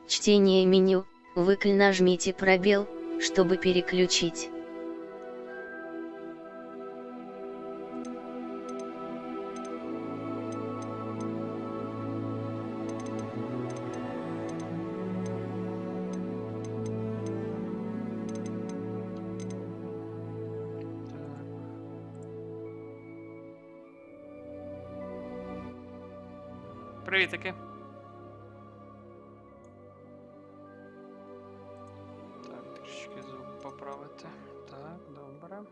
Чтение меню, нажмите пробел, чтобы переключить. Привітики. Так, трішки звук поправити. Так, добре.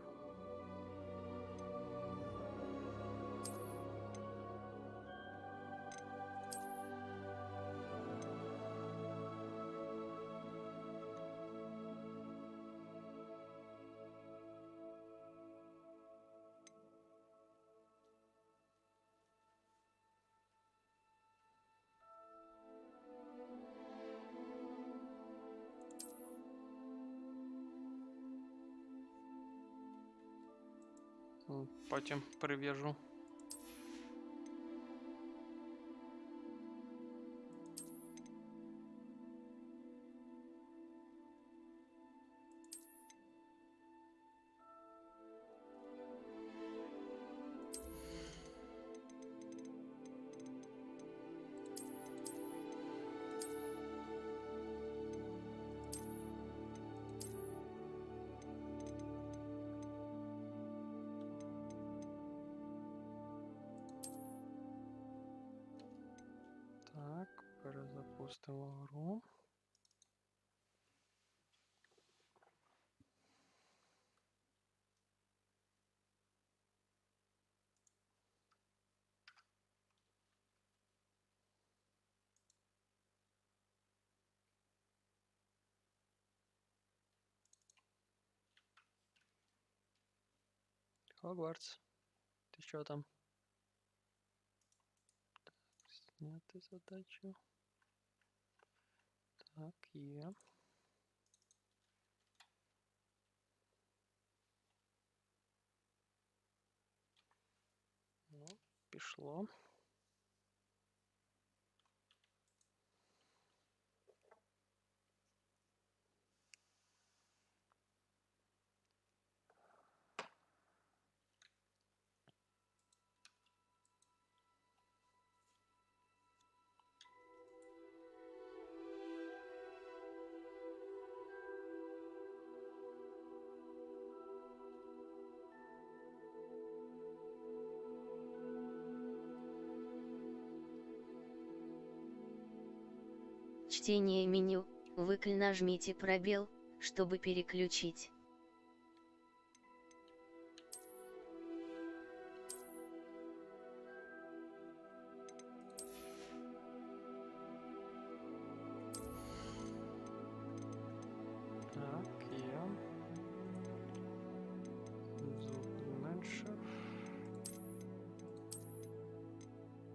Потім прив'яжу. Так, перезапустимо гру. Hogwarts. Ти що там? Так, зняти задачу. Так, є. Ну, пішло. Чтение меню, нажмите пробел, чтобы переключить. Так, є. Звук зменшив.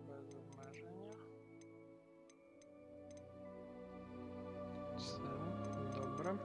Без обмеження. Все, добре.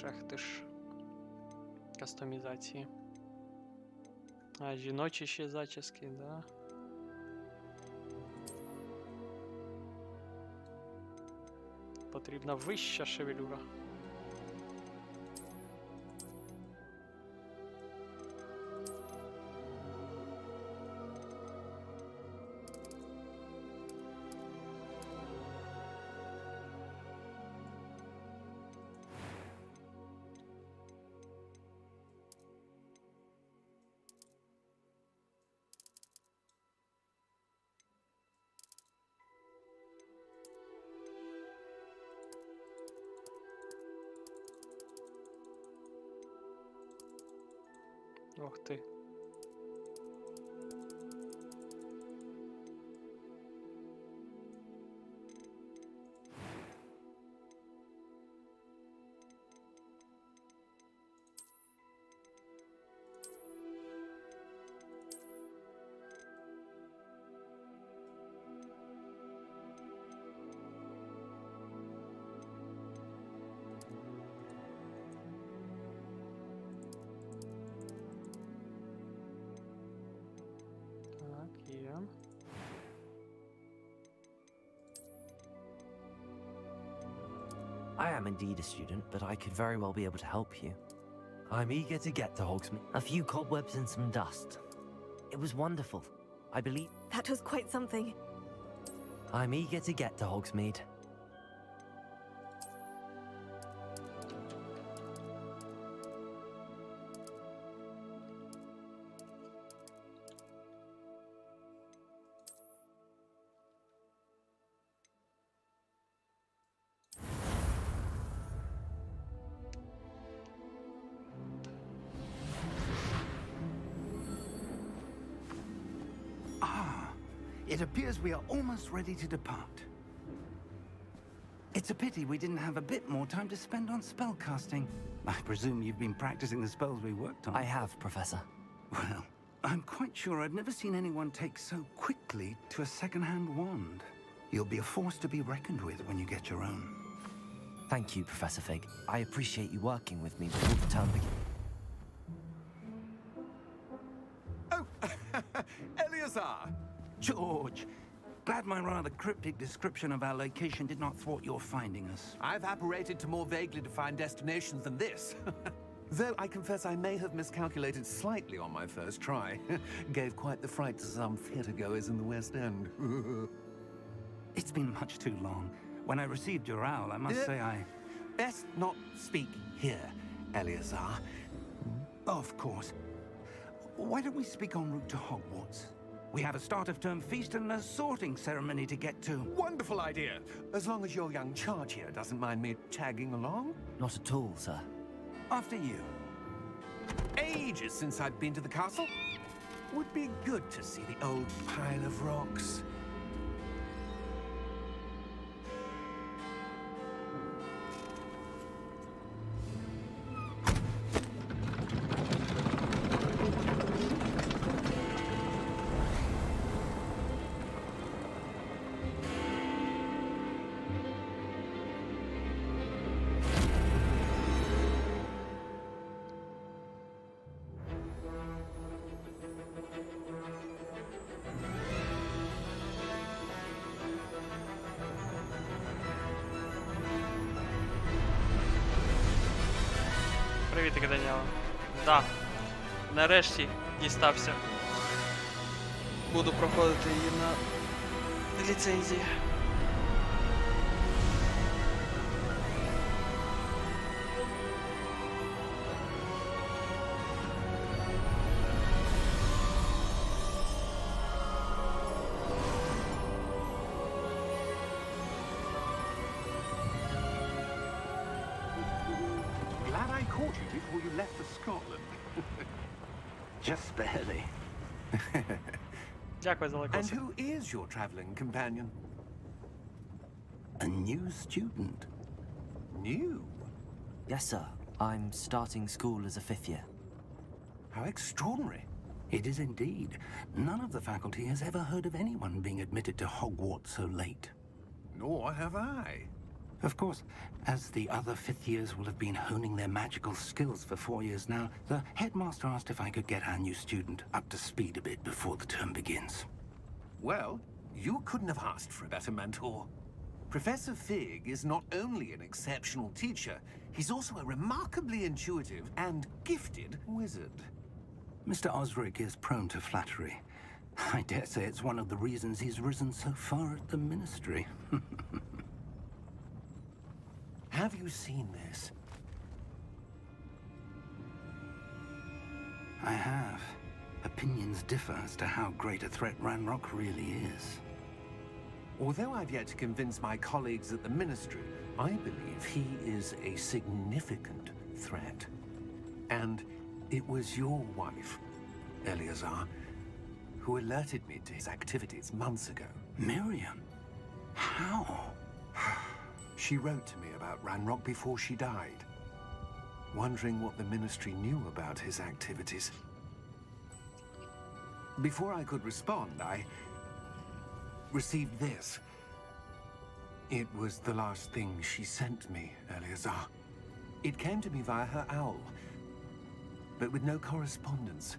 Ах ти ж. Кастомізації. А, жіночі ще зачіски, да. Потрібна вища шевелюра. Ух ти. Так, є. I am indeed a student, but I could very well be able to help you. I'm eager to get to Hogsmeade. A few cobwebs and some dust. It was wonderful. I believe That was quite something. I'm eager to get to Hogsmeade. It appears we are almost ready to depart. It's a pity we didn't have a bit more time to spend on spellcasting. I presume you've been practicing the spells we worked on. I have, Professor. Well, I'm quite sure I've never seen anyone take so quickly to a second-hand wand. You'll be a force to be reckoned with when you get your own. Thank you, Professor Fig. I appreciate you working with me before the term begins. Oh, Eleazar! George, glad my rather cryptic description of our location did not thwart your finding us. I've apparated to more vaguely defined destinations than this. Though I confess I may have miscalculated slightly on my first try. Gave quite the fright to some theatergoers in the West End. It's been much too long. When I received your owl, I must say I... Best not speak here, Eleazar. Of course. Why don't we speak en route to Hogwarts? We have a start-of-term feast and a sorting ceremony to get to. Wonderful idea! As long as your young charge here doesn't mind me tagging along. Not at all, sir. After you. Ages since I've been to the castle. Would be good to see the old pile of rocks. Привіт, Даніела. Да. Нарешті дістався. Буду проходити її на ліцензії. Glad I caught you before you left for Scotland. Just barely. Дякую за And лайкоси. who is your traveling companion? A new student. New? Yes, sir. I'm starting school as a 5th year. How extraordinary. It is indeed. None of the faculty has ever heard of anyone being admitted to Hogwarts so late. Nor have I. Of course, as the other 5th years will have been honing their magical skills for 4 years now, the headmaster asked if I could get our new student up to speed a bit before the term begins. Well, you couldn't have asked for a better mentor. Professor Fig is not only an exceptional teacher, he's also a remarkably intuitive and gifted wizard. Mr. Osric is prone to flattery. I dare say it's one of the reasons he's risen so far at the ministry. Have you seen this? I have. Opinions differ as to how great a threat Ranrock really is. Although I've yet to convince my colleagues at the Ministry, I believe he is a significant threat. And It was your wife, Eleazar, who alerted me to his activities months ago. Miriam? How? She wrote to me about Ranrock before she died, wondering what the Ministry knew about his activities. Before I could respond, I received this. It was the last thing she sent me, Eleazar. It came to me via her owl, but with no correspondence.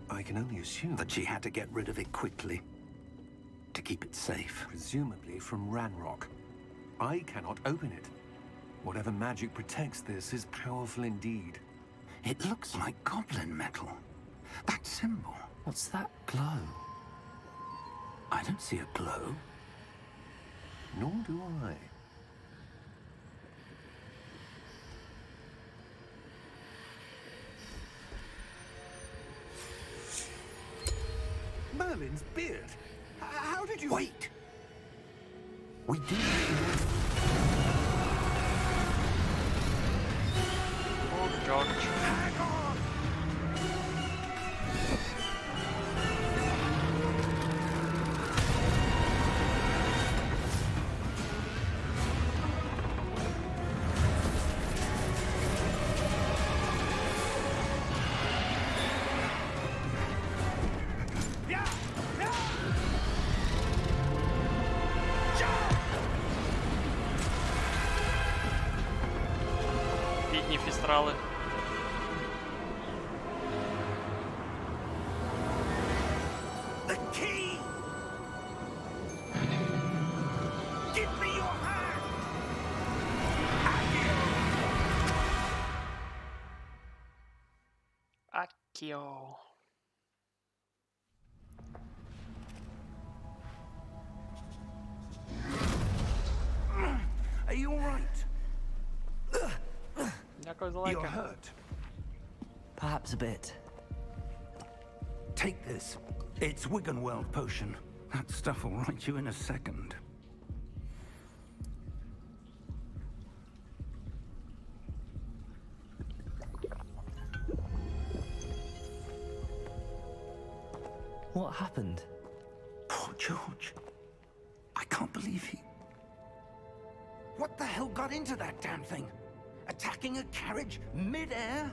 I can only assume That she had to get rid of it quickly. To keep it safe. presumably from Ranrock. I cannot open it. Whatever magic protects this is powerful indeed. It looks like goblin metal. That symbol. What's that glow? I don't see a glow. Nor do I. Merlin's beard. How did you... Wait! We do. Oh, George. Hang on! Бідні фістрали. The key! Give me your hand! Акіо. Are you all right? Дякую за You're лайки. hurt. Perhaps a bit. Take this. It's Wiggenweld potion. That stuff will right you in a second. What happened? Poor George. I can't believe he... What the hell got into that damn thing? Attacking a carriage mid-air?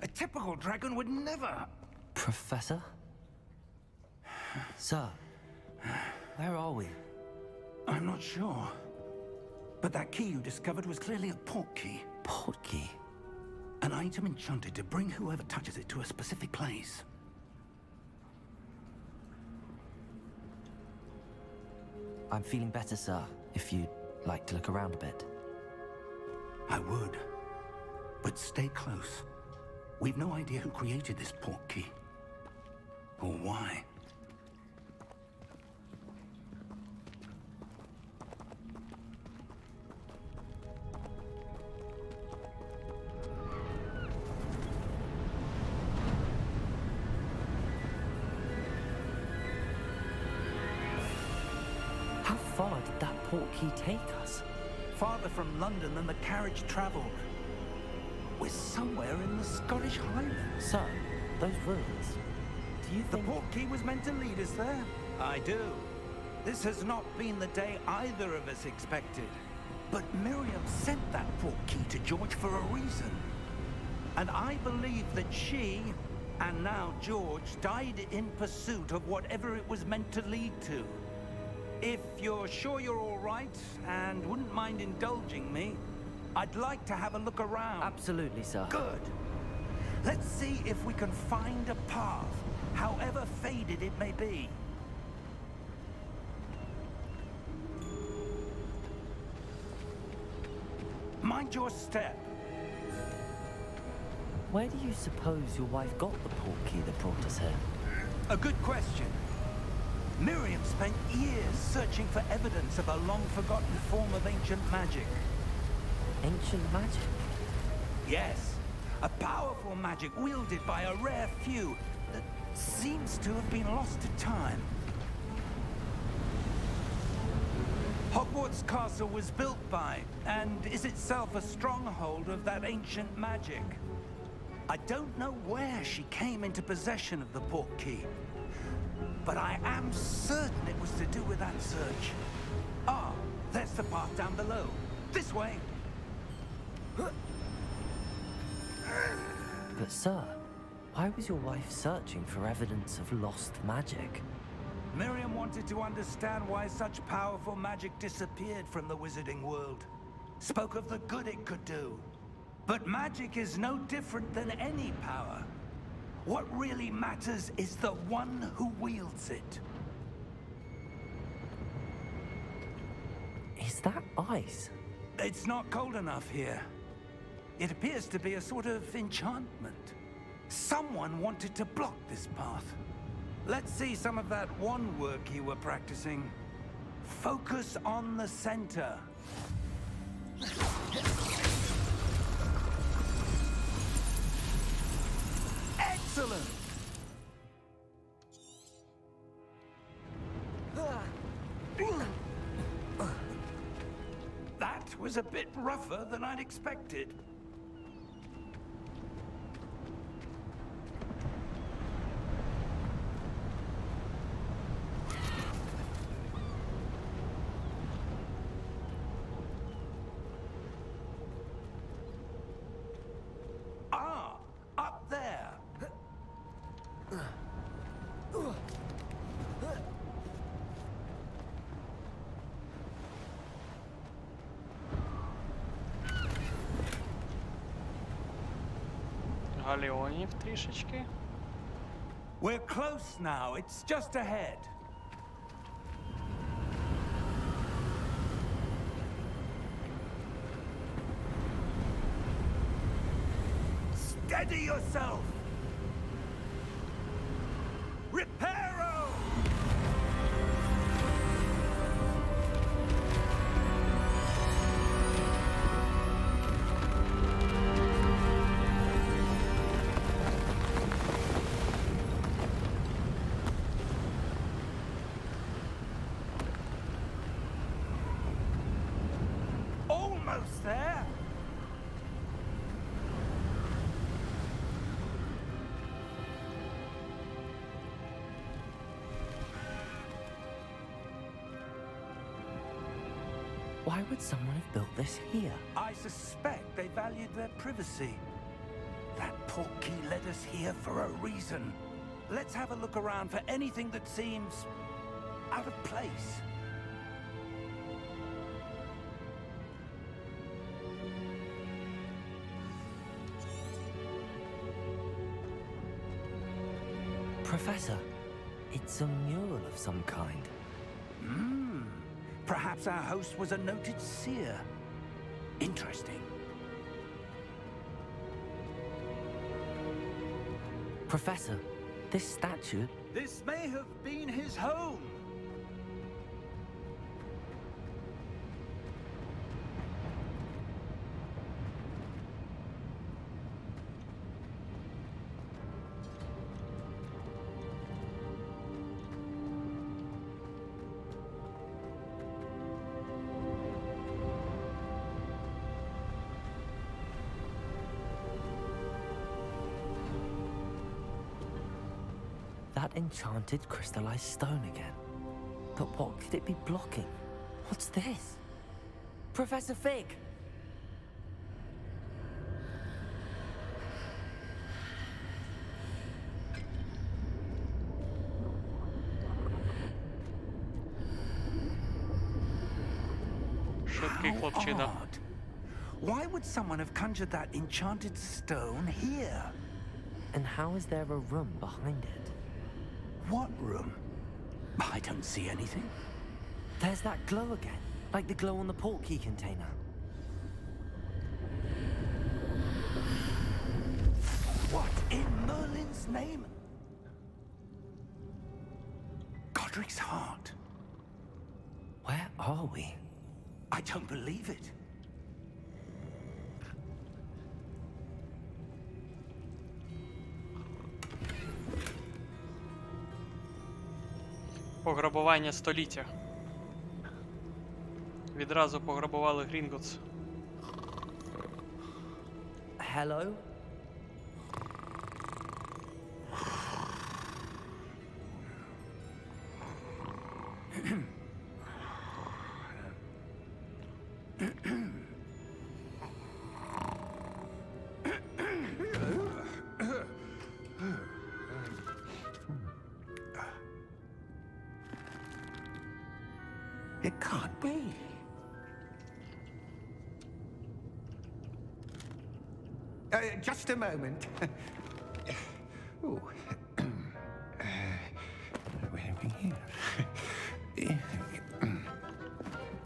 A typical dragon would never... Professor? Sir, where are we? I'm not sure. But that key you discovered was clearly a port key. Port key? An item enchanted to bring whoever touches it to a specific place. I'm feeling better, sir, if you'd like to look around a bit. I would. But stay close. We've no idea who created this port key. Or why. How far did that port key take us? Farther from London than the carriage traveled. We're somewhere in the Scottish Highlands. Sir, those ruins. Do you The think... port key was meant to lead us there? I do. This has not been the day either of us expected. But Miriam sent that port key to George for a reason. And I believe that she, and now George, died in pursuit of whatever it was meant to lead to. If you're sure you're all right, and wouldn't mind indulging me, I'd like to have a look around. Absolutely, sir. Good. Let's see if we can find a path, however faded it may be. Mind your step. Where do you suppose your wife got the port key that brought us here? A good question. Miriam spent years searching for evidence of a long-forgotten form of ancient magic. Ancient magic? Yes, a powerful magic wielded by a rare few that seems to have been lost to time. Hogwarts Castle was built by, and is itself a stronghold of that ancient magic. I don't know where she came into possession of the portkey, but I am certain it was to do with that search. Ah, there's the path down below. This way. But sir, why was your wife searching for evidence of lost magic? Miriam wanted to understand why such powerful magic disappeared from the wizarding world. Spoke of the good it could do. But magic is no different than any power. What really matters is the one who wields it. Is that ice? It's not cold enough here. It appears to be a sort of enchantment. Someone wanted to block this path. Let's see some of that wand work you were practicing. Focus on the center. Excellent! That was a bit rougher than I'd expected. Ah, up there. Галеонів трішечки. We're close now. It's just ahead. Steady yourself. Reparo! Almost there. Why would someone have built this here? I suspect they valued their privacy. That portkey led us here for a reason. Let's have a look around for anything that seems out of place. Professor, it's a mural of some kind. Perhaps our host was a noted seer. Interesting. Professor, this statue... This may have been his home. That enchanted crystallized stone again. But what could it be blocking? What's this? Professor Fig! Швидкий How хлопчина. odd. Why would someone have conjured that enchanted stone here? And how is there a room behind it? What room? I don't see anything. There's that glow again, like the glow on the portkey container. What in Merlin's name? Godric's heart. Where are we? I don't believe it. Пограбування століття. Відразу пограбували Грінготс. Hello? can't be. Just a moment. Ooh. Where are we here?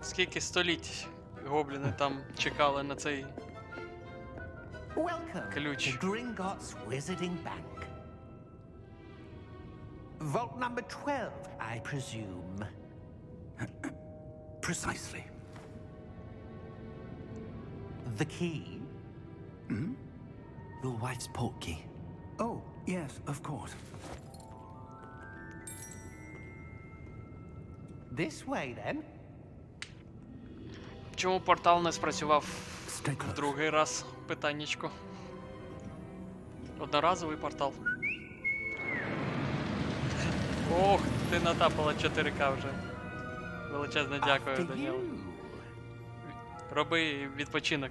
Скільки століть гобліни там чекали на цей Welcome ключ. to Gringotts Wizarding Bank. Vault number 12, I presume. Precisely. The key? Your wife's portkey. Oh, yes, of course. This way, then. Чому портал не спрацював Stay close. другий раз? Питаннячко. Одноразовий портал. Ох, ти натапала 4К вже. Величезне дякую, After Даніел. you. Роби відпочинок.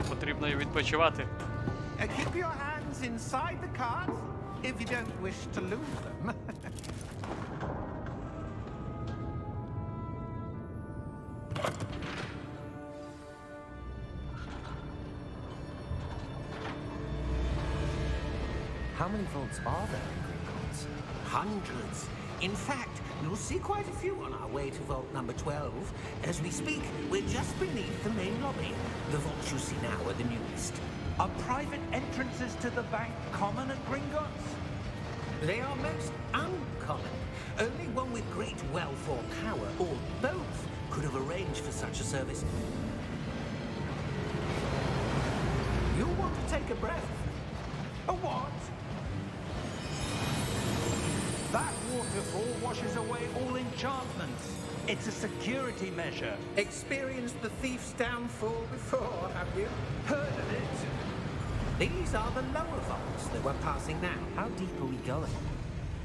Потрібно і відпочивати. Keep your hands inside the cards if you don't wish to lose them. How many vaults are there in Gringotts? Hundreds. In fact, you'll see quite a few on our way to vault number 12. As we speak, we're just beneath the main lobby. The vaults you see now are the newest. Are private entrances to the bank common at Gringotts? They are most uncommon. Only one with great wealth or power, or both, could have arranged for such a service. You want to take a breath? A what? That waterfall washes away all enchantments. It's a security measure. Experienced the thief's downfall before, have you? Heard of it? These are the lower vaults that we're passing now. How deep are we going?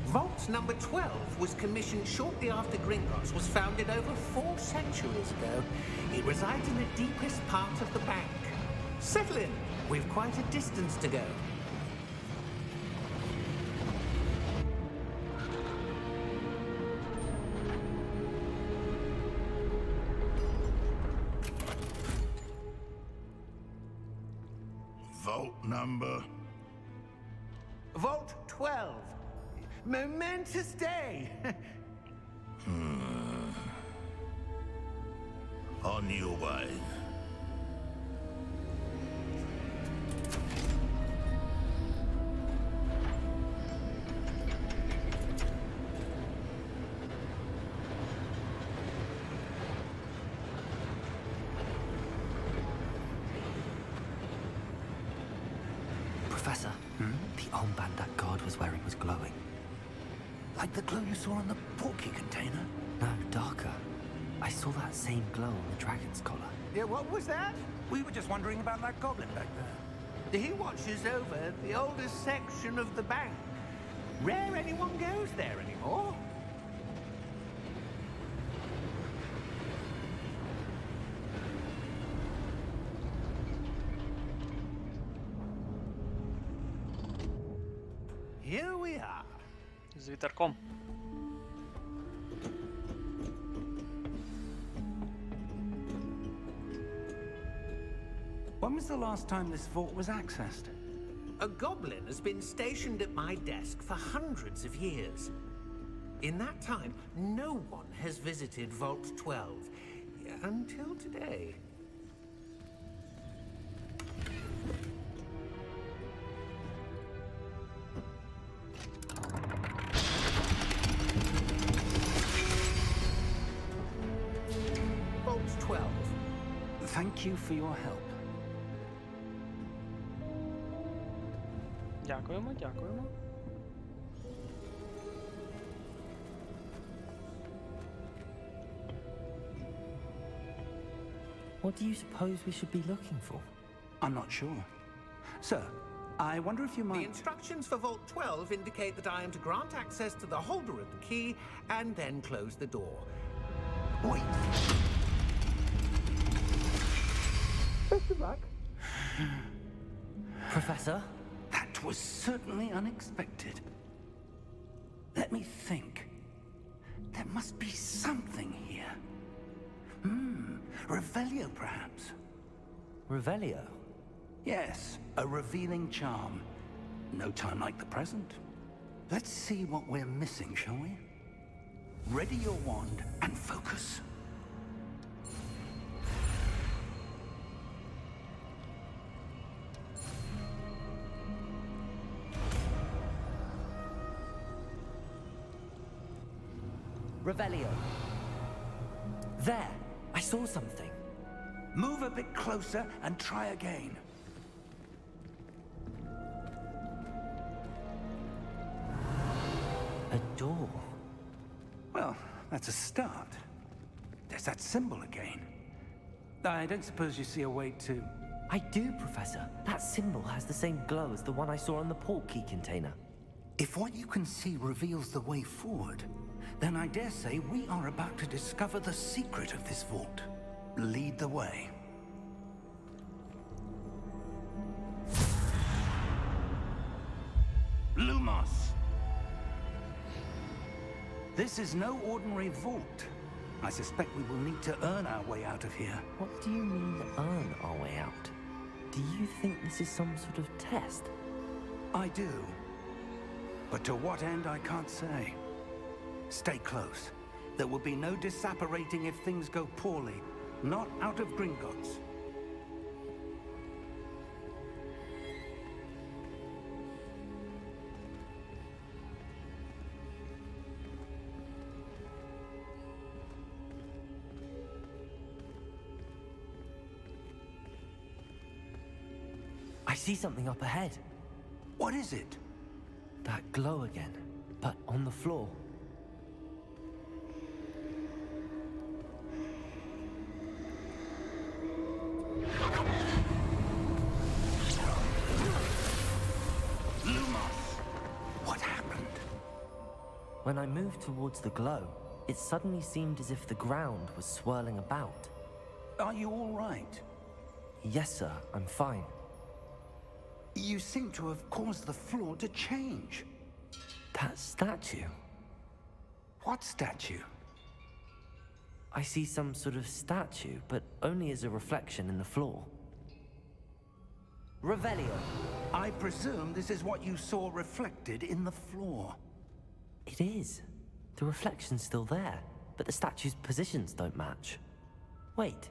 Vault number 12 was commissioned shortly after Gringotts was founded over 4 centuries ago. It resides in the deepest part of the bank. Settle in. We've quite a distance to go. Vault number. Vault 12. Momentous day. On your way. Professor, the armband that guard was wearing was glowing. Like the glow you saw on the portkey container? No, darker. I saw that same glow on the dragon's collar. Yeah, what was that? We were just wondering about that goblin back there. He watches over the oldest section of the bank. Rare anyone goes there anymore. Here we are. З вітерком. When was the last time this vault was accessed? A goblin has been stationed at my desk for hundreds of years. In that time, no one has visited Vault 12 until today. Vault 12. Thank you for your help. Дякуємо, дякуємо. What do you suppose we should be looking for? I'm not sure. Sir, I wonder if you The might... instructions for Vault 12 indicate that I am to grant access to the holder of the key and then close the door. Wait. Best of luck. Professor? That was certainly unexpected. Let me think. There must be something here. Revelio, perhaps? Revelio? Yes, a revealing charm. No time like the present. Let's see what we're missing, shall we? Ready your wand and focus. Revelio. There! I saw something. Move a bit closer and try again. A door. Well, that's a start. There's that symbol again. I don't suppose you see a way to... I do, Professor. That symbol has the same glow as the one I saw on the portkey container. If what you can see reveals the way forward, then I dare say we are about to discover the secret of this vault. Lead the way. Lumos! This is no ordinary vault. I suspect we will need to earn our way out of here. What do you mean, earn our way out? Do you think this is some sort of test? I do. But to what end, I can't say. Stay close. There will be no disapparating if things go poorly. Not out of Gringotts. I see something up ahead. What is it? That glow again, but on the floor. Lumos! What happened? When I moved towards the glow, it suddenly seemed as if the ground was swirling about. Are you all right? Yes, sir, I'm fine. You seem to have caused the floor to change. That statue? What statue? I see some sort of statue, but only as a reflection in the floor. Revelio. I presume this is what you saw reflected in the floor. It is. The reflection's still there, but the statue's positions don't match. Wait.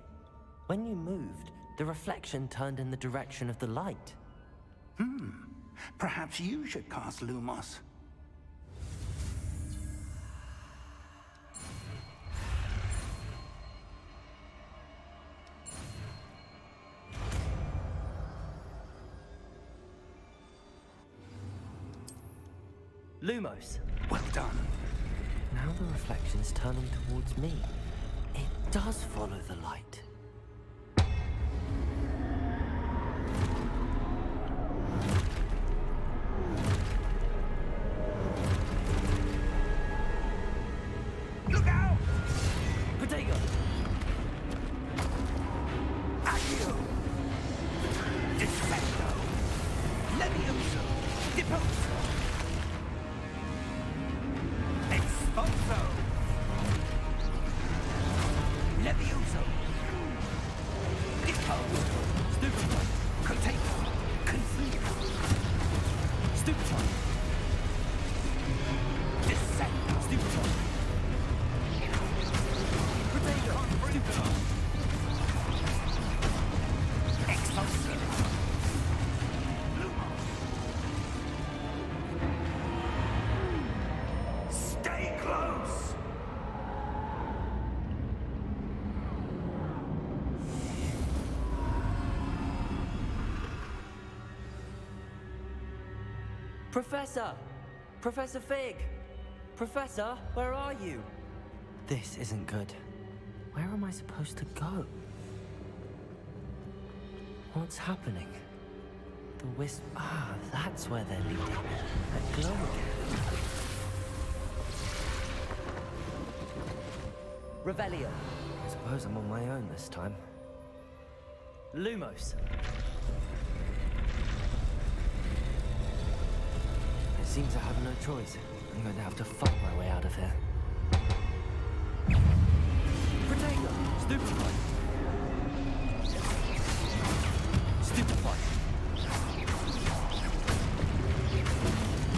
When you moved, the reflection turned in the direction of the light. Perhaps you should cast Lumos. Lumos. Well done. Now the reflection's turning towards me. It does follow the light. Look out! Protego! Accio! Defendo! Levioso! Deposo! Expulso! Levioso! Deposo! Stupefy! Contagion! Conflict! Stupefy! Descendo! Stupefy! Expulso! Lumos! Stay close! Professor! Professor Fig! Professor, where are you? This isn't good. Where am I supposed to go? What's happening? The wisp... Ah, that's where they're leading. That glow again. Revelio. I suppose I'm on my own this time. Lumos. It seems I have no choice. I'm going to have to fight my way out of here. Potato! Stupefy! Stupefy!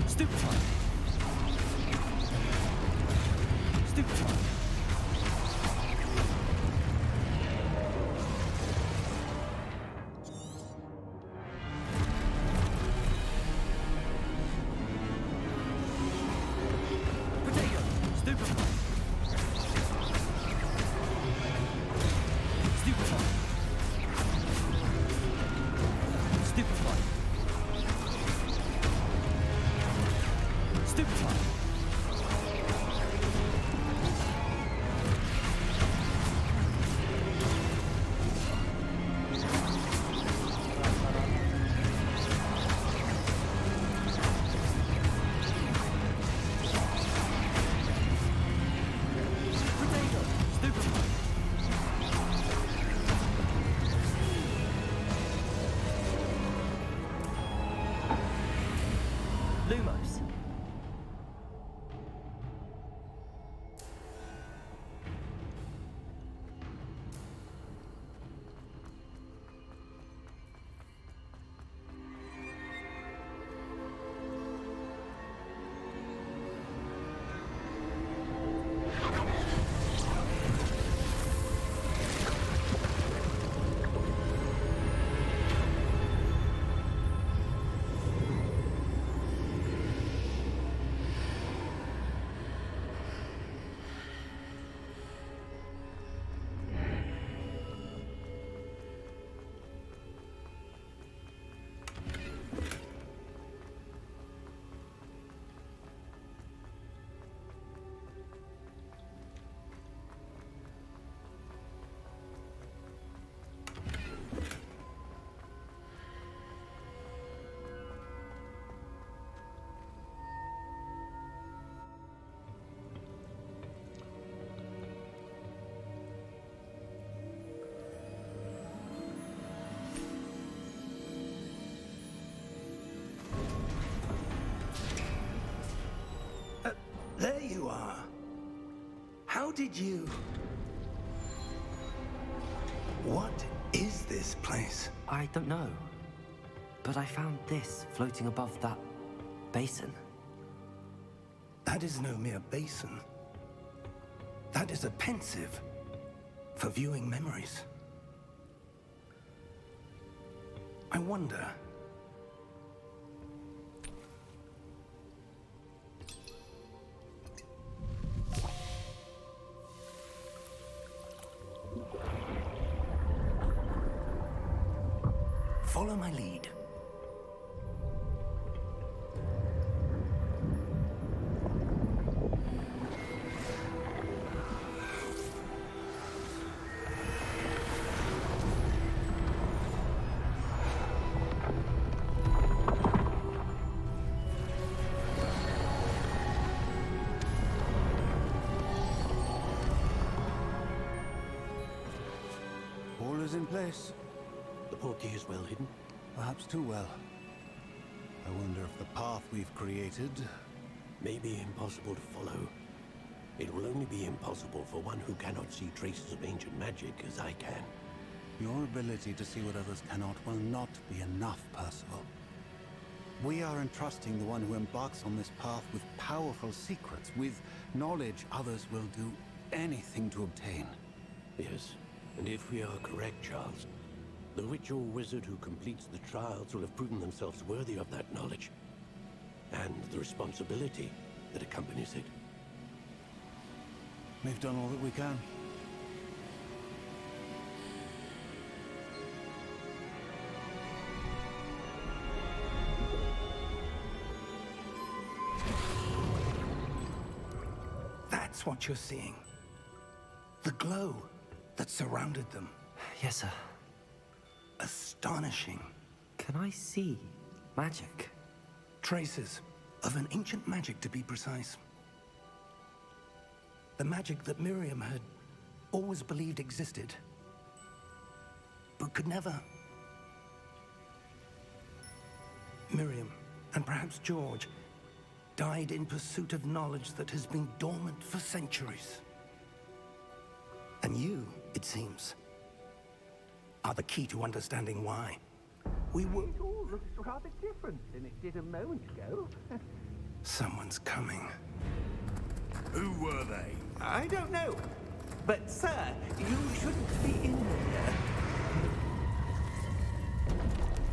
Stupefy! Stupefy! Potato! Stupefy! Stupefy! Stupefy! Stupefy! Potato! Stupefy! Lumos. There you are. How did you... What is this place? I don't know. But I found this floating above that basin. That is no mere basin. That is a pensive for viewing memories. I wonder... Follow my lead. All is in place. The portkey is well hidden. Perhaps too well. I wonder if the path we've created... May be impossible to follow. It will only be impossible for one who cannot see traces of ancient magic as I can. Your ability to see what others cannot will not be enough, Percival. We are entrusting the one who embarks on this path with powerful secrets, with knowledge others will do anything to obtain. Yes, and if we are correct, Charles, the witch or wizard who completes the trials will have proven themselves worthy of that knowledge, and the responsibility that accompanies it. We've done all that we can. That's what you're seeing. The glow that surrounded them. Yes, sir. Astonishing. Can I see magic? Traces of an ancient magic, to be precise. The magic that Miriam had always believed existed, but could never. Miriam, and perhaps George, died in pursuit of knowledge that has been dormant for centuries. And you, it seems, are the key to understanding why. We were... It all looks rather different than it did a moment ago. Someone's coming. Who were they? I don't know. But, sir, you shouldn't be in here.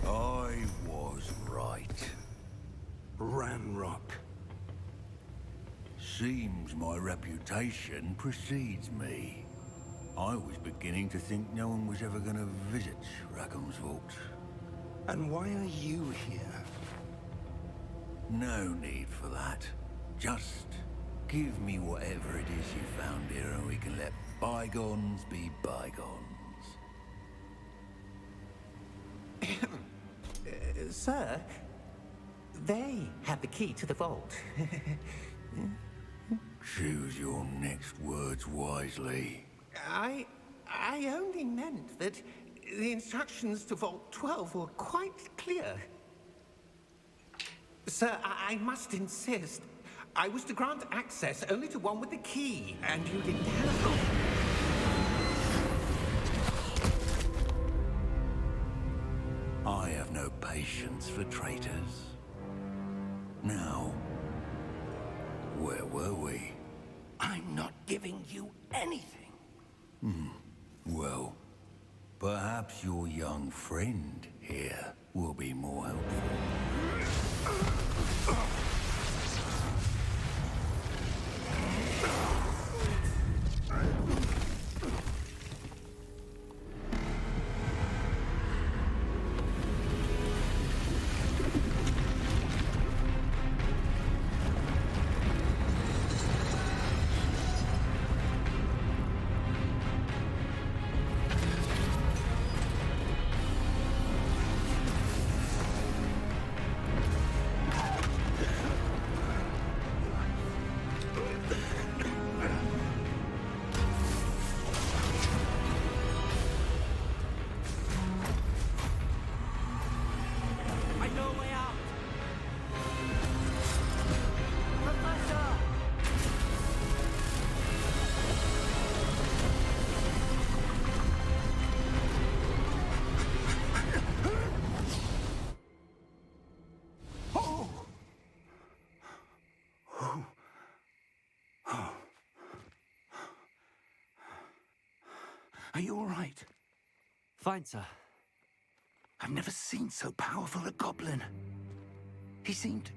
I was right. Ranrock. Seems my reputation precedes me. I was beginning to think no one was ever going to visit Rackham's vault. And why are you here? No need for that. Just give me whatever it is you found here and we can let bygones be bygones. Sir, they have the key to the vault. Choose your next words wisely. I only meant that the instructions to Vault 12 were quite clear. Sir, I must insist. I was to grant access only to one with the key, and you didn't have. I have no patience for traitors. Now, where were we? I'm not giving you anything. Well, perhaps your young friend here will be more helpful. Are you all right? Fine, sir. I've never seen so powerful a goblin. He seemed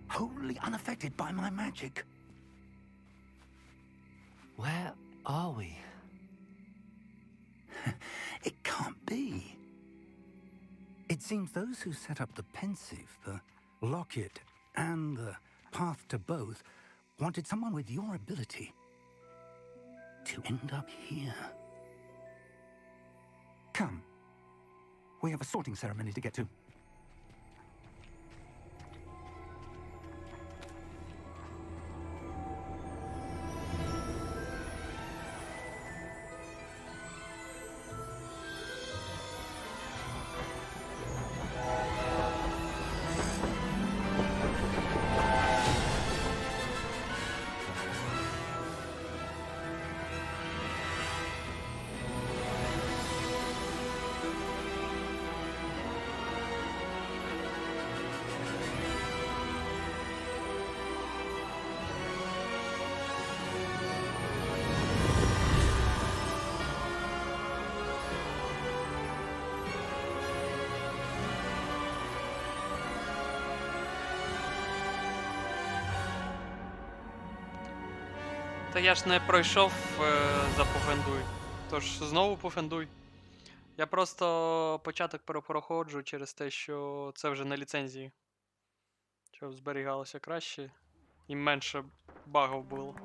wholly unaffected by my magic. Where are we? It can't be. It seems those who set up the pensive, the locket, and the path to both wanted someone with your ability to end up here. Come. We have a sorting ceremony to get to. Та я ж не пройшов за Пуфендуй. Тож знову Пуфендуй. Я просто початок перепроходжу через те, що це вже на ліцензії. Щоб зберігалося краще і менше багів було.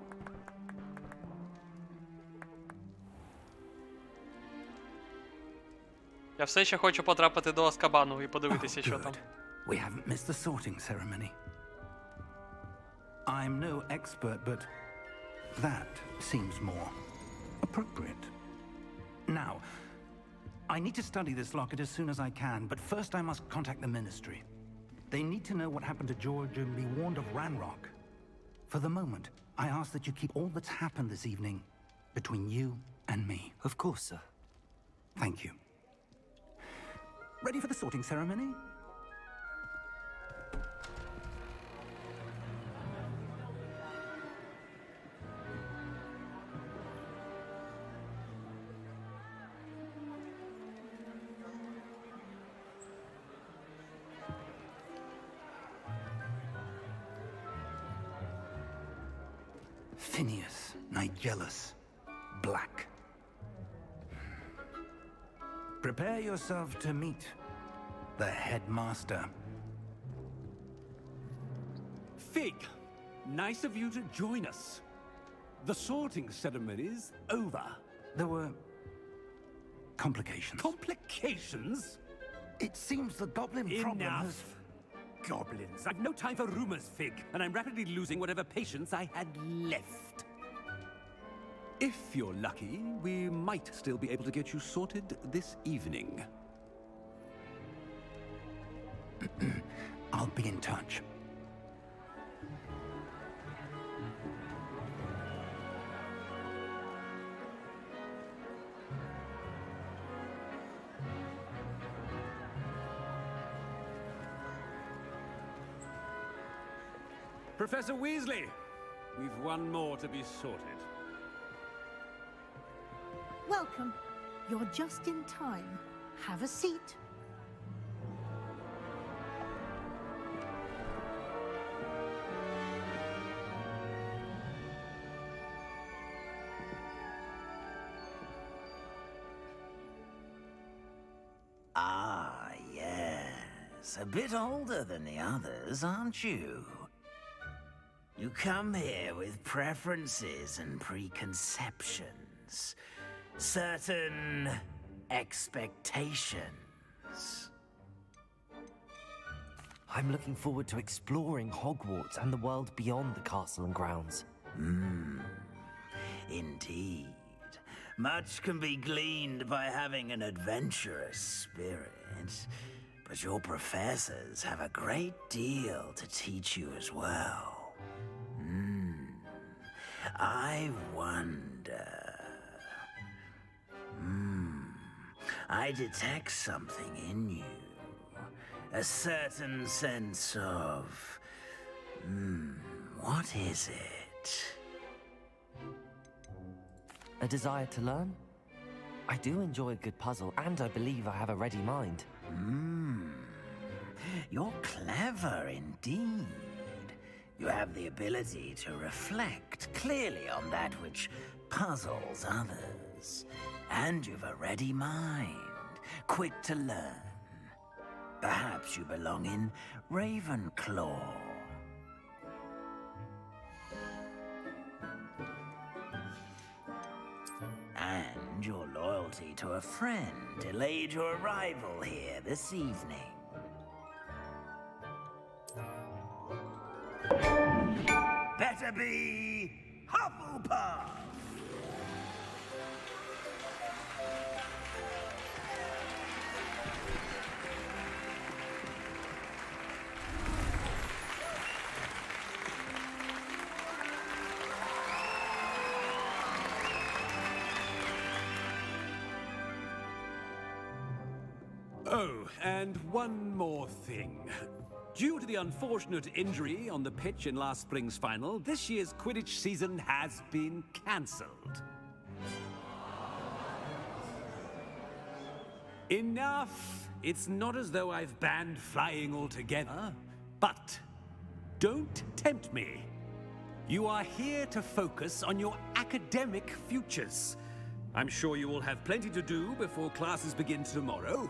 Я все ще хочу потрапити до Азкабану і подивитися, що там. We haven't missed the sorting ceremony. I'm no expert, but that seems more appropriate. Now, I need to study this locket as soon as I can, but first I must contact the Ministry. They need to know what happened to George and be warned of Ranrock. For the moment, I ask that you keep all that's happened this evening between you and me. Of course, sir. Thank you. Ready for the sorting ceremony? Phineas, Nigellus, Black. Prepare yourself to meet the headmaster. Fig, nice of you to join us. The sorting ceremony's over. There were complications. Complications? It seems the goblin problem has... Enough. Goblins. I've no time for rumors, Fig, and I'm rapidly losing whatever patience I had left. If you're lucky, we might still be able to get you sorted this evening. I'll be in touch. Professor Weasley, we've one more to be sorted. Welcome. You're just in time. Have a seat. Ah, yes. A bit older than the others, aren't you? You come here with preferences and preconceptions. Certain expectations. I'm looking forward to exploring Hogwarts and the world beyond the castle and grounds. Indeed. Much can be gleaned by having an adventurous spirit, but your professors have a great deal to teach you as well. I wonder... I detect something in you. A certain sense of... what is it? A desire to learn? I do enjoy a good puzzle, and I believe I have a ready mind. You're clever indeed. You have the ability to reflect clearly on that which puzzles others. And you've a ready mind, quick to learn. Perhaps you belong in Ravenclaw. And your loyalty to a friend delayed your arrival here this evening. Better be Hufflepuff! Oh, and one more thing. Due to the unfortunate injury on the pitch in last spring's final, this year's Quidditch season has been cancelled. Enough! It's not as though I've banned flying altogether, but don't tempt me. You are here to focus on your academic futures. I'm sure you will have plenty to do before classes begin tomorrow.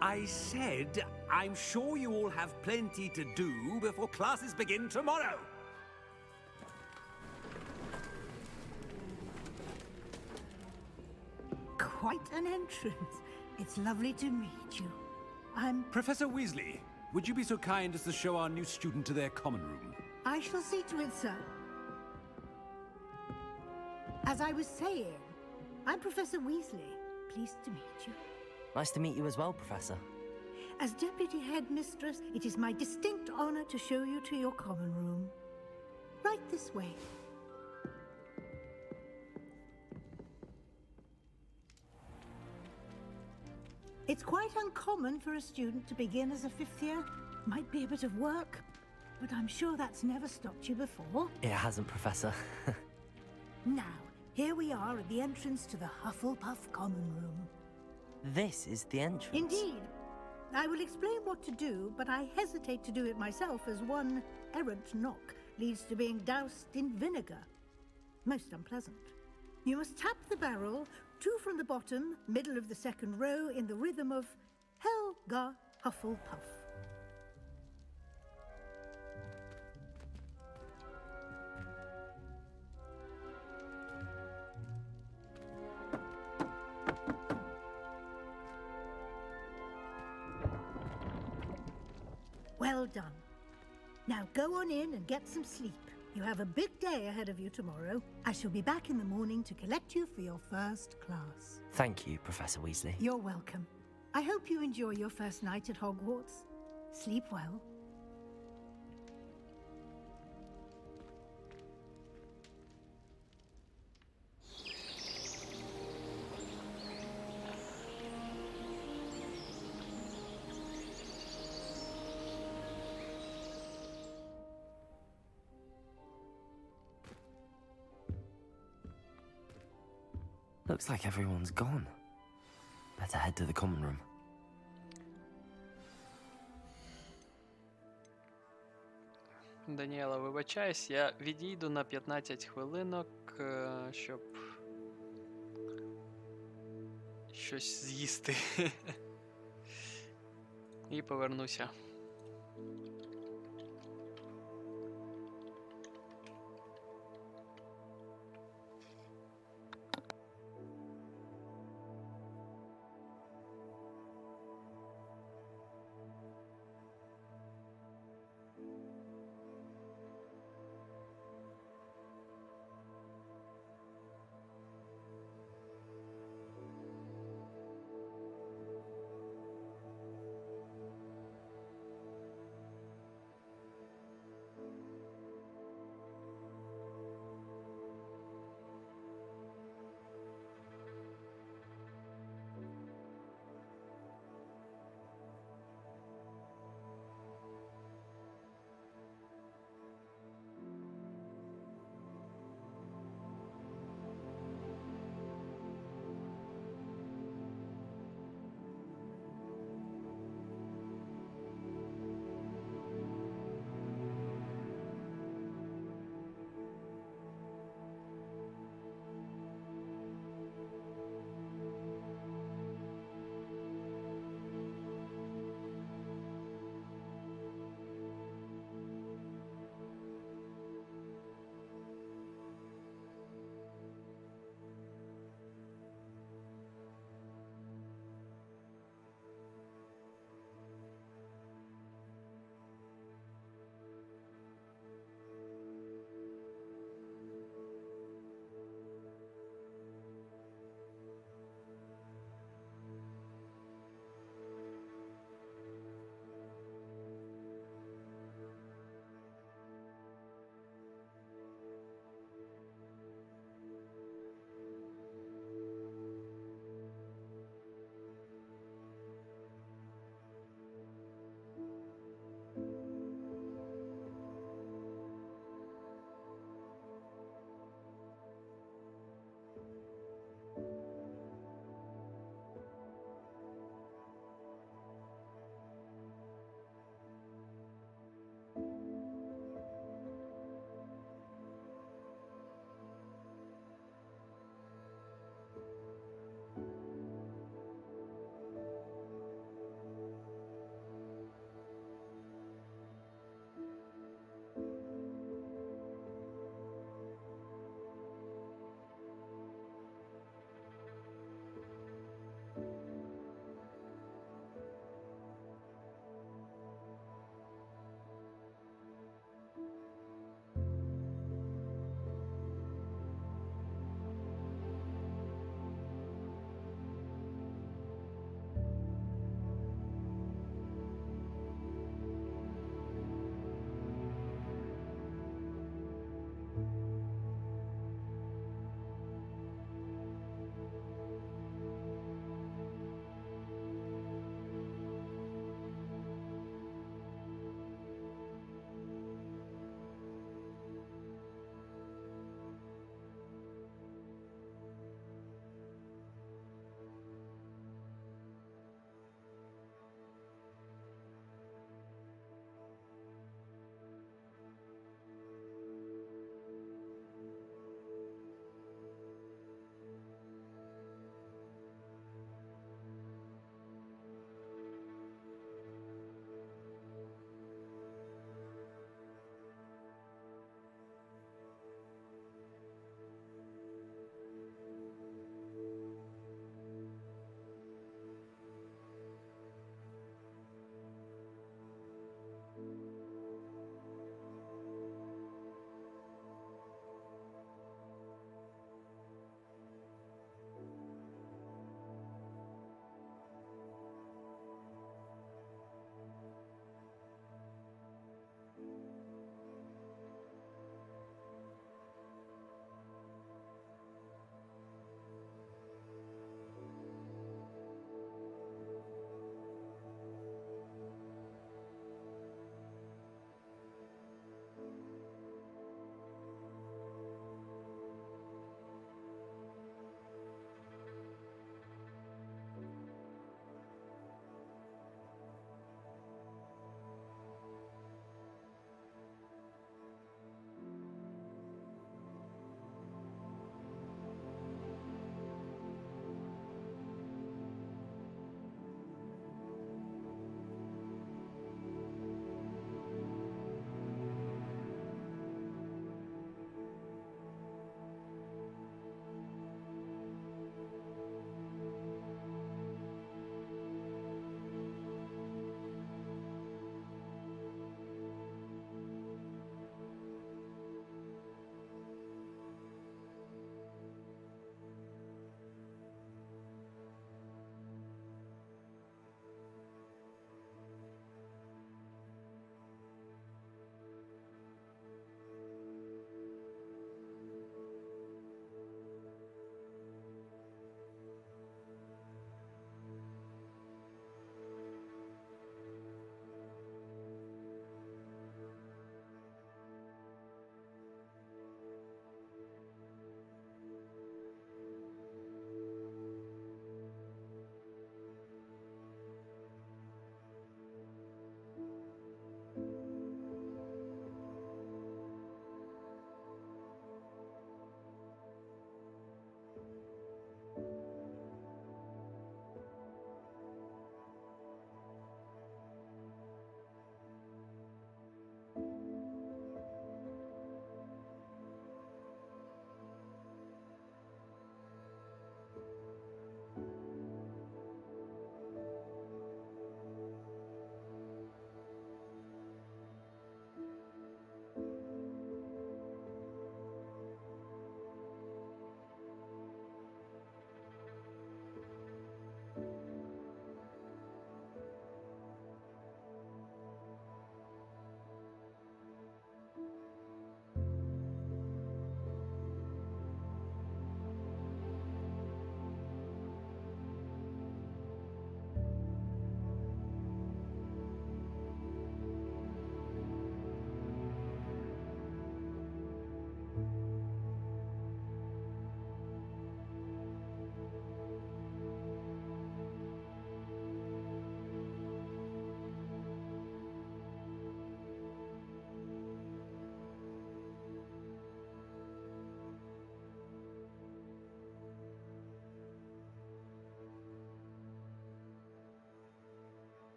I said, I'm sure you all have plenty to do before classes begin tomorrow. Quite an entrance. It's lovely to meet you. I'm... Professor Weasley, would you be so kind as to show our new student to their common room? I shall see to it, sir. As I was saying, I'm Professor Weasley. Pleased to meet you. Nice to meet you as well, Professor. As Deputy Headmistress, it is my distinct honor to show you to your common room. Right this way. It's quite uncommon for a student to begin as a fifth year. Might be a bit of work, but I'm sure that's never stopped you before. It hasn't, Professor. Now, here we are at the entrance to the Hufflepuff Common Room. This is the entrance. Indeed. I will explain what to do, but I hesitate to do it myself as one errant knock leads to being doused in vinegar. Most unpleasant. You must tap the barrel, 2 from the bottom, middle of the second row, in the rhythm of Helga Hufflepuff. Well done. Now go on in and get some sleep. You have a big day ahead of you tomorrow. I shall be back in the morning to collect you for your first class. Thank you, Professor Weasley. You're welcome. I hope you enjoy your first night at Hogwarts. Sleep well. Looks like everyone's gone. Better head to the common room. Даніела, вибачаюсь, я відійду на 15 хвилинок, щоб щось з'їсти. І повернуся.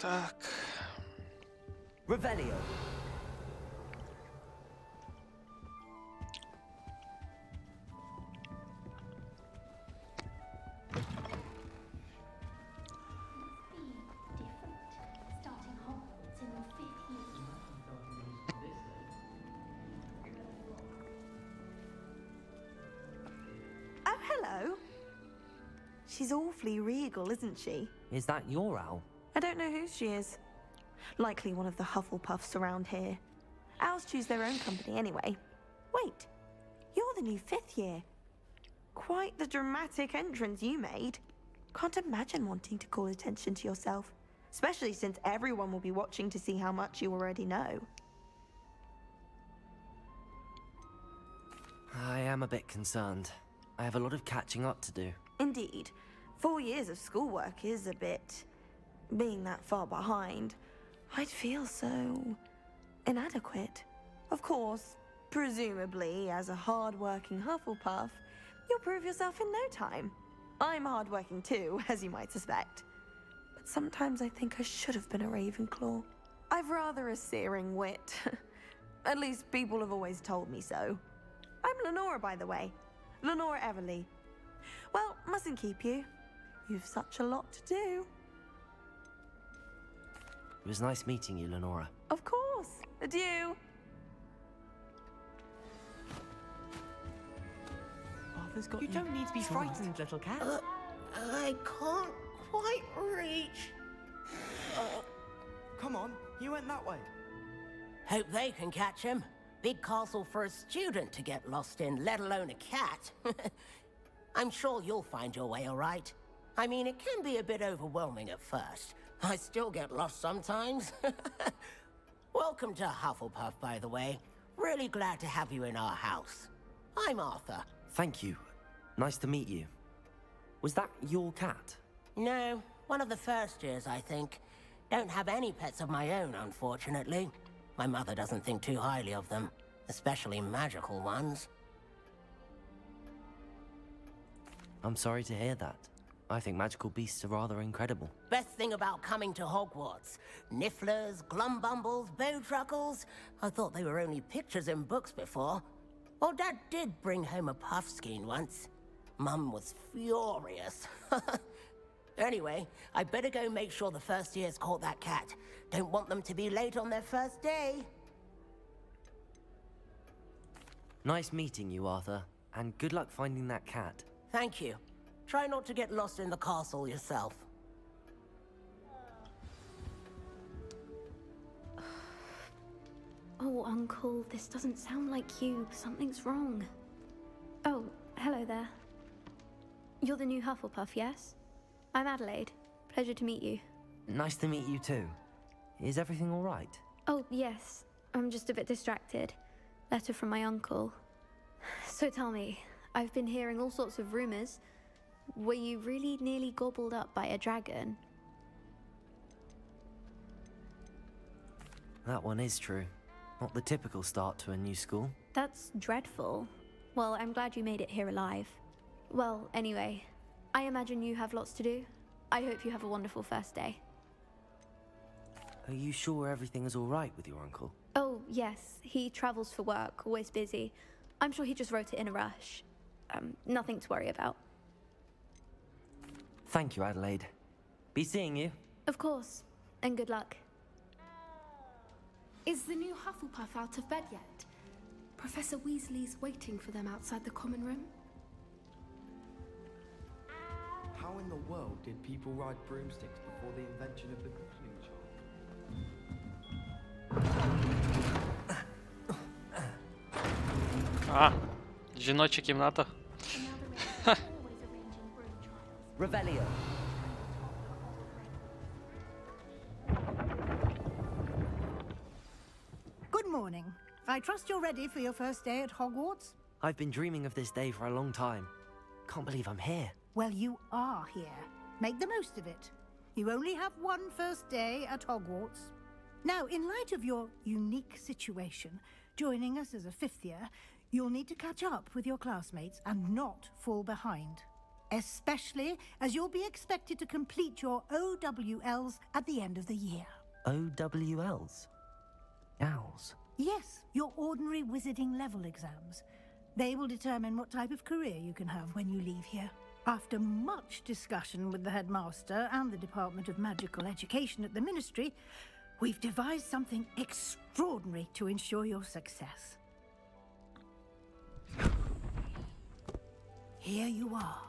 Так. Revelio. Oh, hello. She's awfully regal, isn't she? Is that your owl? I don't know who she is. Likely one of the Hufflepuffs around here. Owls choose their own company anyway. Wait, you're the new 5th year. Quite the dramatic entrance you made. Can't imagine wanting to call attention to yourself, especially since everyone will be watching to see how much you already know. I am a bit concerned. I have a lot of catching up to do. Indeed. 4 years of schoolwork is a bit... being that far behind, I'd feel so... inadequate. Of course, presumably, as a hard-working Hufflepuff, you'll prove yourself in no time. I'm hard-working too, as you might suspect. But sometimes I think I should have been a Ravenclaw. I've rather a searing wit. At least people have always told me so. I'm Lenora, by the way. Lenora Everly. Well, mustn't keep you. You've such a lot to do. It was nice meeting you, Lenora. Of course. Adieu. Arthur's got You don't need to be frightened, little cat. I can't quite reach. Come on, you went that way. Hope they can catch him. Big castle for a student to get lost in, let alone a cat. I'm sure you'll find your way all right. I mean, it can be a bit overwhelming at first. I still get lost sometimes. Welcome to Hufflepuff, by the way. Really glad to have you in our house. I'm Arthur. Thank you. Nice to meet you. Was that your cat? No, one of the first years, I think. Don't have any pets of my own, unfortunately. My mother doesn't think too highly of them, especially magical ones. I'm sorry to hear that. I think magical beasts are rather incredible. Best thing about coming to Hogwarts. Nifflers, glumbumbles, bowtruckles. I thought they were only pictures in books before. Well, Dad did bring home a puffskein once. Mum was furious. Anyway, I better go make sure the first years caught that cat. Don't want them to be late on their first day. Nice meeting you, Arthur. And good luck finding that cat. Thank you. Try not to get lost in the castle yourself. Oh, Uncle, this doesn't sound like you. Something's wrong. Oh, hello there. You're the new Hufflepuff, yes? I'm Adelaide. Pleasure to meet you. Nice to meet you too. Is everything all right? Oh, yes. I'm just a bit distracted. Letter from my uncle. So tell me, I've been hearing all sorts of rumors. Were you really nearly gobbled up by a dragon? That one is true. Not the typical start to a new school. That's dreadful. Well, I'm glad you made it here alive. Well, anyway, I imagine you have lots to do. I hope you have a wonderful first day. Are you sure everything is all right with your uncle? Oh, yes. He travels for work, always busy. I'm sure he just wrote it in a rush. Nothing to worry about. Thank you, Adelaide. Be seeing you. Of course. And good luck. Is the new Hufflepuff out of bed yet? Professor Weasley's waiting for them outside the common room. How in the world did people ride broomsticks before the invention of the cooking jar? Жіноча кімната. Revelio. Good morning. I trust you're ready for your first day at Hogwarts? I've been dreaming of this day for a long time. Can't believe I'm here. Well, you are here. Make the most of it. You only have one first day at Hogwarts. Now, in light of your unique situation, joining us as a 5th year, you'll need to catch up with your classmates and not fall behind. especially as you'll be expected to complete your OWLs at the end of the year. OWLs? Owls? Yes, your ordinary wizarding level exams. They will determine what type of career you can have when you leave here. After much discussion with the headmaster and the Department of Magical Education at the Ministry, we've devised something extraordinary to ensure your success. Here you are.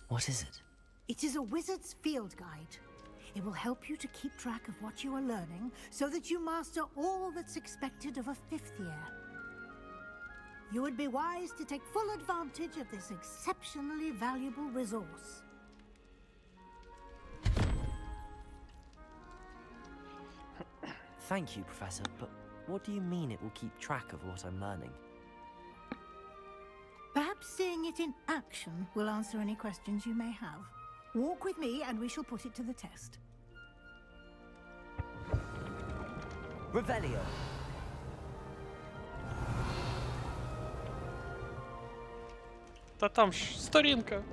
What is it? It is a wizard's field guide. It will help you to keep track of what you are learning so that you master all that's expected of a 5th year. You would be wise to take full advantage of this exceptionally valuable resource. Thank you, Professor, but what do you mean it will keep track of what I'm learning? Perhaps seeing it in action will answer any questions you may have. Walk with me and we shall put it to the test. Revelio! Та там ж сторінка.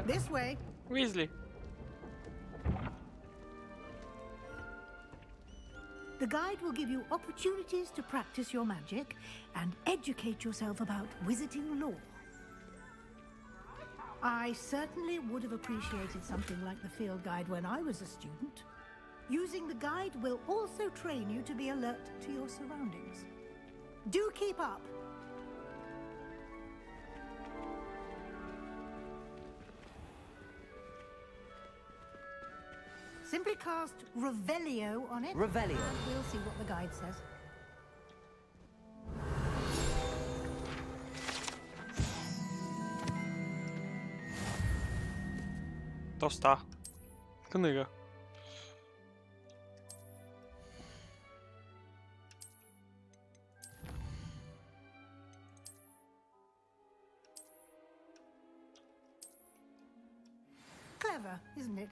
This way. Візлі. The guide will give you opportunities to practice your magic and educate yourself about wizarding lore. I certainly would have appreciated something like the field guide when I was a student. Using the guide will also train you to be alert to your surroundings. Do keep up! Simply cast Revelio on it. Revelio. And we'll see what the guide says. Товста. Книга. Clever, isn't it?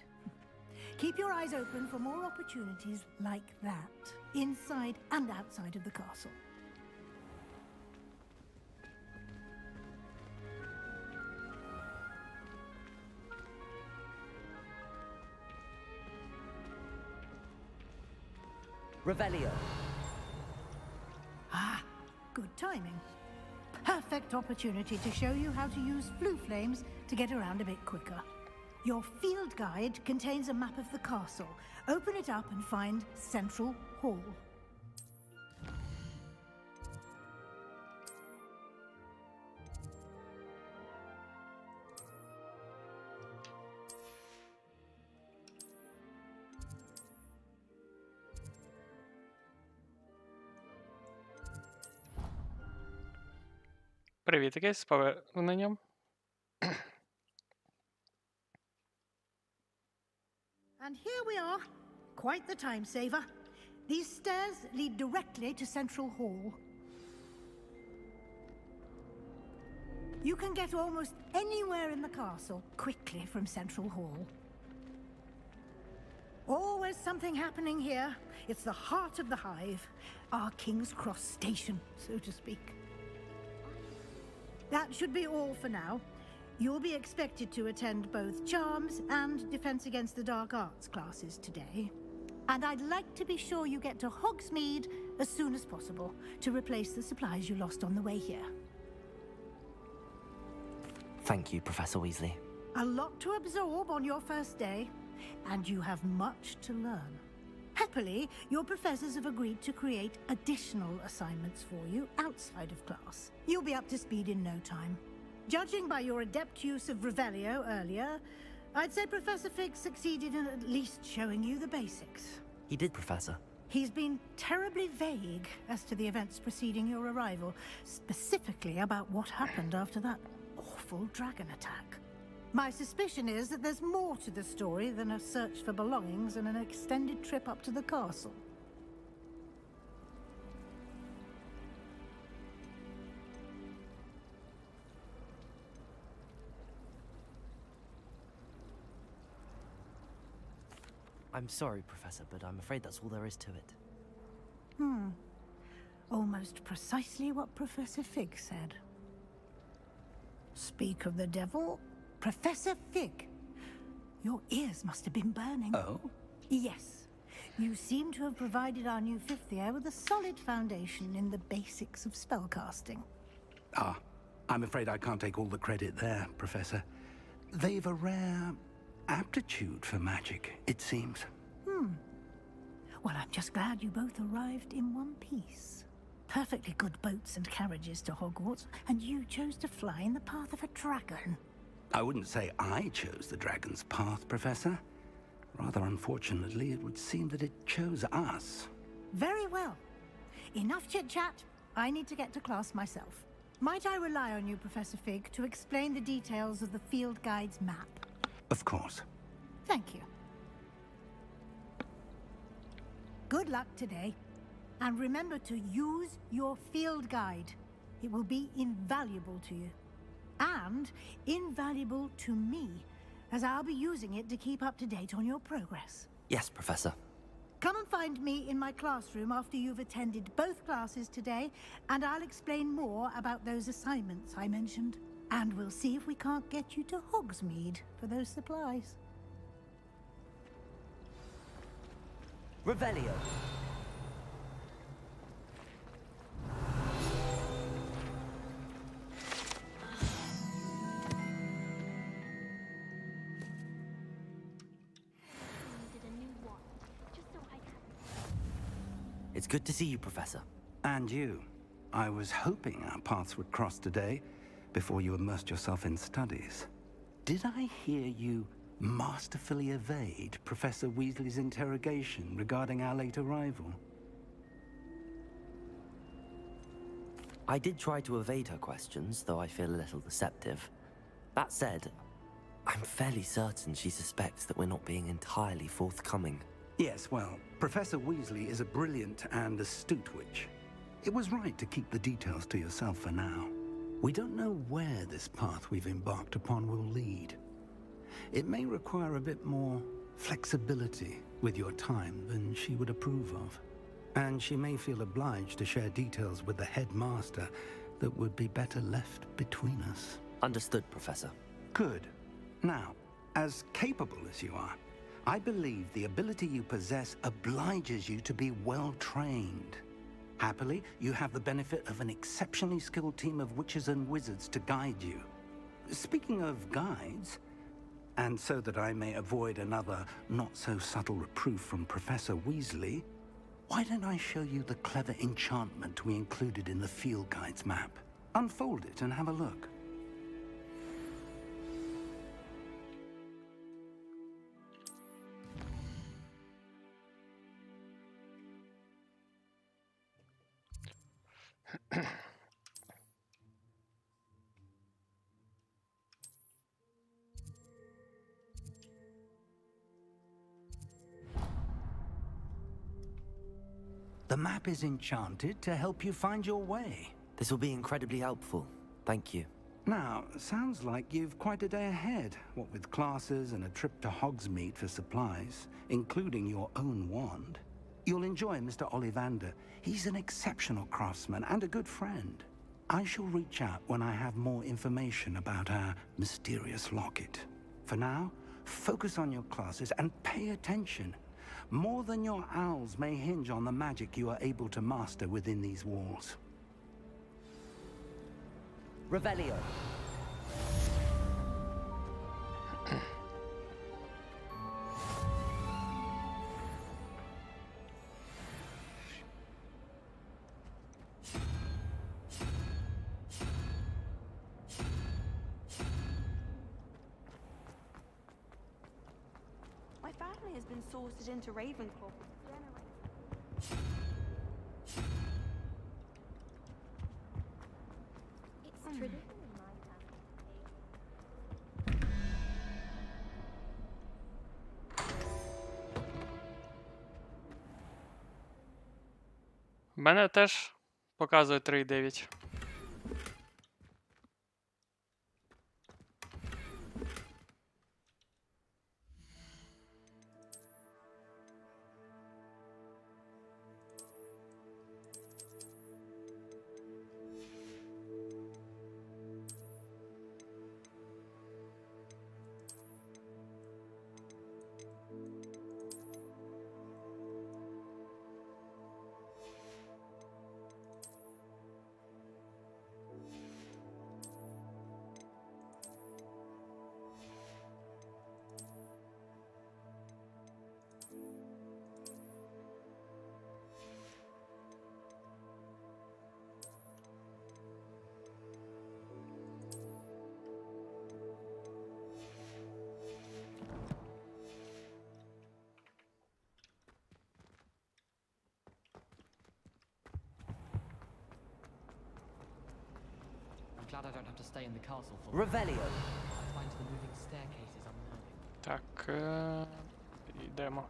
Keep your eyes open for more opportunities like that, inside and outside of the castle. Revelio. Ah, good timing. Perfect opportunity to show you how to use flue flames to get around a bit quicker. Your field guide contains a map of the castle. Open it up and find Central Hall. Привітики, з поверненням. And here we are. Quite the time saver. These stairs lead directly to Central Hall. You can get almost anywhere in the castle quickly from Central Hall. Always something happening here. It's the heart of the hive, our King's Cross station, so to speak. That should be all for now. You'll be expected to attend both Charms and Defense Against the Dark Arts classes today. And I'd like to be sure you get to Hogsmeade as soon as possible to replace the supplies you lost on the way here. Thank you, Professor Weasley. A lot to absorb on your first day, and you have much to learn. Happily, your professors have agreed to create additional assignments for you outside of class. You'll be up to speed in no time. Judging by your adept use of Revelio earlier, I'd say Professor Fig succeeded in at least showing you the basics. He did, Professor. He's been terribly vague as to the events preceding your arrival, specifically about what happened after that awful dragon attack. My suspicion is that there's more to the story than a search for belongings and an extended trip up to the castle. I'm sorry, Professor, but I'm afraid that's all there is to it. Almost precisely what Professor Fig said. Speak of the devil, Professor Fig. Your ears must have been burning. Oh? Yes. You seem to have provided our new fifth year with a solid foundation in the basics of spellcasting. Ah, I'm afraid I can't take all the credit there, Professor. They've a rare aptitude for magic, it seems. Well, I'm just glad you both arrived in one piece. Perfectly good boats and carriages to Hogwarts, and you chose to fly in the path of a dragon. I wouldn't say I chose the dragon's path, Professor. Rather unfortunately, it would seem that it chose us. Very well. Enough chit-chat. I need to get to class myself. Might I rely on you, Professor Fig, to explain the details of the field guide's map? Of course. Thank you. Good luck today. And remember to use your field guide. It will be invaluable to you. And invaluable to me, as I'll be using it to keep up to date on your progress. Yes, Professor. Come and find me in my classroom after you've attended both classes today, and I'll explain more about those assignments I mentioned. And we'll see if we can't get you to Hogsmeade for those supplies. Revelio. It's good to see you, Professor. And you. I was hoping our paths would cross today, before you immersed yourself in studies. Did I hear you masterfully evade Professor Weasley's interrogation regarding our late arrival? I did try to evade her questions, though I feel a little deceptive. That said, I'm fairly certain she suspects that we're not being entirely forthcoming. Yes, well, Professor Weasley is a brilliant and astute witch. It was right to keep the details to yourself for now. We don't know where this path we've embarked upon will lead. It may require a bit more flexibility with your time than she would approve of. And she may feel obliged to share details with the headmaster that would be better left between us. Understood, Professor. Good. Now, as capable as you are, I believe the ability you possess obliges you to be well trained. Happily, you have the benefit of an exceptionally skilled team of witches and wizards to guide you. Speaking of guides, and so that I may avoid another not-so-subtle reproof from Professor Weasley, why don't I show you the clever enchantment we included in the field guide's map? Unfold it and have a look. The map is enchanted to help you find your way. This will be incredibly helpful. Thank you. Now, sounds like you've quite a day ahead, what with classes and a trip to Hogsmeade for supplies, including your own wand. You'll enjoy Mr. Ollivander. He's an exceptional craftsman and a good friend. I shall reach out when I have more information about our mysterious locket. For now, focus on your classes and pay attention. More than your owls may hinge on the magic you are able to master within these walls. Revelio. My family has been sorted into Ravenclaw for generations. It's tradition. В мене теж показує 3,9. glad I don't have to stay in the castle for Revelio. I find the moving staircases unnerving. Так, йдемо.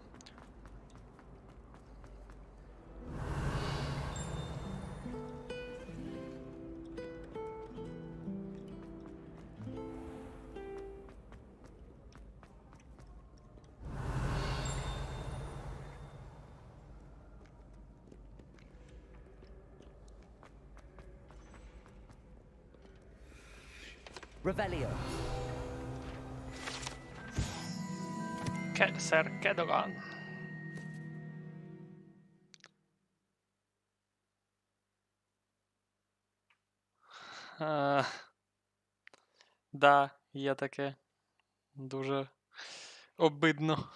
Revelio. Сер Кедоган. Да, є таке. Дуже обидно.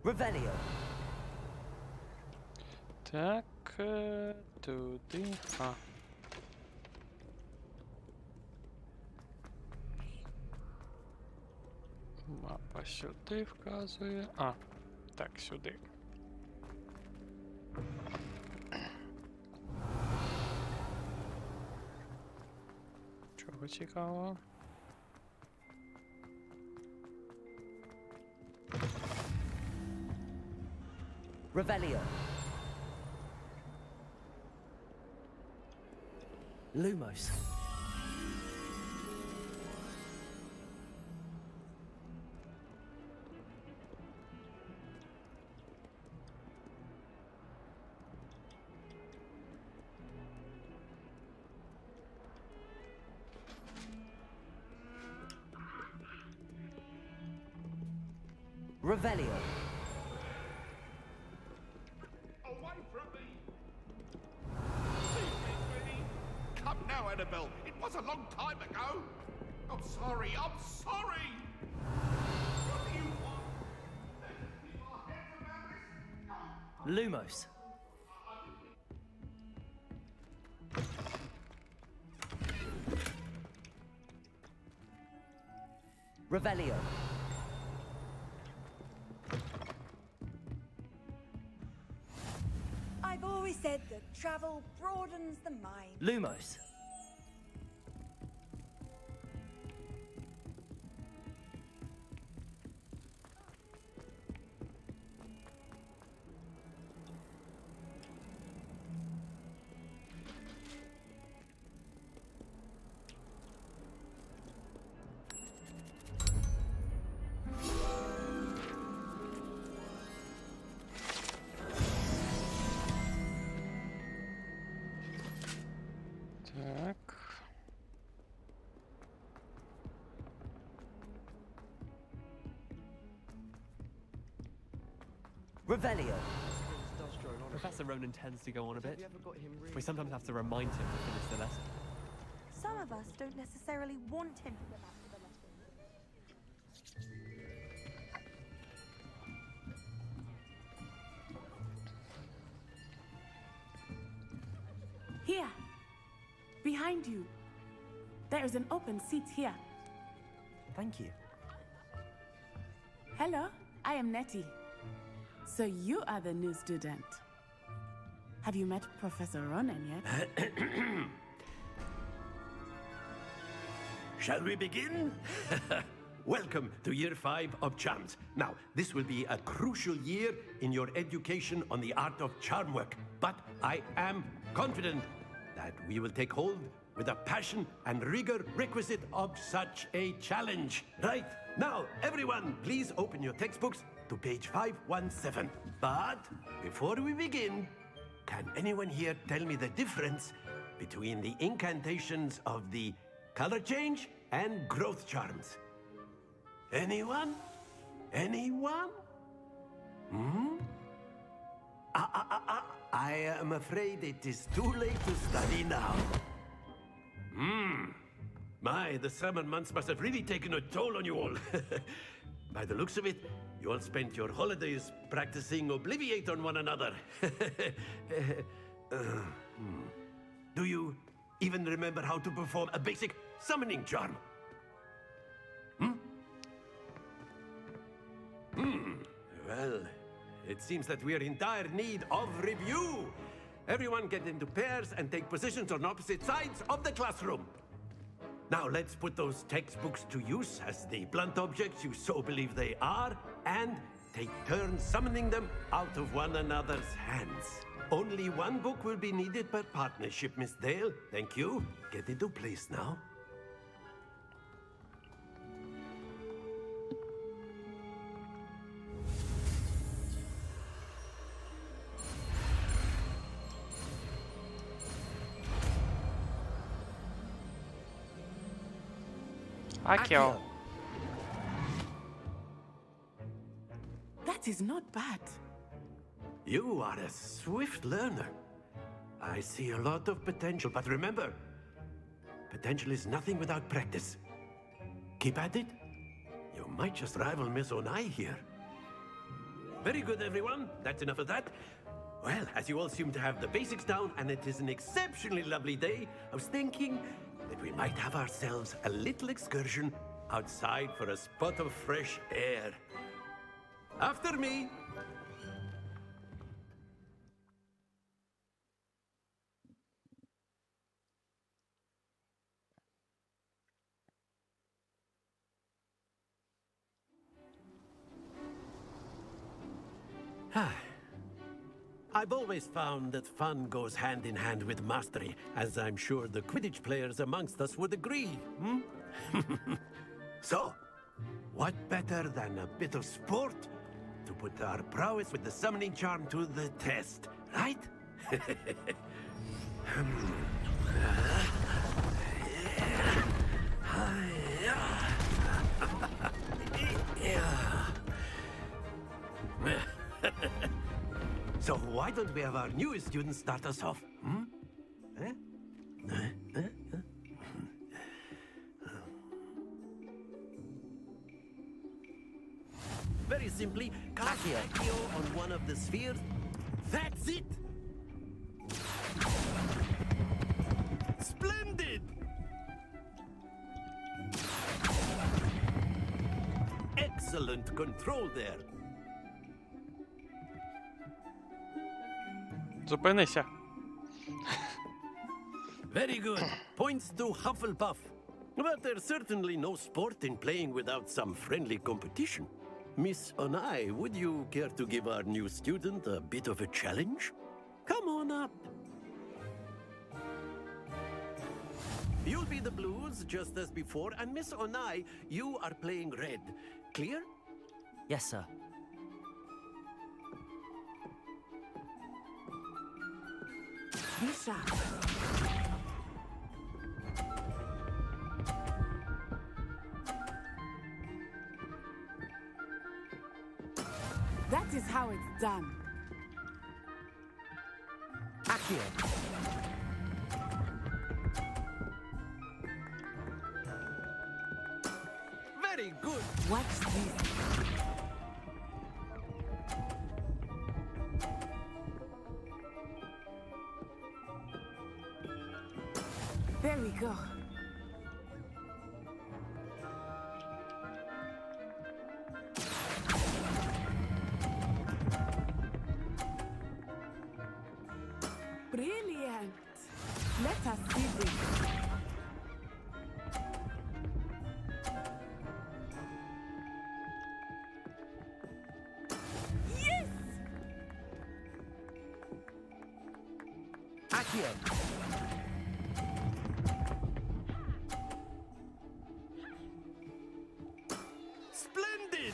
Revelio. Так, туди. Мапа сюди вказує. Так, сюди. Чого цікавого? Revelio. Lumos. Revelio. Away from me! Leave me be! Come now, Annabelle. It was a long time ago. I'm sorry. I'm sorry. What do you want? Let's keep our heads around this. Lumos. Revelio. I've always said that travel broadens the mind. Lumos. Так. Revelio. Professor Ronan tends to go on a bit. We sometimes have to remind him to finish the lesson. Some of us don't necessarily want him to go back to the lesson. Here, behind you. There is an open seat here. Thank you. Hello, I am Nettie. So you are the new student. Have you met Professor Ronan yet? Shall we begin? Welcome to Year 5 of Charms. Now, this will be a crucial year in your education on the art of charm work, but I am confident that we will take hold with the passion and rigor requisite of such a challenge. Right, now, everyone, please open your textbooks to page 517. But before we begin, can anyone here tell me the difference between the incantations of the color change and growth charms? Anyone? Anyone? I am afraid it is too late to study now. My, the summer months must have really taken a toll on you all. By the looks of it, you all spent your holidays practicing Obliviate on one another. Do you even remember how to perform a basic summoning charm? Well, it seems that we are in dire need of review. Everyone get into pairs and take positions on opposite sides of the classroom. Now let's put those textbooks to use as the blunt objects you so believe they are, and take turns summoning them out of one another's hands. Only one book will be needed per partnership, Miss Dale. Thank you. Get into place now. Akio. That is not bad. You are a swift learner. I see a lot of potential, but remember, potential is nothing without practice. Keep at it. You might just rival Miss Onai here. Very good, everyone. That's enough of that. Well, as you all seem to have the basics down, and it is an exceptionally lovely day, I was thinking that we might have ourselves a little excursion outside for a spot of fresh air. After me. I've always found that fun goes hand in hand with mastery, as I'm sure the Quidditch players amongst us would agree. So, what better than a bit of sport to put our prowess with the summoning charm to the test, right? So why don't we have our newest student start us off? Very simply, cast Accio on one of the spheres. That's it! Splendid! Excellent control there. Зупинися. Very good. Points to Hufflepuff. But there's certainly no sport in playing without some friendly competition. Miss Onai, would you care to give our new student a bit of a challenge? Come on up. You'll be the blues, just as before, and Miss Onai, you are playing red. Clear? Yes, sir. Be sharp. That is how it's done. Accio. Very good. Watch this. There we go. Brilliant. Let us see this. Yes! Accio. Splendid!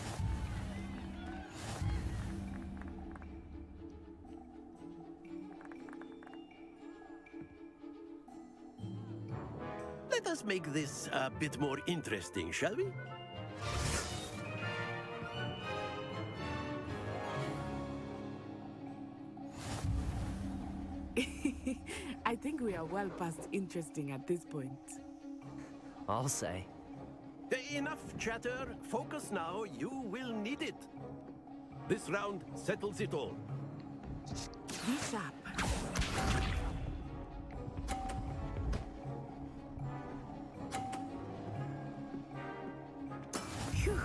Let us make this a bit more interesting, shall we? I think we are well past interesting at this point. I'll say. Enough chatter. Focus now. You will need it. This round settles it all. Be sharp. Phew.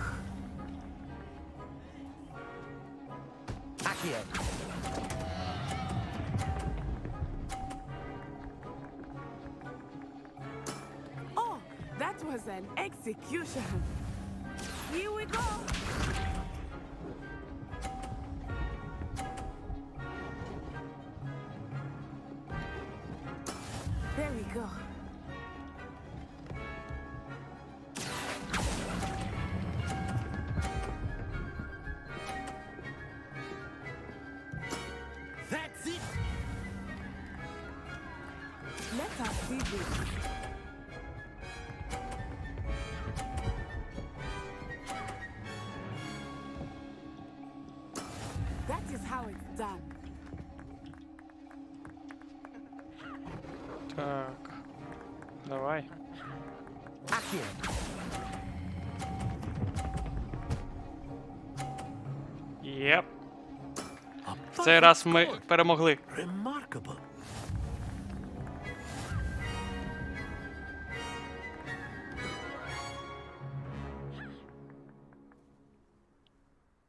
Accio. Oh, that was an execution. Here we go. There we go. That's it. Let us see this. That is how it's done. Так. Давай. Accio. Єп. В цей раз ми перемогли. Remarkable.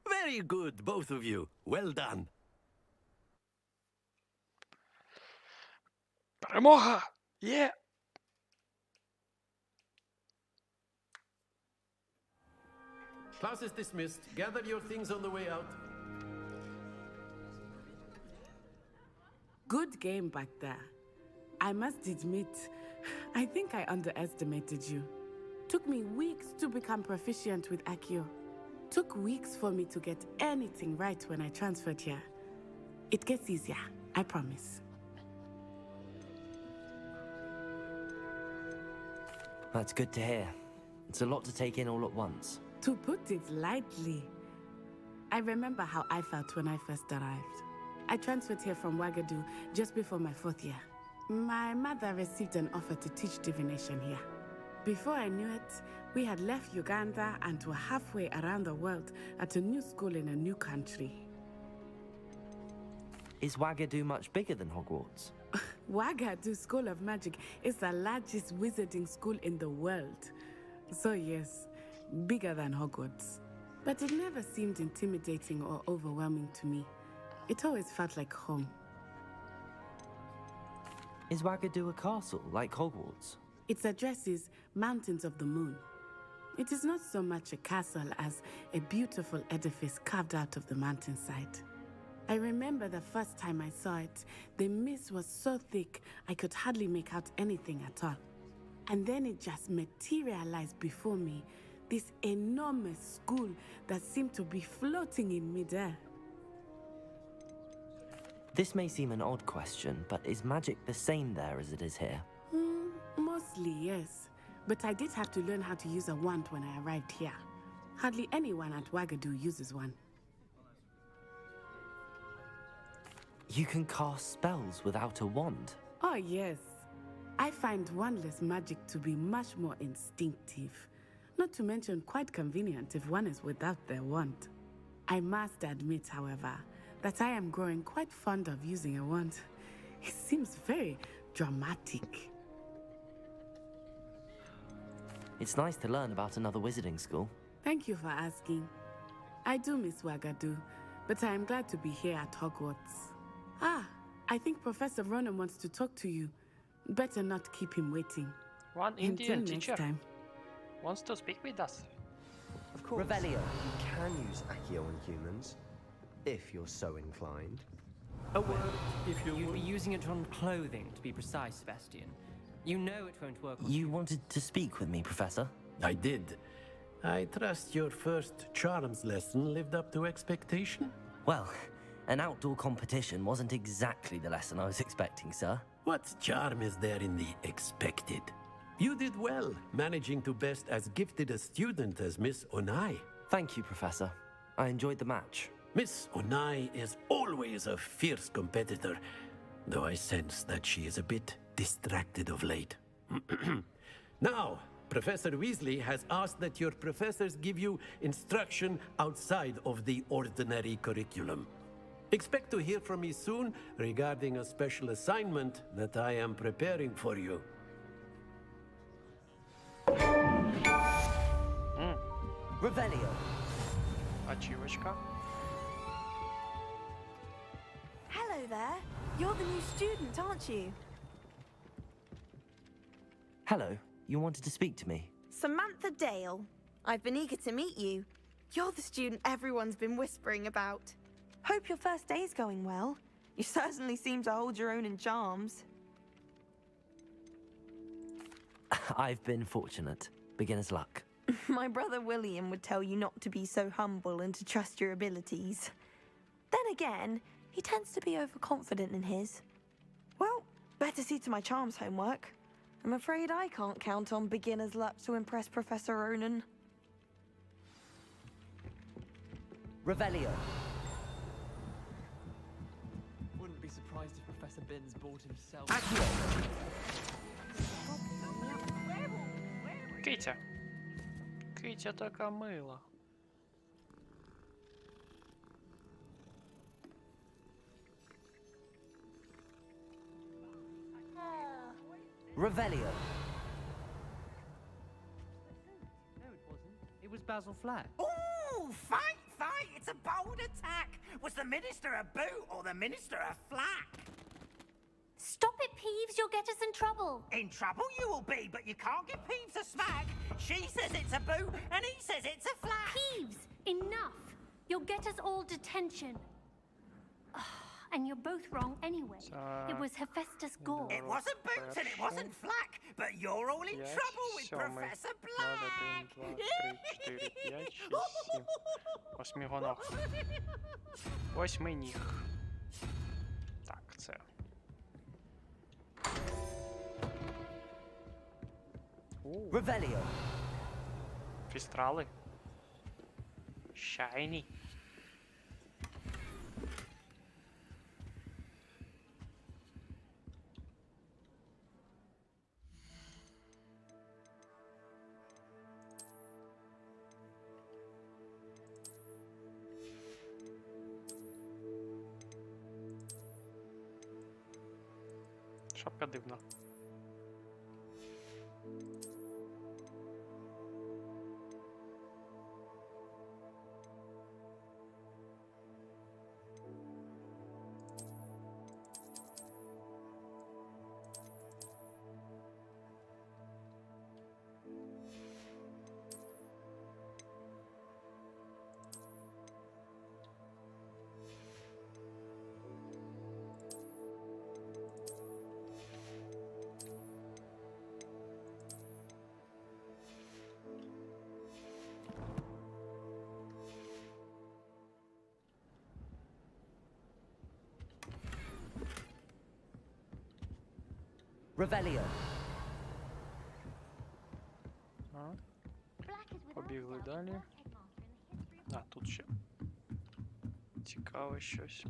Very good, both of you. Well done. Перемога! Є! Class is dismissed. Gather your things on the way out. Good game back there. I must admit, I think I underestimated you. Took me weeks to become proficient with Accio. Took weeks for me to get anything right when I transferred here. It gets easier, I promise. That's good to hear. It's a lot to take in all at once. To put it lightly, I remember how I felt when I first arrived. I transferred here from Wagadu just before my 4th year. My mother received an offer to teach divination here. Before I knew it, we had left Uganda and were halfway around the world at a new school in a new country. Is Wagadu much bigger than Hogwarts? Wagadu School of Magic is the largest wizarding school in the world. So yes, bigger than Hogwarts. But it never seemed intimidating or overwhelming to me. It always felt like home. Is Wagadu a castle, like Hogwarts? Its address is Mountains of the Moon. It is not so much a castle as a beautiful edifice carved out of the mountainside. I remember the first time I saw it, the mist was so thick I could hardly make out anything at all. And then it just materialized before me, this enormous school that seemed to be floating in midair. This may seem an odd question, but is magic the same there as it is here? Mostly, yes. But I did have to learn how to use a wand when I arrived here. Hardly anyone at Wagadu uses one. You can cast spells without a wand? Oh, yes. I find wandless magic to be much more instinctive. Not to mention quite convenient if one is without their wand. I must admit, however, that I am growing quite fond of using a wand. It seems very dramatic. It's nice to learn about another wizarding school. Thank you for asking. I do miss Wagadu, but I am glad to be here at Hogwarts. Ah, I think Professor Ronan wants to talk to you. Better not keep him waiting. One Until Indian next teacher time. wants to speak with us. Of course, Revelio. you can use Accio on humans, if you're so inclined. A word, if you You'd would. be using it on clothing, to be precise, Sebastian. You know it won't work on You wanted to speak with me, Professor? I did. I trust your first charms lesson lived up to expectation? Well, an outdoor competition wasn't exactly the lesson I was expecting, sir. What charm is there in the expected? You did well, managing to best as gifted a student as Miss Onai. Thank you, Professor. I enjoyed the match. Miss Onai is always a fierce competitor, though I sense that she is a bit distracted of late. Now, Professor Weasley has asked that your professors give you instruction outside of the ordinary curriculum. Expect to hear from me soon regarding a special assignment that I am preparing for you. Revelio. Ачивочка. Hello there. You're the new student, aren't you? Hello. You wanted to speak to me? Samantha Dale. I've been eager to meet you. You're the student everyone's been whispering about. Hope your first day's going well. You certainly seem to hold your own in charms. I've been fortunate. Beginner's luck. My brother William would tell you not to be so humble and to trust your abilities. Then again, he tends to be overconfident in his. Well, better see to my charms homework. I'm afraid I can't count on beginner's luck to impress Professor Ronan. Revelio. Wouldn't be surprised if Professor Binns bought himself. Китя. Китя така мила. Revelio. No, it wasn't. It was Basil Flack. Ooh, fight! It's a bold attack! Was the Minister a boot or the Minister a flack? Stop it, Peeves. You'll get us in trouble. In trouble you will be, but you can't give Peeves a smack. She says it's a boot, and he says it's a flack. Peeves, enough. You'll get us all detention. And you're both wrong anyway. It was Hephaestus Gore. It wasn't boots and it wasn't flack, but you're all in trouble with Professor Black. 2, 3, 4, 5, 6, 7. Восьмигоног. Восьминіг. Так, це. Revelio. Фістрали. Shiny. Шапка дивна. Revelio. Побігли далі. А, тут ще. Цікаве щось.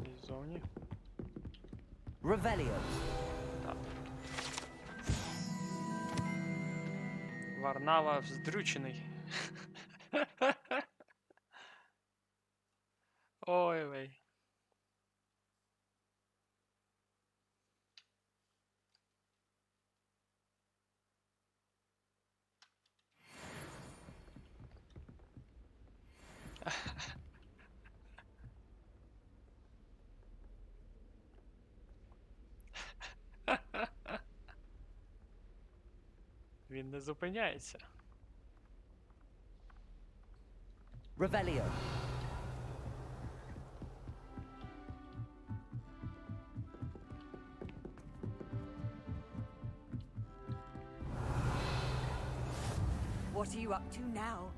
І зовні. Revelio. Так. Варнава вздрючений. Ой, вей. Він не зупиняється. Revelio. What are you up to now?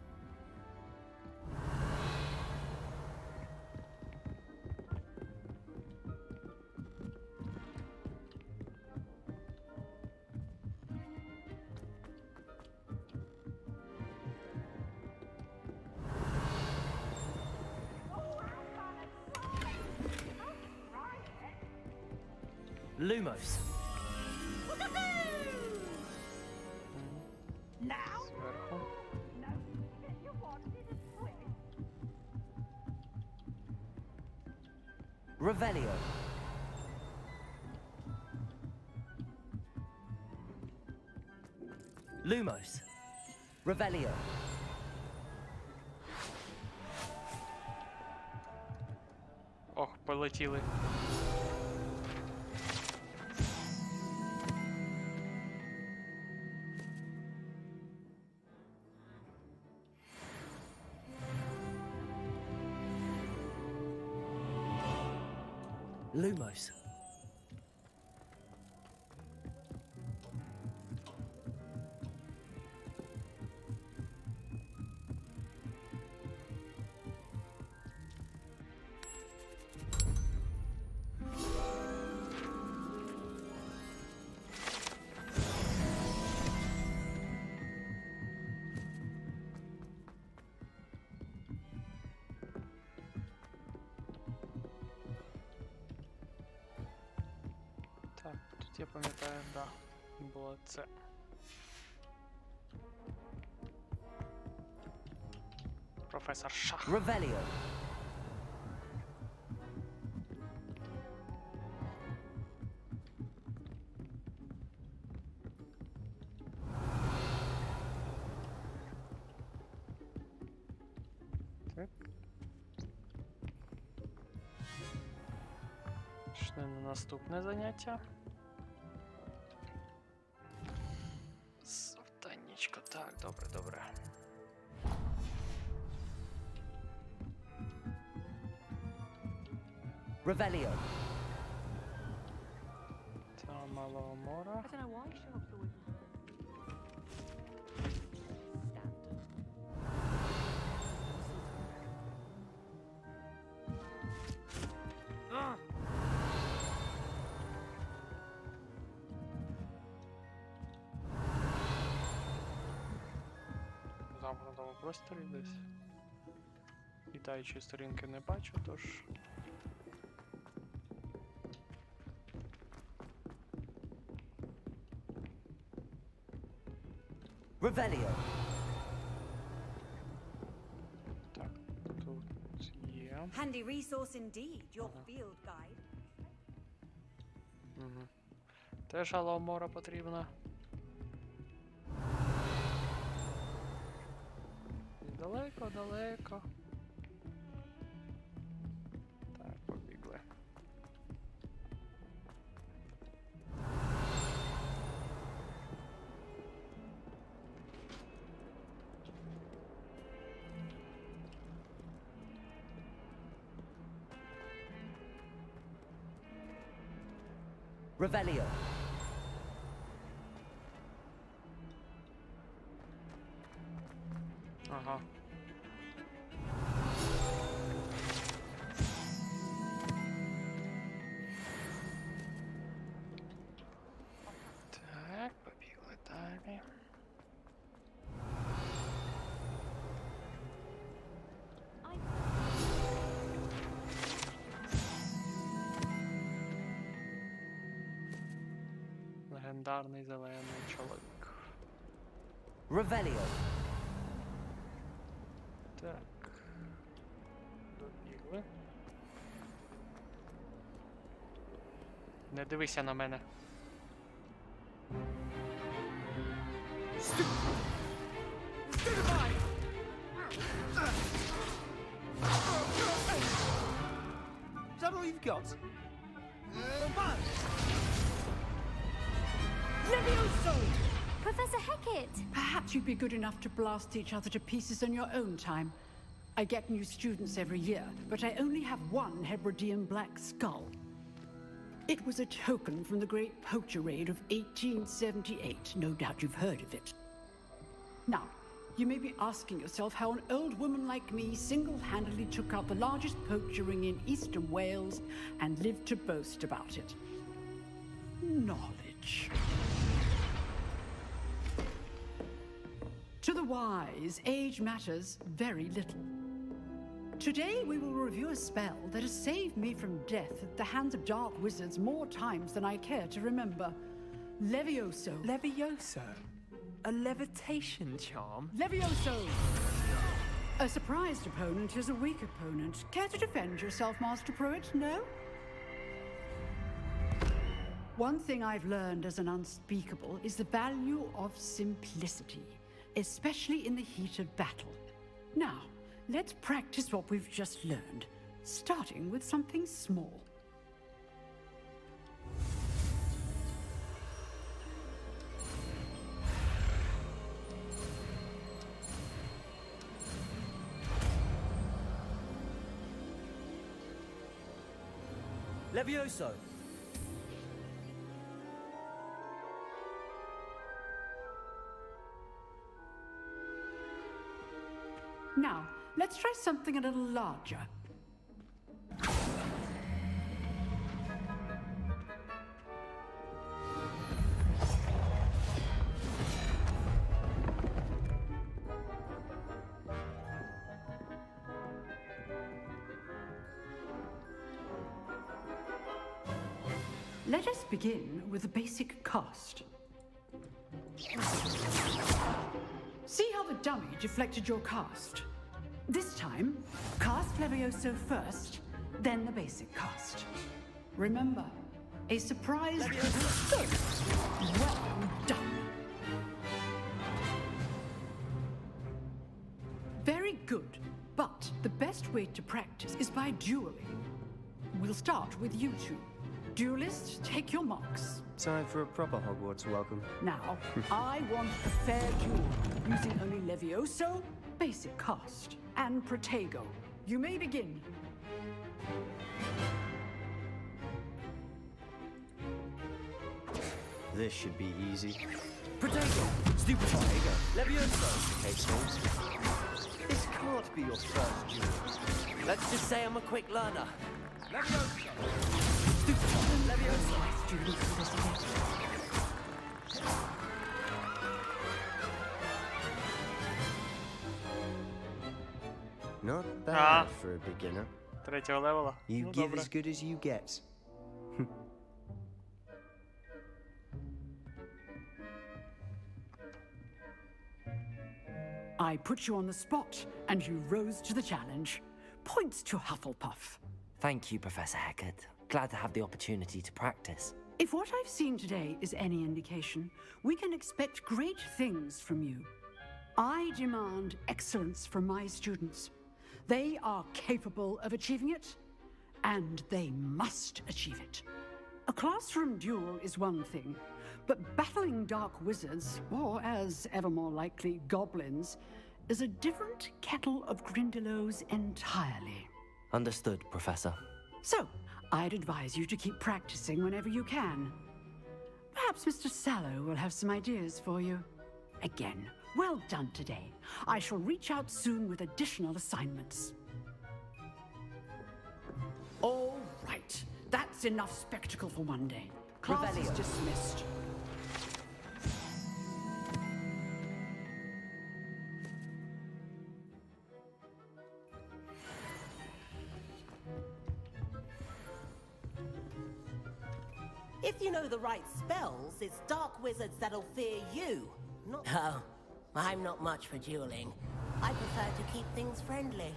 Lumos. Зверху. Revelio. Lumos. Revelio. Ох, полетіли. Lumos. Так, тут я пам'ятаю, да, було це. Професор Шах. Revelio. Так. Пішли на наступне заняття. Завданнячко. Так, добре, добре. Revelio. Та Малого Мора. В замкнутому просторі десь. Літаючої сторінки не бачу, тож. Revelio. Так, тут є. Handy resource indeed, your field guide. Угу. Теж Аламора потрібна. Далеко, далеко. Так, побігли. Revelio. Ага. Так, побігли далі. Легендарний зелений чоловік. Revelio. Так. Добігли. Не дивися на мене. Is that all you've got? Levioso! Professor Hecat! Perhaps you'd be good enough to blast each other to pieces on your own time. I get new students every year, but I only have one Hebridean black skull. It was a token from the Great Poacher Raid of 1878. No doubt you've heard of it. Now, you may be asking yourself how an old woman like me single-handedly took out the largest poacher ring in eastern Wales and lived to boast about it. Knowledge. To the wise, age matters very little. Today we will review a spell that has saved me from death at the hands of dark wizards more times than I care to remember. Levioso. Levioso? A levitation charm? Levioso! A surprised opponent is a weak opponent. Care to defend yourself, Master Pruitt? No? One thing I've learned as an unspeakable is the value of simplicity, especially in the heat of battle. Now, let's practice what we've just learned, starting with something small. Levioso! Now, let's try something a little larger. Let us begin with the basic cast. See how the dummy deflected your cast? This time, cast Levioso first, then the basic cast. Remember, a surprise... Well done. Very good, but the best way to practice is by dueling. We'll start with you two. Duelists, take your marks. Time for a proper Hogwarts welcome. Now, I want a fair duel, using only Levioso, basic cast, and Protego. You may begin. This should be easy. Protego! Stupid Protego! Levioso! Okay, Smalls. This can't be your first duel. Let's just say I'm a quick learner. Levioso! Not bad for a beginner. Третього левела. You Ну, give добре. as good as you get. I put you on the spot, and you rose to the challenge. Points to Hufflepuff. Thank you, Professor Hecat. Glad to have the opportunity to practice. If what I've seen today is any indication, we can expect great things from you. I demand excellence from my students. They are capable of achieving it, and they must achieve it. A classroom duel is one thing, but battling dark wizards, or as ever more likely, goblins, is a different kettle of Grindylows entirely. Understood, Professor. So, I'd advise you to keep practicing whenever you can. Perhaps Mr. Sallow will have some ideas for you. Again, well done today. I shall reach out soon with additional assignments. All right. That's enough spectacle for one day. Class is dismissed. If you know the right spells, it's dark wizards that'll fear you. Not... Oh, I'm not much for dueling. I prefer to keep things friendly.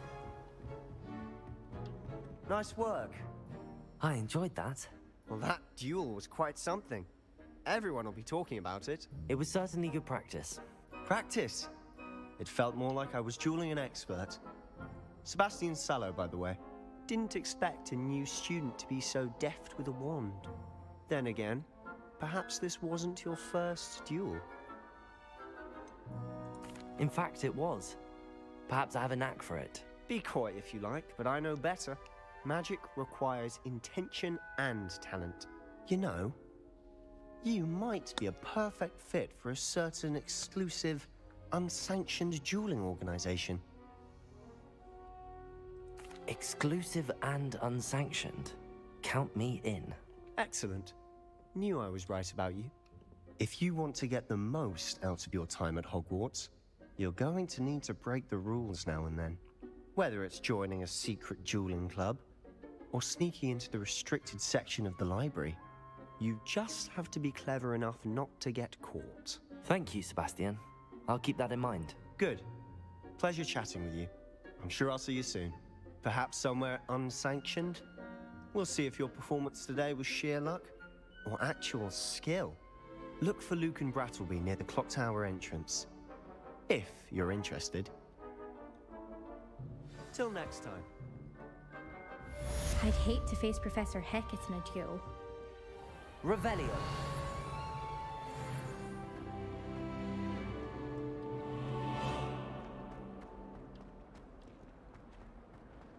Nice work. I enjoyed that. Well, that duel was quite something. Everyone will be talking about it. It was certainly good practice. Practice? It felt more like I was dueling an expert. Sebastian Sallow, by the way. Didn't expect a new student to be so deft with a wand. Then again, perhaps this wasn't your first duel. In fact, it was. Perhaps I have a knack for it. Be coy if you like, but I know better. Magic requires intention and talent. You know, you might be a perfect fit for a certain exclusive, unsanctioned dueling organization. Exclusive and unsanctioned? Count me in. Excellent. Knew I was right about you. If you want to get the most out of your time at Hogwarts, you're going to need to break the rules now and then. Whether it's joining a secret dueling club or sneaking into the restricted section of the library, you just have to be clever enough not to get caught. Thank you, Sebastian. I'll keep that in mind. Good. Pleasure chatting with you. I'm sure I'll see you soon. Perhaps somewhere unsanctioned? We'll see if your performance today was sheer luck or actual skill. Look for Luke and Brattleby near the clock tower entrance, if you're interested. Till next time. I'd hate to face Professor Hecat in a duel. Revelio.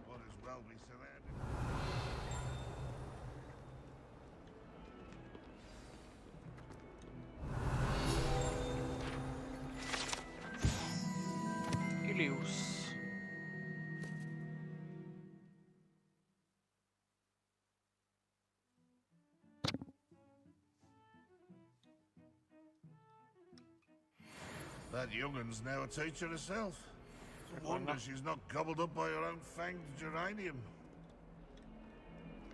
Might as well be surrounded. Ilius. That young'un's now a teacher herself. It's a wonder she's not gobbled up by her own fanged geranium.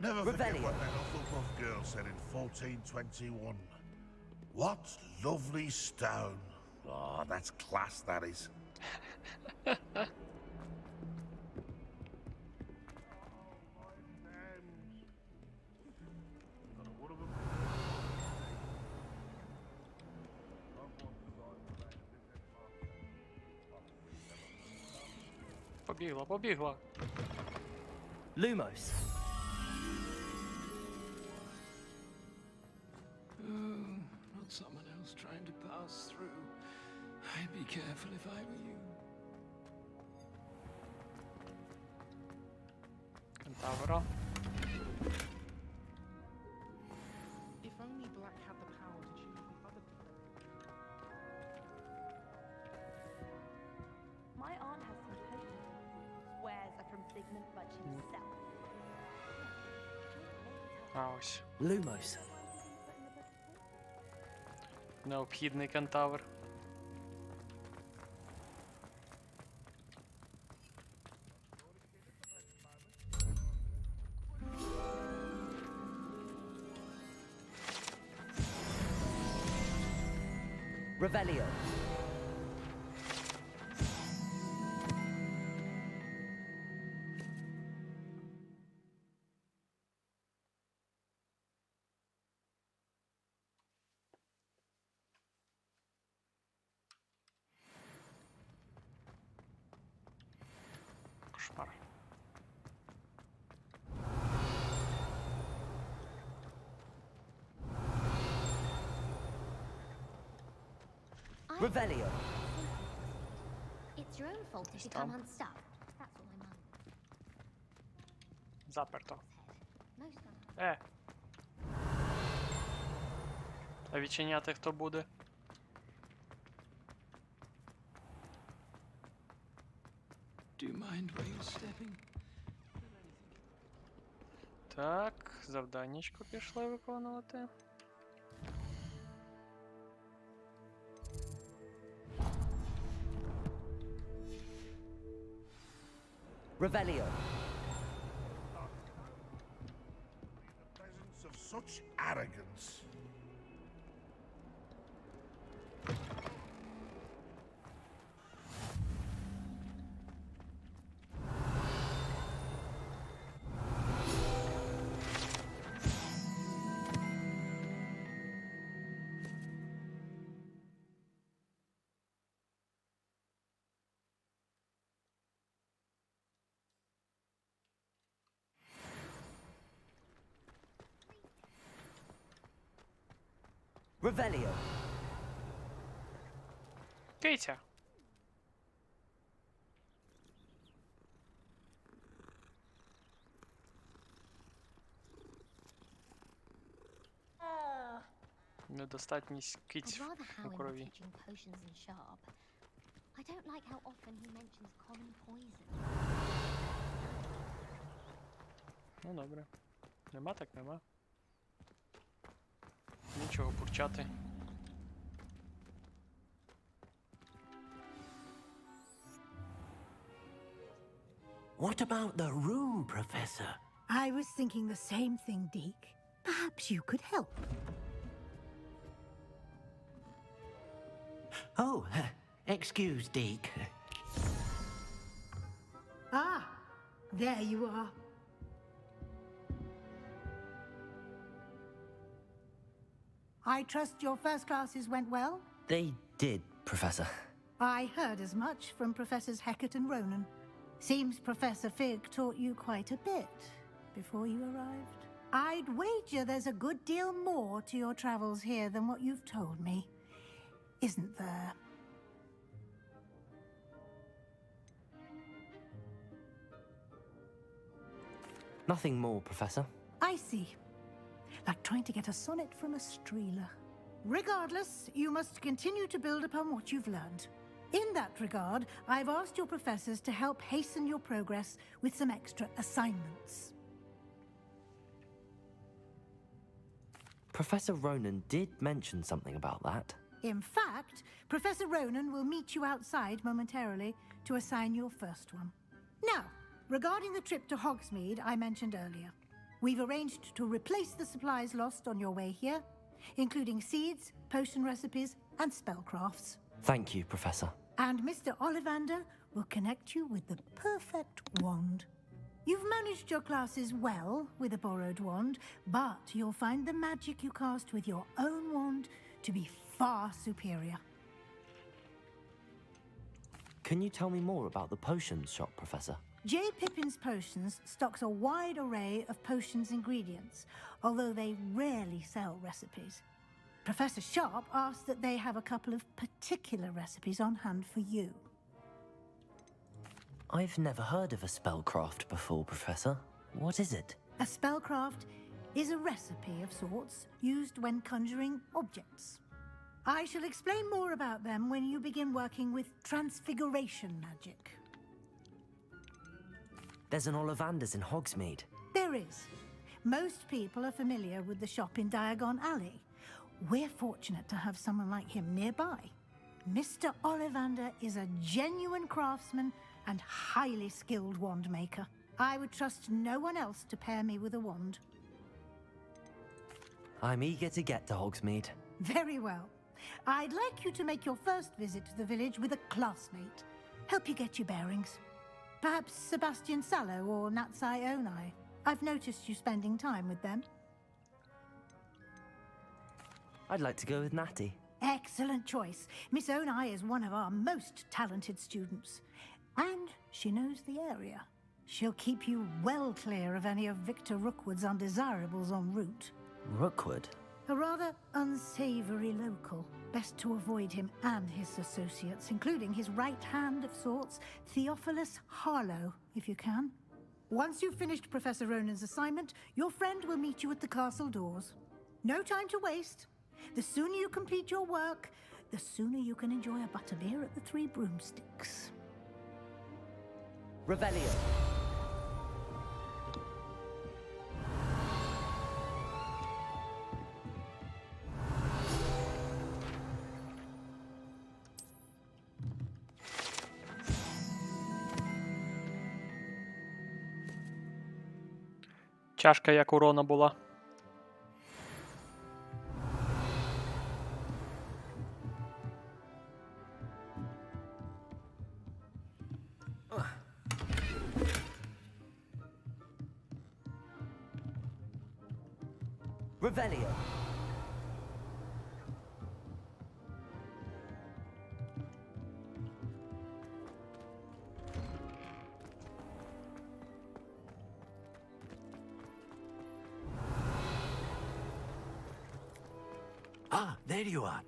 Never forget what that Hufflepuff girl said in 1421. What lovely stone. Oh, that's class, that is. Побігла, побігла. Lumos. Oh, not someone else trying to pass through. I'd be careful if I were you. Кентавра. If only Black had the power to choose the other. My aunt has some potions. Swears are from Sigmund Butch himself. А ось. Lumos. Необхідний кентавр. Revelio. Кошмар. Revelio. It's your own fault if you Stop. come unstuck. That's all I'm on. Заперто. Most gonna. А відчиняти хто буде? Do you mind where you're stepping? Так, завданнячко пішли виконувати. Revelio. The presence of such arrogance. Revelio. Киця. Недостатність киць I'd rather у Howin be крові. teaching potions and sharp. I don't like how often he mentions common poison. Ну добре. Нема так нема. Нічого бурчати. What about the room, Professor? I was thinking the same thing, Deke. Perhaps you could help. Oh, excuse, Deke. Ah, there you are. I trust your first classes went well? They did, Professor. I heard as much from Professors Hecat and Ronan. Seems Professor Fig taught you quite a bit before you arrived. I'd wager there's a good deal more to your travels here than what you've told me. Isn't there? Nothing more, Professor. I see. Like trying to get a sonnet from a streeler. Regardless, you must continue to build upon what you've learned. In that regard, I've asked your professors to help hasten your progress with some extra assignments. Professor Ronan did mention something about that. In fact, Professor Ronan will meet you outside momentarily to assign your first one. Now, regarding the trip to Hogsmeade I mentioned earlier, we've arranged to replace the supplies lost on your way here, including seeds, potion recipes, and spellcrafts. Thank you, Professor. And Mr. Ollivander will connect you with the perfect wand. You've managed your classes well with a borrowed wand, but you'll find the magic you cast with your own wand to be far superior. Can you tell me more about the potions shop, Professor? J. Pippin's Potions stocks a wide array of potions ingredients, although they rarely sell recipes. Professor Sharp asked that they have a couple of particular recipes on hand for you. I've never heard of a spellcraft before, Professor. What is it? A spellcraft is a recipe of sorts used when conjuring objects. I shall explain more about them when you begin working with transfiguration magic. There's an Ollivander's in Hogsmeade. There is. Most people are familiar with the shop in Diagon Alley. We're fortunate to have someone like him nearby. Mr. Ollivander is a genuine craftsman and highly skilled wand maker. I would trust no one else to pair me with a wand. I'm eager to get to Hogsmeade. Very well. I'd like you to make your first visit to the village with a classmate. Help you get your bearings. Perhaps Sebastian Sallow or Natsai Onai. I've noticed you spending time with them. I'd like to go with Natty. Excellent choice. Miss Onai is one of our most talented students. And she knows the area. She'll keep you well clear of any of Victor Rookwood's undesirables en route. Rookwood? A rather unsavory local. Best to avoid him and his associates, including his right hand of sorts, Theophilus Harlow, if you can. Once you've finished Professor Ronan's assignment, your friend will meet you at the castle doors. No time to waste. The sooner you complete your work, the sooner you can enjoy a butterbeer at the Three Broomsticks. Revelio. Чашка як у Рона була. Revelio. Ah, there you are.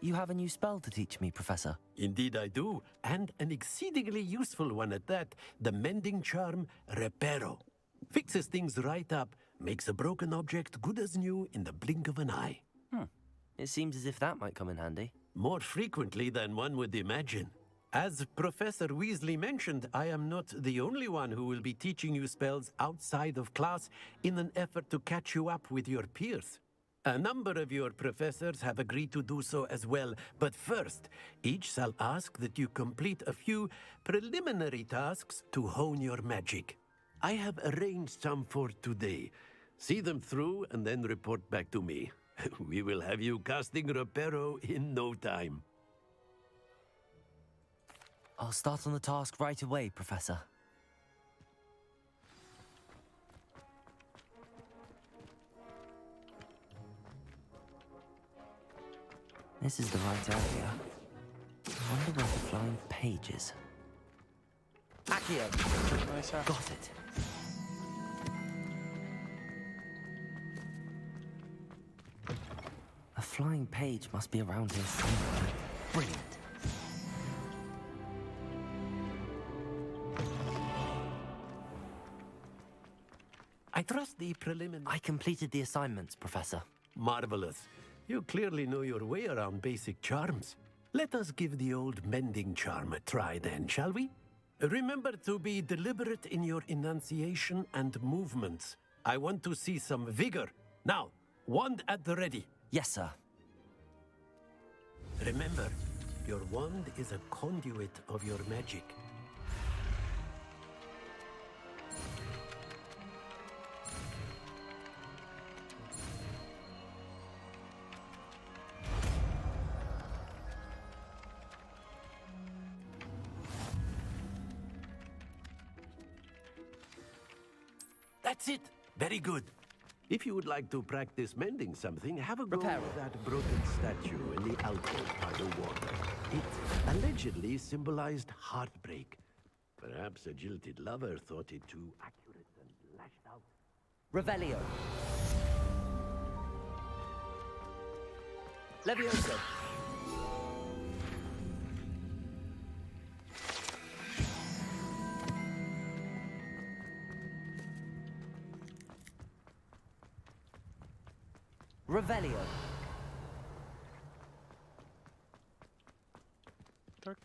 You have a new spell to teach me, Professor. Indeed I do, and an exceedingly useful one at that. The mending charm, Reparo. Fixes things right up, makes a broken object good as new in the blink of an eye. It seems as if that might come in handy. More frequently than one would imagine. As Professor Weasley mentioned, I am not the only one who will be teaching you spells outside of class in an effort to catch you up with your peers. A number of your professors have agreed to do so as well, but first, each shall ask that you complete a few preliminary tasks to hone your magic. I have arranged some for today. See them through and then report back to me. We will have you casting Reparo in no time. I'll start on the task right away, Professor. This is the right area. I wonder where the flying page is. Accio! Nice. Got it. A flying page must be around here somewhere. Brilliant. I trust the preliminary... I completed the assignments, Professor. Marvelous. You clearly know your way around basic charms. Let us give the old mending charm a try then, shall we? Remember to be deliberate in your enunciation and movements. I want to see some vigor. Now, wand at the ready. Yes, sir. Remember, your wand is a conduit of your magic. That's it. Very good. If you would like to practice mending something, have a go with that broken statue in the alcove by the water. It allegedly symbolized heartbreak. Perhaps a jilted lover thought it too accurate and lashed out. Revelio. Leviosa. Revelio. Так.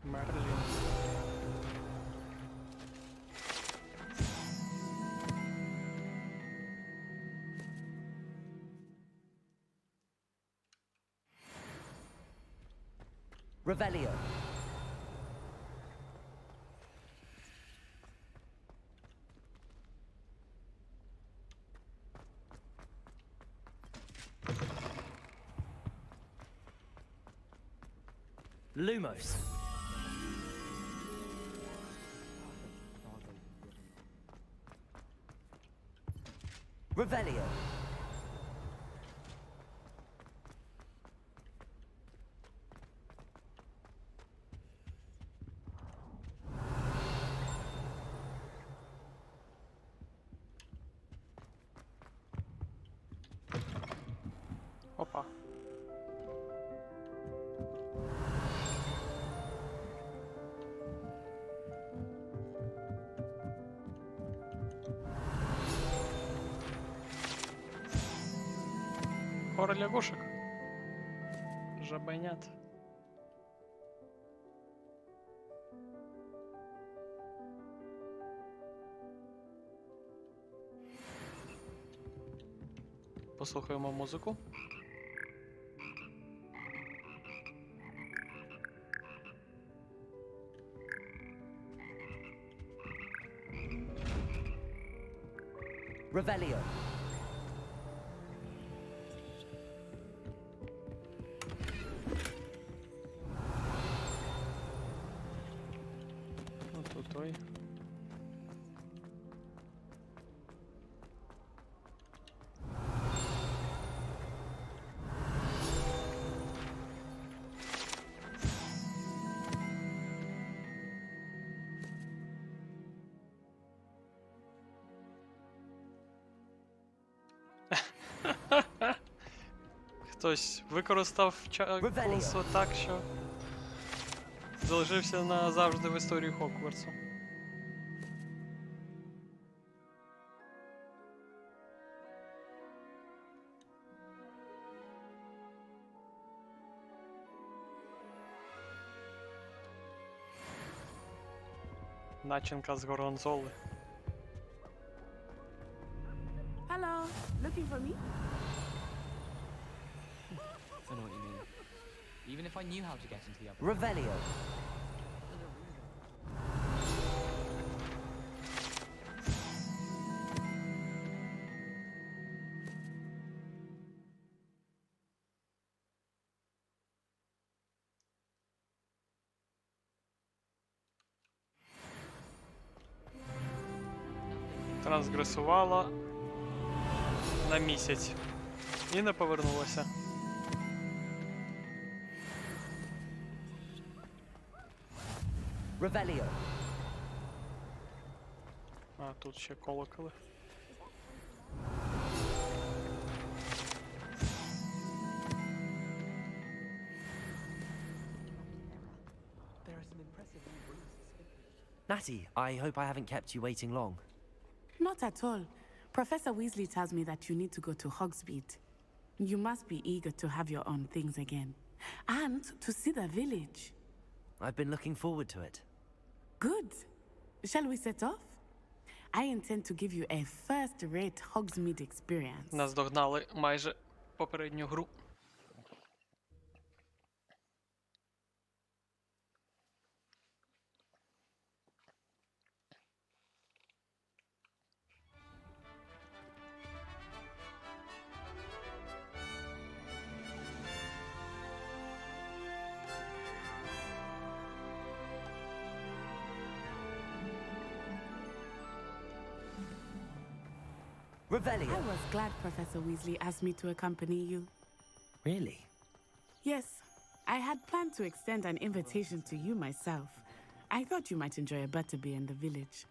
Мерлин. Revelio. Lumos. Revelio. Опа. Хор лягушек. Жабайнят. Послухаємо музику. Revelio. Ну, тут той. Хтось використав чаклунство так, що залишився назавжди в історії Хогвартсу. Начинка з горгонзоли. Hello, looking for me? I know what you mean. Even if I knew how to get into the upper... Revelio. Трансгресувала на місяць. І не повернулася. Revelio. А, тут ще колоколи. Natty, I hope I haven't kept you waiting long. Not at all. Professor Weasley tells me that you need to go to Hogsmeade. You must be eager to have your own things again. And to see the village. I've been looking forward to it. Good. Shall we set off? I intend to give you a first-rate Hogsmeade experience. Наздогнали майже попередню гру. Revelio. I was glad Professor Weasley asked me to accompany you. Really? Yes, I had planned to extend an invitation to you myself. I thought you might enjoy a butterbeer in the village.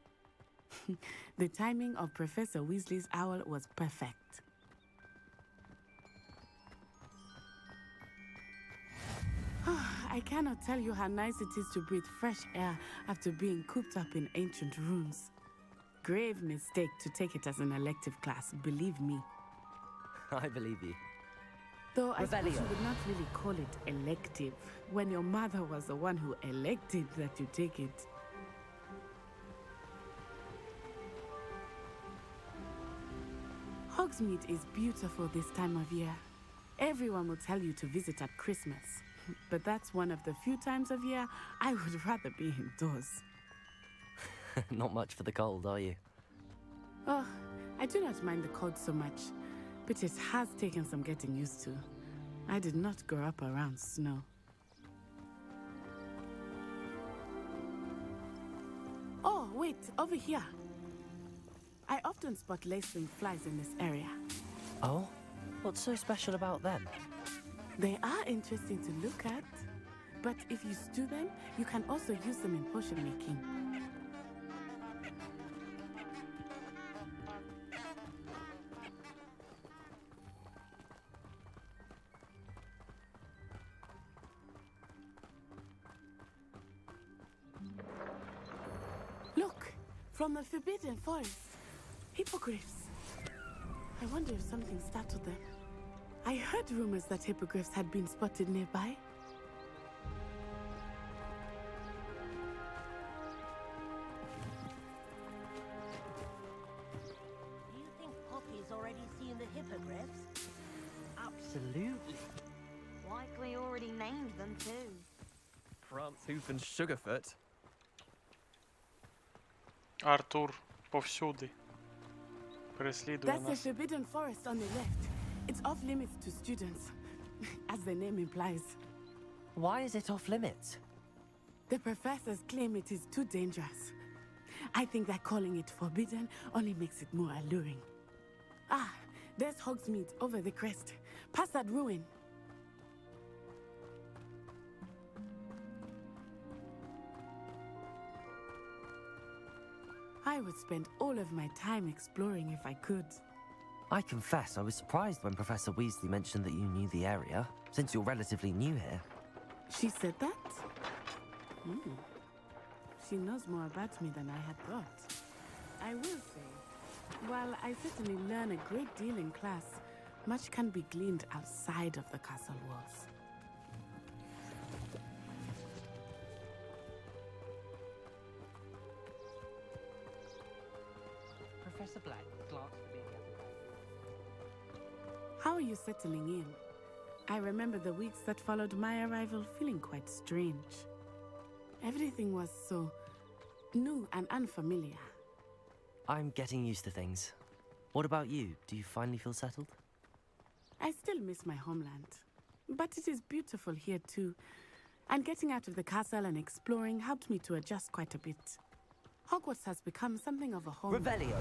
The timing of Professor Weasley's owl was perfect. I cannot tell you how nice it is to breathe fresh air after being cooped up in ancient rooms. Grave mistake to take it as an elective class, believe me. I believe you. Though I suppose Revelio. you would not really call it elective when your mother was the one who elected that you take it. Hogsmeade is beautiful this time of year. Everyone will tell you to visit at Christmas, but that's one of the few times of year I would rather be indoors. Not much for the cold, are you? Oh, I do not mind the cold so much, but it has taken some getting used to. I did not grow up around snow. Oh, wait, over here. I often spot lacewing flies in this area. Oh? What's so special about them? They are interesting to look at, but if you stew them, you can also use them in potion making. Look, from the Forbidden Forest. Hippogriffs. I wonder if something startled them. I heard rumors that hippogriffs had been spotted nearby. Do you think Poppy's already seen the hippogriffs? Absolutely. Likely already named them too. France, Hoof and Sugarfoot. Артур повсюди. Переслідує That's the нас. Forbidden Forest on the left. It's off limits to students, as the name implies. Why is it off limits? The professors claim it is too dangerous. I think that calling it forbidden only makes it more alluring. Ah, there's Hogsmeade over the crest. Past that ruin. I would spend all of my time exploring if I could. I confess I was surprised when Professor Weasley mentioned that you knew the area, since you're relatively new here. She said that? She knows more about me than I had thought. I will say, while I certainly learn a great deal in class, much can be gleaned outside of the castle walls. Professor Black, clerk for being How are you settling in? I remember the weeks that followed my arrival feeling quite strange. Everything was so new and unfamiliar. I'm getting used to things. What about you? Do you finally feel settled? I still miss my homeland, but it is beautiful here too. And getting out of the castle and exploring helped me to adjust quite a bit. Hogwarts has become something of a home. Revelio.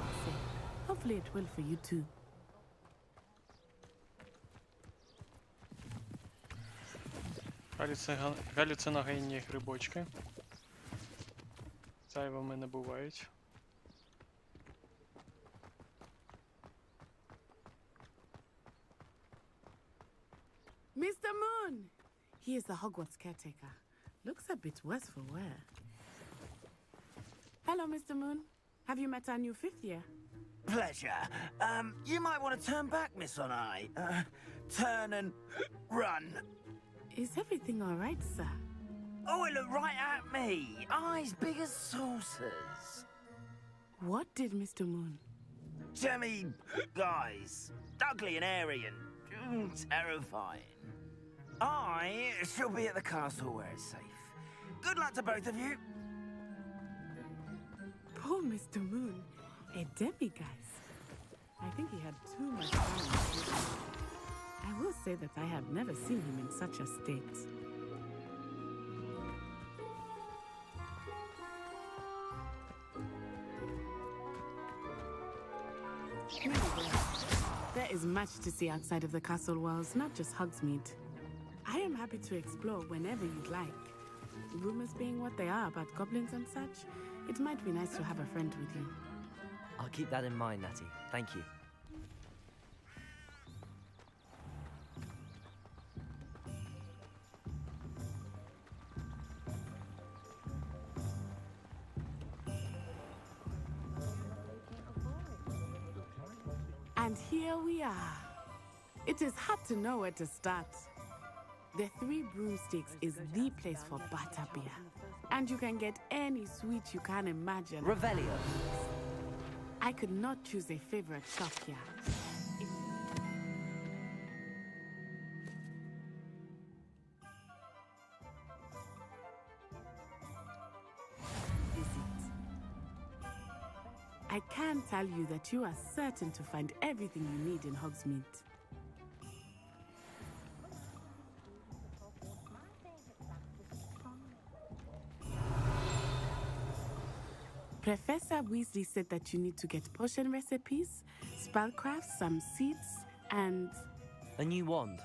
Hopefully it will for you too. Галюциногенні грибочки. Зайвими не бувають. Mr. Moon! He is the Hogwarts caretaker. Looks a bit worse for wear. Hello, Mr. Moon. Have you met our new 5th year? Pleasure. You might want to turn back, Miss Onai. Turn and run. Is everything all right, sir? Oh, it looked right at me. Eyes big as saucers. What did Mr. Moon? Jemmy guys. Ugly and airy and terrifying. I shall be at the castle where it's safe. Good luck to both of you. Poor Mr. Moon. A demiguise. I think he had too much fun. I will say that I have never seen him in such a state. There is much to see outside of the castle walls, not just Hogsmeade. I am happy to explore whenever you'd like. Rumors being what they are about goblins and such, it might be nice to have a friend with you. I'll keep that in mind, Natty. Thank you. And here we are. It is hard to know where to start. The Three Broomsticks is the place for butterbeer. And you can get any sweet you can imagine. Revelio. I could not choose a favorite shop here. I can tell you that you are certain to find everything you need in Hogsmeade. Professor Weasley said that you need to get potion recipes, spellcraft, some seeds, and... A new wand.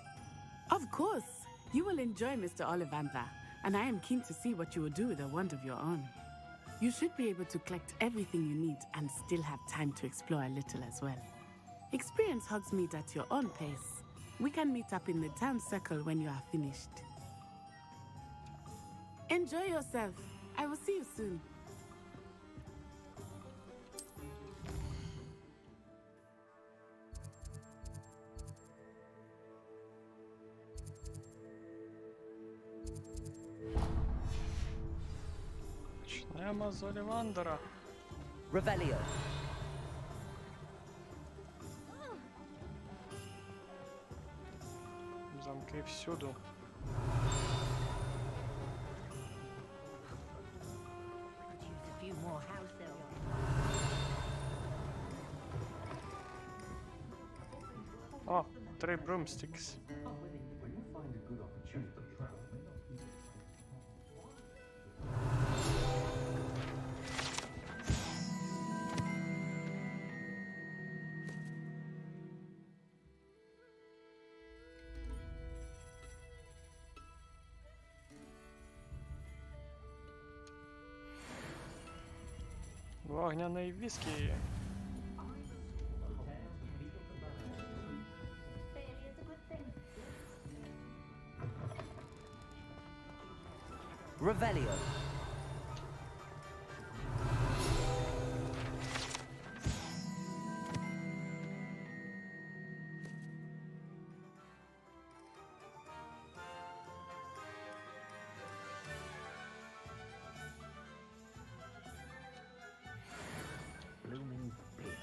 Of course! You will enjoy Mr. Ollivander, and I am keen to see what you will do with a wand of your own. You should be able to collect everything you need and still have time to explore a little as well. Experience Hogsmeade at your own pace. We can meet up in the town circle when you are finished. Enjoy yourself. I will see you soon. Почнемо з Олівандера. Revelio. Замки всюду. О, 3 broomsticks. Вогняний віскі. Revelio. Blooming beer.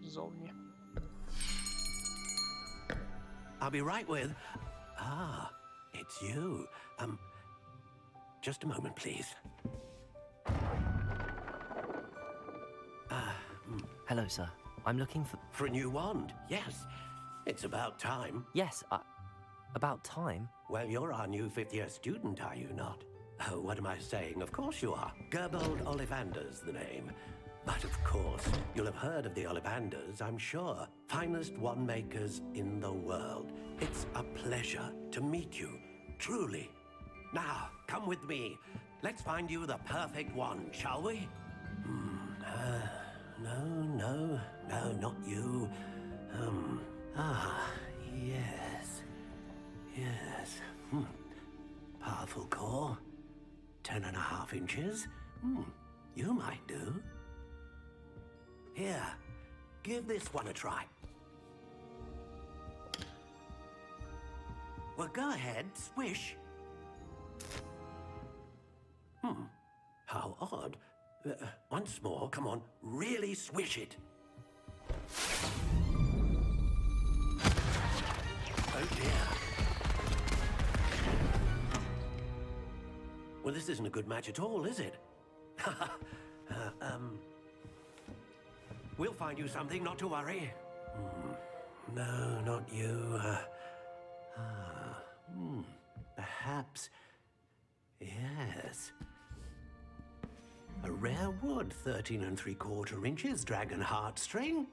ззовні. I'll be right with... Ah, it's you. Just a moment, please. Hello, sir. I'm looking for... For a new wand, yes. It's about time. Yes, about time? Well, you're our new fifth-year student, are you not? Oh, what am I saying? Of course you are. Gerbold Ollivander's the name. But of course, you'll have heard of the Ollivanders, I'm sure. Finest wand makers in the world. It's a pleasure to meet you, truly. Now, come with me. Let's find you the perfect wand, shall we? No, not you. Yes. Powerful core. 10.5 inches. You might do. Here, give this one a try. Well, go ahead, swish. How odd. Once more, come on, really swish it. Oh dear. Well, this isn't a good match at all, is it? We'll find you something, not to worry. No, not you. Perhaps... Yes. A rare wood, 13 3/4 inches, dragon heartstring.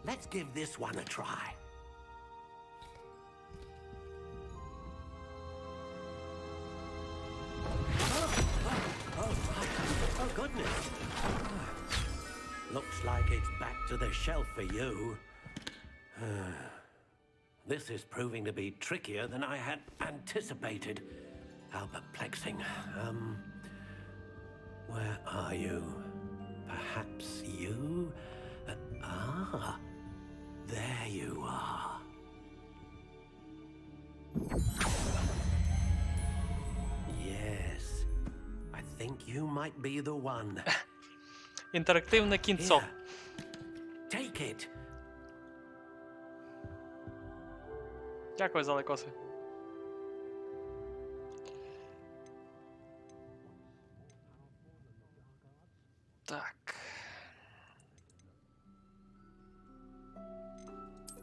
Let's give this one a try. Oh, goodness. Looks like it's back to the shelf for you. This is proving to be trickier than I had anticipated. How perplexing. Where are you? Perhaps you? There you are. Yes. I think you might be the one. Інтерактивне кінцо. Here. Take it. Дякую за лайкоси. Так.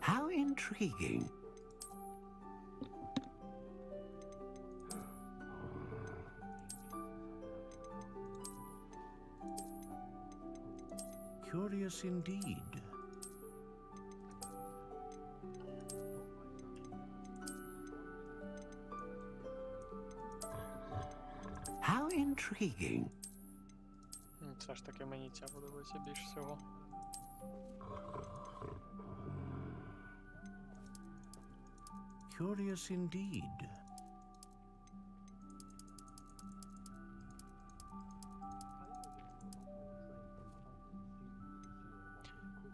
How intriguing. Curious indeed. How intriguing. Все ж таки мені ця подобається більш всього. Curious indeed.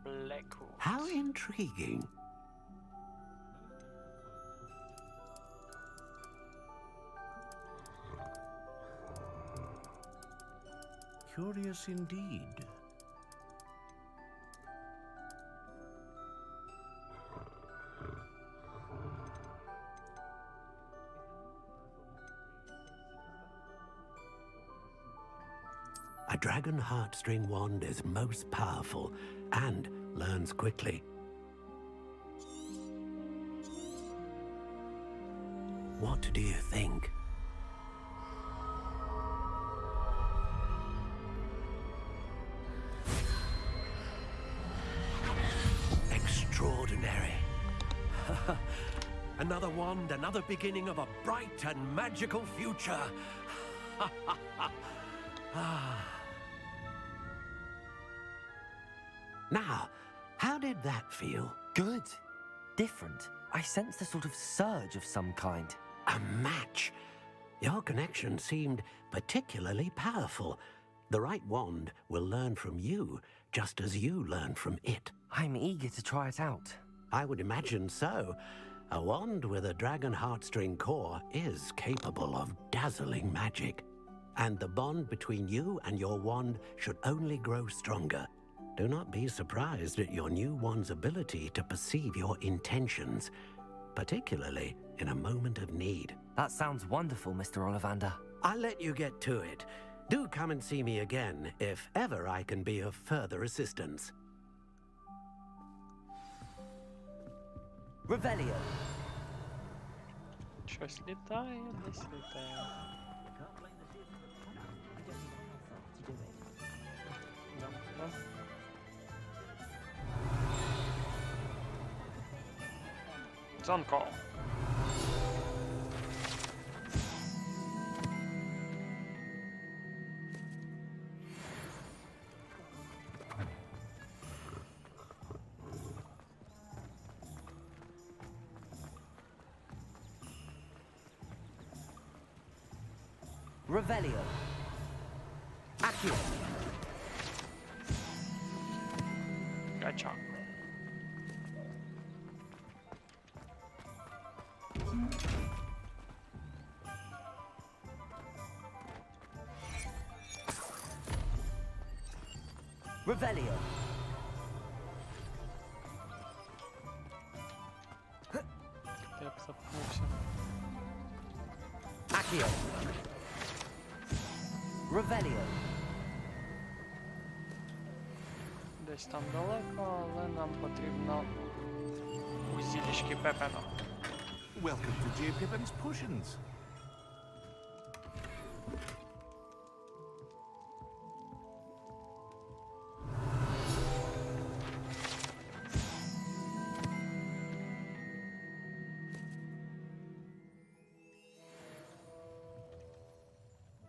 Black Hole. How intriguing. Curious indeed. A dragon heartstring wand is most powerful and learns quickly. What do you think? Extraordinary. Another wand, another beginning of a bright and magical future. Now, how did that feel? Good. Different. I sensed a sort of surge of some kind. A match. Your connection seemed particularly powerful. The right wand will learn from you, just as you learn from it. I'm eager to try it out. I would imagine so. A wand with a dragon heartstring core is capable of dazzling magic. And the bond between you and your wand should only grow stronger. Do not be surprised at your new wand's ability to perceive your intentions, particularly in a moment of need. That sounds wonderful, Mr. Ollivander. I'll let you get to it. Do come and see me again if ever I can be of further assistance. Revelio. Щось літає, десь літає. Дзонко. Revelio. Accio. Gotcha. Revelio. Я б запнувся. Accio. Revelio. Десь там далеко, але нам потрібно зілішки Пепена. Welcome to J. Pippin's Potions.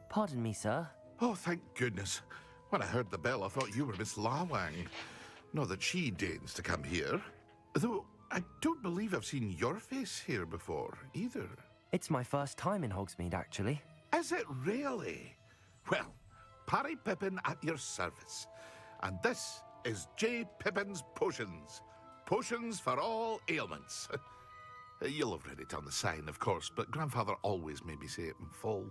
Pardon me, sir. Oh, thank goodness. When I heard the bell, I thought you were Miss Lawang. Not that she deigns to come here. Though, I don't believe I've seen your face here before, either. It's my first time in Hogsmeade, actually. Is it really? Well, Parry Pippin at your service. And this is J. Pippin's Potions. Potions for all ailments. You'll have read it on the sign, of course, but Grandfather always made me say it in full.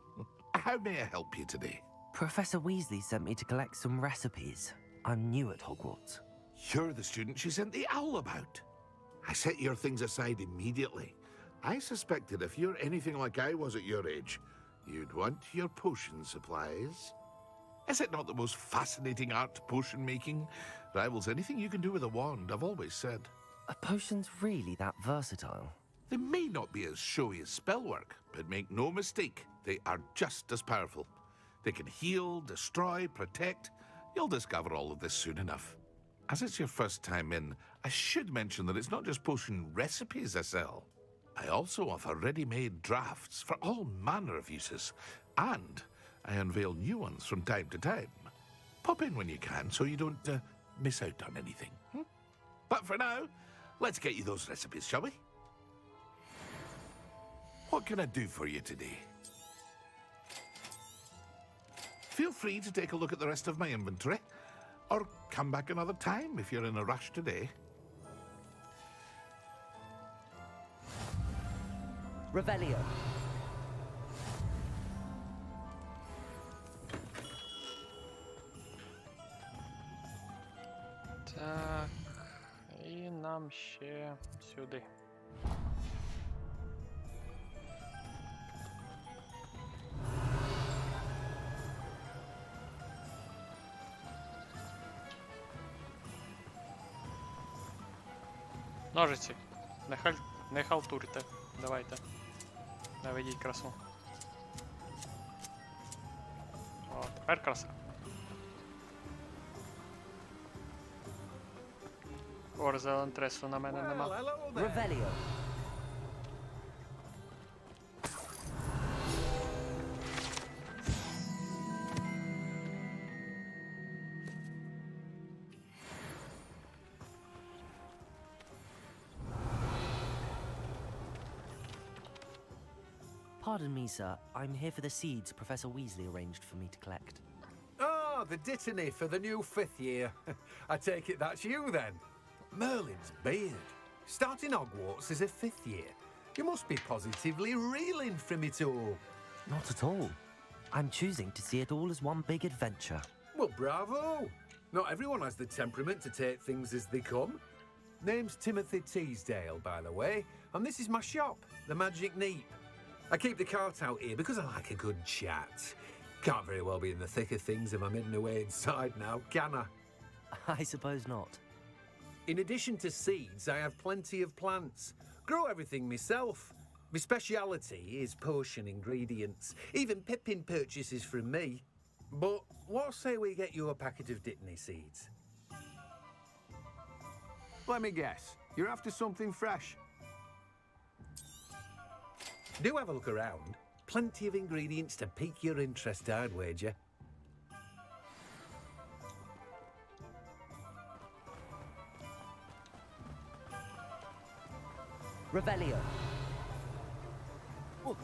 How may I help you today? Professor Weasley sent me to collect some recipes. I'm new at Hogwarts. You're the student she sent the owl about. I set your things aside immediately. I suspected if you're anything like I was at your age, you'd want your potion supplies. Is it not the most fascinating art, potion making? Rivals anything you can do with a wand, I've always said. Are potions really that versatile? They may not be as showy as spellwork, but make no mistake, they are just as powerful. They can heal, destroy, protect. You'll discover all of this soon enough. As it's your first time in, I should mention that it's not just potion recipes I sell. I also offer ready-made drafts for all manner of uses, and I unveil new ones from time to time. Pop in when you can so you don't miss out on anything. But for now, let's get you those recipes, shall we? What can I do for you today? Feel free to take a look at the rest of my inventory, or come back another time if you're in a rush today. Revelio. Так, і нам ще сюди. Ножиці. Не халтурте. Давайте. Наведіть красу. О, тепер краса. Орзелентресу на мене нема. Revelio. Pardon me, sir. I'm here for the seeds Professor Weasley arranged for me to collect. Ah, the dittany for the new 5th year. I take it that's you, then. Merlin's beard. Starting Hogwarts as a 5th year. You must be positively reeling from it all. Not at all. I'm choosing to see it all as one big adventure. Well, bravo. Not everyone has the temperament to take things as they come. Name's Timothy Teasdale, by the way, and this is my shop, the Magic Neep. I keep the cart out here because I like a good chat. Can't very well be in the thick of things if I'm hidden away inside now, can I? I suppose not. In addition to seeds, I have plenty of plants. Grow everything myself. My speciality is potion ingredients. Even Pippin purchases from me. But what say we get you a packet of Dittany seeds? Let me guess. You're after something fresh. Do have a look around. Plenty of ingredients to pique your interest, I'd wager. Revelio. Oh.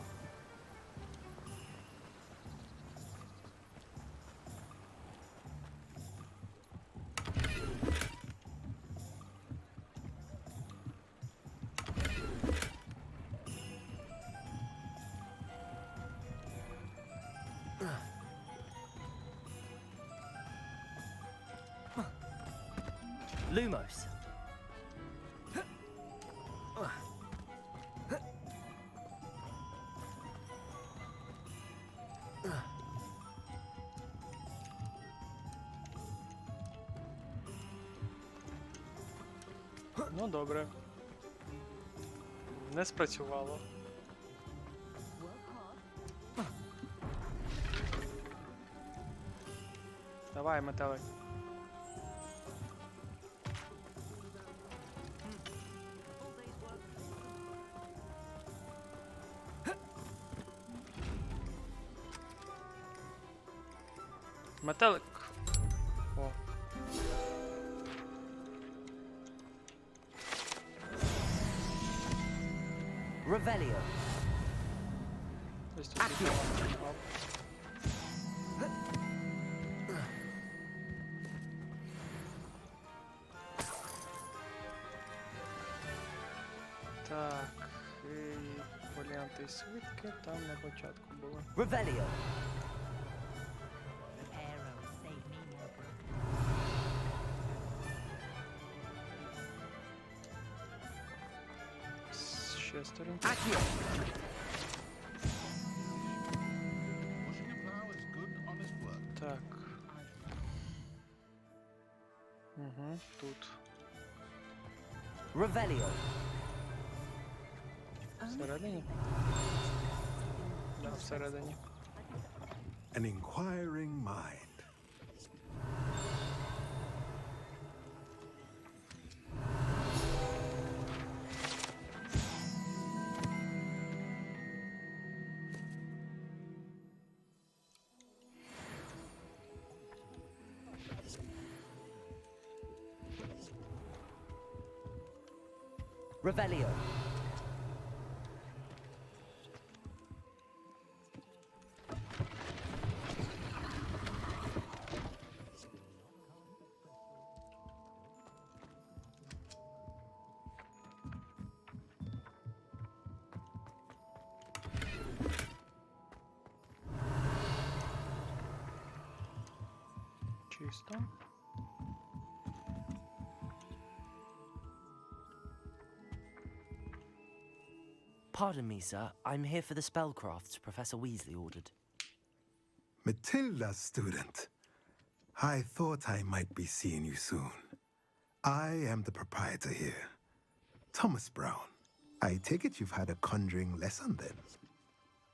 Lumos. Ну, добре. Не спрацювало. Давай, метелик. Метелик. О. Revelio. Ось тут відомо. Оп. Так, і варіанти і свитки там на початку були. Revelio. Ще сторінка. Так. Угу, тут. Revelio. Всередині? Да, всередині. An inquiring mind. Revelio. Чисто. Pardon me, sir. I'm here for the spellcrafts Professor Weasley ordered. Matilda, student. I thought I might be seeing you soon. I am the proprietor here, Thomas Brown. I take it you've had a conjuring lesson then?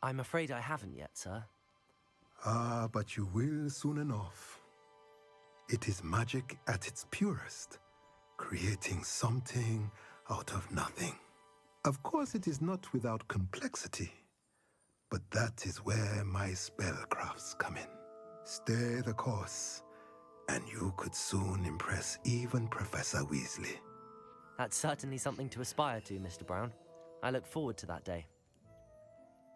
I'm afraid I haven't yet, sir. Ah, but you will soon enough. It is magic at its purest, creating something out of nothing. Of course, it is not without complexity, but that is where my spellcrafts come in. Stay the course, and you could soon impress even Professor Weasley. That's certainly something to aspire to, Mr. Brown. I look forward to that day.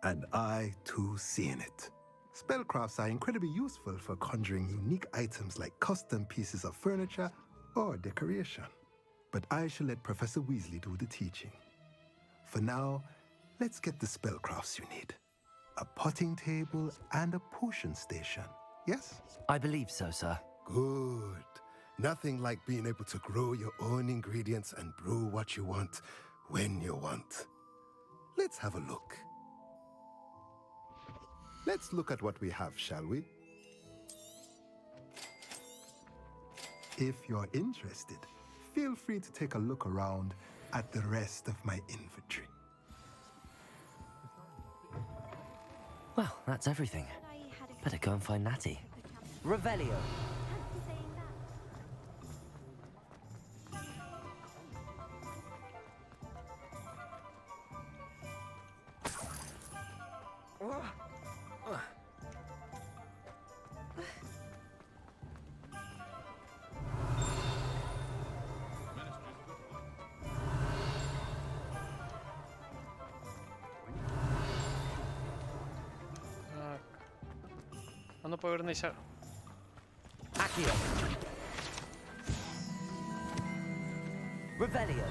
And I, too, see in it. Spellcrafts are incredibly useful for conjuring unique items like custom pieces of furniture or decoration. But I shall let Professor Weasley do the teaching. For now, let's get the spellcrafts you need. A potting table and a potion station, yes? I believe so, sir. Good. Nothing like being able to grow your own ingredients and brew what you want when you want. Let's have a look. Let's look at what we have, shall we? If you're interested, feel free to take a look around at the rest of my inventory. Well, that's everything. Better go and find Natty. Revelio. А ну повернися. Accio. Revelio.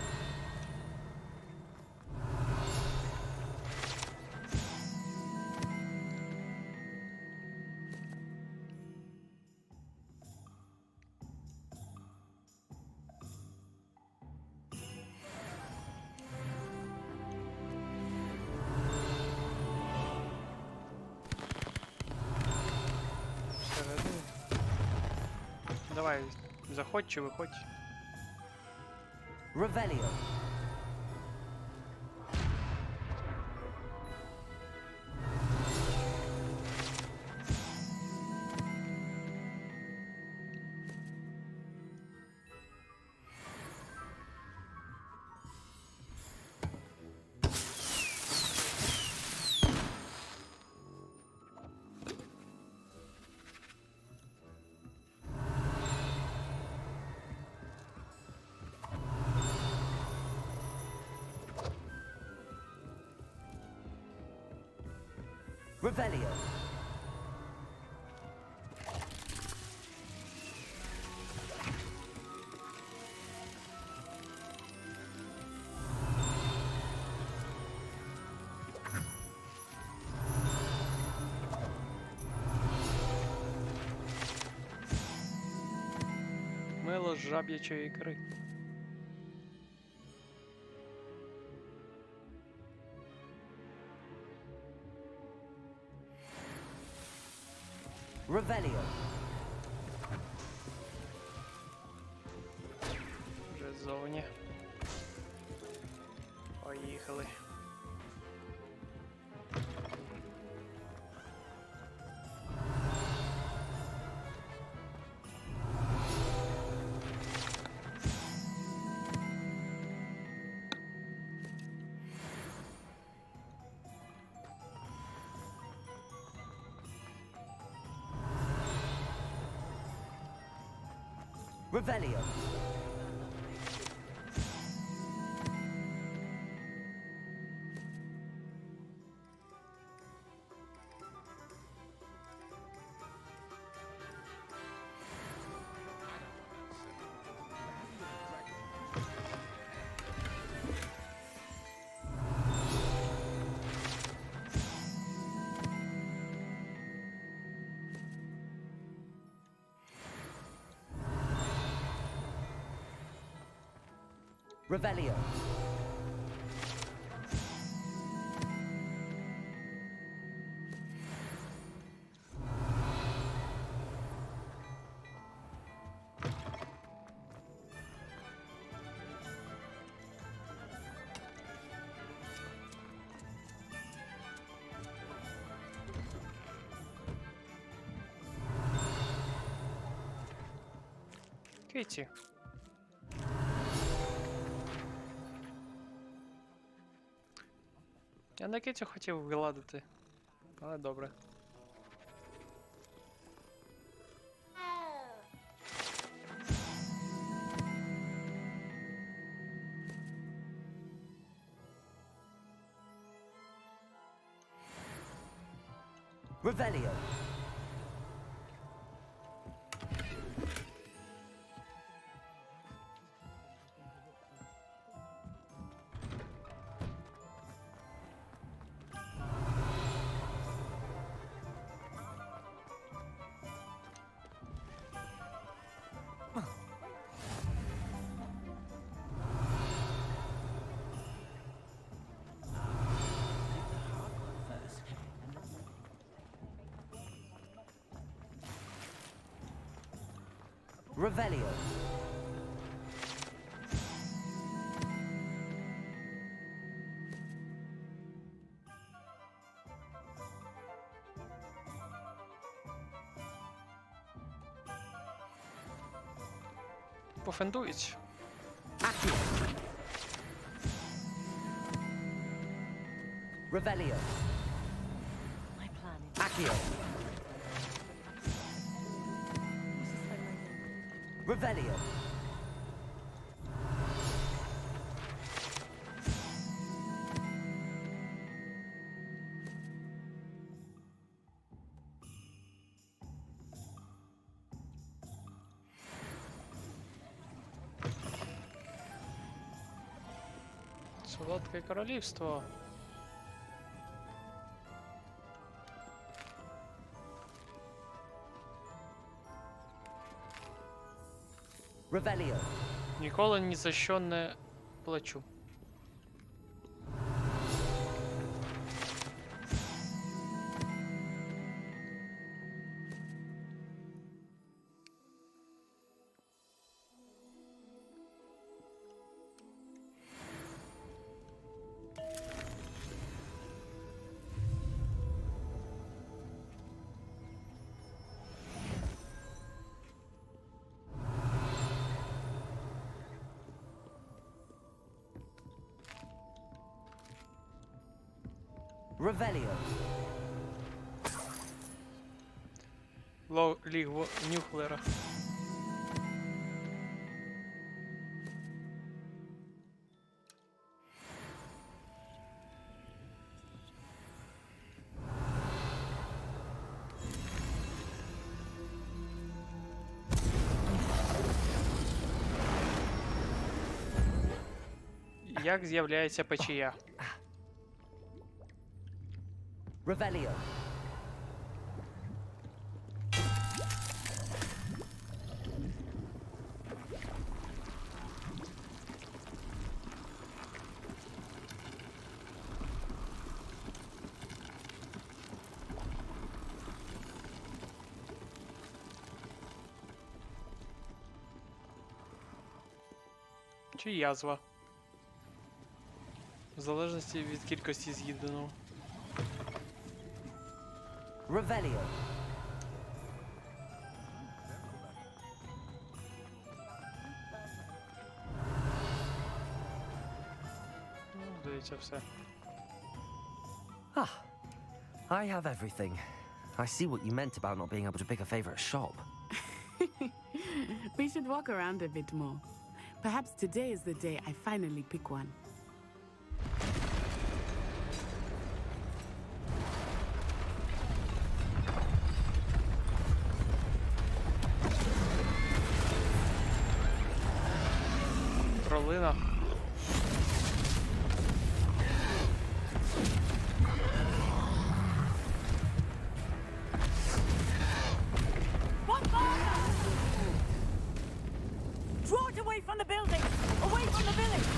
Давай, заходь чи виходь. Revelio. Revelio. Мило з жаб'ячої ікри. Revelio. Вже ззовні. Поїхали. Revelio. Revelio. Киті. Я на Китю хотів виладити, але добре. Revelio. Revelio. Пофендують. Revelio. My plan is... Accio. Revelio. Солодке королівство. Revelio. Ніколи ні за що не плачу. Revelio. Лігво Нюхлера. Як з'являється печія? Revelio. Чи язва? В залежності від кількості з'їденого. Revelio. Здається, все. Ah, I have everything. I see what you meant about not being able to pick a favorite shop. We should walk around a bit more. Perhaps today is the day I finally pick one. Тролина. Draw it away from the building! Away from the village!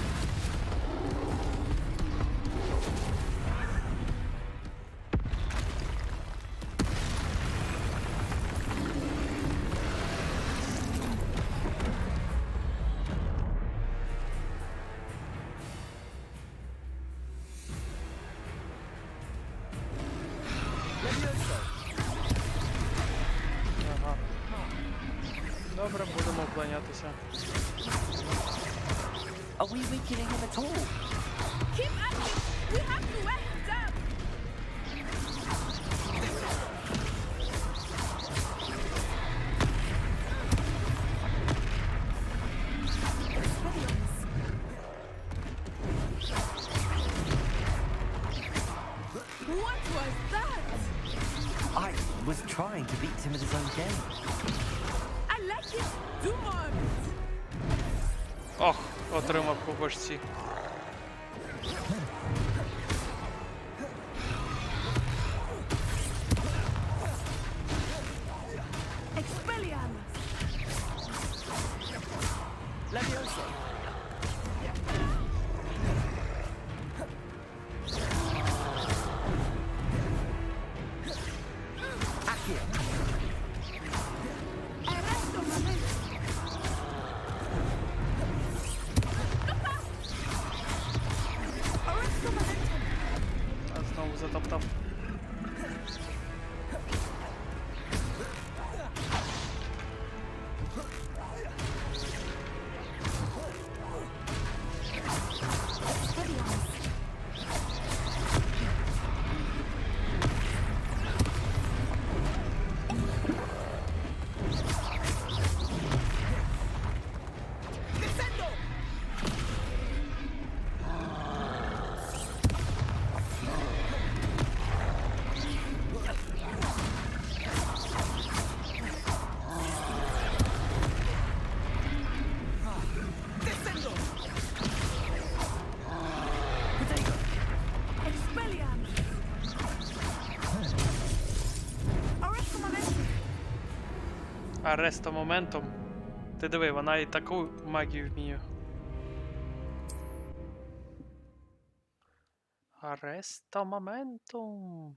Ага. Добре, будемо вклонятися. Are we weakening him at all? Keep at him! We have to wear him down! What was that? I was trying to beat him at his own game. I like it! Do more of it! Ох, отримав по башці. Expelliarmus! Levioso. Arresto momento! Аресто моментом. Ти диви, вона і таку магію вміє. Аресто моментум.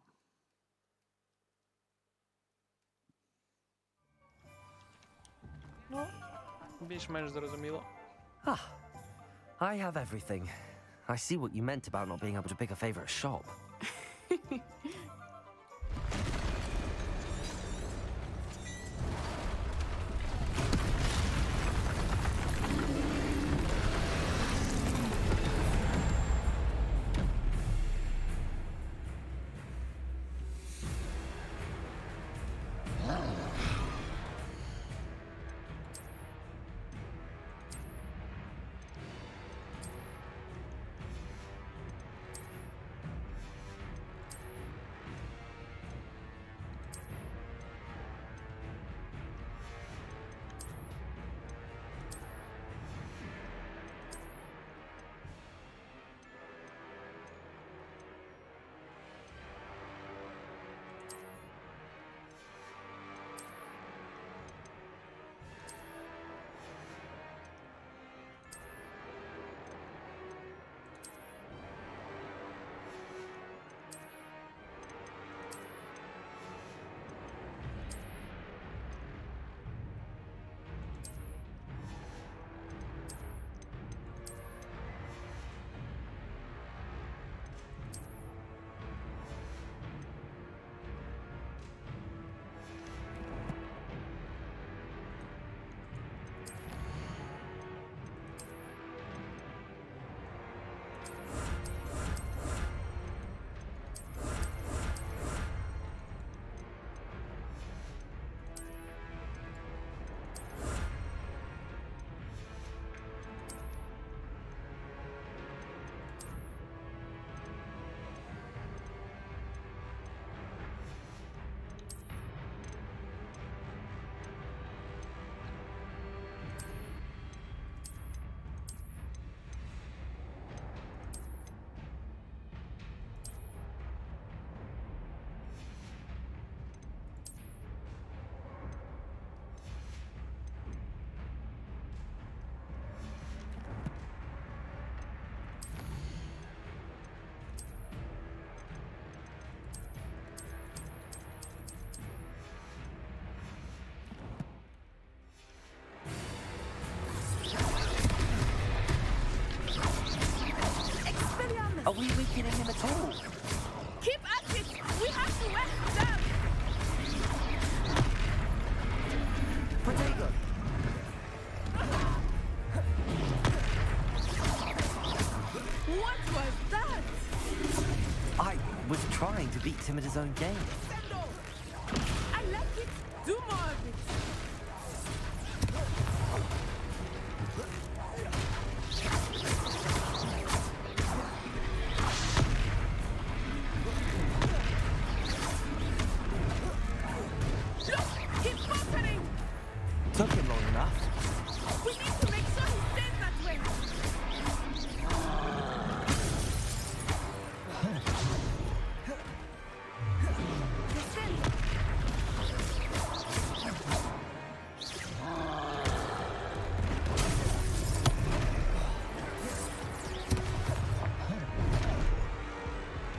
Ну, більш-менш зрозуміло. Ah, I have everything. I see what you meant about not being able to pick a favorite shop. Are we weakening him at all? Keep at it! We have to wear them! Protego! What was that? I was trying to beat him at his own game. I like it! Do more of it! Took him long enough. We need to make sure he stays that way!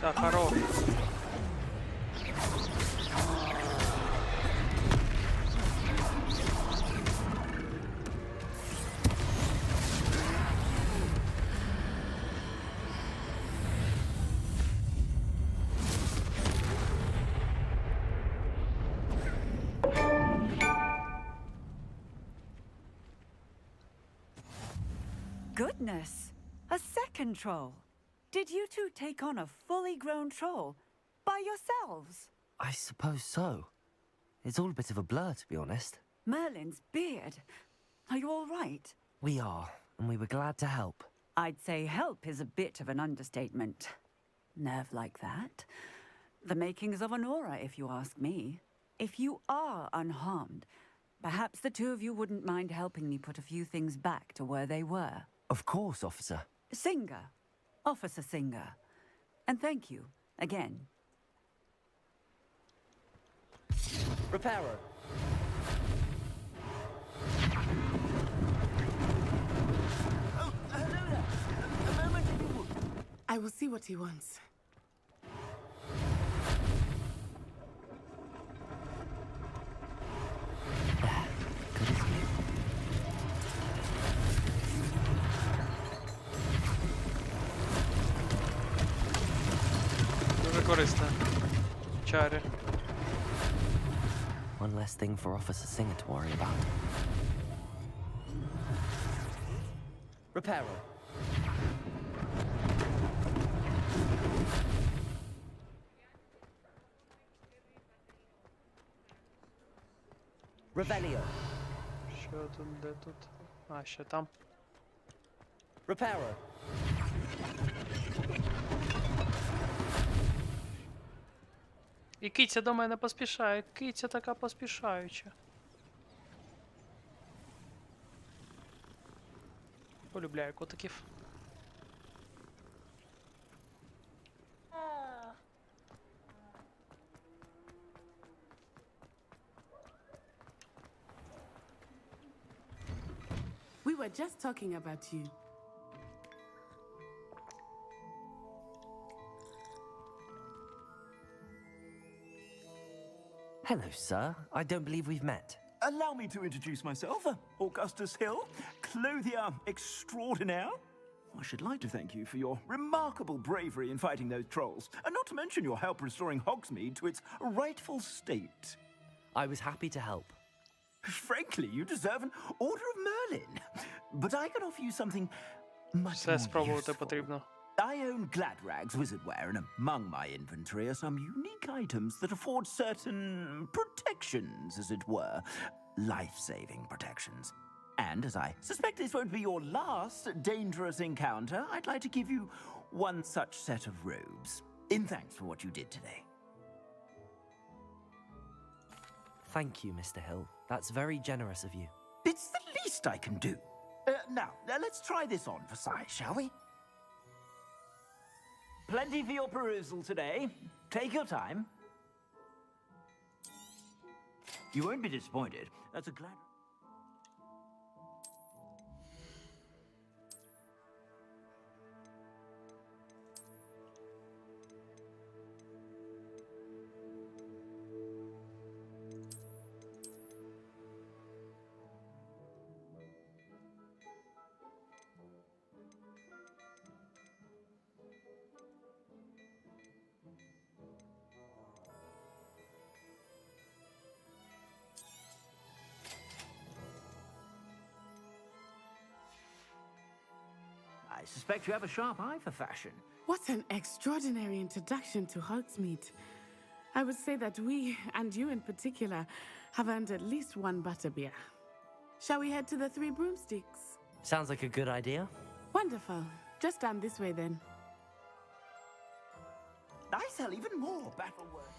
Да, хорош. Goodness! A second troll! Did you two take on a fully grown troll? By yourselves? I suppose so. It's all a bit of a blur, to be honest. Merlin's beard. Are you all right? We are, and we were glad to help. I'd say help is a bit of an understatement. Nerve like that. The makings of an aura, if you ask me. If you are unharmed, perhaps the two of you wouldn't mind helping me put a few things back to where they were. Of course, officer. Singer. Officer Singer. And thank you, again. Repairer. I will see what he wants. Дуже корисне. Чарі. One less thing for Officer Singer to worry about. Reparo. Revelio. Що тут, де тут? А, ще там. Reparo. І киця до мене поспішає. Киця така поспішаюча. Полюбляю котиків. We were just talking about you. Hello, sir. I don't believe we've met. Allow me to introduce myself. Augustus Hill, clothier extraordinaire. I should like to thank you for your remarkable bravery in fighting those trolls, and not to mention your help restoring Hogsmeade to its rightful state. I was happy to help. Frankly, you deserve an Order of Merlin. But I can offer you something much Все more спробувати useful. потрібно. I own Gladrag's wizardware, and among my inventory are some unique items that afford certain protections, as it were. Life-saving protections. And as I suspect this won't be your last dangerous encounter, I'd like to give you one such set of robes, in thanks for what you did today. Thank you, Mr. Hill. That's very generous of you. It's the least I can do. Now, let's try this on for size, shall we? Plenty for your perusal today. Take your time. You won't be disappointed. That's a glad... I suspect you have a sharp eye for fashion. What an extraordinary introduction to Hogsmeade. I would say that we, and you in particular, have earned at least one butterbeer. Shall we head to the Three Broomsticks? Sounds like a good idea. Wonderful. Just down this way then. I sell even more battle work.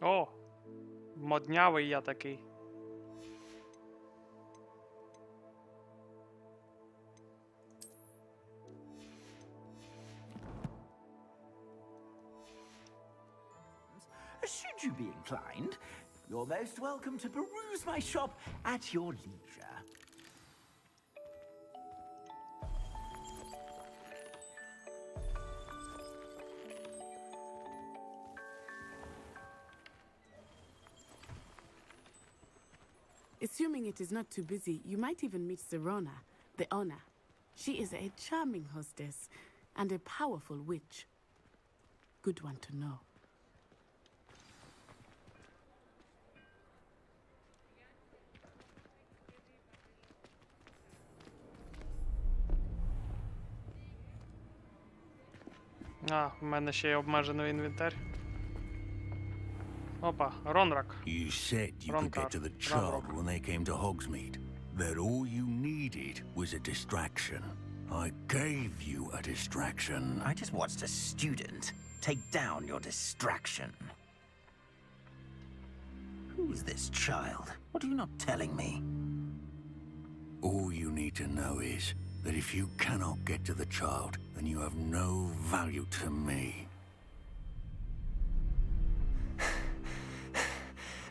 О! Моднявий я такий. Should you be inclined, you're most welcome to peruse my shop at your leisure. Assuming it is not too busy, you might even meet Serona, the owner. She is a charming hostess and a powerful witch. Good one to know. А, в мене ще є обмежений інвентар. Опа, Ронрак. You said you could get to the child when they came to Hogsmeade. That all you needed was a distraction. I gave you a distraction. I just watched a student take down your distraction. Who is this child? What are you not telling me? All you need to know is that if you cannot get to the child then you have no value to me.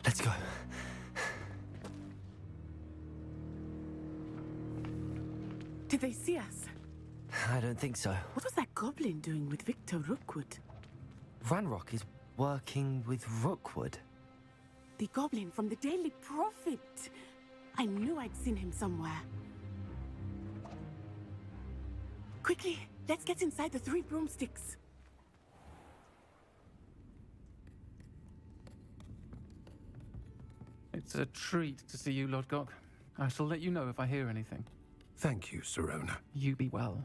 Let's go. Did they see us? I don't think so. What was that goblin doing with Victor Rookwood? Ranrock is working with Rookwood. The goblin from the Daily Prophet. I knew I'd seen him somewhere. Quickly, let's get inside the 3 broomsticks. It's a treat to see you, Lodgok. I shall let you know if I hear anything. Thank you, Sirona. You be well.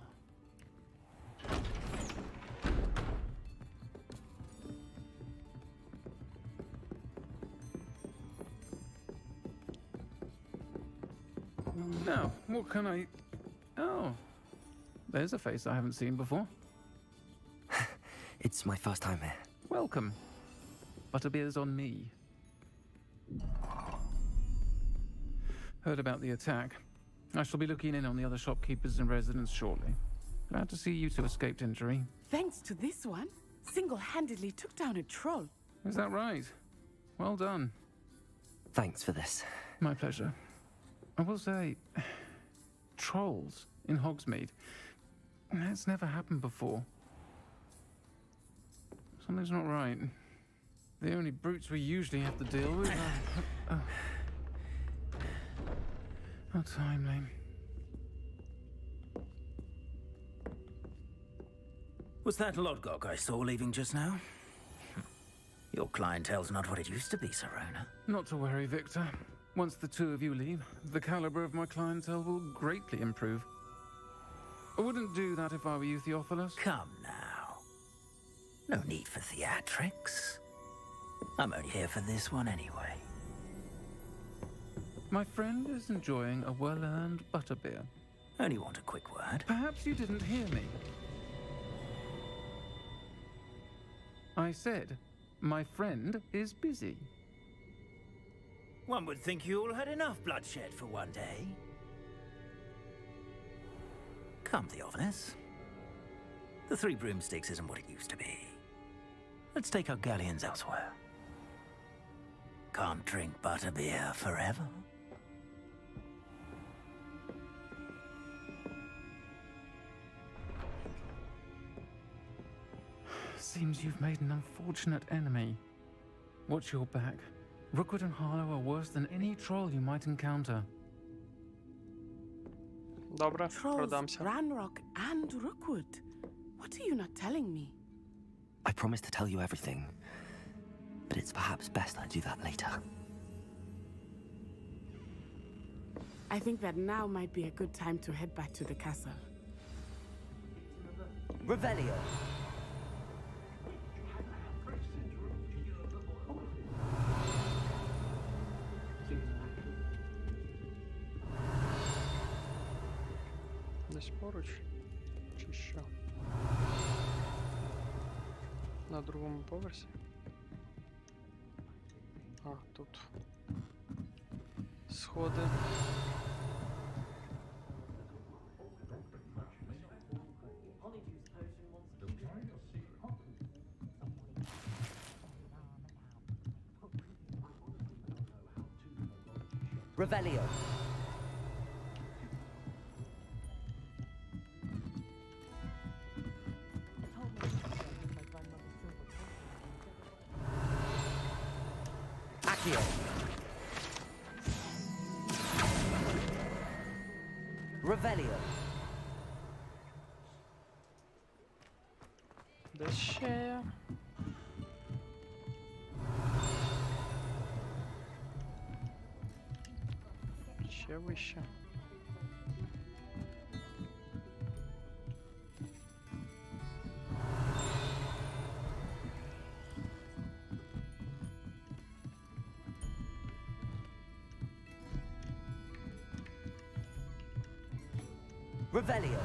Now, what can I... Oh, there's a face I haven't seen before. It's my first time here. Welcome. Butterbeer's on me. Heard about the attack. I shall be looking in on the other shopkeepers and residents shortly. Glad to see you two escaped injury. Thanks to this one, single-handedly took down a troll. Is that right? Well done. Thanks for this. My pleasure. I will say, trolls in Hogsmeade. That's never happened before. Something's not right. The only brutes we usually have to deal with are... How timely. Was that Lodgok I saw leaving just now? Your clientele's not what it used to be, Sirona. Not to worry, Victor. Once the two of you leave, the caliber of my clientele will greatly improve. I wouldn't do that if I were you, Theophilus. Come now. No need for theatrics. I'm only here for this one anyway. My friend is enjoying a well-earned butterbeer. Only want a quick word. Perhaps you didn't hear me. I said, my friend is busy. One would think you all had enough bloodshed for one day. Come, Theophilus. The 3 broomsticks isn't what it used to be. Let's take our galleons elsewhere. Can't drink butterbeer forever. Seems you've made an unfortunate enemy. Watch your back. Rookwood and Harlow are worse than any troll you might encounter. Добре, Trolls, продамся. Ranrock, and Rookwood. What are you not telling me? I promised to tell you everything, but it's perhaps best I do that later. I think that now might be a good time to head back to the castle. Revelio. Десь поруч? Чи що? На другому поверсі? А, тут. Сходи. Revelio. Accio. Revelio. Десь ще є. Ще вище. Revelio.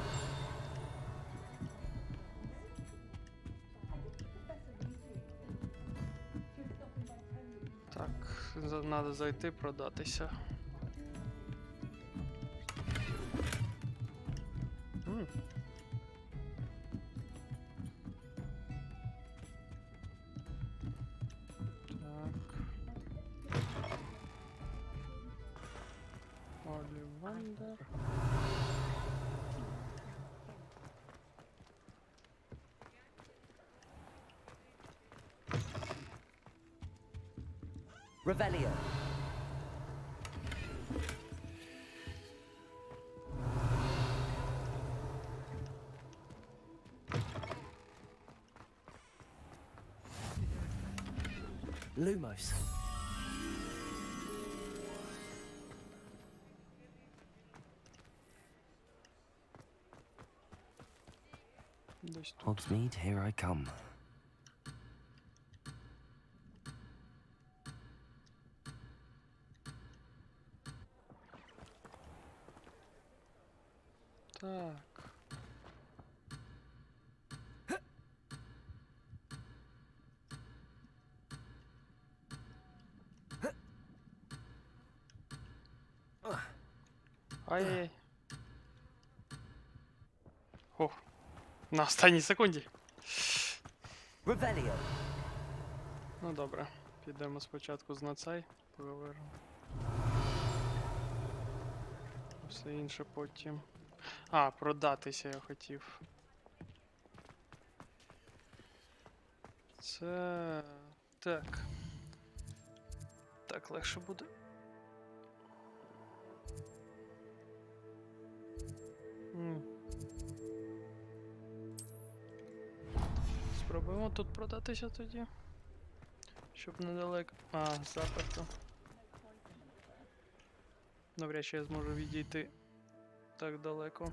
Так, треба зайти продатися. Олівандер. Revelio. Lumos. Hogsmeade, here I come. Так. Ай-яй-яй. О, на останній секунді. Revelio. Ну добре, підемо спочатку з нацай, поговоримо. Все інше потім. А, продатися я хотів. Це... Так. Так легше буде. Спробуємо тут продатися тоді. Щоб недалеко. А, заперто. Навряд чи я зможу відійти так далеко.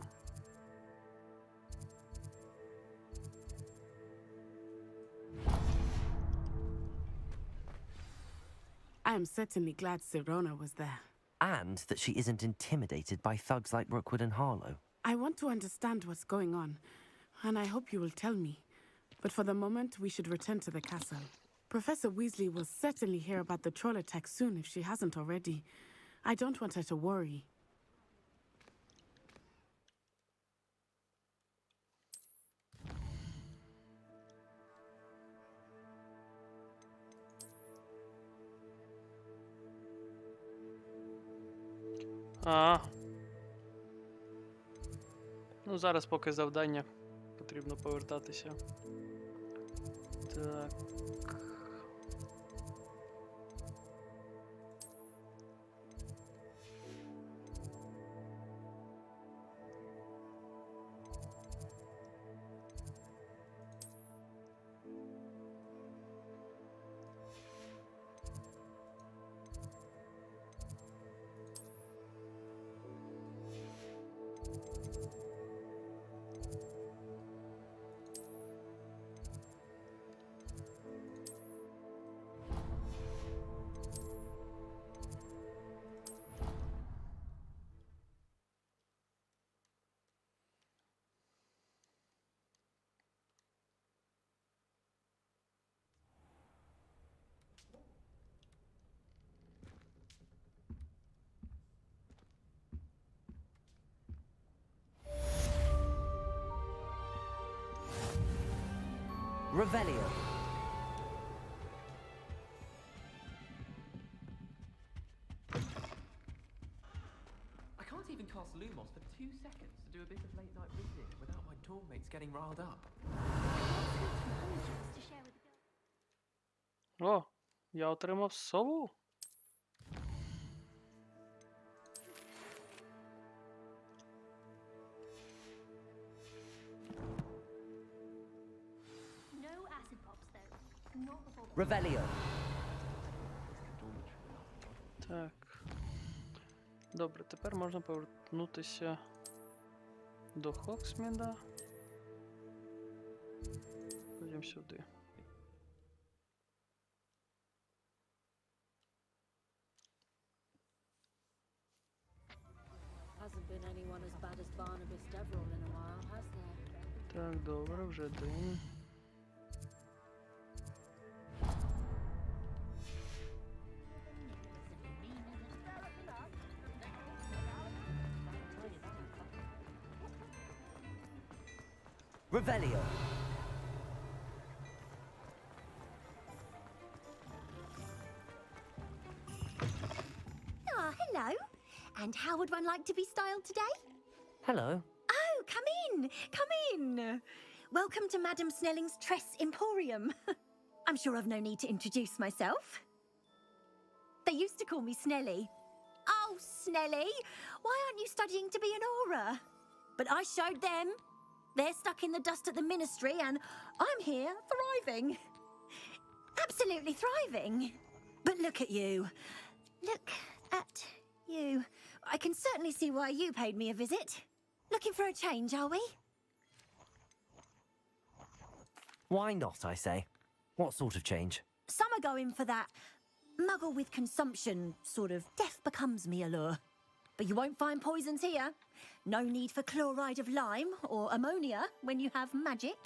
I am certainly glad Sirona was there. And that she isn't intimidated by thugs like Rookwood and Harlow. I want to understand what's going on, and I hope you will tell me. But for the moment, we should return to the castle. Professor Weasley will certainly hear about the troll attack soon if she hasn't already. I don't want her to worry. Ну, зараз поки завдання. Потрібно повертатися. Так. Revelio. I can't even cast Lumos for 2 seconds to do a bit of late night reading without my dormmates getting riled up. О, я отримав сову. Revelio. Так. Добре, тепер можна повернутися до Хоксміда. Потім сюди. Hasn't been anyone as bad as Barnabas Deverell in a while, has there? Так, добре, вже день. Revelio. Ah, hello. And how would one like to be styled today? Hello. Oh, come in, come in. Welcome to Madame Snelling's Tress Emporium. I'm sure I've no need to introduce myself. They used to call me Snelly. Oh, Snelly, why aren't you studying to be an aura? But I showed them. They're stuck in the dust at the ministry, and I'm here thriving. Absolutely thriving. But look at you. Look at you. I can certainly see why you paid me a visit. Looking for a change, are we? Why not, I say? What sort of change? Some are going for that muggle with consumption, sort of death becomes me allure. But you won't find poisons here. No need for chloride of lime or ammonia when you have magic.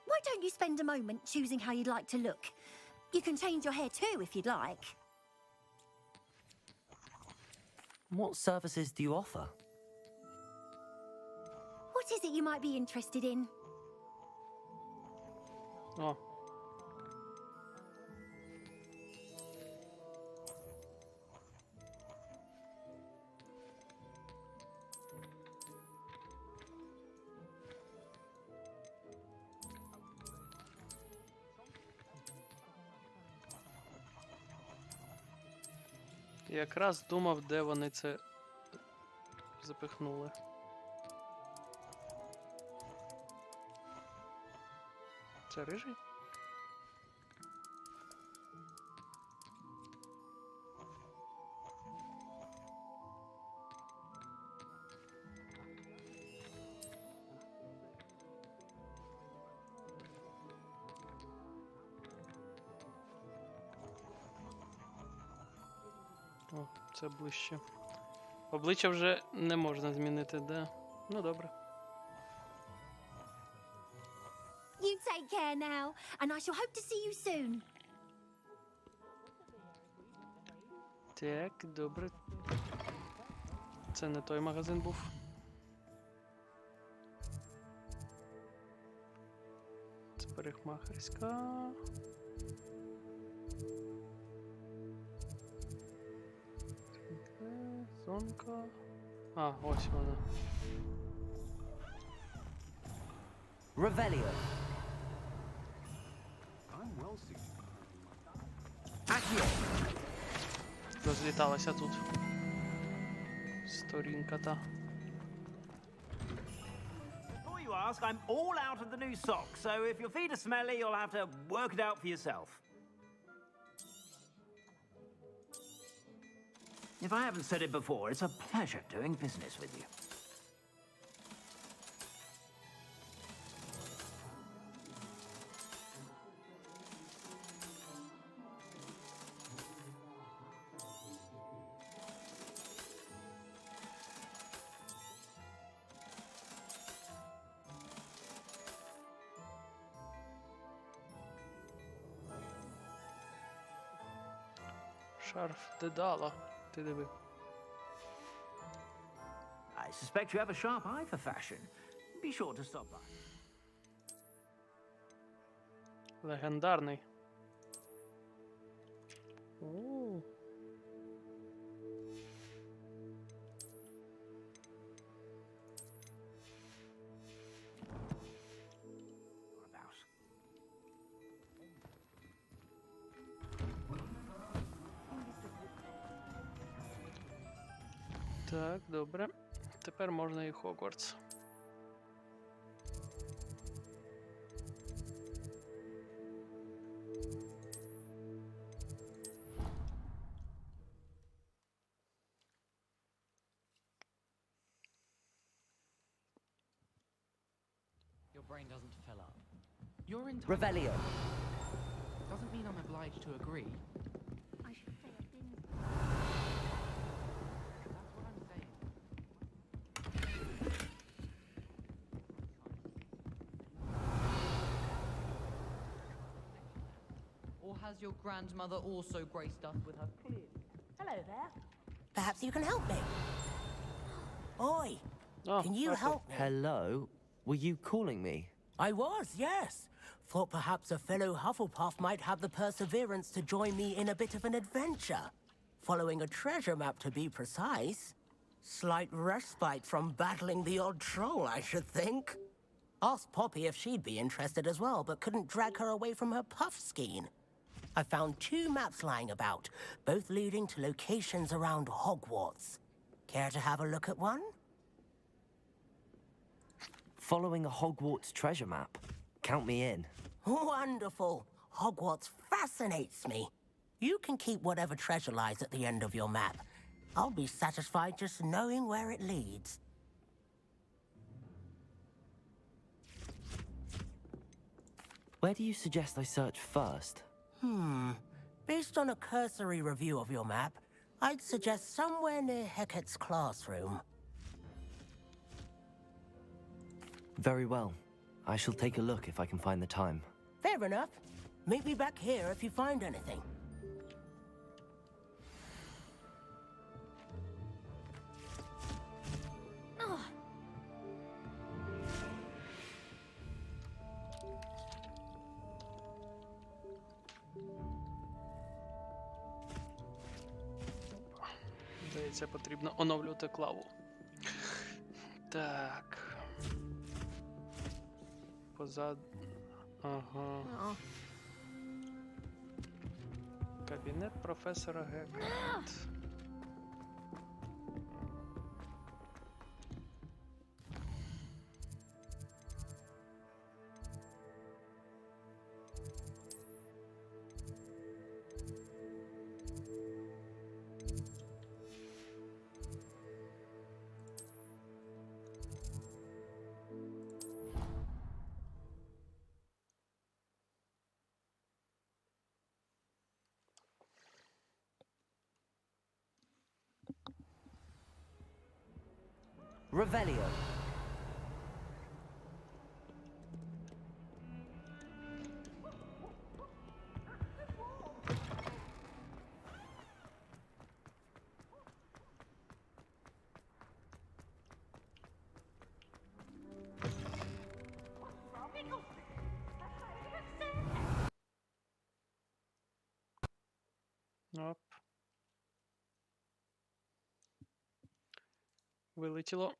Why don't you spend a moment choosing how you'd like to look? You can change your hair too if you'd like. What services do you offer? What is it you might be interested in? Oh. Я якраз думав, де вони це запихнули. Це рижий? О, це ближче. Обличчя вже не можна змінити, де? Ну, добре. You take care now, and I shall hope to see you soon. Так, добре. Це не той магазин був. Це парикмахерська. Зонка. А, ось вона. Revelio. Розліталася тут. Сторінка та. Before you ask, I'm all out of the new socks, so if your feet are smelly, you'll have to work it out for yourself. If I haven't said it before, it's a pleasure doing business with you. Шарф Дедала. Ти диви. I suspect you have a sharp eye for fashion. Be sure to stop by. Легендарний. О. Так, добре. Тепер можна і Хогвартс. Your brain doesn't fill up. You're entitled. Revelio. Doesn't mean I'm obliged to agree. I should say I've been... That's what I'm saying. Or has your grandmother also graced us with her clear? Hello there. Perhaps you can help me. Oi, can you help me? Hello? Were you calling me? I was, yes. Thought perhaps a fellow Hufflepuff might have the perseverance to join me in a bit of an adventure. Following a treasure map, to be precise. Slight respite from battling the odd troll, I should think. Asked Poppy if she'd be interested as well, but couldn't drag her away from her puff skein. I found 2 maps lying about, both leading to locations around Hogwarts. Care to have a look at one? Following a Hogwarts treasure map. Count me in. Wonderful. Hogwarts fascinates me. You can keep whatever treasure lies at the end of your map. I'll be satisfied just knowing where it leads. Where do you suggest I search first? Based on a cursory review of your map, I'd suggest somewhere near Hecat's classroom. Very well. I shall take a look if I can find the time. Fair enough. Meet me back here if you find anything. Здається, потрібно оновлювати клаву. Так. Позаду. Ага. Кабінет професора Геккард. Revelio. Оп. Вилетіло.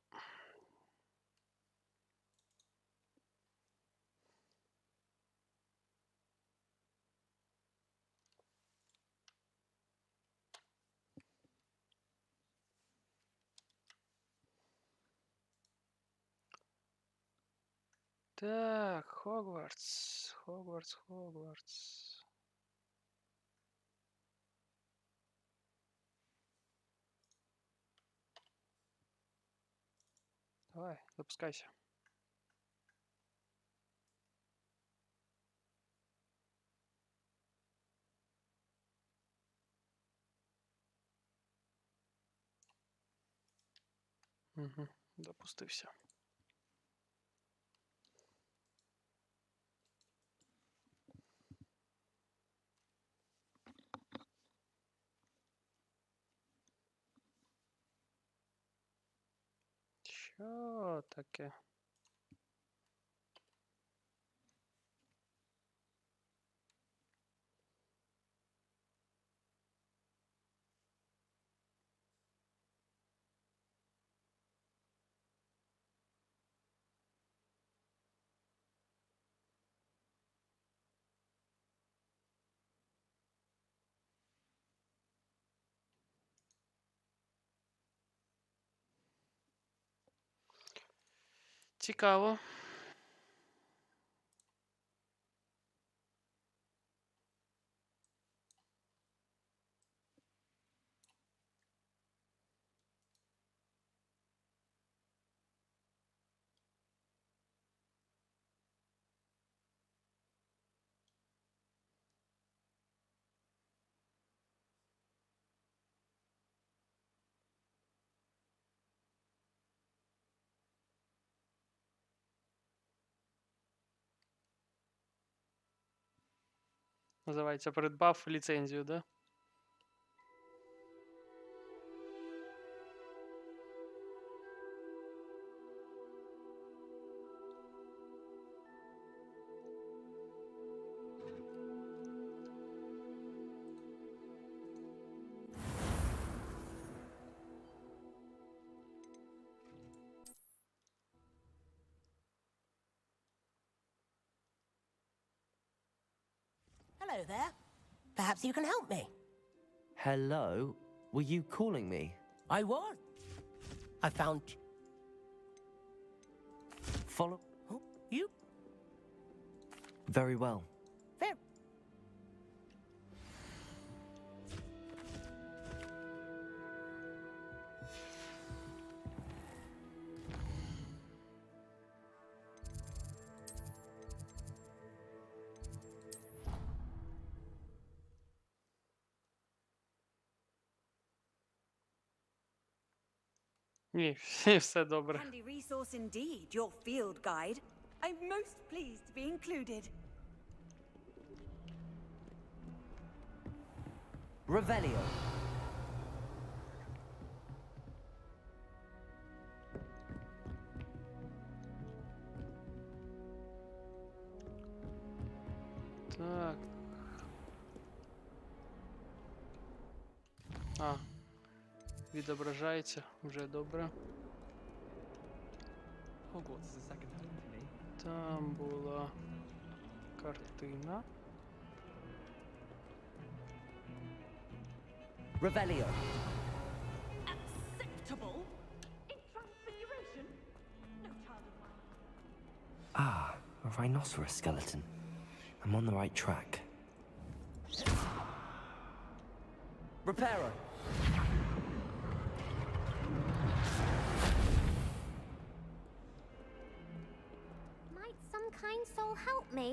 Так, Хогвартс. Хогвартс. Давай, запускайся. Угу, допустився. Що таке? Цікаво. Називається придбав ліцензію, да? Hello there. Perhaps you can help me. Hello? Were you calling me? I was. I found... Follow... Oh, you? Very well. Very... Ні, все добре. Handy resource indeed, your field guide. I'm most pleased to be included. Revelio. Так. А. Відображається, вже добре. Hogwarts is a second home to me. Там була картина. Revelio. Acceptable? In transfiguration? No child of mine. Ah, a rhinoceros skeleton. I'm on the right track. Reparo. Might some kind soul help me?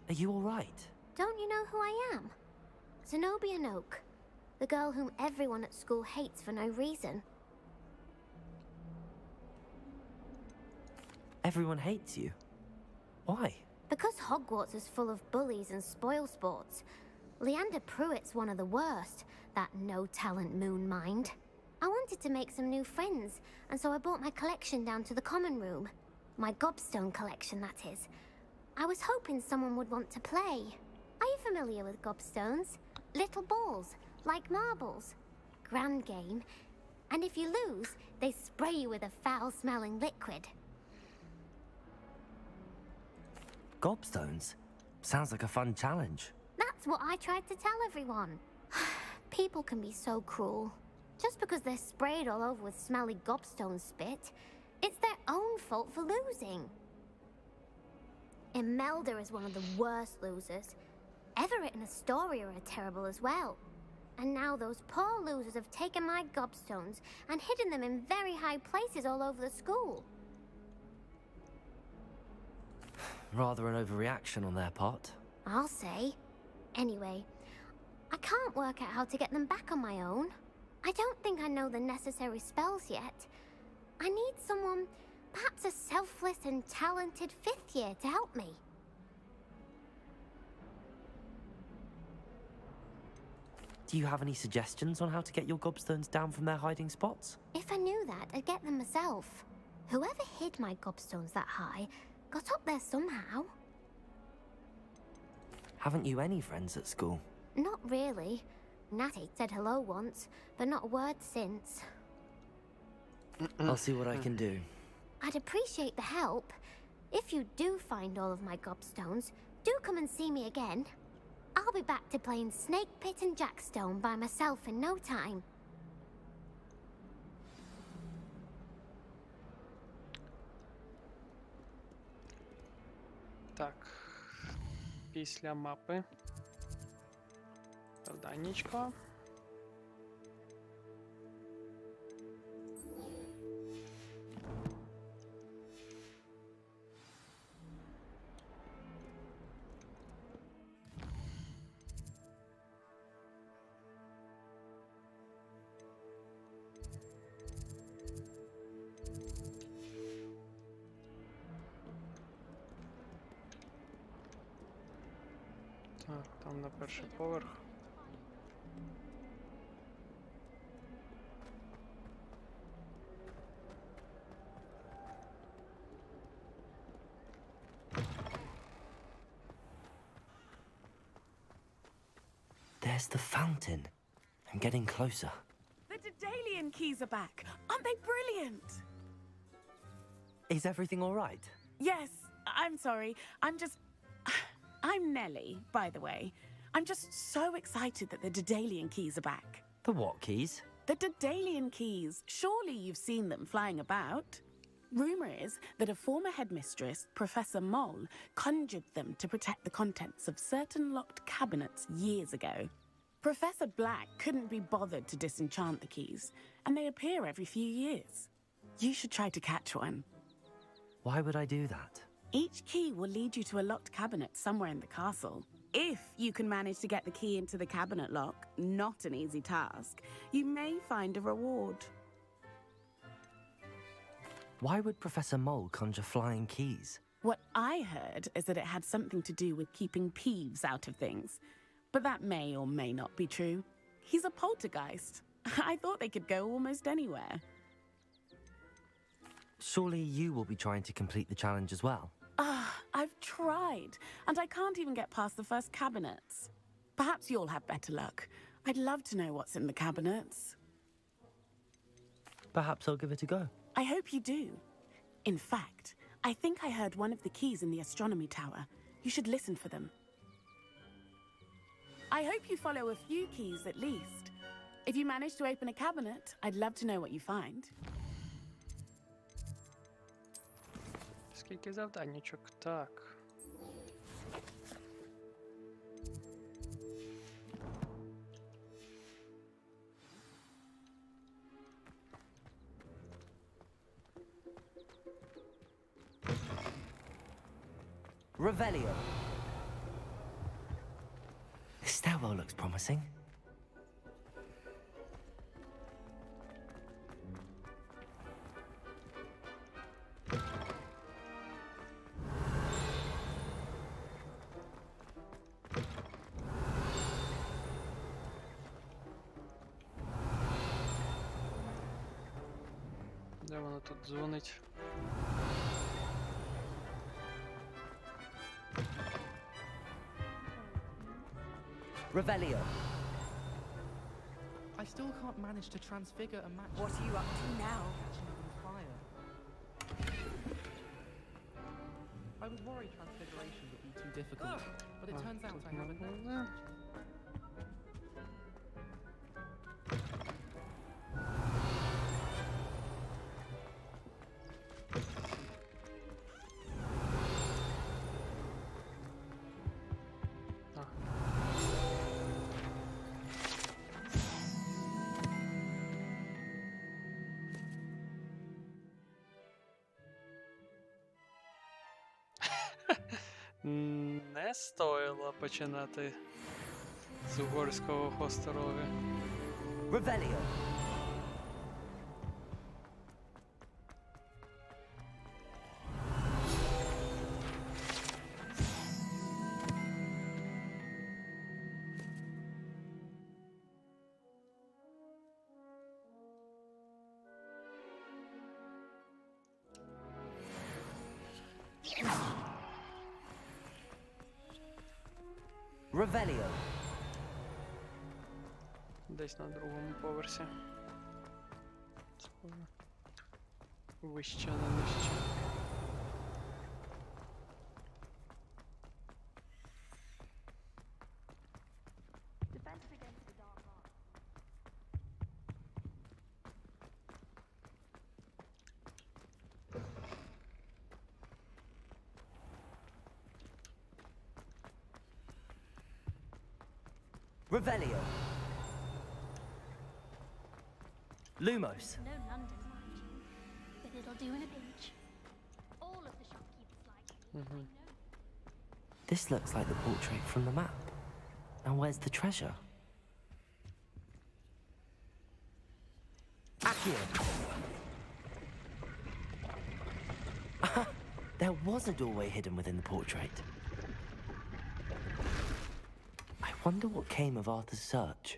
Are you all right? Don't you know who I am? Zenobia Noak, the girl whom everyone at school hates for no reason. Everyone hates you. Why? Because Hogwarts is full of bullies and spoilsports. Leander Pruitt's one of the worst, that no-talent moon mind. I wanted to make some new friends, and so I brought my collection down to the common room. My gobstone collection, that is. I was hoping someone would want to play. Are you familiar with gobstones? Little balls, like marbles. Grand game. And if you lose, they spray you with a foul-smelling liquid. Gobstones? Sounds like a fun challenge. That's what I tried to tell everyone. People can be so cruel. Just because they're sprayed all over with smelly gobstone spit, it's their own fault for losing. Imelda is one of the worst losers. Everett and Astoria are terrible as well. And now those poor losers have taken my gobstones and hidden them in very high places all over the school. Rather an overreaction on their part. I'll say. Anyway, I can't work out how to get them back on my own. I don't think I know the necessary spells yet. I need someone, perhaps a selfless and talented fifth year to help me. Do you have any suggestions on how to get your gobstones down from their hiding spots? If I knew that, I'd get them myself. Whoever hid my gobstones that high got up there somehow. Haven't you any friends at school? Not really. Natty said hello once, but not a word since. I'll see what I can do. I'd appreciate the help. If you do find all of my gobstones, do come and see me again. I'll be back to playing Snake Pit and Jackstone by myself in no time. Так. Після мапи. Завданнячко. Так, там на перший поверх. There's the fountain. I'm getting closer. The Daedalian keys are back. Aren't they brilliant? Is everything all right? Yes, I'm sorry. I'm just... I'm Nellie, by the way. I'm just so excited that the Daedalian keys are back. The what keys? The Daedalian keys. Surely you've seen them flying about. Rumour is that a former headmistress, Professor Mole, conjured them to protect the contents of certain locked cabinets years ago. Professor Black couldn't be bothered to disenchant the keys, and they appear every few years. You should try to catch one. Why would I do that? Each key will lead you to a locked cabinet somewhere in the castle. If you can manage to get the key into the cabinet lock, not an easy task, you may find a reward. Why would Professor Mole conjure flying keys? What I heard is that it had something to do with keeping Peeves out of things. But that may or may not be true. He's a poltergeist. I thought they could go almost anywhere. Surely you will be trying to complete the challenge as well. I've tried, and I can't even get past the first cabinets. Perhaps you'll have better luck. I'd love to know what's in the cabinets. Perhaps I'll give it a go. I hope you do. In fact, I think I heard one of the keys in the astronomy tower. You should listen for them. I hope you follow a few keys at least. If you manage to open a cabinet, I'd love to know what you find. Скільки завданнячок? Так. Revelio. This stairwell looks promising. Де воно тут дзвонить? Revelio. I still can't manage to transfigure a match. What are you up to now? Catching on fire. I was worried transfiguration would be too difficult, but it turns out I have a knack. Не стоїло починати з угорського хостерові. Revelio. Revelio. Десь на другому поверсі. Вище, не нижче. Revelio. Lumos. No London, mind you, but it'll do in a pinch. All of the shopkeepers like you. This looks like the portrait from the map. Now where's the treasure? Accio. There was a doorway hidden within the portrait. I wonder what came of Arthur's search.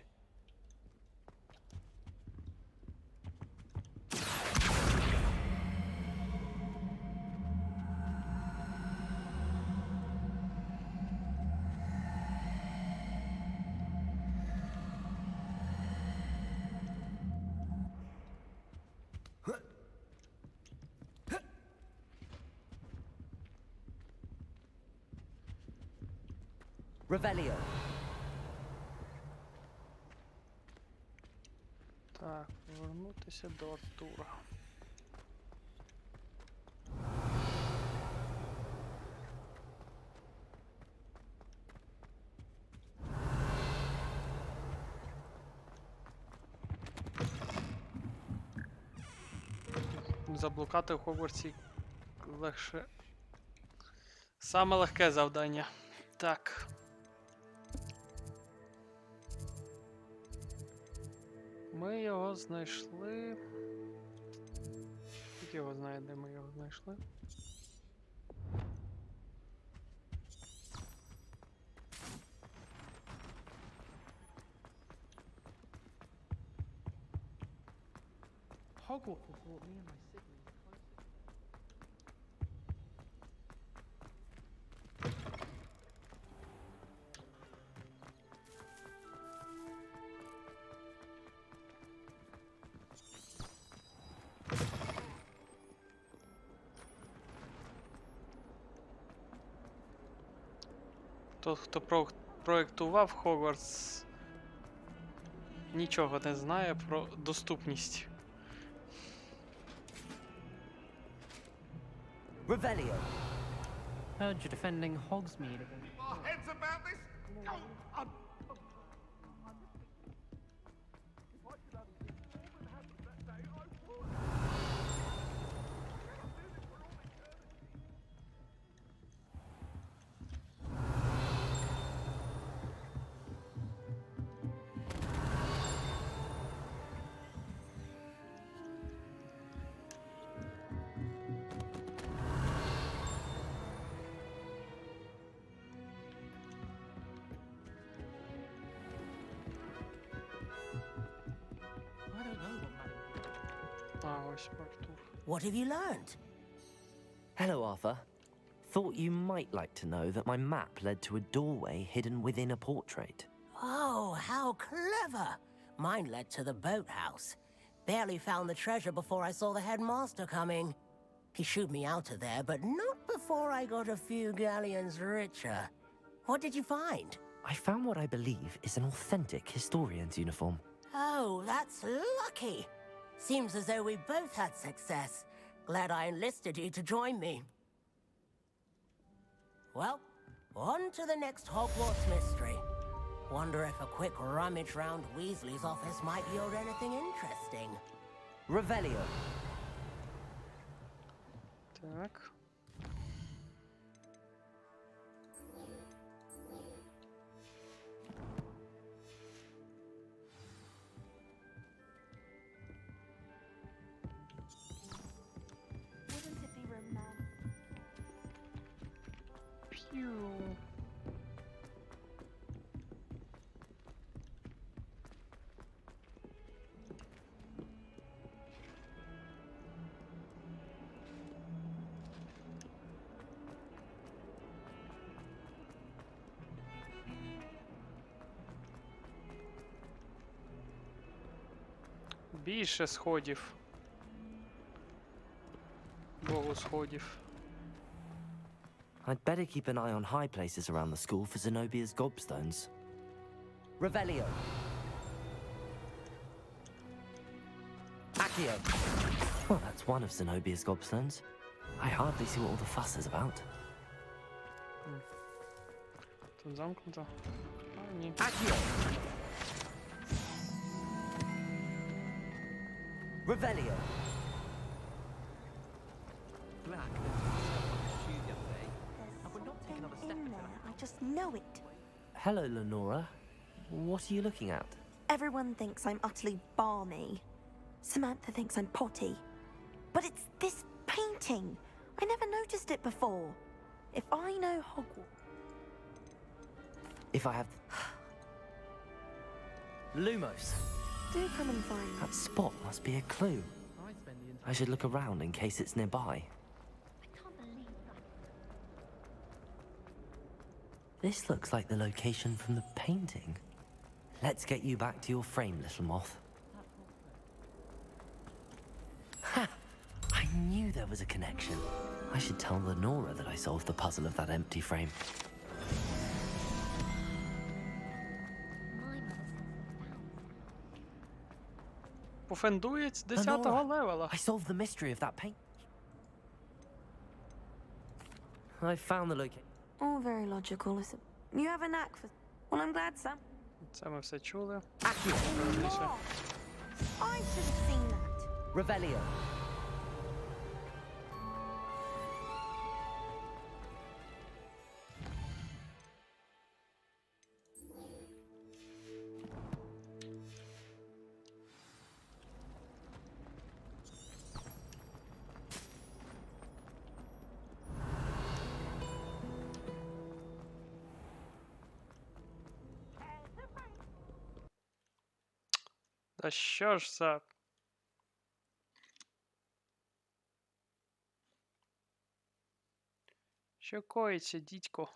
Revelio. Так, повернутися до Артура. Заблукати в Хогвартсі легше. Саме легке завдання. Так. Ми його знайшли. Хто його знає, де ми його знайшли? Hogwarts has brought me and my siblings closer. Тот, хто проєктував Хогвартс, нічого не знає про доступність. Revelio. Heard you're defending Hogsmeade. Our heads about this? No, What have you learned? Hello, Arthur. Thought you might like to know that my map led to a doorway hidden within a portrait. Oh, how clever! Mine led to the boathouse. Barely found the treasure before I saw the headmaster coming. He shooed me out of there, but not before I got a few galleons richer. What did you find? I found what I believe is an authentic historian's uniform. Oh, that's lucky. Seems as though we both had success. Glad I enlisted you to join me. Well, on to the next Hogwarts mystery. Wonder if a quick rummage round Weasley's office might yield anything interesting. Revelio. Так. Wouldn't it be romantic? Pew. Більше сходів. Богу сходів. I'd better keep an eye on high places around the school for Zenobia's gobstones. Revelio. Accio. Well, that's one of Zenobia's gobstones. I hardly see what all the fuss is about. Тут замкнуто. А, ні. Accio. Revelio. In there, I just know it. Hello, Lenora. What are you looking at? Everyone thinks I'm utterly balmy. Samantha thinks I'm potty. But it's this painting. I never noticed it before. If I know Hogwarts... If I have... Lumos. Do come and find me. That spot must be a clue. I should look around in case it's nearby. This looks like the location from the painting. Let's get you back to your frame, little moth. Ha! I knew there was a connection. I should tell Lenora that I solved the puzzle of that empty frame. Пофендують з 10-го левела. I solved the mystery of that paint. I found the location. All very logical, is it? You have a knack for... Well, I'm glad, Sam. Це ми все чули. I should have seen that. Revelio. Та що ж за... Що коїться, дідько?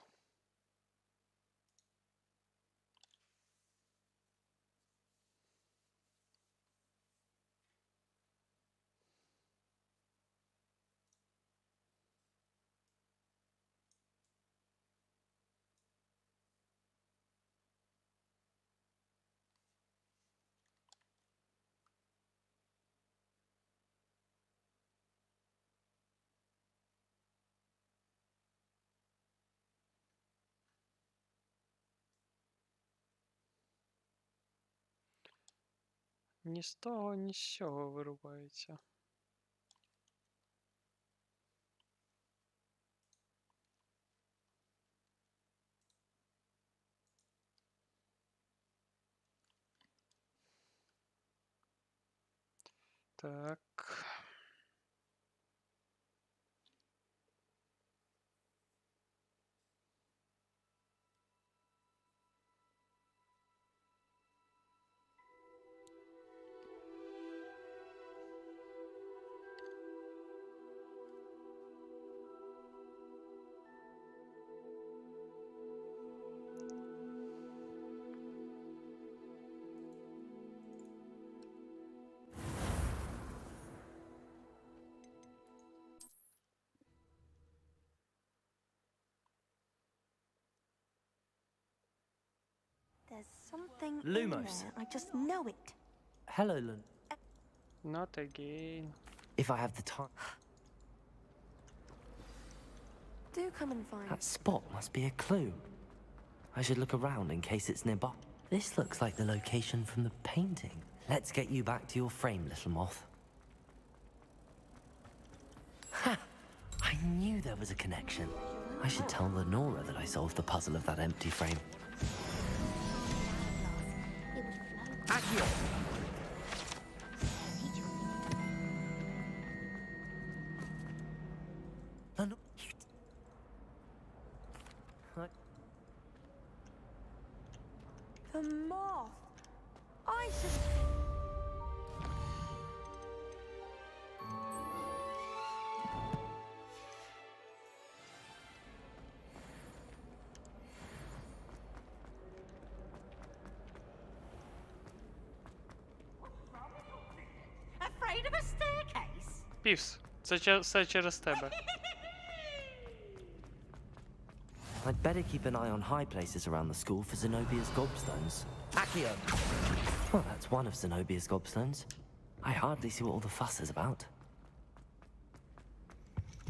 Ні з того, ні з сього вирубається. Так. There's something Lumos. in there. I just know it. Hello, Lun. Not again. If I have the time. Do come and find That spot must be a clue. I should look around in case it's nearby. This looks like the location from the painting. Let's get you back to your frame, little moth. Ha! I knew there was a connection. I should tell Lenora that I solved the puzzle of that empty frame. Accio! the moth. I should. Afraid of a staircase? Півс, це все через тебе. I'd better keep an eye on high places around the school for Zenobia's gobstones. Accio! Well, that's one of Zenobia's gobstones. I hardly see what all the fuss is about.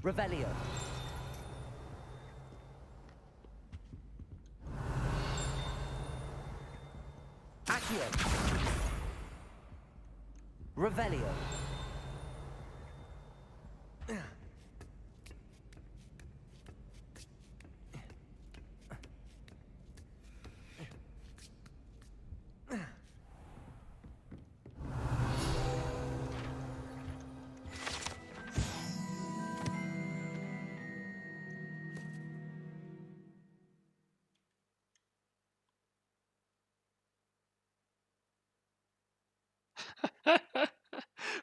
Revelio. Accio! Revelio.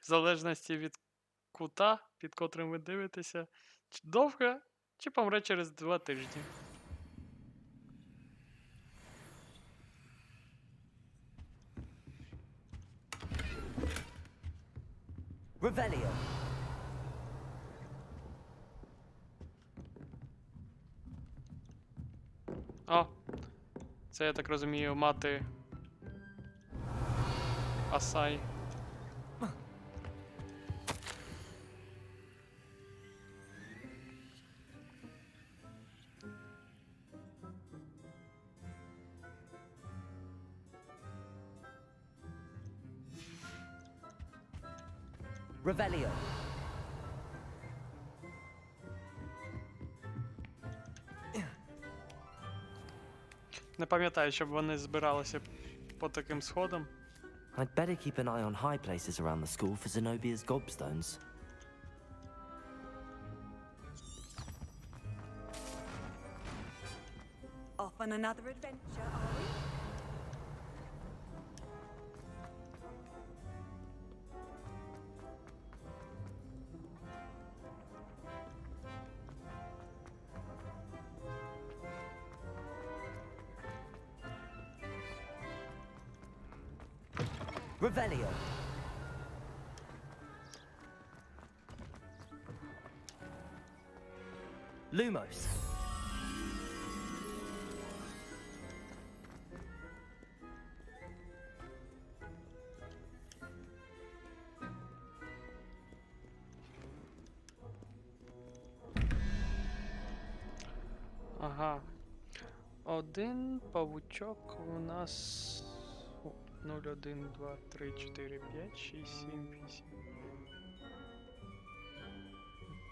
В залежності від кута, під котрим ви дивитеся, чи довго, чи помре через 2 тижні. Revelio. О, це, я так розумію, мати Асай. Revelio. Не пам'ятаю, щоб вони збиралися по таким сходам. I'd better keep an eye on high places around the school for Zenobia's gobstones. Off on another adventure, are we? Revelio. Lumos. Ага. Один павучок у нас 0, 1, 2, 3, 4, 5, 6, 7, 8.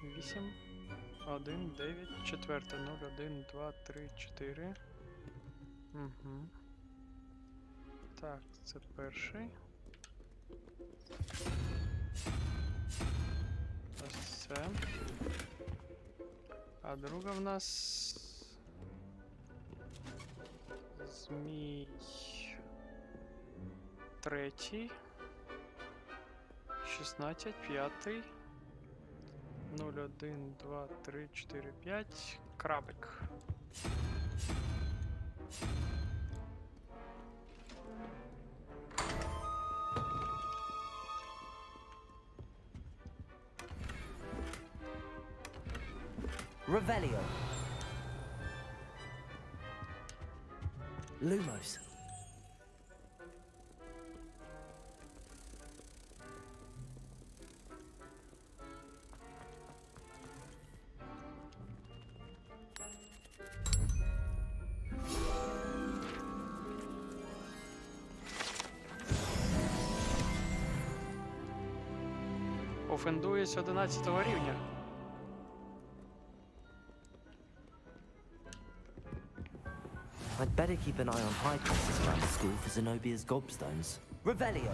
8, 1, 9, 4, 0, 1, 2, 3, 4. Угу. Так, це перший. Ось це. А друга в нас змій третій, 16, 5, 0, 1, 2, 3, 4, 5, крабик. Revelio. Lumos. Офендує з 11 рівня. I'd better keep an eye on high places around the school for Zenobia's gobstones. Revelio.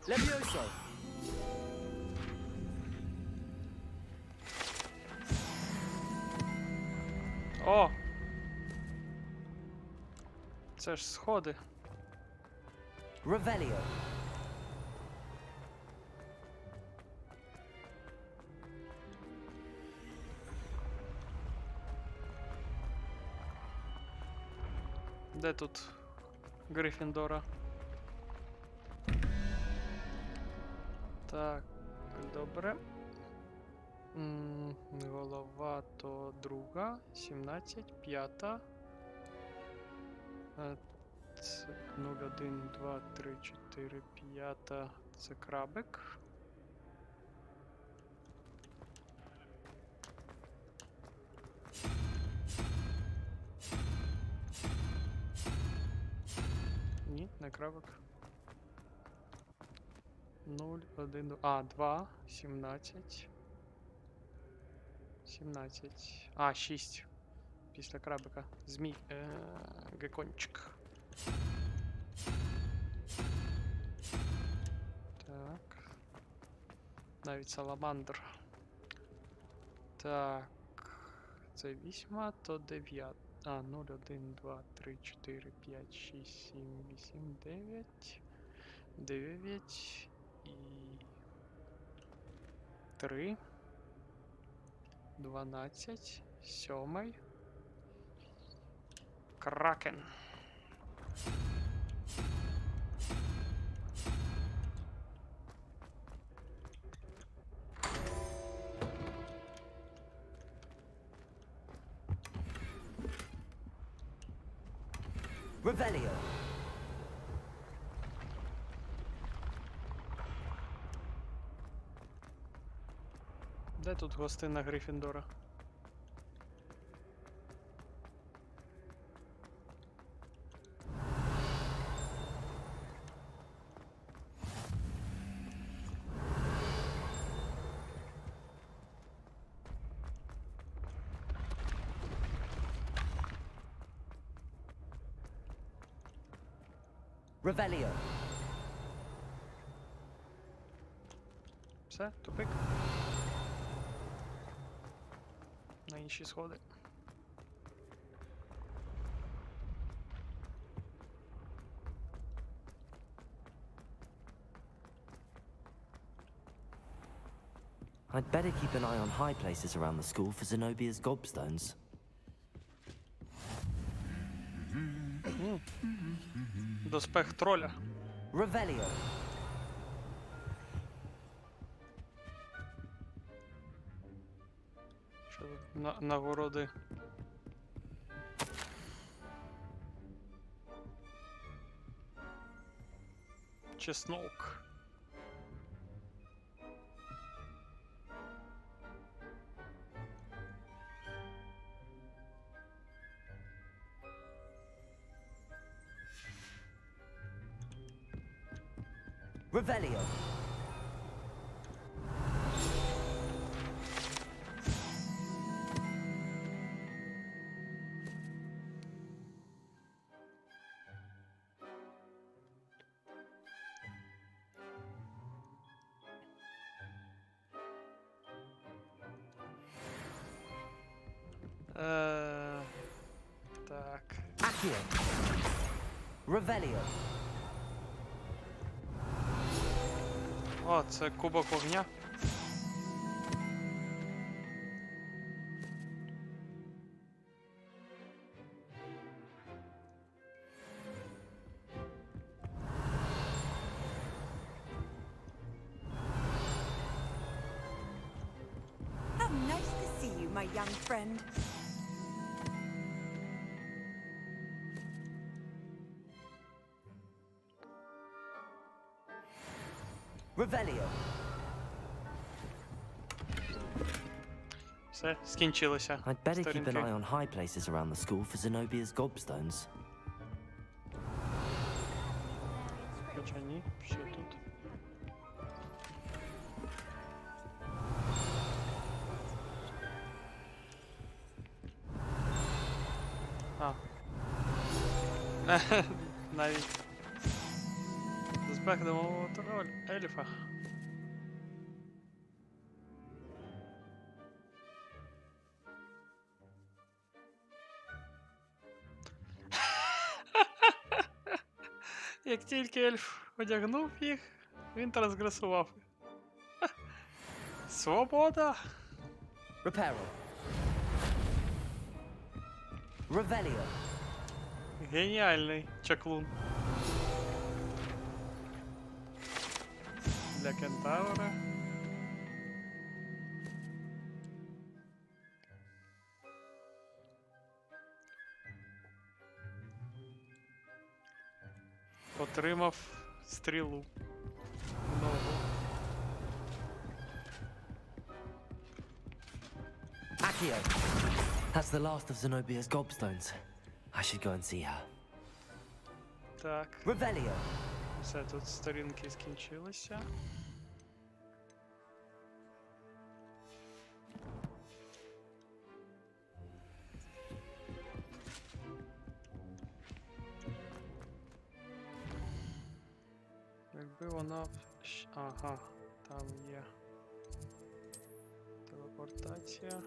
Levioso. О! Це ж сходи. Revelio. Де тут Гриффіндора? Так, добре. Голова то друга, 17, п'ята. 0, 1, 2, 3, 4, 5. Це крабик. Ні, не крабик. 0, 1, 2, 17. 17. 6. Після крабика. Змій. Геккончик. Так. Навіть саламандр. Так. Це 8, то 9. 0, 1, 2, 3, 4, 5, 6, 7, 8, 9. 9 і 3. 12. 7. Кракен. Revelio. Де тут гостина Гриффіндора? Revelio. Все, тупик. На інші сходи. I'd better keep an eye on high places around the school for Zenobia's gobstones. Доспех троля. Revelio. Що тут нагороди? Чеснок. Revelio. Так. Accio. Revelio. О, це кубок вогня. How nice to see you, my young friend. Revelio. Все, скінчилося. I'd better keep an Сторінки. eye on high places around the school for Zenobia's gobstones. Хоча ні, ще тут. А. Навіть. Доспех домового ельфа. Як тільки ельф одягнув їх, він трансгресував. Свобода! Reparo. Revelio. Геніальний чаклун. Для кентавра. Отримав стрілу. Нову. Accio. That's the last of Zenobia's gobstones. I should go and see her. Так. Revelio. Все, тут сторінки скінчилися. Якби вона... Ага, там є телепортація.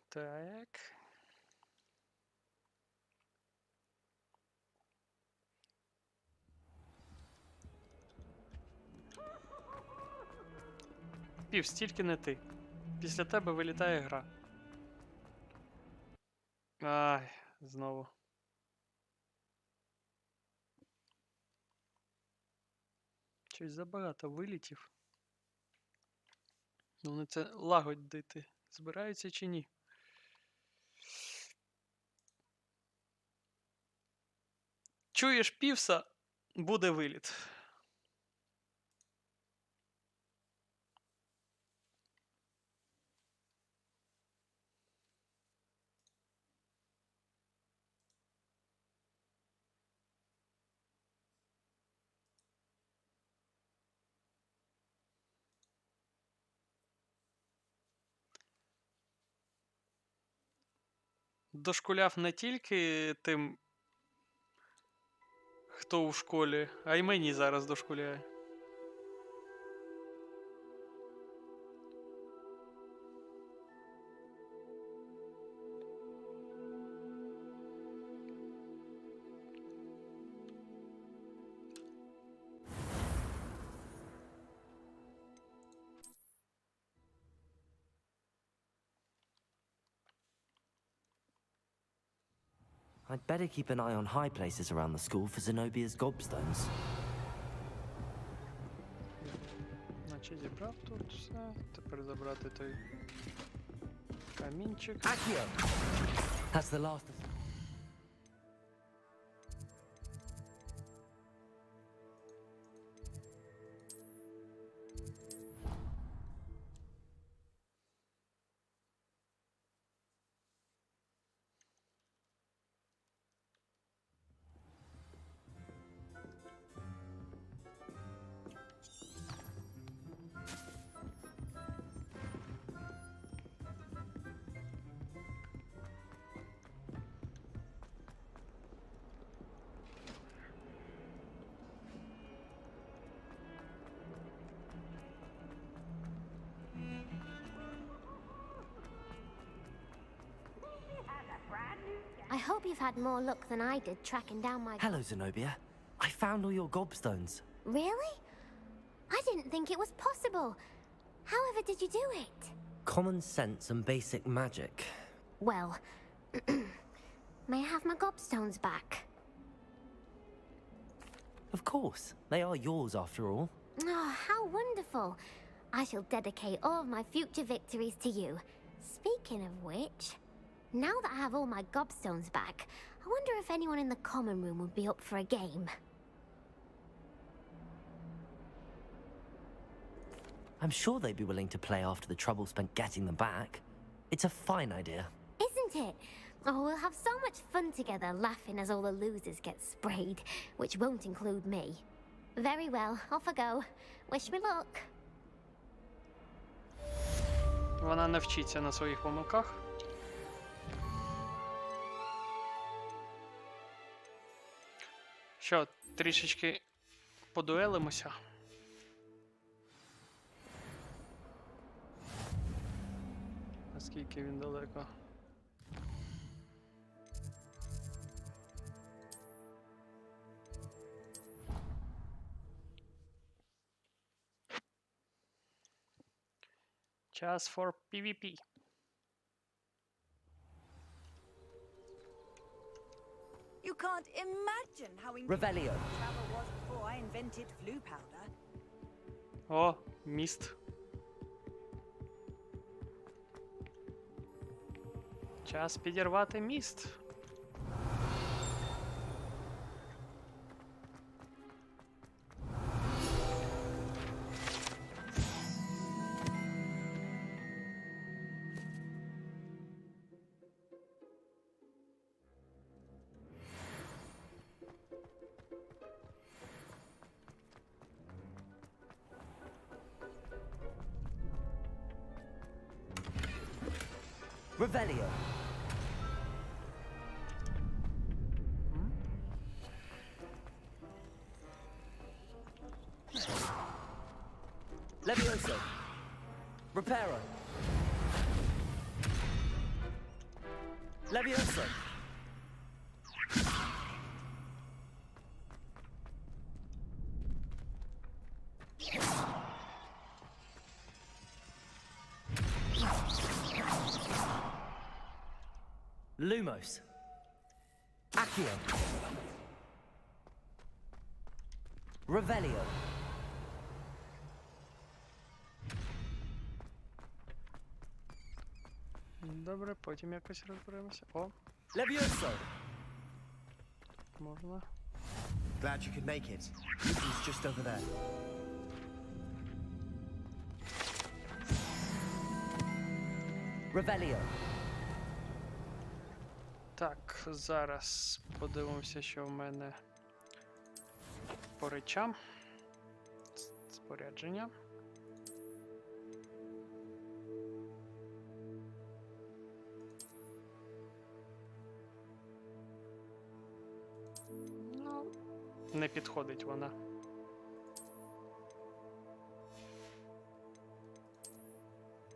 Так. Пів, стільки не ти. Після тебе вилітає гра. Ай, знову. Щось забагато вилітів. Ну, вони це лагодити збираються чи ні? Чуєш півса, буде виліт. Дошкуляв не тільки тим хто у школі, а й мені зараз дошкуляє. I'd better keep an eye on high places around the school for Zenobia's gobstones. Значить, зібрав тут все. Тепер забрати той камінчик. That's the last of... I hope you've had more luck than I did tracking down my... Hello, Zenobia. I found all your gobstones. Really? I didn't think it was possible. However did you do it? Common sense and basic magic. Well, may I have my gobstones back? Of course. They are yours, after all. Oh, how wonderful. I shall dedicate all of my future victories to you. Speaking of which, now that I have all my gobstones back, I wonder if anyone in the common room would be up for a game. I'm sure they'd be willing to play after the trouble spent getting them back. It's a fine idea. Isn't it? Oh, we'll have so much fun together, laughing as all the losers get sprayed, which won't include me. Very well, off I go. Wish me luck. Вона не вчиться на своїх помилках. Що, трішечки подуелимося? Наскільки він далеко? Час for PvP. You can't imagine how Revelio. travel was before I invented flu powder. О, міст. Час підірвати міст. Revelio. Levioso. Reparo. Levioso. Lumos. Accio. Revelio. Добре, потім якось розберемося. О, Levioso. можна. Glad you could make it. He's just over there. Revelio. Так, зараз подивимося, що в мене по речам. Спорядження. Ну, Не підходить вона.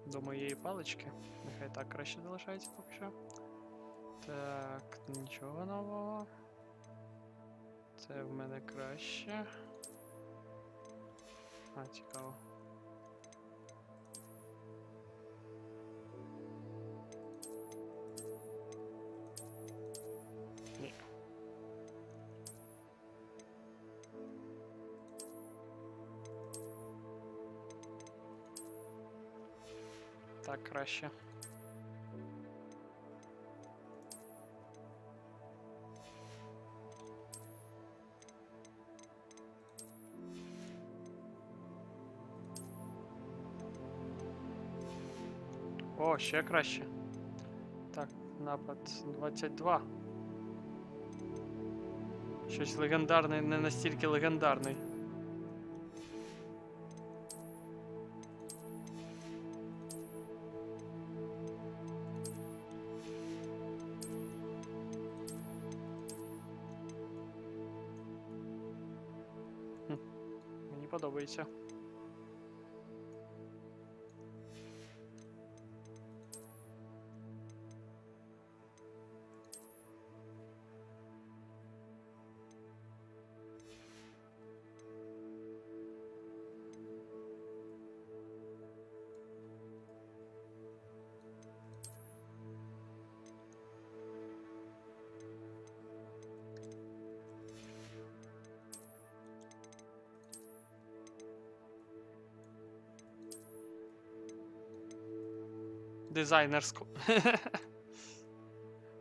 До моєї палички. Нехай так краще залишається поки що. Так, нічого нового. Це в мене краще. А, цікаво. Ні. Так, краще. О, ще краще. Так, напад 22. Щось легендарний, не настільки легендарний. Мені подобається. Дизайнерську.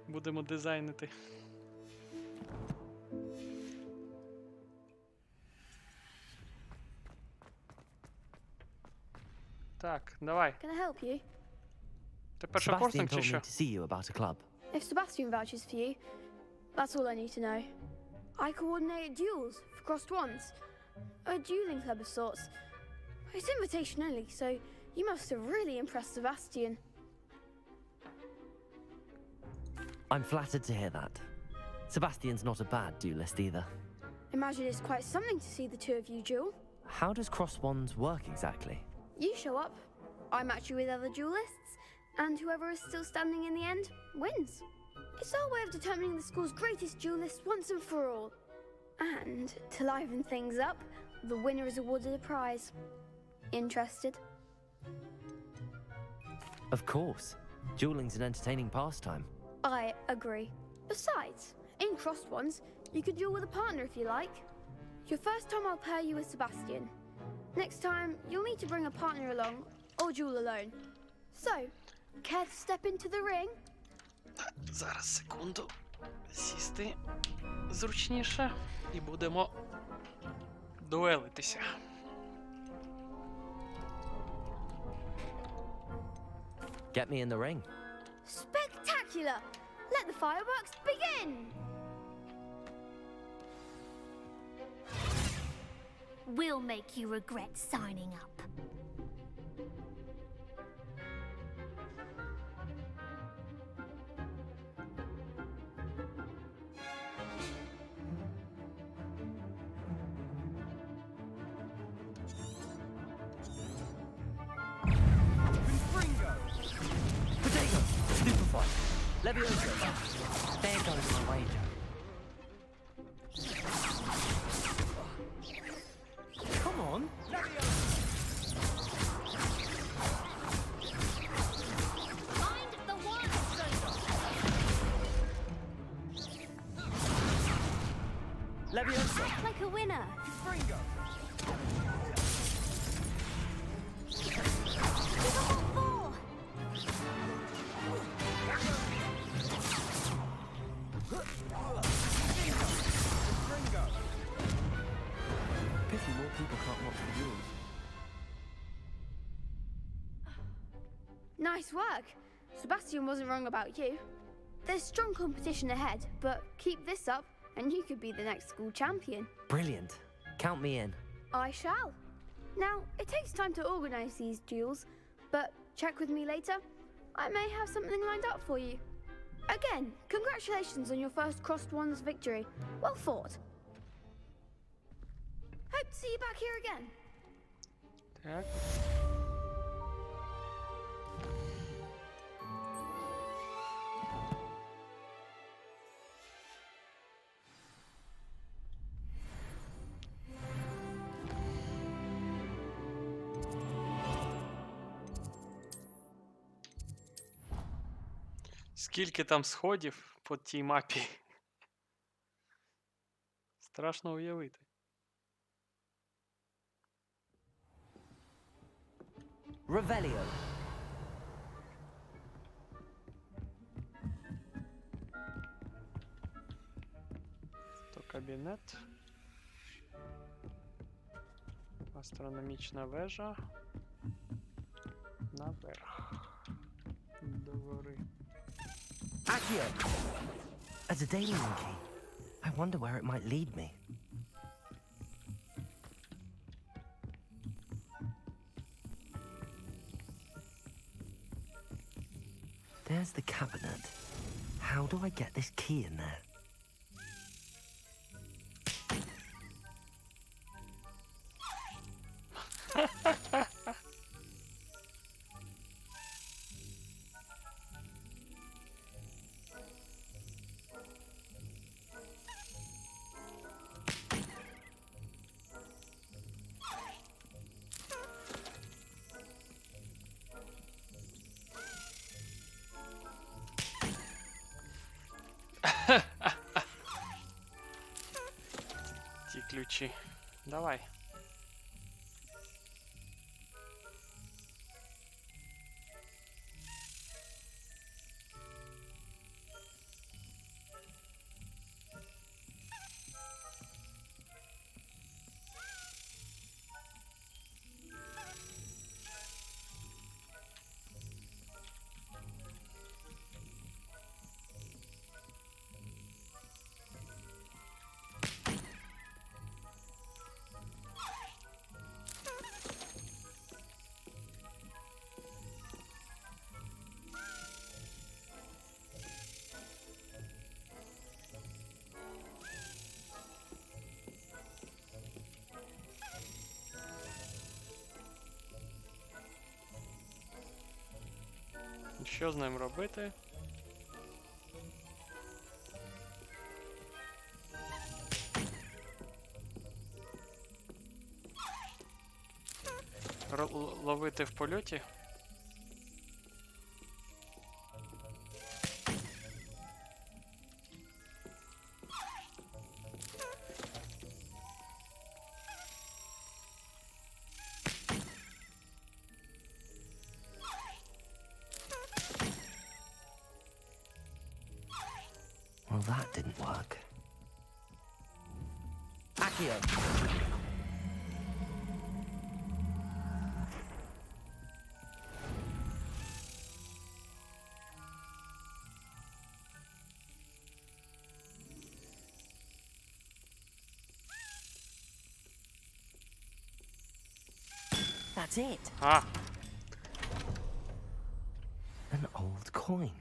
Будемо дизайнити. Так, давай. Can I help you? Ти першокурсник чи Sebastian told me що? to see you about a club. If Sebastian vouches for you, that's all I need to know. I coordinate duels for crossed ones. A dueling club of sorts. It's invitation only, so you must have really impressed Sebastian. I'm flattered to hear that. Sebastian's not a bad duelist either. Imagine it's quite something to see the two of you duel. How does cross wands work exactly? You show up, I match you with other duelists, and whoever is still standing in the end wins. It's our way of determining the school's greatest duelist once and for all. And to liven things up, the winner is awarded a prize. Interested? Of course. Dueling's an entertaining pastime. I agree. Besides, in crossed ones, you could duel with a partner if you like. Your first time I'll pair you with Sebastian. Next time, you'll need to bring a partner along, or duel alone. So, care to step into the ring? Зараз, секунду. Сісти зручніше. І будемо дуелитися. Get me in the ring. Spectacular! Let the fireworks begin! We'll make you regret signing up. Potato! Stupefy! Levioso! There goes my wager. Come on! Find the one, Levioso! Act like a winner. Pity more people can't watch the duels. Nice work. Sebastian wasn't wrong about you. There's strong competition ahead, but keep this up and you could be the next school champion. Brilliant. Count me in. I shall. Now, it takes time to organise these duels, but check with me later. I may have something lined up for you. Again, congratulations on your first Crossed Ones victory. Well fought. see you back here again. Так. Скільки там сходів по тій мапі? Страшно уявити. Revelio. То кабінет. Астрономічна вежа. Наверх. До гори. Accio! As a daily monkey, I wonder where it might lead me. There's the cabinet. How do I get this key in there? Ті ключі. Давай. Що з ним робити? Ловити в польоті? Well, that didn't work. Accio! That's it. Ah. An old coin.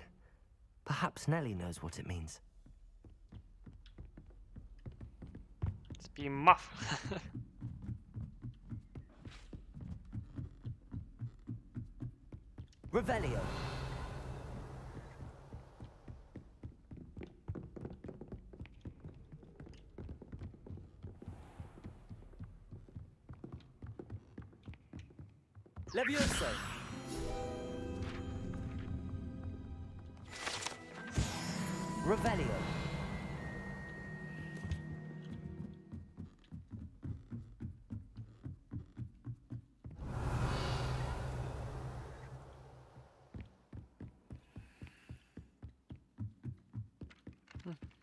Perhaps Nellie knows what it means. Спіймав. Revelio. Levioso. Revelio.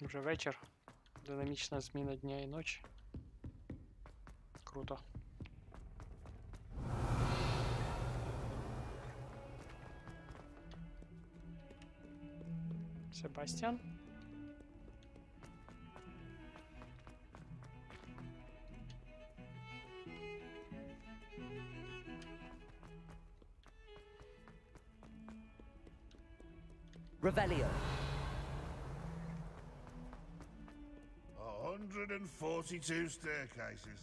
Вже вечір. Динамічна зміна дня і ночі. Круто. Себастьян. Revelio. 142 staircases.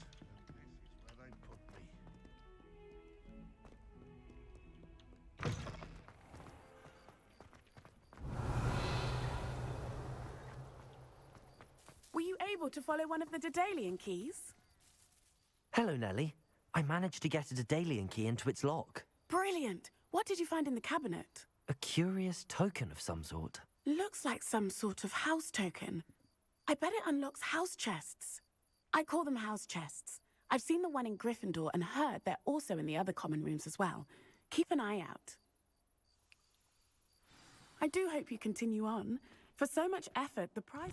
able to follow one of the Daedalian keys? Hello, Nellie. I managed to get a Daedalian key into its lock. Brilliant. What did you find in the cabinet? A curious token of some sort. Looks like some sort of house token. I bet it unlocks house chests. I call them house chests. I've seen the one in Gryffindor and heard they're also in the other common rooms as well. Keep an eye out. I do hope you continue on. For so much effort, the prize...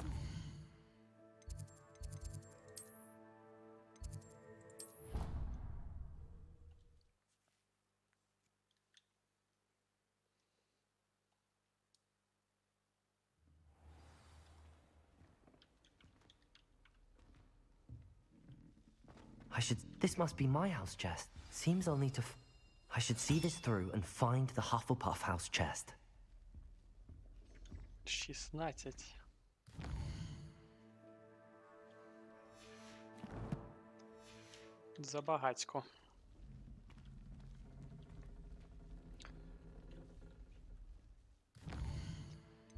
This must be my house chest. Seems I'll need to... I should see this through and find the Hufflepuff house chest. 16. Забагацько.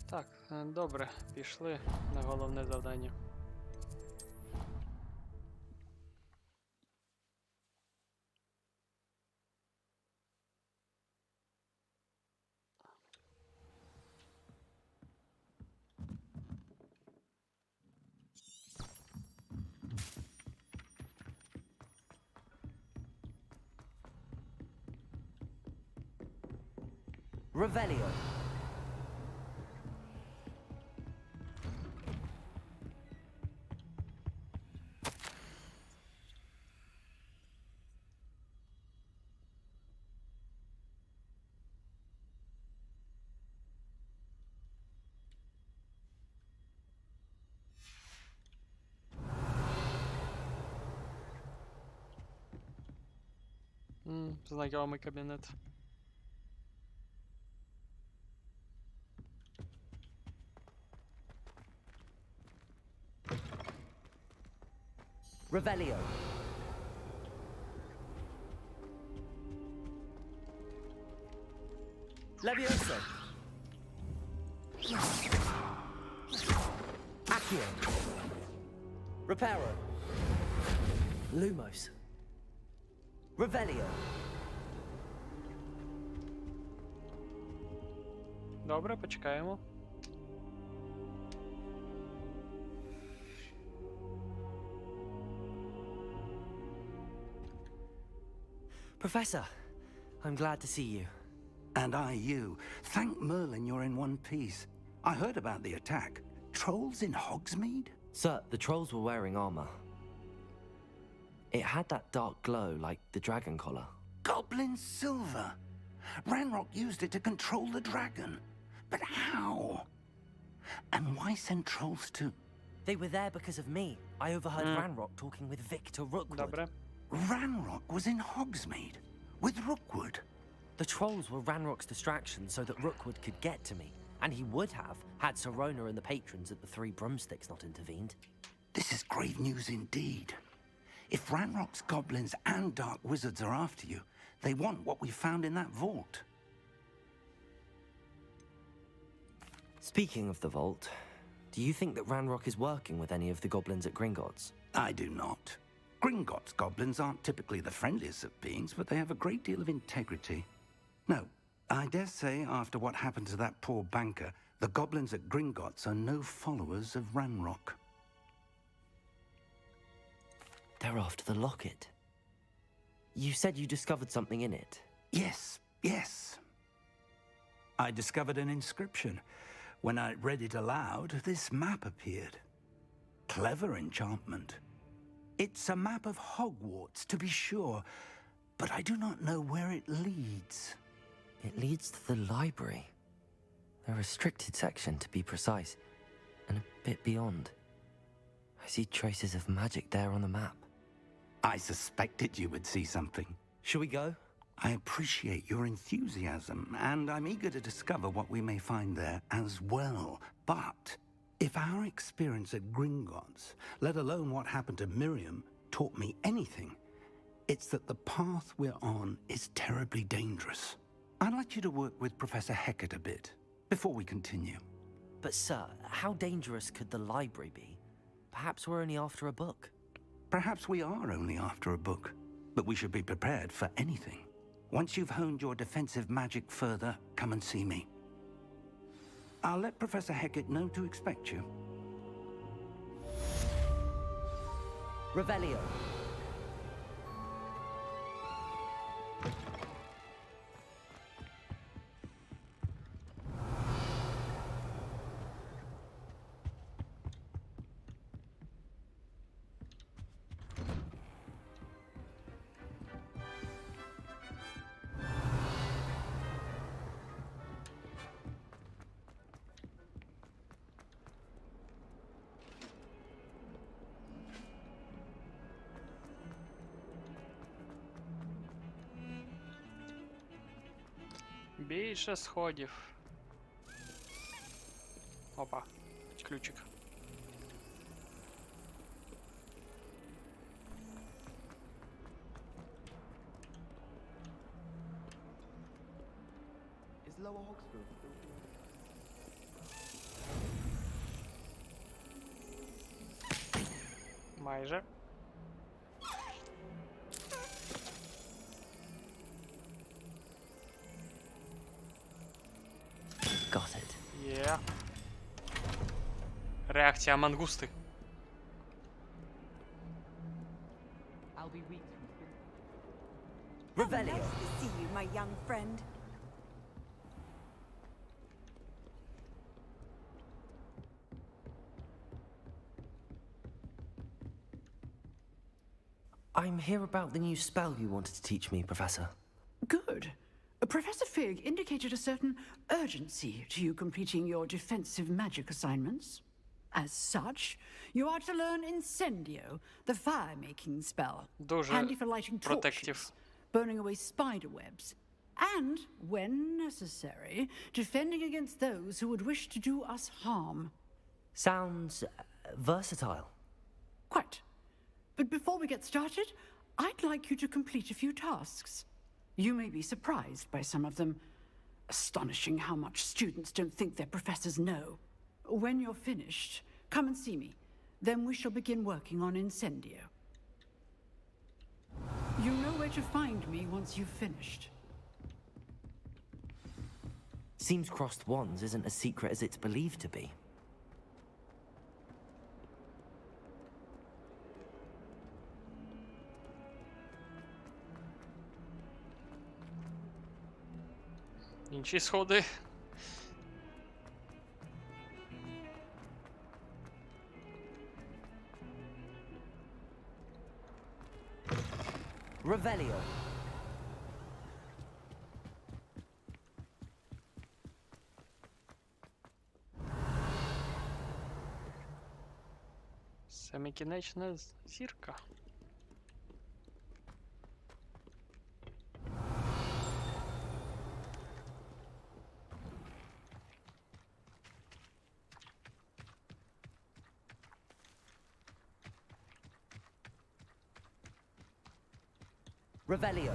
Так, добре, пішли на головне завдання. Revelio. Знайомий кабінет. Revelio. Levioso. Accio. Reparo. Lumos. Revelio. Добре, почекаємо. Professor, I'm glad to see you. And I you. Thank Merlin you're in one piece. I heard about the attack. Trolls in Hogsmeade? Sir, the trolls were wearing armor. It had that dark glow like the dragon collar. Goblin silver. Ranrock used it to control the dragon. But how? And why send trolls too? They were there because of me. I overheard Ranrock talking with Victor Rookwood. Dobre. Ranrock was in Hogsmeade with Rookwood. The trolls were Ranrock's distraction so that Rookwood could get to me. And he would have, had Sirona and the patrons at the Three Broomsticks not intervened. This is grave news indeed. If Ranrock's goblins and dark wizards are after you, they want what we found in that vault. Speaking of the vault, do you think that Ranrock is working with any of the goblins at Gringotts? I do not. Gringotts goblins aren't typically the friendliest of beings, but they have a great deal of integrity. No, I dare say after what happened to that poor banker, the goblins at Gringotts are no followers of Ranrock. They're after the locket. You said you discovered something in it. Yes, yes. I discovered an inscription. When I read it aloud, this map appeared. Clever enchantment. It's a map of Hogwarts, to be sure, but I do not know where it leads. It leads to the library. A restricted section, to be precise, and a bit beyond. I see traces of magic there on the map. I suspected you would see something. Shall we go? I appreciate your enthusiasm, and I'm eager to discover what we may find there as well. But if our experience at Gringotts, let alone what happened to Miriam, taught me anything, it's that the path we're on is terribly dangerous. I'd like you to work with Professor Hecat a bit before we continue. But sir, how dangerous could the library be? Perhaps we're only after a book. Perhaps we are only after a book, but we should be prepared for anything. Once you've honed your defensive magic further, come and see me. I'll let Professor Hecat know to expect you. Revelio. Більше сходів. Опа, ключик. Is Lower Hogsfield still Майже. Got it. Є. Реакція мангусти. I'll be weak. Revelio. Nice to see you, my young friend. I'm here about the new spell you wanted to teach me, Professor. Good. Professor Fig indicated a certain urgency to you completing your defensive magic assignments. As such, you are to learn Incendio, the fire-making spell, handy for lighting torches, burning away spider webs, and, when necessary, defending against those who would wish to do us harm. Sounds versatile. Quite. But before we get started, I'd like you to complete a few tasks. You may be surprised by some of them. Astonishing how much students don't think their professors know. When you're finished, come and see me. Then we shall begin working on Incendio. You know where to find me once you've finished. Seems crossed wands isn't as secret as it's believed to be. Інші сходи. Revelio. Семикінечна зірка. Revelio.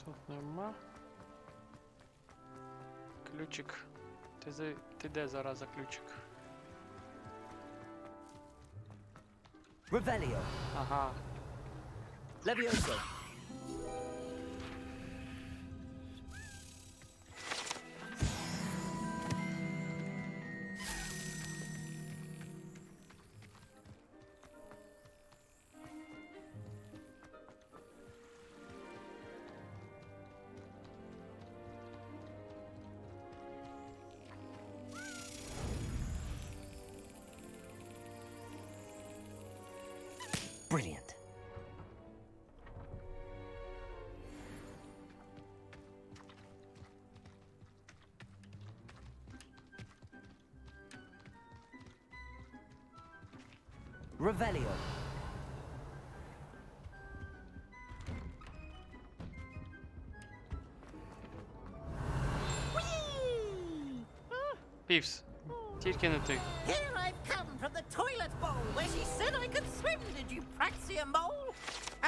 Тут нема. Ключик. Ти де зараза ключик? Revelio. Ага. Levioso. Brilliant. Revelio. Whee! Півс. Тільки не ти. Here I've come from the toilet bowl where she said I could swim, did you praxia mole?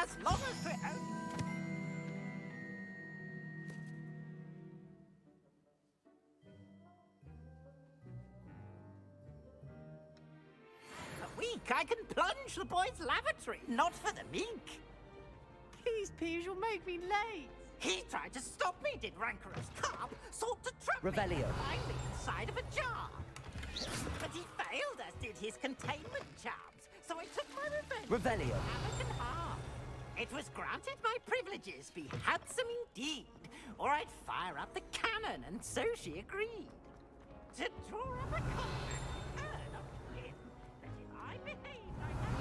As long as we... A week I can plunge the boys' lavatory, not for the meek. Please, Peeves, you'll make me late. He tried to stop me, did rancorous carp, sought to trap Revelio. me by the inside of a jar. But he failed, as did his containment charms, so I took my revenge. Revelio. Hammock and half. It was granted my privileges be handsome indeed, or I'd fire up the cannon, and so she agreed. To draw up a compact, earn a win, that if I behaved, I had...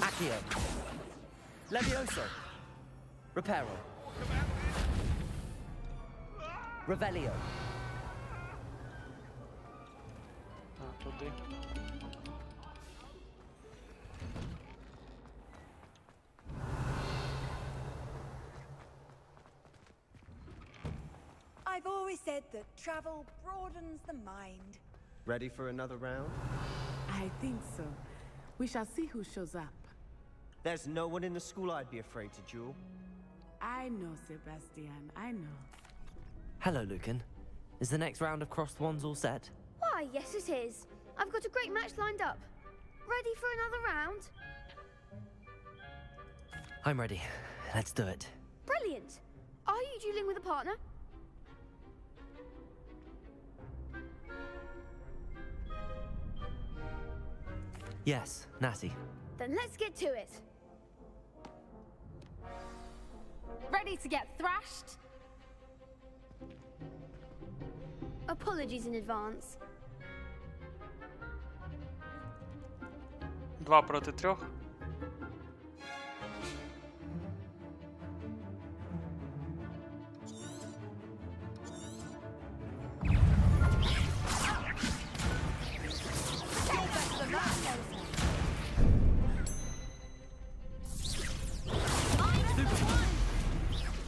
Accio. Levioso. Reparo. Revelio. Туди. I've always said that travel broadens the mind. Ready for another round? I think so. We shall see who shows up. There's no one in the school I'd be afraid to duel. I know, Sebastian. I know. Hello, Lucan. Is the next round of crossed wands all set? Why, yes it is. I've got a great match lined up. Ready for another round? I'm ready. Let's do it. Brilliant. Are you dueling with a partner? Yes, Natty. Then let's get to it. Ready to get thrashed? Apologies in advance. 2 проти 3.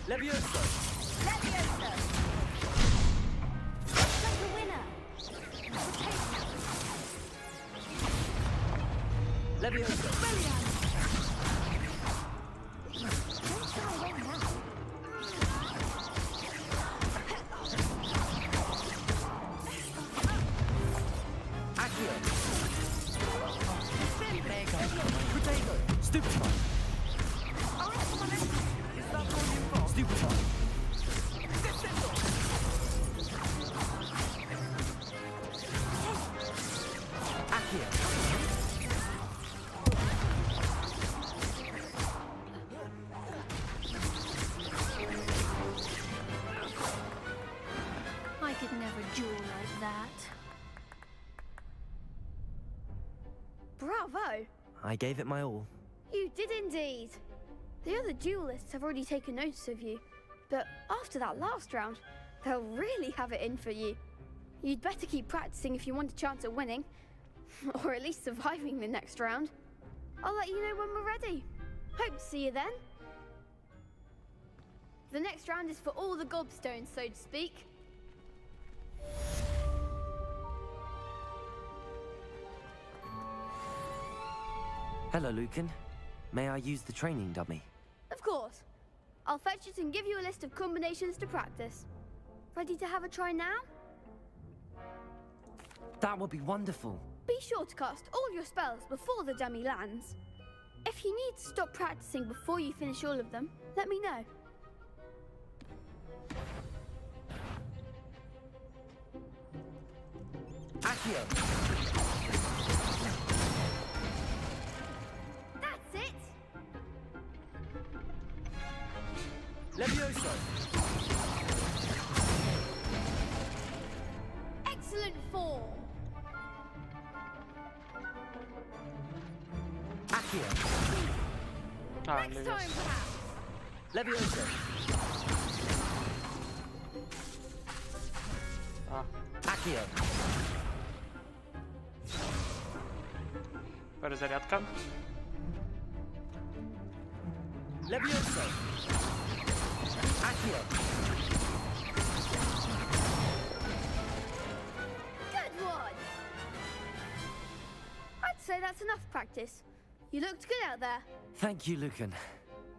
Levioso. Levioso. Take the winner. Levioso. Accio. Mega. Potato. Stupefy. Stupefy. Accio. I could never duel like that. Bravo! I gave it my all. You did indeed. The other duelists have already taken notice of you, but after that last round, they'll really have it in for you. You'd better keep practicing if you want a chance at winning, or at least surviving the next round. I'll let you know when we're ready. Hope to see you then. The next round is for all the gobstones, so to speak. Hello, Lucan. May I use the training dummy? Of course. I'll fetch it and give you a list of combinations to practice. Ready to have a try now? That would be wonderful. Be sure to cast all your spells before the dummy lands. If you need to stop practicing before you finish all of them, let me know. Accio. That's it! Levioso. Excellent form! Accio. Ah, Next time, perhaps. Levioso. Ah, Accio. перезарядка. Levioso. Accio. Good one! I'd say that's enough practice. You looked good out there. Thank you, Lucan.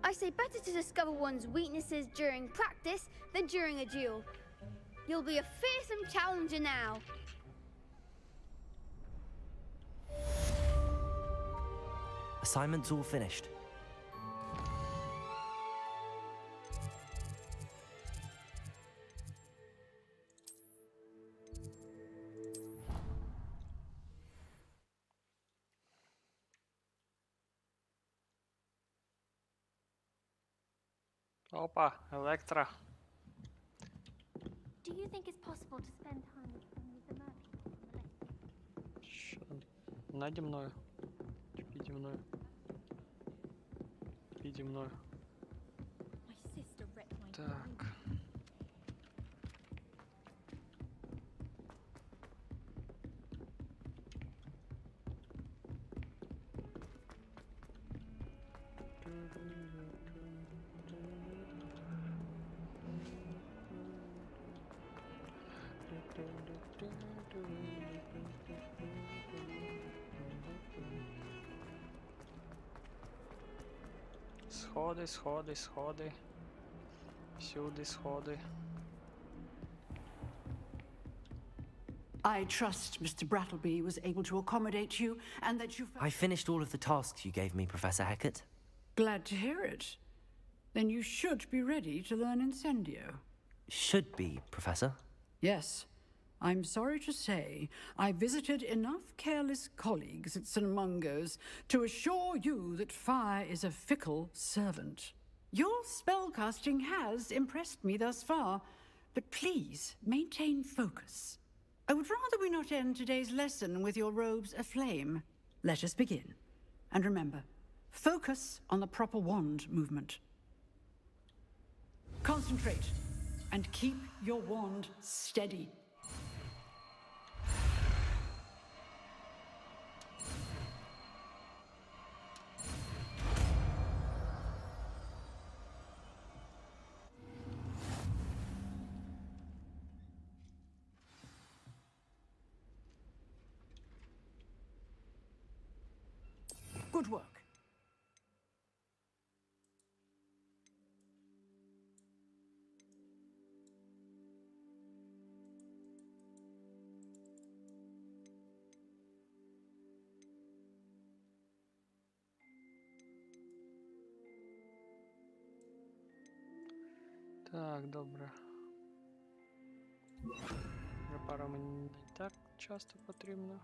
I say better to discover one's weaknesses during practice than during a duel. You'll be a fearsome challenger now. Assignment's all finished. Опа, Електра. Do you think it's possible to spend time with only the merchant? Що? Наді мною? Чи піді мною? Піді мною. Так. Сходи, сходи, сходи. Всюди сходи. I trust Mr. Brattleby was able to accommodate you and that you... I finished all of the tasks you gave me, Professor Hecat. Glad to hear it. Then you should be ready to learn Incendio. Should be, Professor. Yes. I'm sorry to say, I visited enough careless colleagues at St. Mungo's to assure you that fire is a fickle servant. Your spellcasting has impressed me thus far, but please maintain focus. I would rather we not end today's lesson with your robes aflame. Let us begin. And remember, focus on the proper wand movement. Concentrate and keep your wand steady. Good work. Так, добре. Репара мені не так часто потрібно.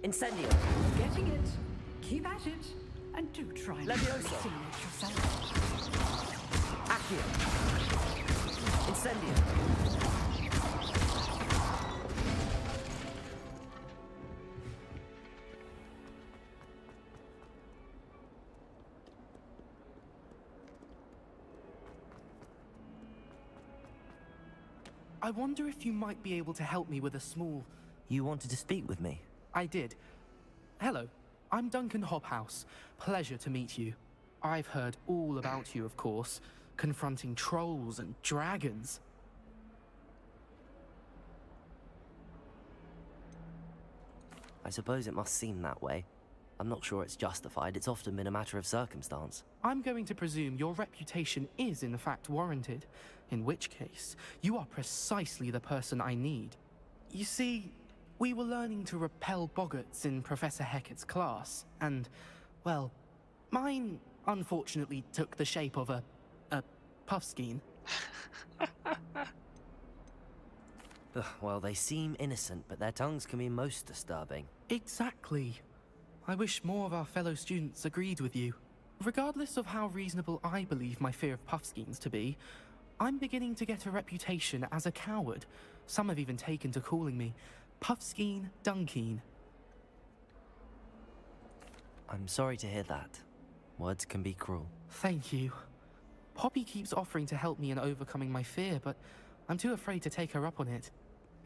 Incendio. Getting it. Keep at it. And do try not to Levioso. simulate yourself. Accio. Incendio. I wonder if you might be able to help me with a small... You wanted to speak with me? I did. Hello. I'm Duncan Hobhouse. Pleasure to meet you. I've heard all about you, of course, confronting trolls and dragons. I suppose it must seem that way. I'm not sure it's justified. It's often been a matter of circumstance. I'm going to presume your reputation is in fact warranted, in which case, you are precisely the person I need. You see, we were learning to repel boggarts in Professor Hecat's class, and, well, mine unfortunately took the shape of a puffskein. Ugh, well, they seem innocent, but their tongues can be most disturbing. Exactly. I wish more of our fellow students agreed with you. Regardless of how reasonable I believe my fear of puffskeins to be, I'm beginning to get a reputation as a coward. Some have even taken to calling me Puffskeen Dunkeen. I'm sorry to hear that. Words can be cruel. Thank you. Poppy keeps offering to help me in overcoming my fear, but I'm too afraid to take her up on it.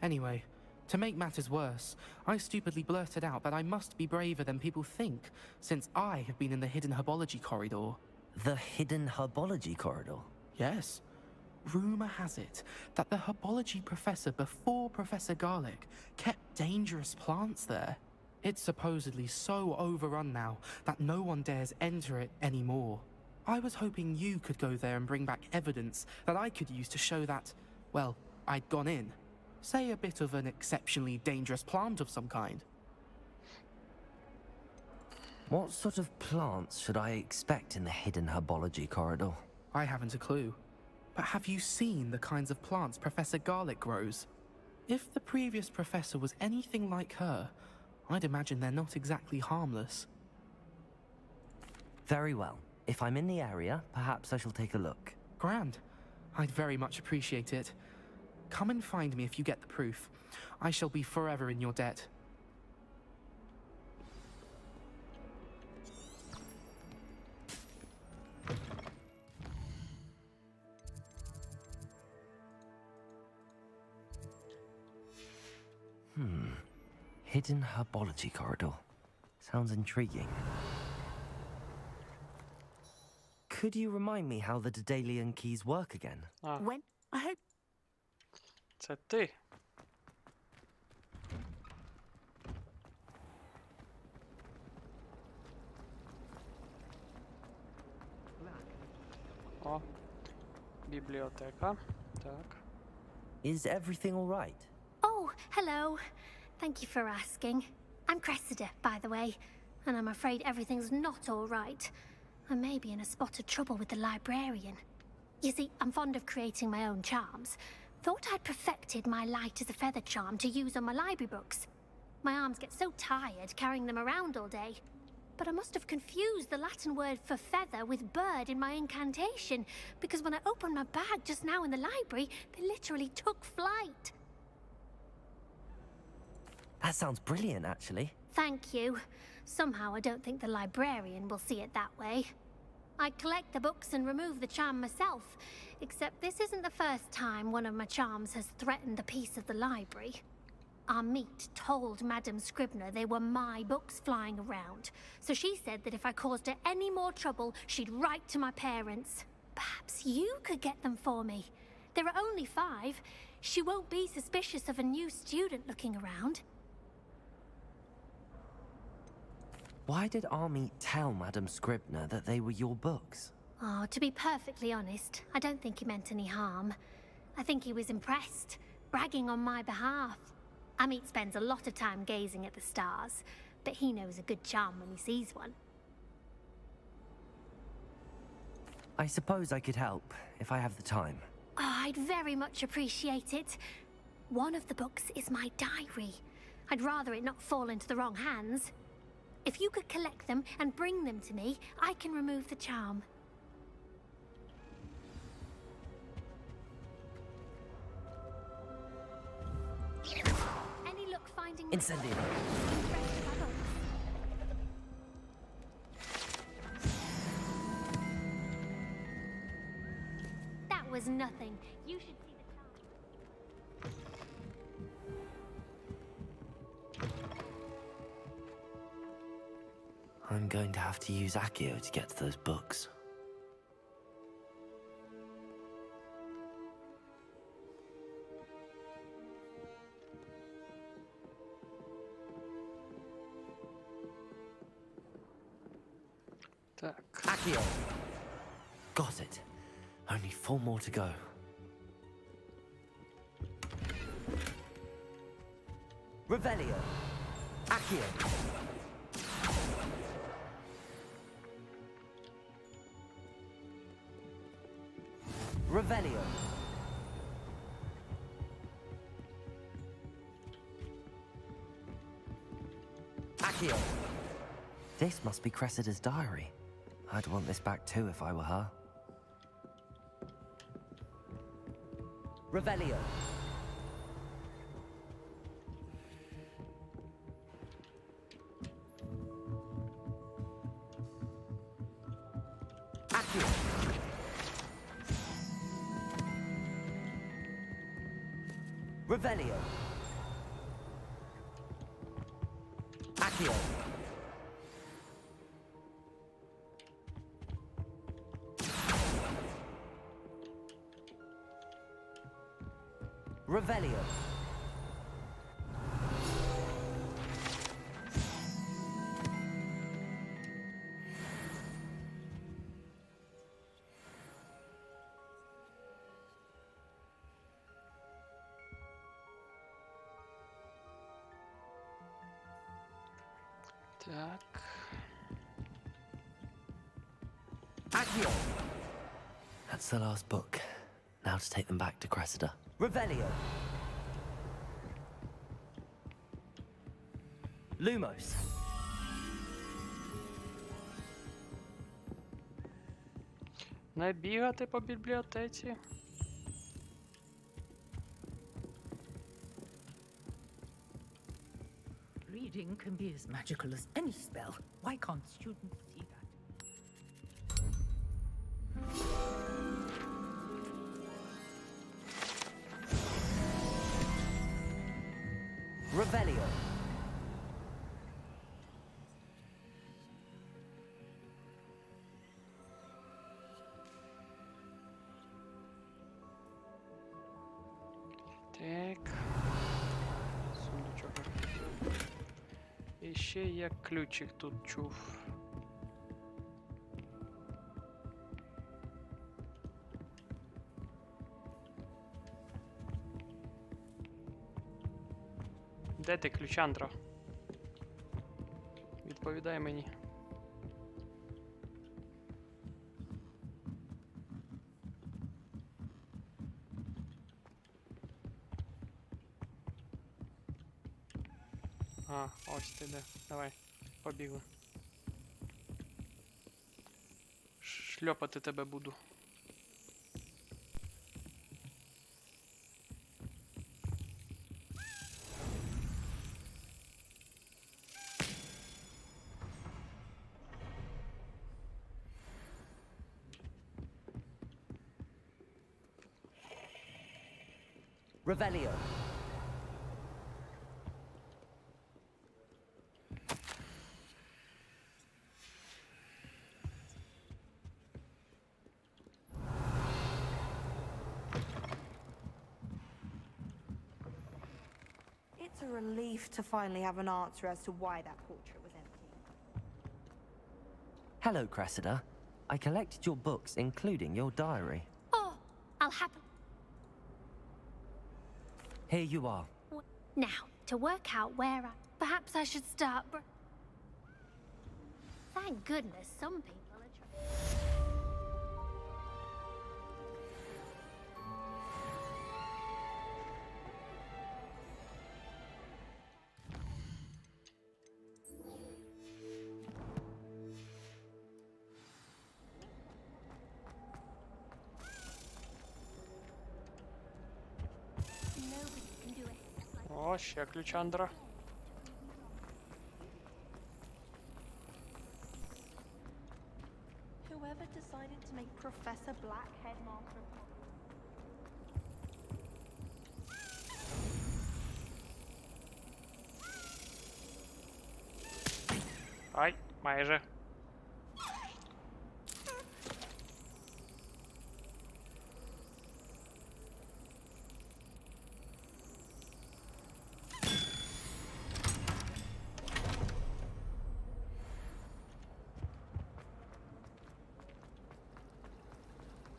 Anyway, to make matters worse, I stupidly blurted out that I must be braver than people think, since I have been in the hidden herbology corridor. The hidden herbology corridor? Yes. Rumor has it that the herbology professor before Professor Garlic kept dangerous plants there. It's supposedly so overrun now that no one dares enter it anymore. I was hoping you could go there and bring back evidence that I could use to show that, well, I'd gone in. Say a bit of an exceptionally dangerous plant of some kind. What sort of plants should I expect in the hidden herbology corridor? I haven't a clue. But have you seen the kinds of plants Professor Garlic grows? If the previous professor was anything like her, I'd imagine they're not exactly harmless. Very well. If I'm in the area, perhaps I shall take a look. Grand. I'd very much appreciate it. Come and find me if you get the proof. I shall be forever in your debt. Hidden herbology corridor. Sounds intriguing. Could you remind me how the Daedalian keys work again? When? I hope. Це ти. О, бібліотека. Так. Is everything all right? Oh, hello. Thank you for asking. I'm Cressida, by the way, and I'm afraid everything's not all right. I may be in a spot of trouble with the librarian. You see, I'm fond of creating my own charms. Thought I'd perfected my light as a feather charm to use on my library books. My arms get so tired carrying them around all day. But I must have confused the Latin word for feather with bird in my incantation, because when I opened my bag just now in the library, they literally took flight. That sounds brilliant, actually. Thank you. Somehow I don't think the librarian will see it that way. I collect the books and remove the charm myself, except this isn't the first time one of my charms has threatened the peace of the library. Amit told Madame Scribner they were my books flying around, so she said that if I caused her any more trouble, she'd write to my parents. Perhaps you could get them for me. There are only 5. She won't be suspicious of a new student looking around. Why did Amit tell Madame Scribner that they were your books? Oh, to be perfectly honest, I don't think he meant any harm. I think he was impressed, bragging on my behalf. Amit spends a lot of time gazing at the stars, but he knows a good charm when he sees one. I suppose I could help, if I have the time. Oh, I'd very much appreciate it. One of the books is my diary. I'd rather it not fall into the wrong hands. If you could collect them and bring them to me, I can remove the charm. Any luck finding Incendio. That was nothing. You should see the charm. I'm going to have to use Accio to get to those books. Так. Accio! Got it. Only 4 more to go. Revelio. Accio. Revelio. Accio. This must be Cressida's diary. I'd want this back too if I were her. Revelio. Accio. Revelio. Accio. Revelio. Так. Accio. That's the last book. Now to take them back to Cressida. Revelio. Lumos. Не бігати по бібліотеці. Reading can be as magical as any spell. Why can't students see that? Revelio. Так. Сундучок. І ще я ключик тут чув. Де ти, ключандра? Відповідай мені. А, ось ти де. Давай, побігли. Шльопати тебе буду. Revelio. It's a relief to finally have an answer as to why that portrait was empty. Hello, Cressida. I collected your books, including your diary. Oh, I'll happen. Here you are. Now, to work out where perhaps I should start. Thank goodness some people are trying. Nobody can do it. О, ще ключандра. Whoever decided to make Professor Black headmaster of Ай, Майже.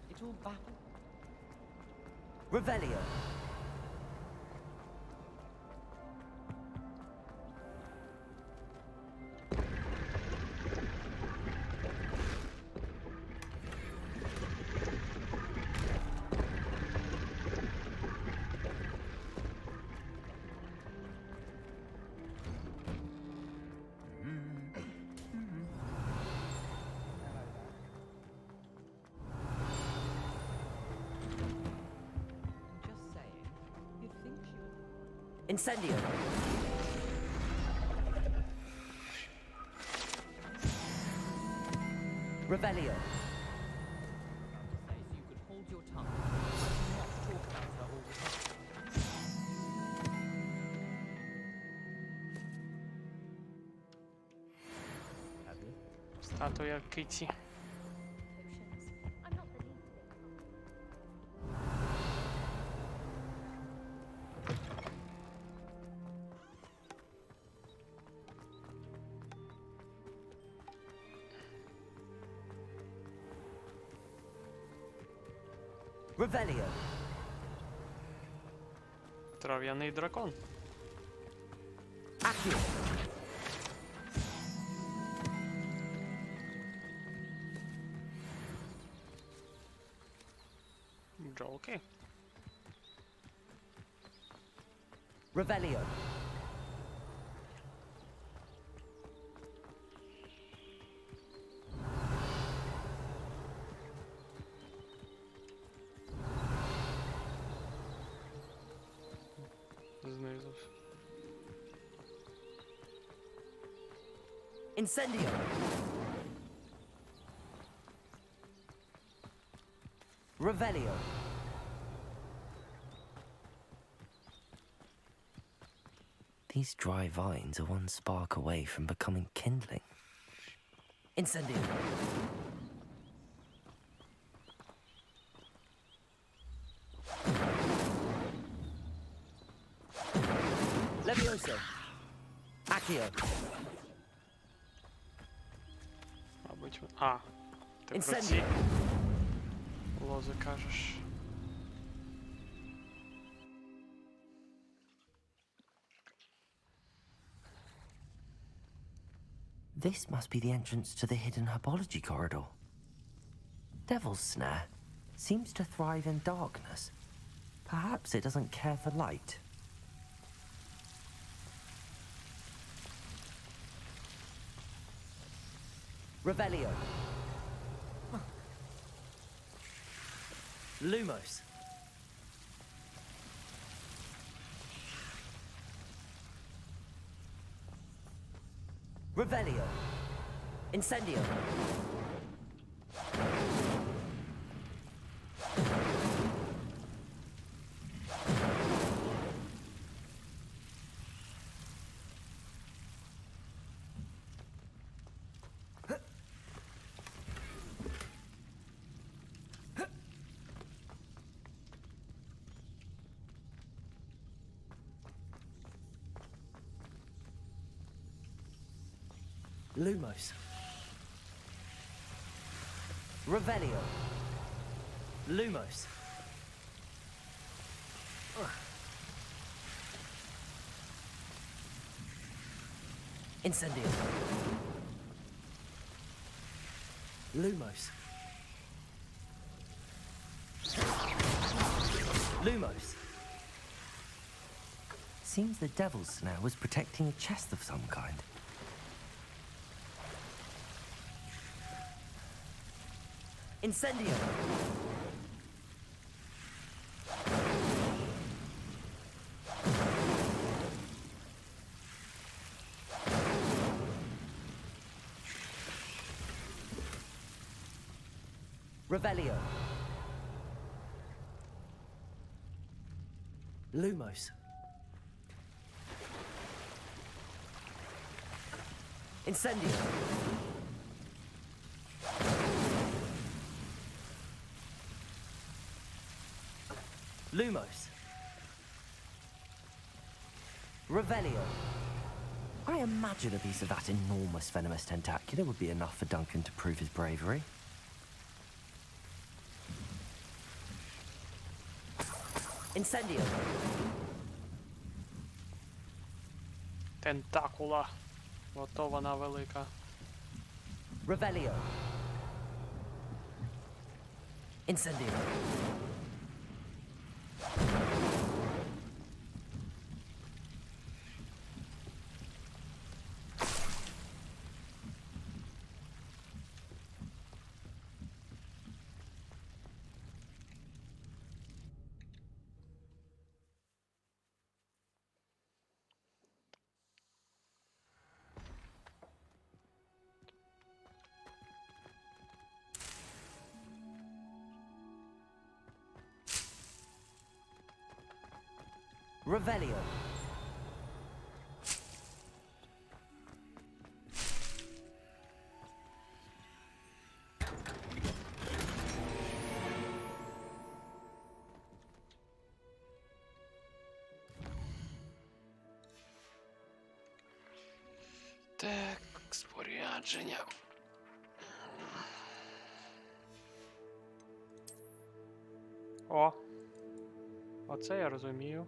It all baffled. Revelio. Incendio. Revelio. Say so you could hold your tongue and not talk about her all the time. Статуя Кити. Revelio. Трав'яний дракон. Accio. Джоки. Revelio. Знизу. Incendio. Revelio. These dry vines are one spark away from becoming kindling. Incendio. Levioso. Accio. Мабуть, а, ти про ці Incendio. лози кажеш. This must be the entrance to the hidden herbology corridor. Devil's Snare seems to thrive in darkness. Perhaps it doesn't care for light. Revelio. Lumos. Revelio. Incendio. Lumos. Revelio. Lumos. Incendio. Lumos. Lumos. Seems the Devil's Snare was protecting a chest of some kind. Incendio. Revelio. Lumos. Incendio. Lumos. Revelio. I imagine a piece of that enormous venomous tentacular would be enough for Duncan to prove his bravery. Incendio. Тентакула. Ото вона велика. Revelio. Incendio. Revelio. Так, спорядження. О. Оце я розумію.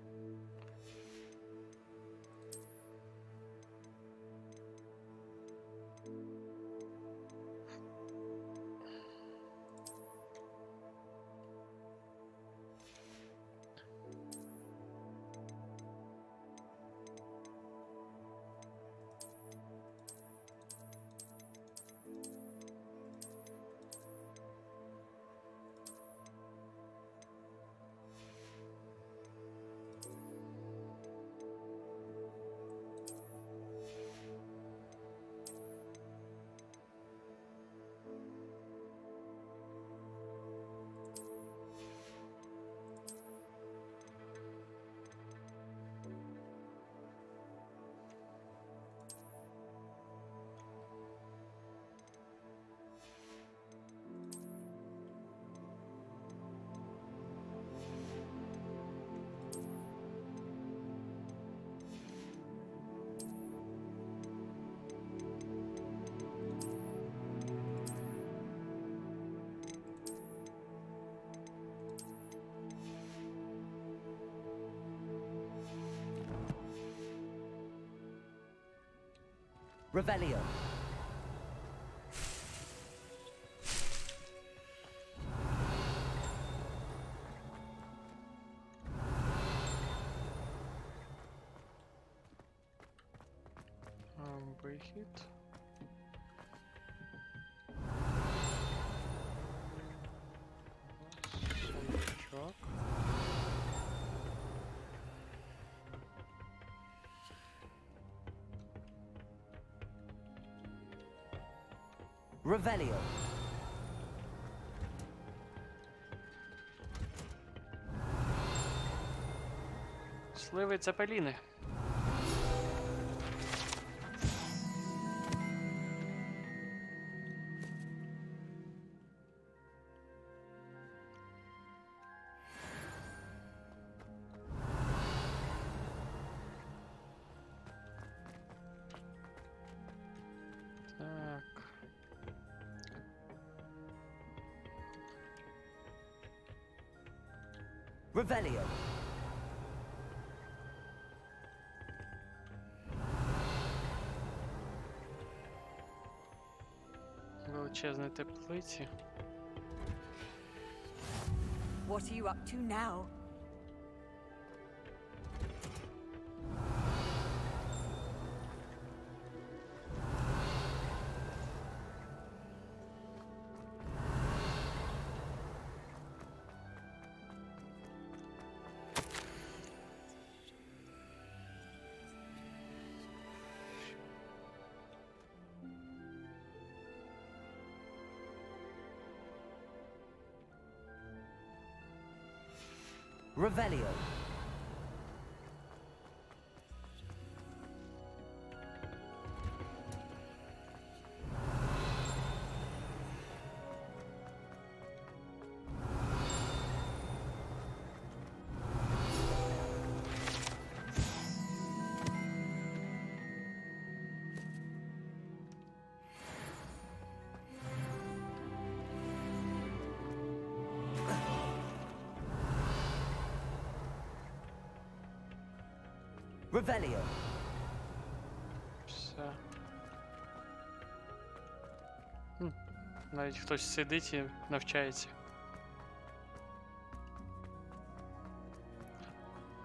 Revelio. Вихід. Сундучок. Revelio. Сливи цепеліни. Так. Revelio. Величезні теплиці. What are you up to now? Revelio. Revelio. Все. Навіть хтось сидить і навчається.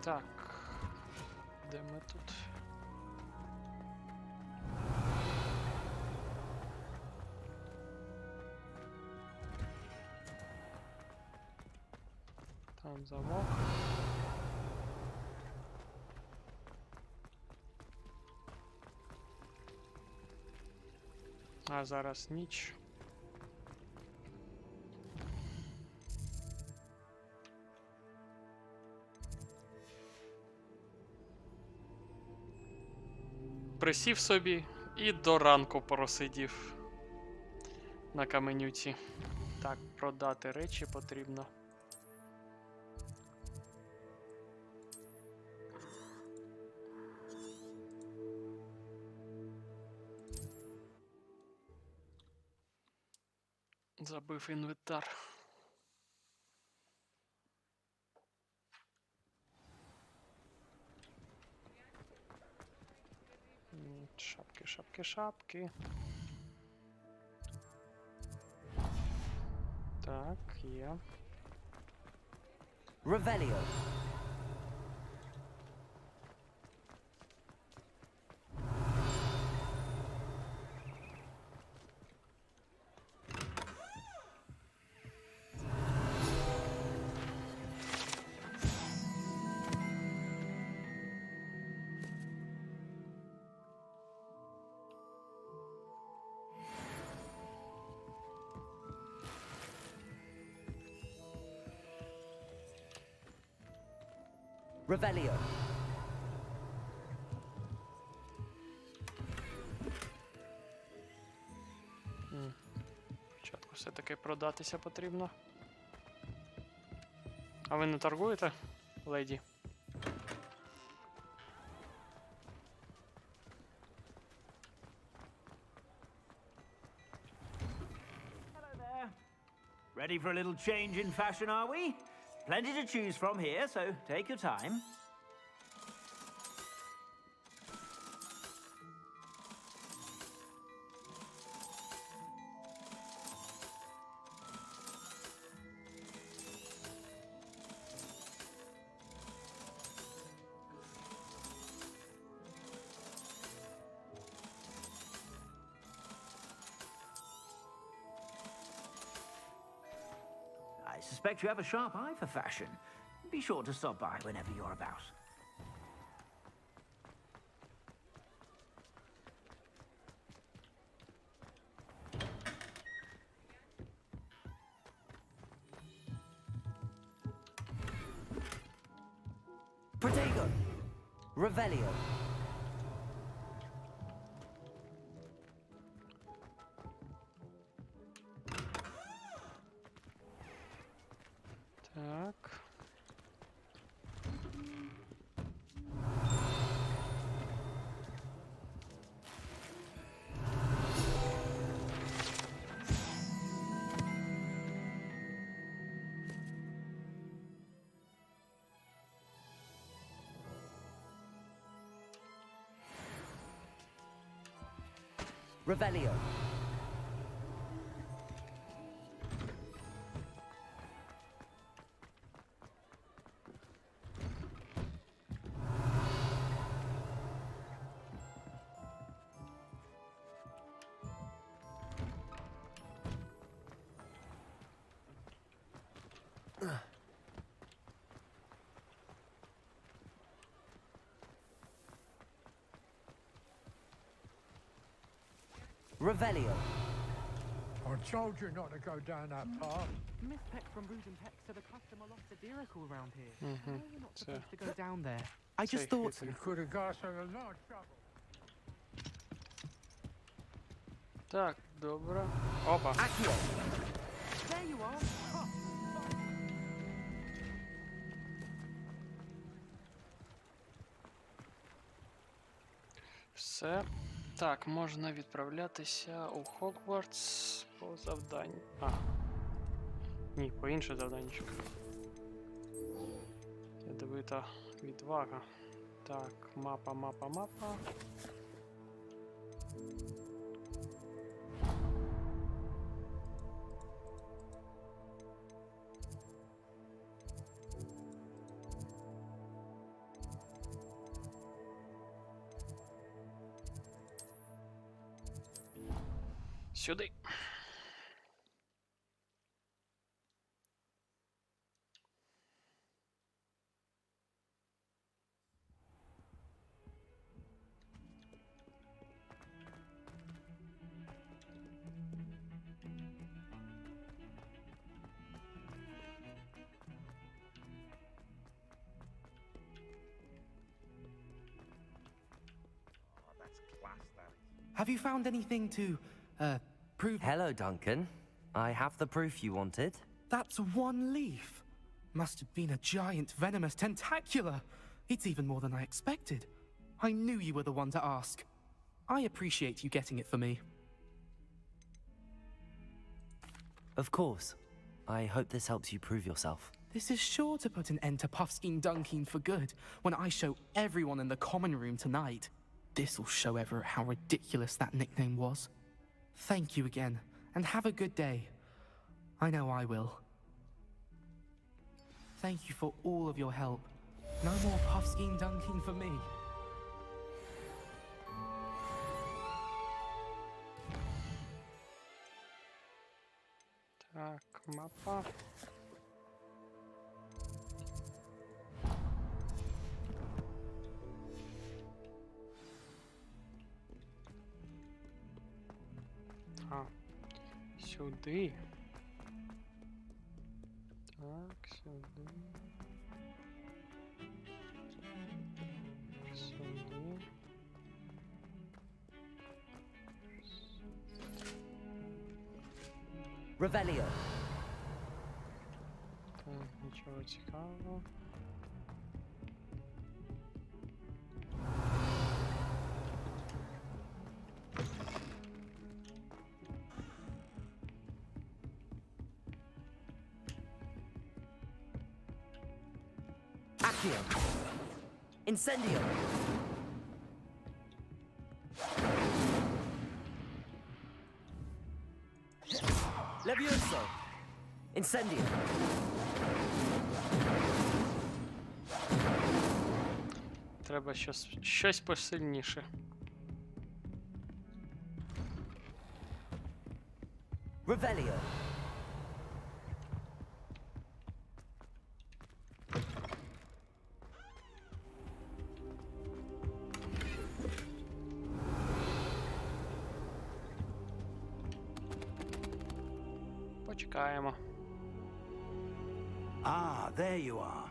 Так. Де ми тут? Там замок. А зараз ніч. Присів собі і до ранку просидів на каменюці. Так, продати речі потрібно. Забив інвентар. Шапки, шапки, шапки. Так, є. Revelio. Revelio. Спочатку все-таки продатися потрібно. А ви не торгуєте, леді? Hello there. Ready for a little change in fashion, are we? Plenty to choose from here, so take your time. I suspect you have a sharp eye for fashion. Be sure to stop by whenever you're about. Protego. Revelio. Так. Revelio. Revelio. I told you not to go down that path. Miss Peck from Rude and Peck said a customer lost a deeracle around here. Mhm. No, we're not So- supposed to go down there. I just Safe thought... You could have got us in a lot of trouble. Так, добре. Опа. Accio. There you are. Ha. Все. Так, можна відправлятися у Хогвартс по завданню. А. Ні, по інше завданнячку. Ядовита відвага. Так, мапа. Сюди. Have you found anything to, prove? Hello, Duncan. I have the proof you wanted. That's one leaf. Must have been a giant venomous tentacula. It's even more than I expected. I knew you were the one to ask. I appreciate you getting it for me. Of course. I hope this helps you prove yourself. This is sure to put an end to Puffskein Dunkeen for good when I show everyone in the common room tonight. This'll show Everett how ridiculous that nickname was. Thank you again, and have a good day. I know I will. Thank you for all of your help. No more Puffskein Dunkeen for me. Так, мапа. Сюди. Так, сюди. Сюди. Revelio. Так, нічого цікавого. Accio. Incendio. Levioso. Incendio. Треба щось посильніше. Revelio. Почекаємо. Ah, there you are.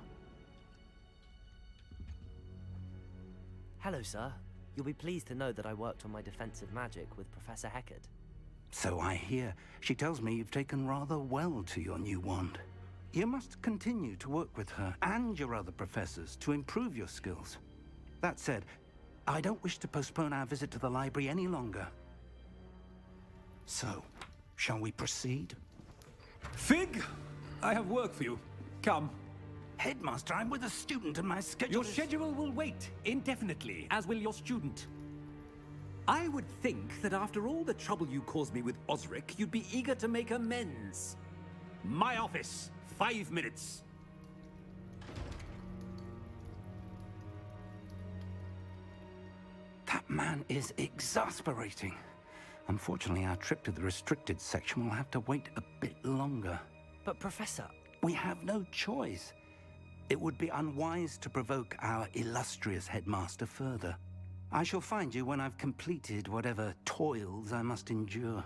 Hello, sir. You'll be pleased to know that I worked on my defensive magic with Professor Heckard. So I hear. She tells me you've taken rather well to your new wand. You must continue to work with her and your other professors to improve your skills. That said, I don't wish to postpone our visit to the library any longer. So, shall we proceed? Fig! I have work for you. Come. Headmaster, I'm with a student and my schedule Your schedule will wait indefinitely, as will your student. I would think that after all the trouble you caused me with Osric, you'd be eager to make amends. My office, 5 minutes. That man is exasperating. Unfortunately, our trip to the restricted section will have to wait a bit longer. But, Professor... We have no choice. It would be unwise to provoke our illustrious headmaster further. I shall find you when I've completed whatever toils I must endure.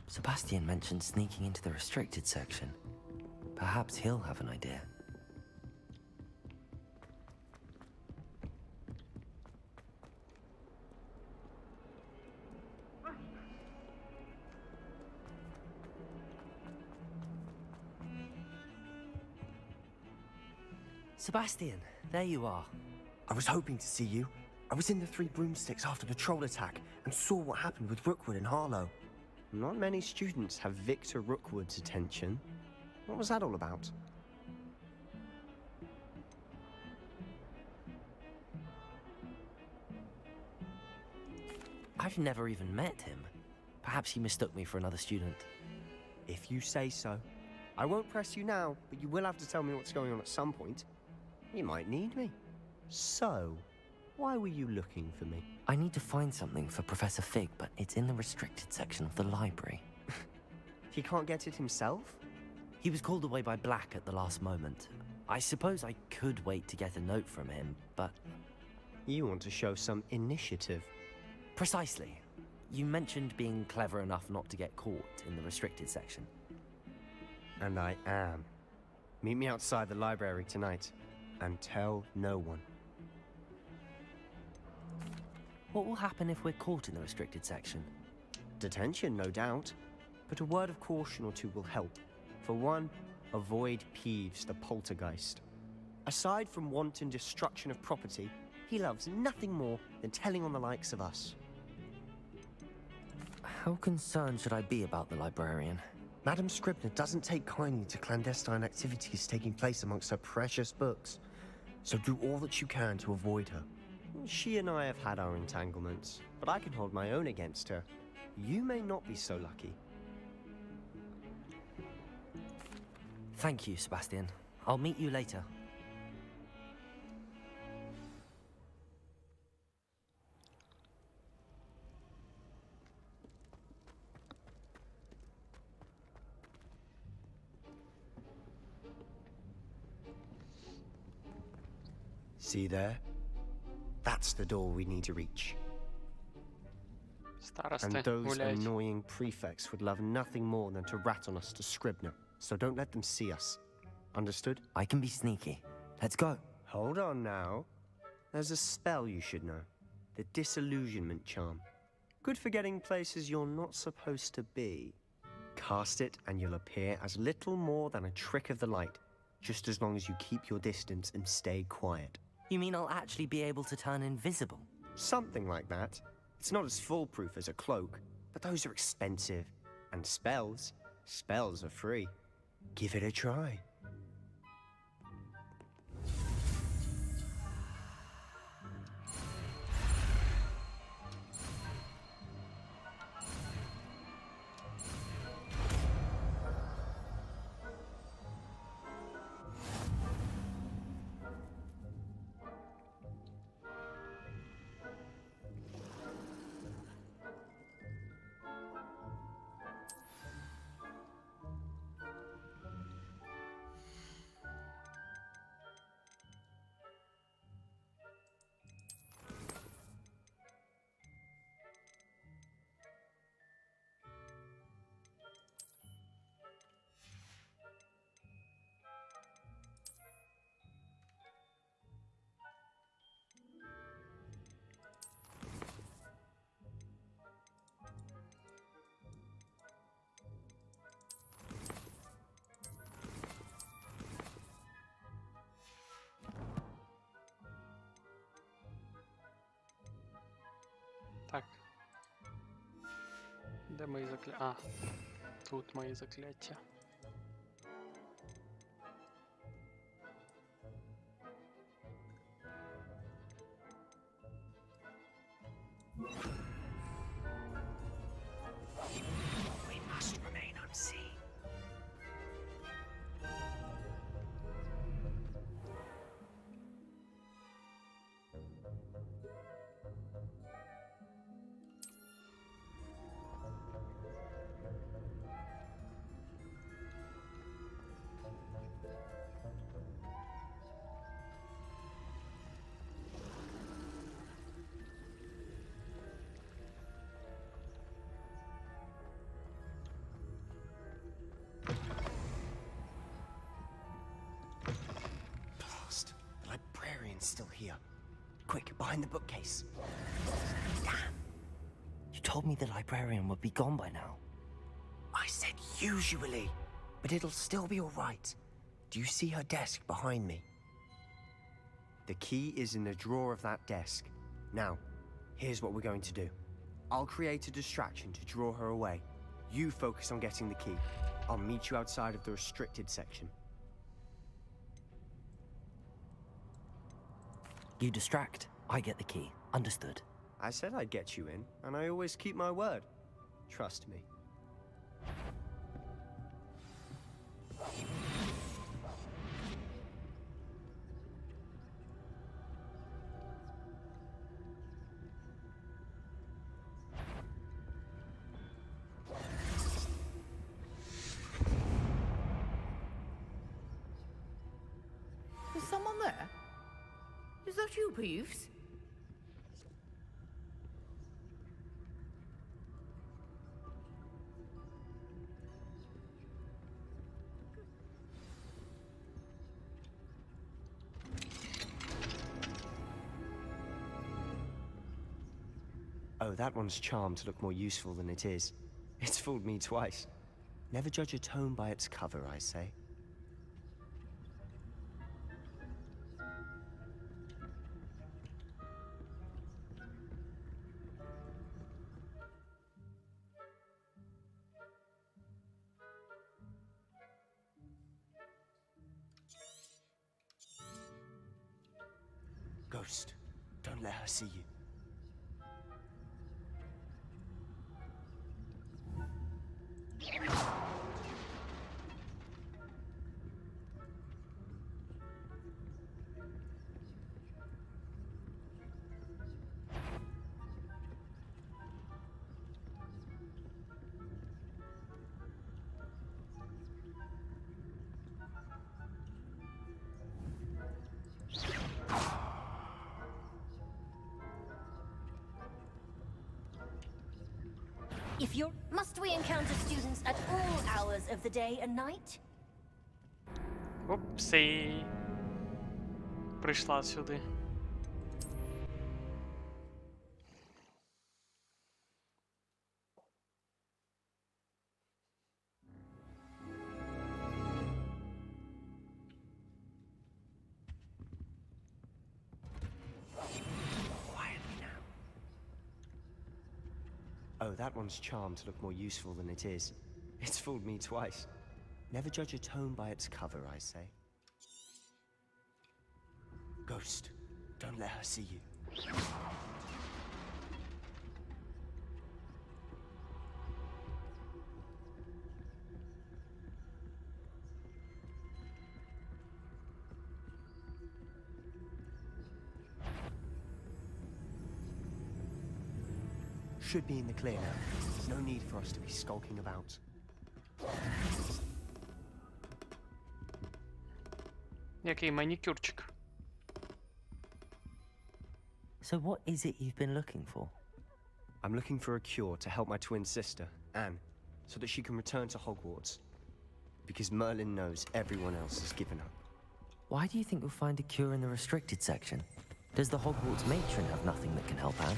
Sebastian mentioned sneaking into the restricted section. Perhaps he'll have an idea. Sebastian, there you are. I was hoping to see you. I was in the Three Broomsticks after the troll attack and saw what happened with Rookwood and Harlow. Not many students have Victor Rookwood's attention. What was that all about? I've never even met him. Perhaps he mistook me for another student. If you say so. I won't press you now, but you will have to tell me what's going on at some point. You might need me. So, why were you looking for me? I need to find something for Professor Fig, but it's in the restricted section of the library. He can't get it himself? He was called away by Black at the last moment. I suppose I could wait to get a note from him, but... You want to show some initiative. Precisely. You mentioned being clever enough not to get caught in the restricted section. And I am. Meet me outside the library tonight, and tell no one. What will happen if we're caught in the restricted section? Detention, no doubt. But a word of caution or two will help. For one, avoid Peeves the poltergeist. Aside from wanton destruction of property, he loves nothing more than telling on the likes of us. How concerned should I be about the librarian? Madam Scribner doesn't take kindly to clandestine activities taking place amongst her precious books. So do all that you can to avoid her. She and I have had our entanglements, but I can hold my own against her. You may not be so lucky. Thank you, Sebastian. I'll meet you later. See there? That's the door we need to reach. And those annoying prefects would love nothing more than to rat on us to Scribner. So don't let them see us. Understood? I can be sneaky. Let's go. Hold on now. There's a spell you should know. The Disillusionment Charm. Good for getting places you're not supposed to be. Cast it and you'll appear as little more than a trick of the light. Just as long as you keep your distance and stay quiet. You mean I'll actually be able to turn invisible? Something like that. It's not as foolproof as a cloak, but those are expensive. And spells are free. Give it a try. Так. Де мої закляття? А, тут мої закляття. We must remain unseen. The librarian's still here. Quick, behind the bookcase. Damn. You told me the librarian would be gone by now. I said usually, but it'll still be all right. Do you see her desk behind me? The key is in the drawer of that desk. Now, here's what we're going to do. I'll create a distraction to draw her away. You focus on getting the key. I'll meet you outside of the restricted section. You distract, I get the key. Understood. I said I'd get you in, and I always keep my word. Trust me. Is someone there? Is that you, Peeves? Oh, that one's charmed to look more useful than it is. It's fooled me twice. Never judge a tome by its cover, I say. Ghost, don't let her see you. If you're... Must we encounter students at all hours of the day and night? Упси. Прийшла сюди. Oh, that one's charmed to look more useful than it is. It's fooled me twice. Never judge a tome by its cover, I say. Ghost, don't let her see you. Should be in the clear now. No need for us to be skulking about. Який манікюрчик. So what is it you've been looking for? I'm looking for a cure to help my twin sister, Anne, so that she can return to Hogwarts. Because Merlin knows everyone else has given up. Why do you think you'll find a cure in the restricted section? Does the Hogwarts matron have nothing that can help Anne?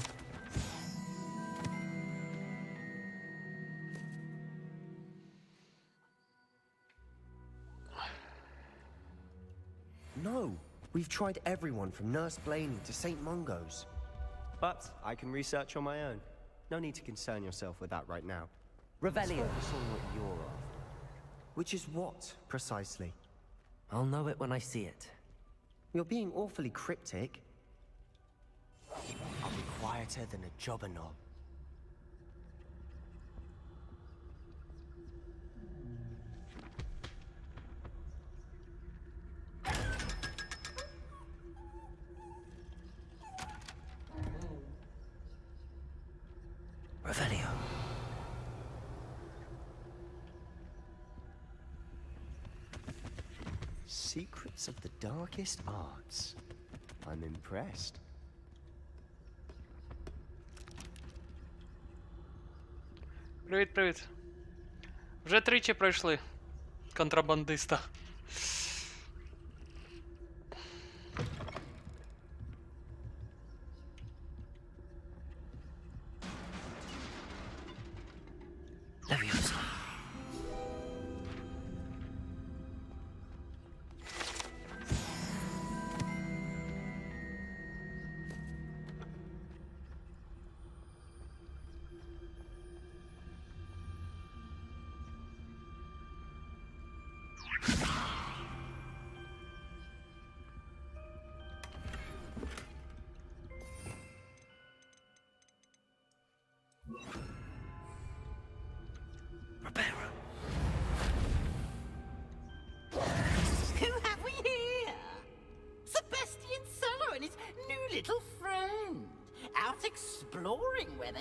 No! We've tried everyone from Nurse Blaney to St. Mungo's. But I can research on my own. No need to concern yourself with that right now. Revelio. Focus on what you're after. Which is what, precisely? I'll know it when I see it. You're being awfully cryptic. I'll be quieter than a jobber knob. Revelio. Secrets of the darkest arts. I'm impressed. Привіт. Вже тричі пройшли контрабандиста. Leviosa.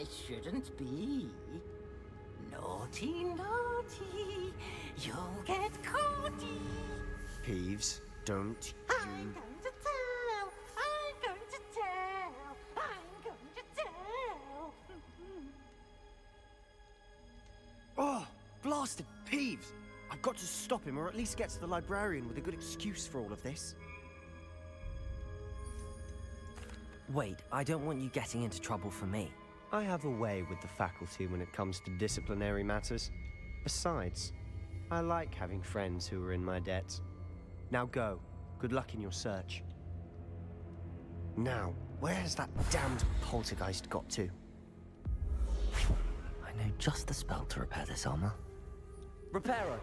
I shouldn't be. Naughty, naughty, you'll get caughty. Peeves, don't I'm going to tell, I'm going to tell, I'm going to tell. Oh, blasted Peeves! I've got to stop him, or at least get to the librarian with a good excuse for all of this. Wait, I don't want you getting into trouble for me. I have a way with the faculty when it comes to disciplinary matters. Besides, I like having friends who are in my debt. Now go. Good luck in your search. Now, where's that damned poltergeist got to? I know just the spell to repair this armor. Reparo!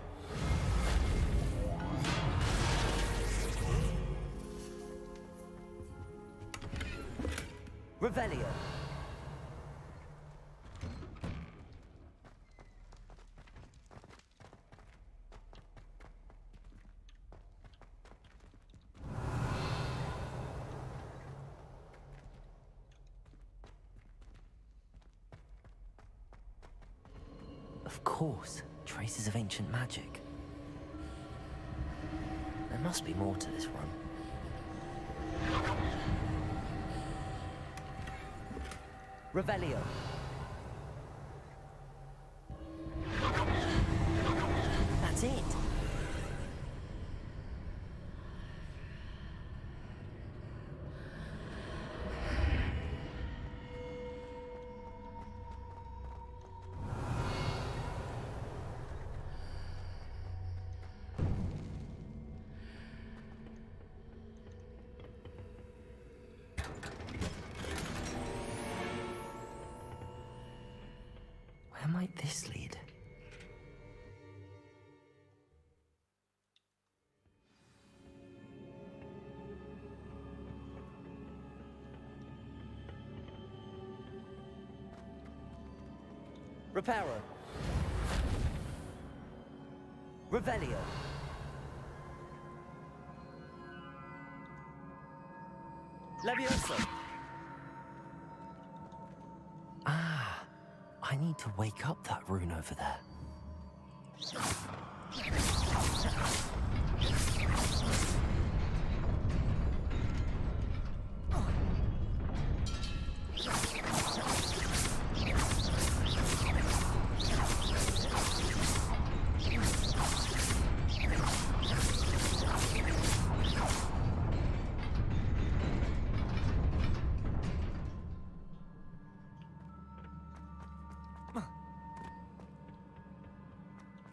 Revelio! Of course, traces of ancient magic. There must be more to this run. Revelio. That's it. Where might this lead? Reparo. Revelio. Levioso. Ah, I need to wake up that rune over there.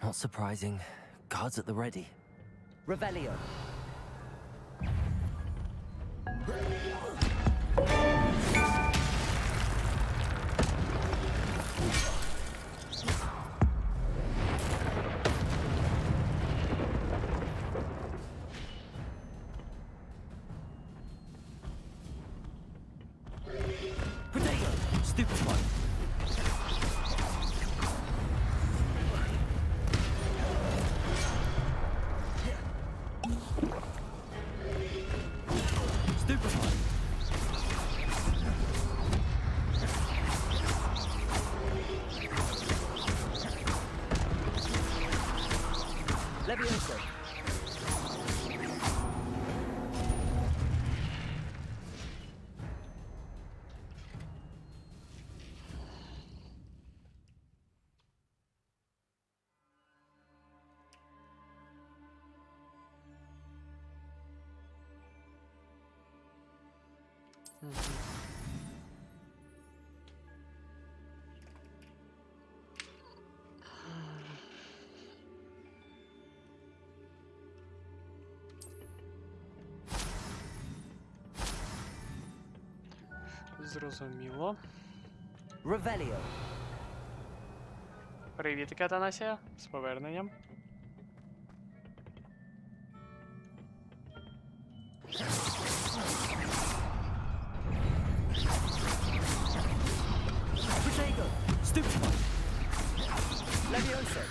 Not surprising. Guards at the ready. Revelio. Potato! Stupid one! Levioso. Зрозуміло. Revelio. Привіт, Атанасія. З поверненням. Potato! Stupid one! Levioso.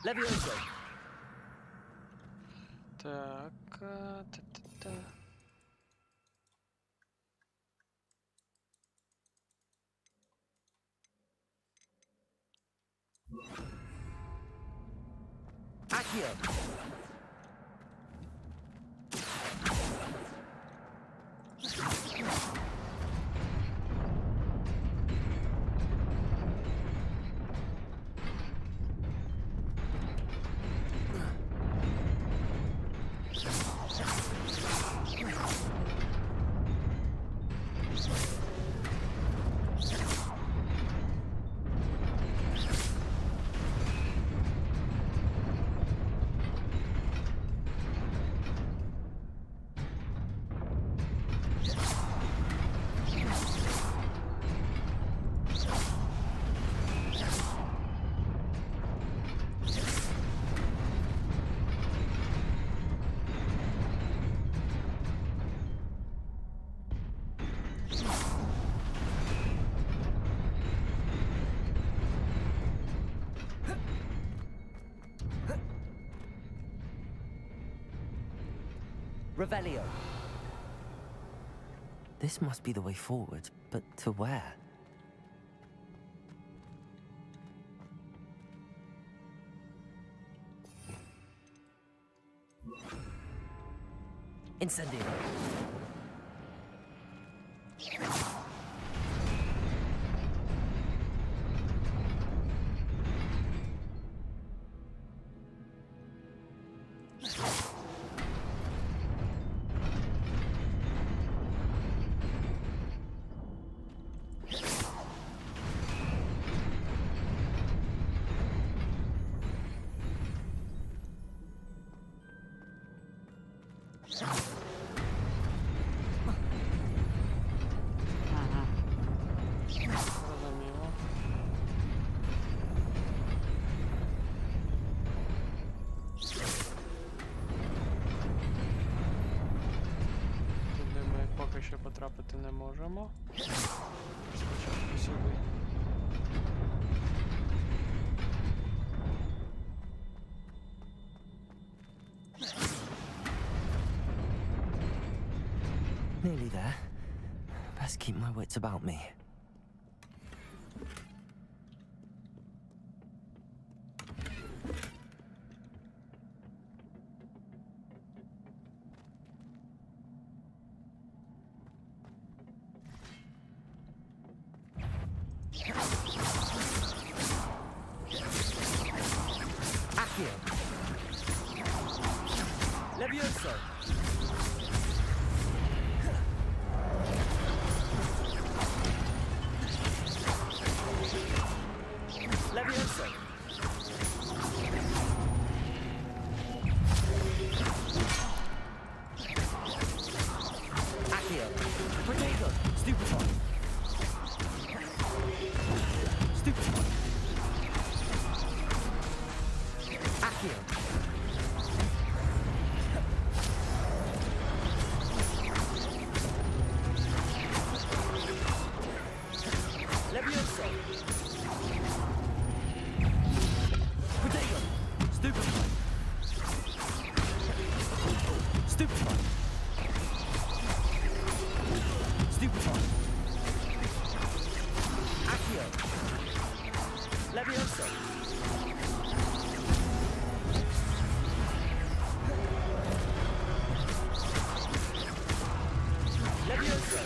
Levioso. Так. Та-та-та. Accio. Revelio. This must be the way forward, but to where? Incendio. Зрозуміло. Туди ми поки що потрапити не можемо. Спочатку сюди. Nearly there. Best keep my wits about me. Accio. Levioso. Levioso. Accio. Potato. Stupefy. Stupefy. Accio. Levioso. Potato. Stupefy. Stupefy. Stupefy. Accio. Levioso. Levioso.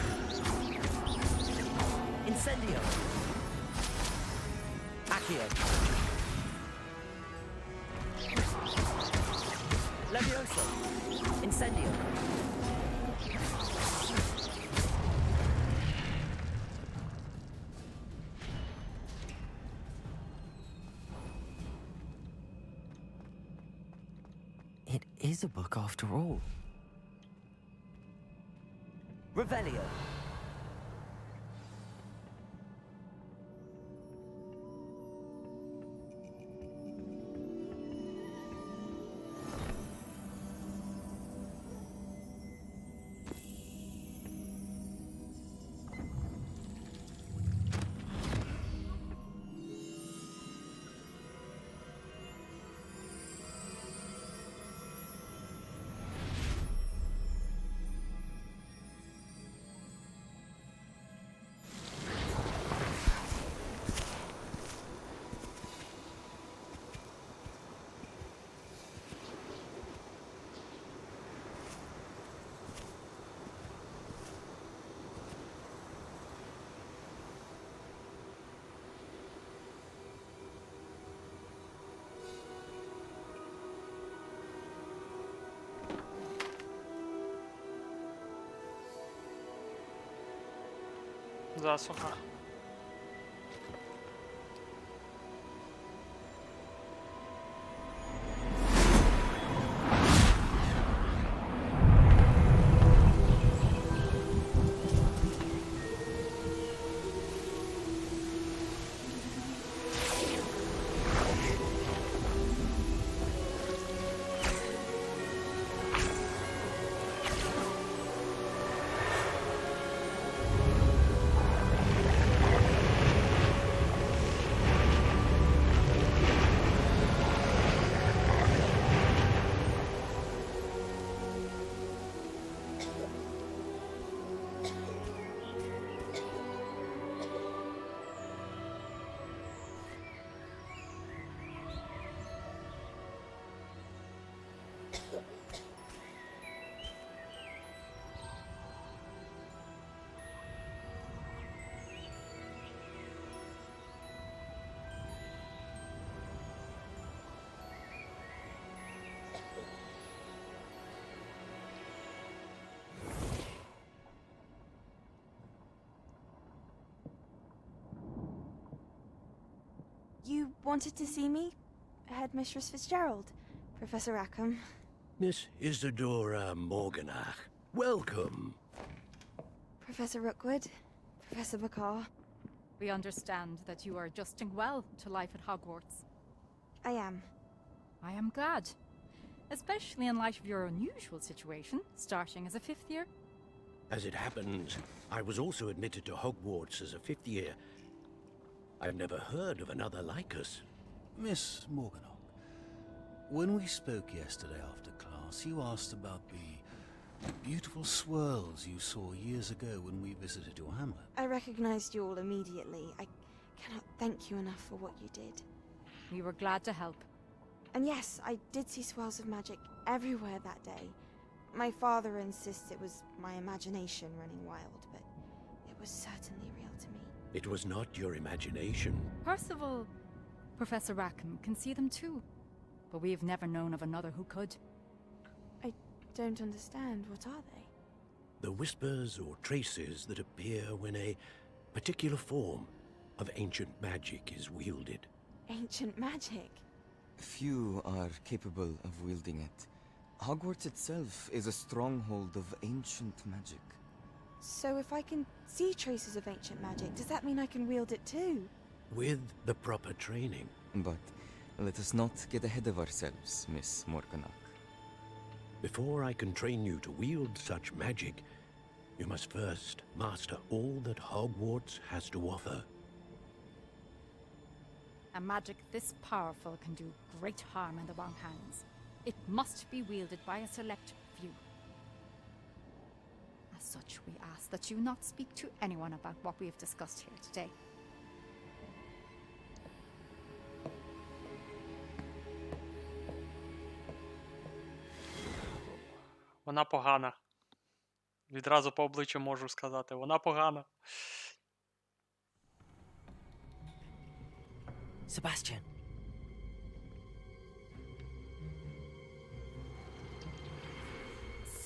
Incendio. Accio. Levioso. Incendio. It is a book after all. Revelio. засуха. You wanted to see me? Headmistress Fitzgerald, Professor Rackham. Miss Isadora Morganach, welcome. Professor Rookwood, Professor Bakar. We understand that you are adjusting well to life at Hogwarts. I am. I am glad. Especially in light of your unusual situation, starting as a 5th year. As it happens, I was also admitted to Hogwarts as a 5th year. I've never heard of another like us. Miss Morganach, when we spoke yesterday after class, you asked about the beautiful swirls you saw years ago when we visited your hamlet. I recognized you all immediately. I cannot thank you enough for what you did. We were glad to help. And yes, I did see swirls of magic everywhere that day. My father insists it was my imagination running wild, but it was certainly real to me. It was not your imagination. Percival, Professor Rackham can see them too. But we have never known of another who could. I don't understand. What are they? The whispers or traces that appear when a particular form of ancient magic is wielded. Ancient magic? Few are capable of wielding it. Hogwarts itself is a stronghold of ancient magic. So if I can see traces of ancient magic, does that mean I can wield it too? With the proper training. But let us not get ahead of ourselves, Miss Morganach. Before I can train you to wield such magic, you must first master all that Hogwarts has to offer. A magic this powerful can do great harm in the wrong hands. It must be wielded by a select few. As such, we ask that you not speak to anyone about what we have discussed here today. Вона погана. Відразу по обличчю можу сказати. Вона погана. Sebastian.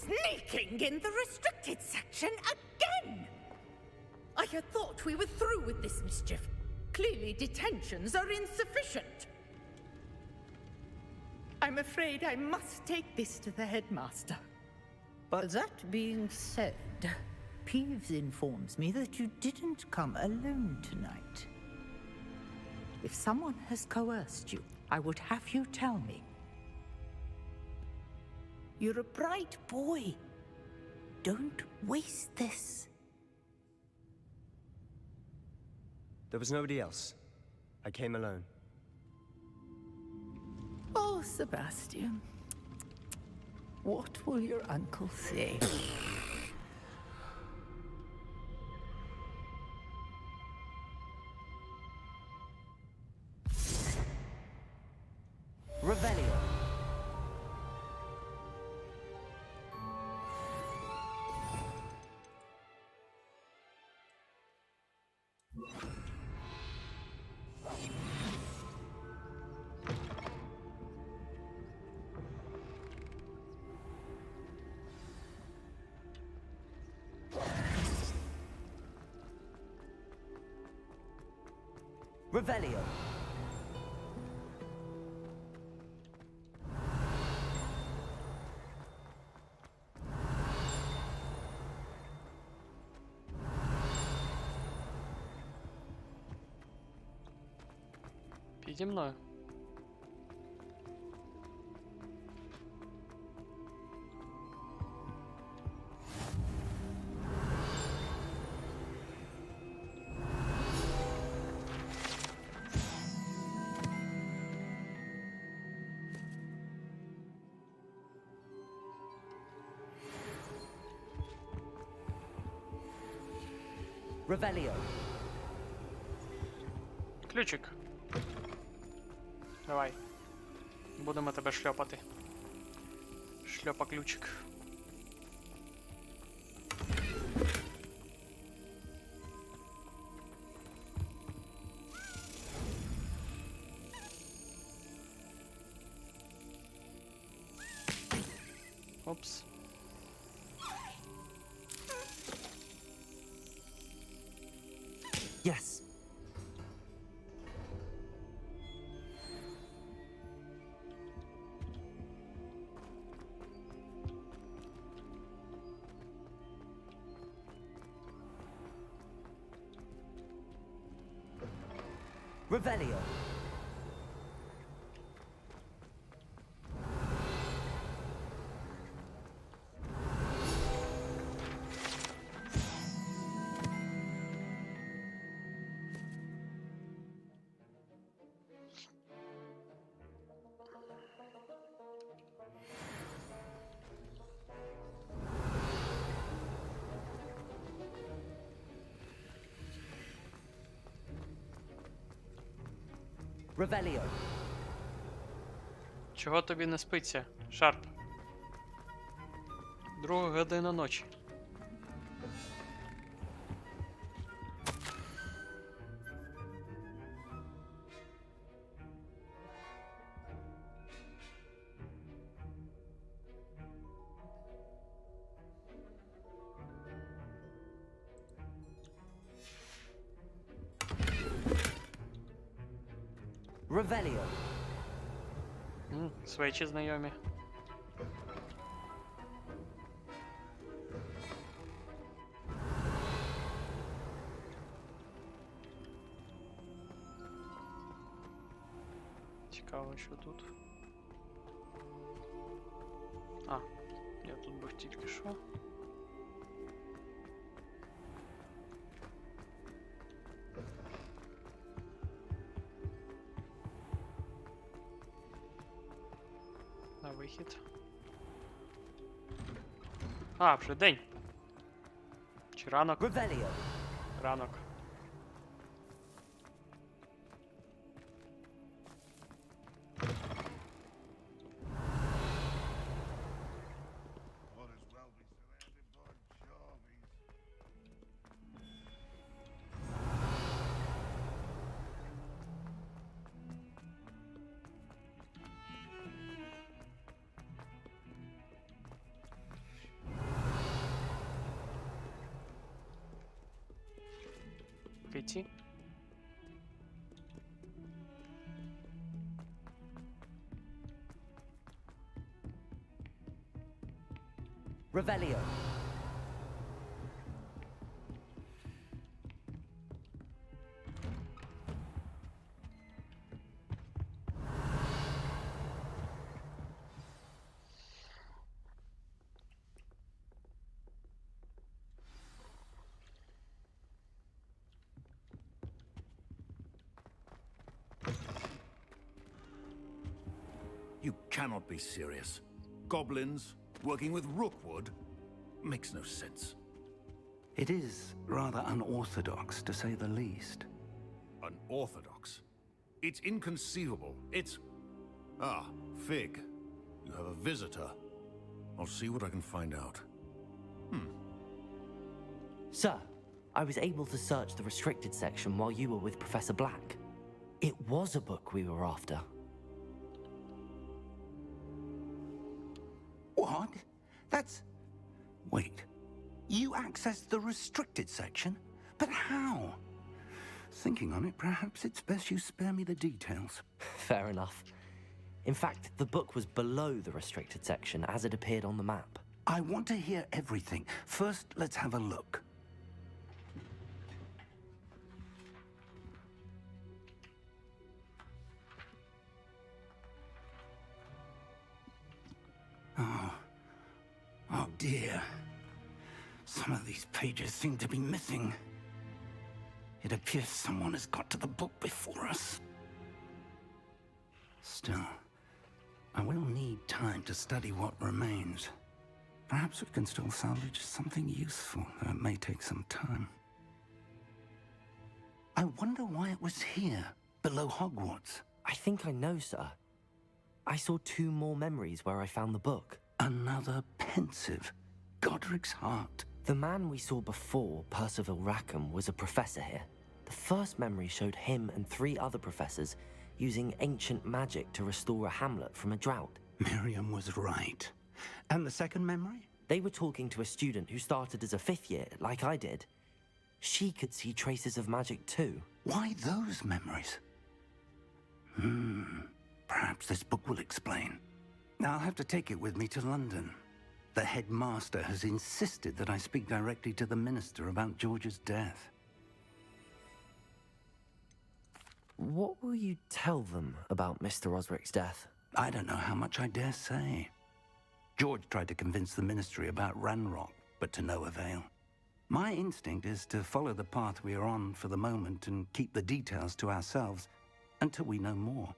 Sneaking in the restricted section again! I had thought we were through with this mischief. Clearly detentions are insufficient. I'm afraid I must take this to the headmaster. But that being said, Peeves informs me that you didn't come alone tonight. If someone has coerced you, I would have you tell me. You're a bright boy. Don't waste this. There was nobody else. I came alone. Oh, Sebastian. What will your uncle say? Revelio. Revelio. Піді мною. Revelio. Ключик. Давай. Будемо тебе шльопати. Шльопа ключик. Опс. Yes. Revelio. Revelio. Чого тобі не спиться, Шарп? 2:00 ночі. Revelio. Свечі знайомі. Цікаво, що тут. А, я тут був тільки що. На вихід. А, вже день. Чи ранок? Revelio. Ранок. Пойти. Revelio. You cannot be serious. Goblins working with Rookwood makes no sense. It is rather unorthodox, to say the least. Unorthodox? It's inconceivable. It's... Ah, Fig. You have a visitor. I'll see what I can find out. Sir, I was able to search the restricted section while you were with Professor Black. It was a book we were after. What? That's... Wait. You accessed the restricted section? But how? Thinking on it, perhaps it's best you spare me the details. Fair enough. In fact, the book was below the restricted section as it appeared on the map. I want to hear everything. First, let's have a look. Oh dear. Some of these pages seem to be missing. It appears someone has got to the book before us. Still, I will need time to study what remains. Perhaps we can still salvage something useful, though it may take some time. I wonder why it was here, below Hogwarts. I think I know, sir. I saw 2 more memories where I found the book. Another pensive. Godric's heart. The man we saw before, Percival Rackham, was a professor here. The first memory showed him and 3 other professors using ancient magic to restore a hamlet from a drought. Miriam was right. And the second memory? They were talking to a student who started as a 5th year, like I did. She could see traces of magic too. Why those memories? Perhaps this book will explain. I'll have to take it with me to London. The headmaster has insisted that I speak directly to the minister about George's death. What will you tell them about Mr. Osric's death? I don't know how much I dare say. George tried to convince the ministry about Ranrock, but to no avail. My instinct is to follow the path we are on for the moment and keep the details to ourselves until we know more.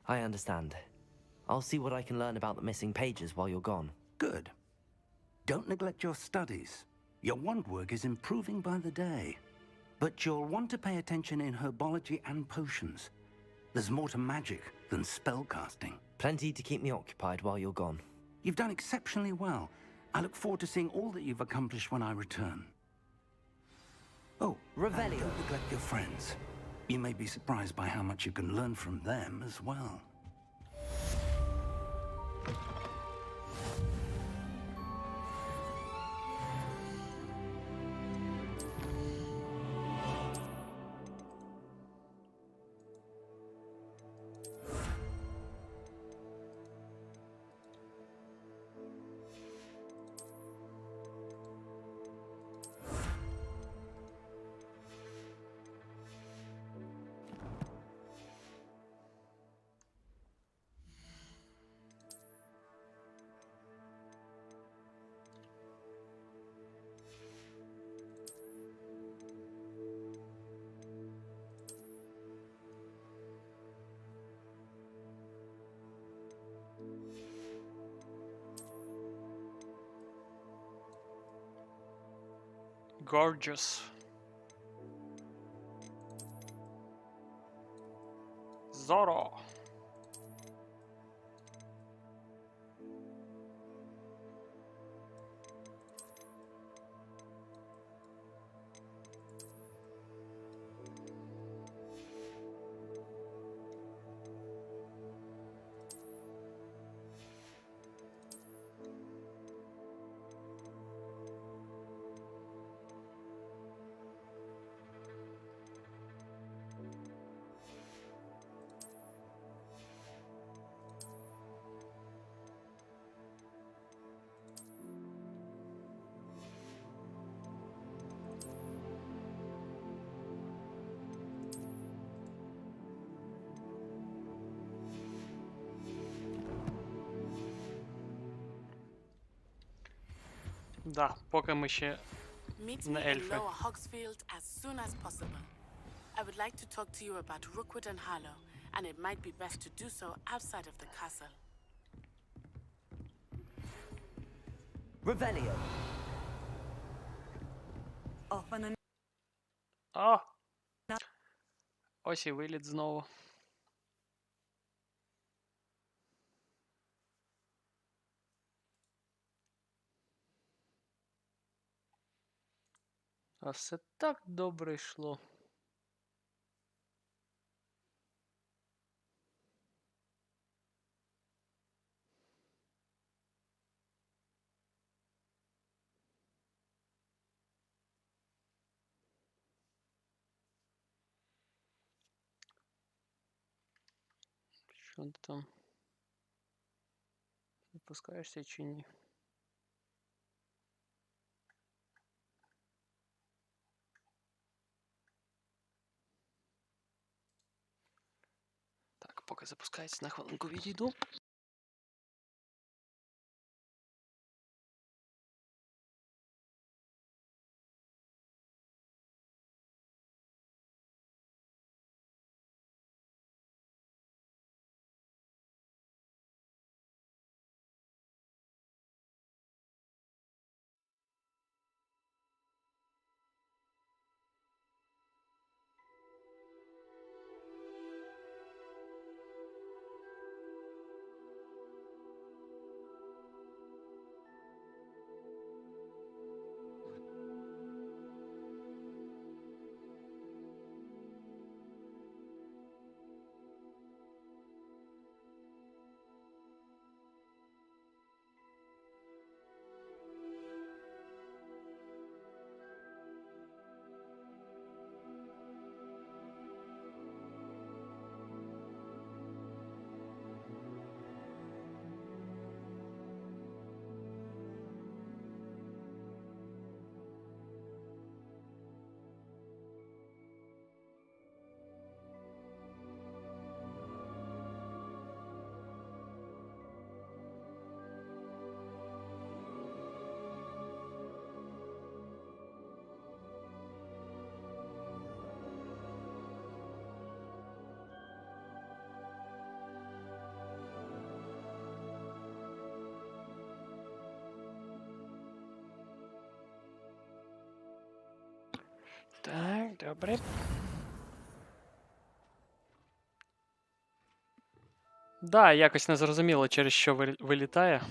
I understand. I'll see what I can learn about the missing pages while you're gone. Good. Don't neglect your studies. Your wand work is improving by the day. But you'll want to pay attention in herbology and potions. There's more to magic than spellcasting. Plenty to keep me occupied while you're gone. You've done exceptionally well. I look forward to seeing all that you've accomplished when I return. Oh, Revelio. Don't neglect your friends. You may be surprised by how much you can learn from them as well. Gorgeous. Zorro. Да, поки ми ще Meet не me in ельфи. Lower Hogsfield as soon as possible. I would like to talk to you about Rookwood and Harlow, and it might be best to do so outside of the castle. Revelio. Off on А! Ось і виліт знову. А все так добре йшло. Що ти там? Запускаєшся чи ні? Так, поки запускається, на хвилинку відійду. Так, добре. Да, якось не зрозуміло, через що вилітає.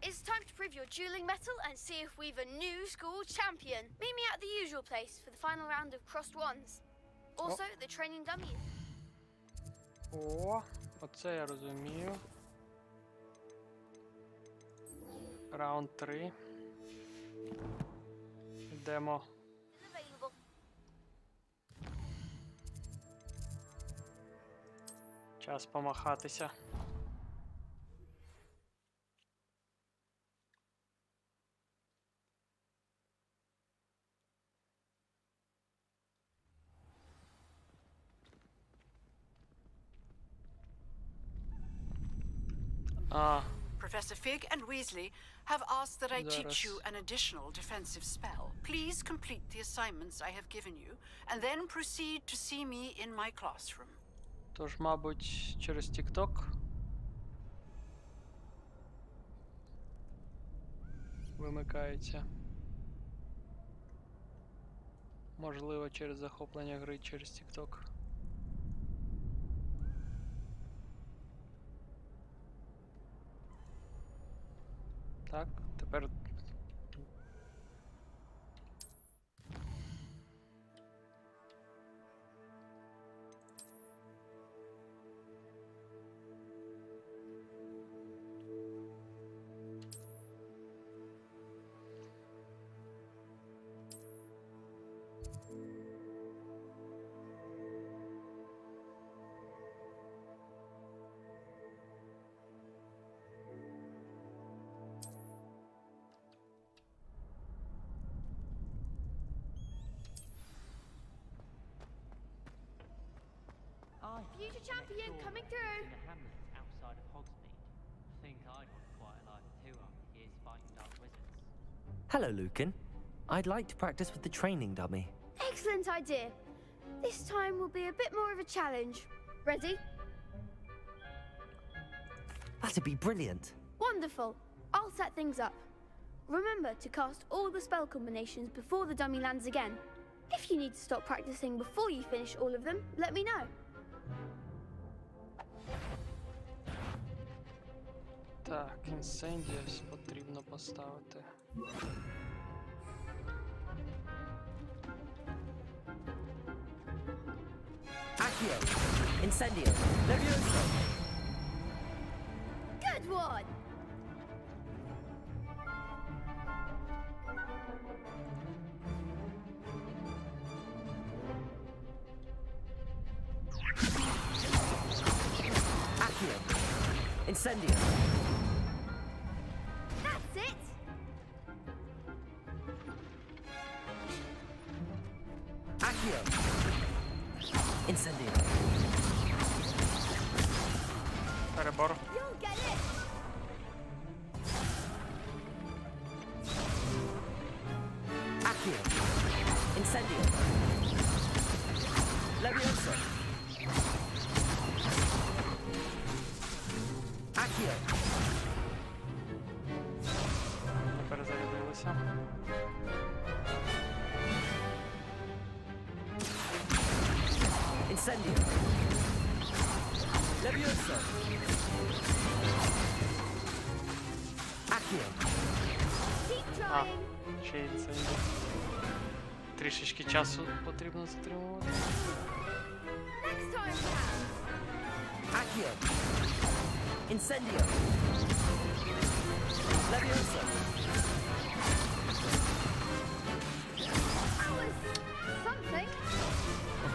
It's time to prove your dueling mettle and see if we've a new school champion. Meet me at the usual place for the final round of crossed wands. Also, the training dummy. О, оце я розумію. Раунд 3. Йдемо. Available. Час помахатися. Professor Fig and Weasley have asked that I teach you an additional defensive spell. Please complete the assignments I have given you, and then proceed to see me in my classroom. Тож, мабуть, через TikTok. Вимикається. Можливо, через захоплення гри через TikTok. Так, тепер... Future champion coming through. In the hamlet outside of Hogsmeade. I think I'd want quite a life too after years fighting dark wizards. Hello, Lucan. I'd like to practice with the training dummy. Excellent idea. This time will be a bit more of a challenge. Ready? That'd be brilliant. Wonderful. I'll set things up. Remember to cast all the spell combinations before the dummy lands again. If you need to stop practicing before you finish all of them, let me know. Так, Incendious потрібно поставити. Accio! Incendio. Levioso. Good one! Accio. Incendio. That's it! Accio. Incendio. Перебор. You'll get it! Accio. Incendio. Levioso. Accio. Перезарядилися. Incendio. Levioso. Accio. Keep А, trying! ще й це. Трішечки часу потрібно затримувати. Next time, pal! Accio. Incendio. Levioso. That was something.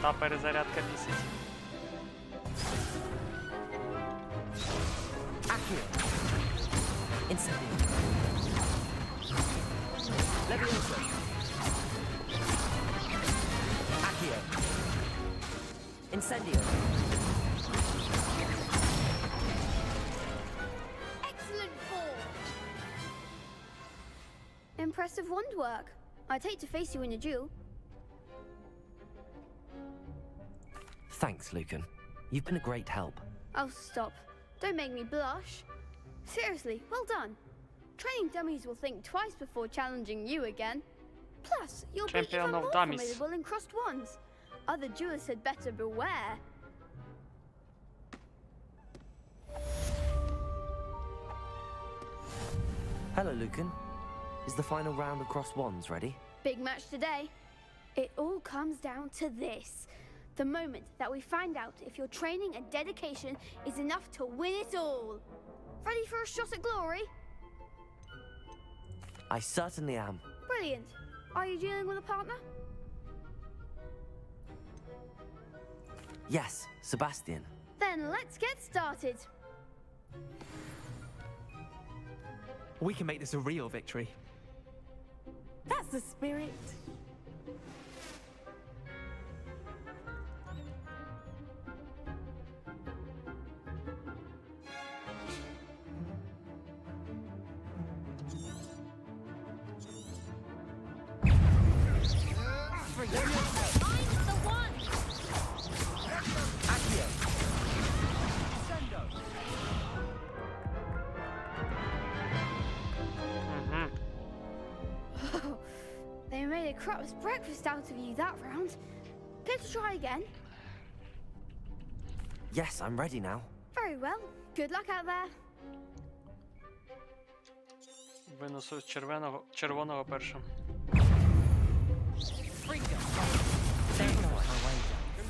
Та перезарядка бісить. Accio. Incendio. Levioso. Accio. Incendio. Excellent form! Impressive wand work. I'd hate to face you in a duel. Thanks, Lucan. You've been a great help. Oh, stop. Don't make me blush. Seriously, well done. Training dummies will think twice before challenging you again. Plus, you'll be Champion even of more dummies. formidable in crossed wands. Other duelists had better beware. Hello, Lucan. Is the final round of crossed wands ready? Big match today. It all comes down to this. The moment that we find out if your training and dedication is enough to win it all. Ready for a shot at glory? I certainly am. Brilliant. Are you dealing with a partner? Yes, Sebastian. Then let's get started. We can make this a real victory. That's the spirit. I'm the one! Accio. They made a crap's breakfast out of you that round. Care to try again? Yes, I'm ready now. Very well. Good luck out there. Винесу червоного першим.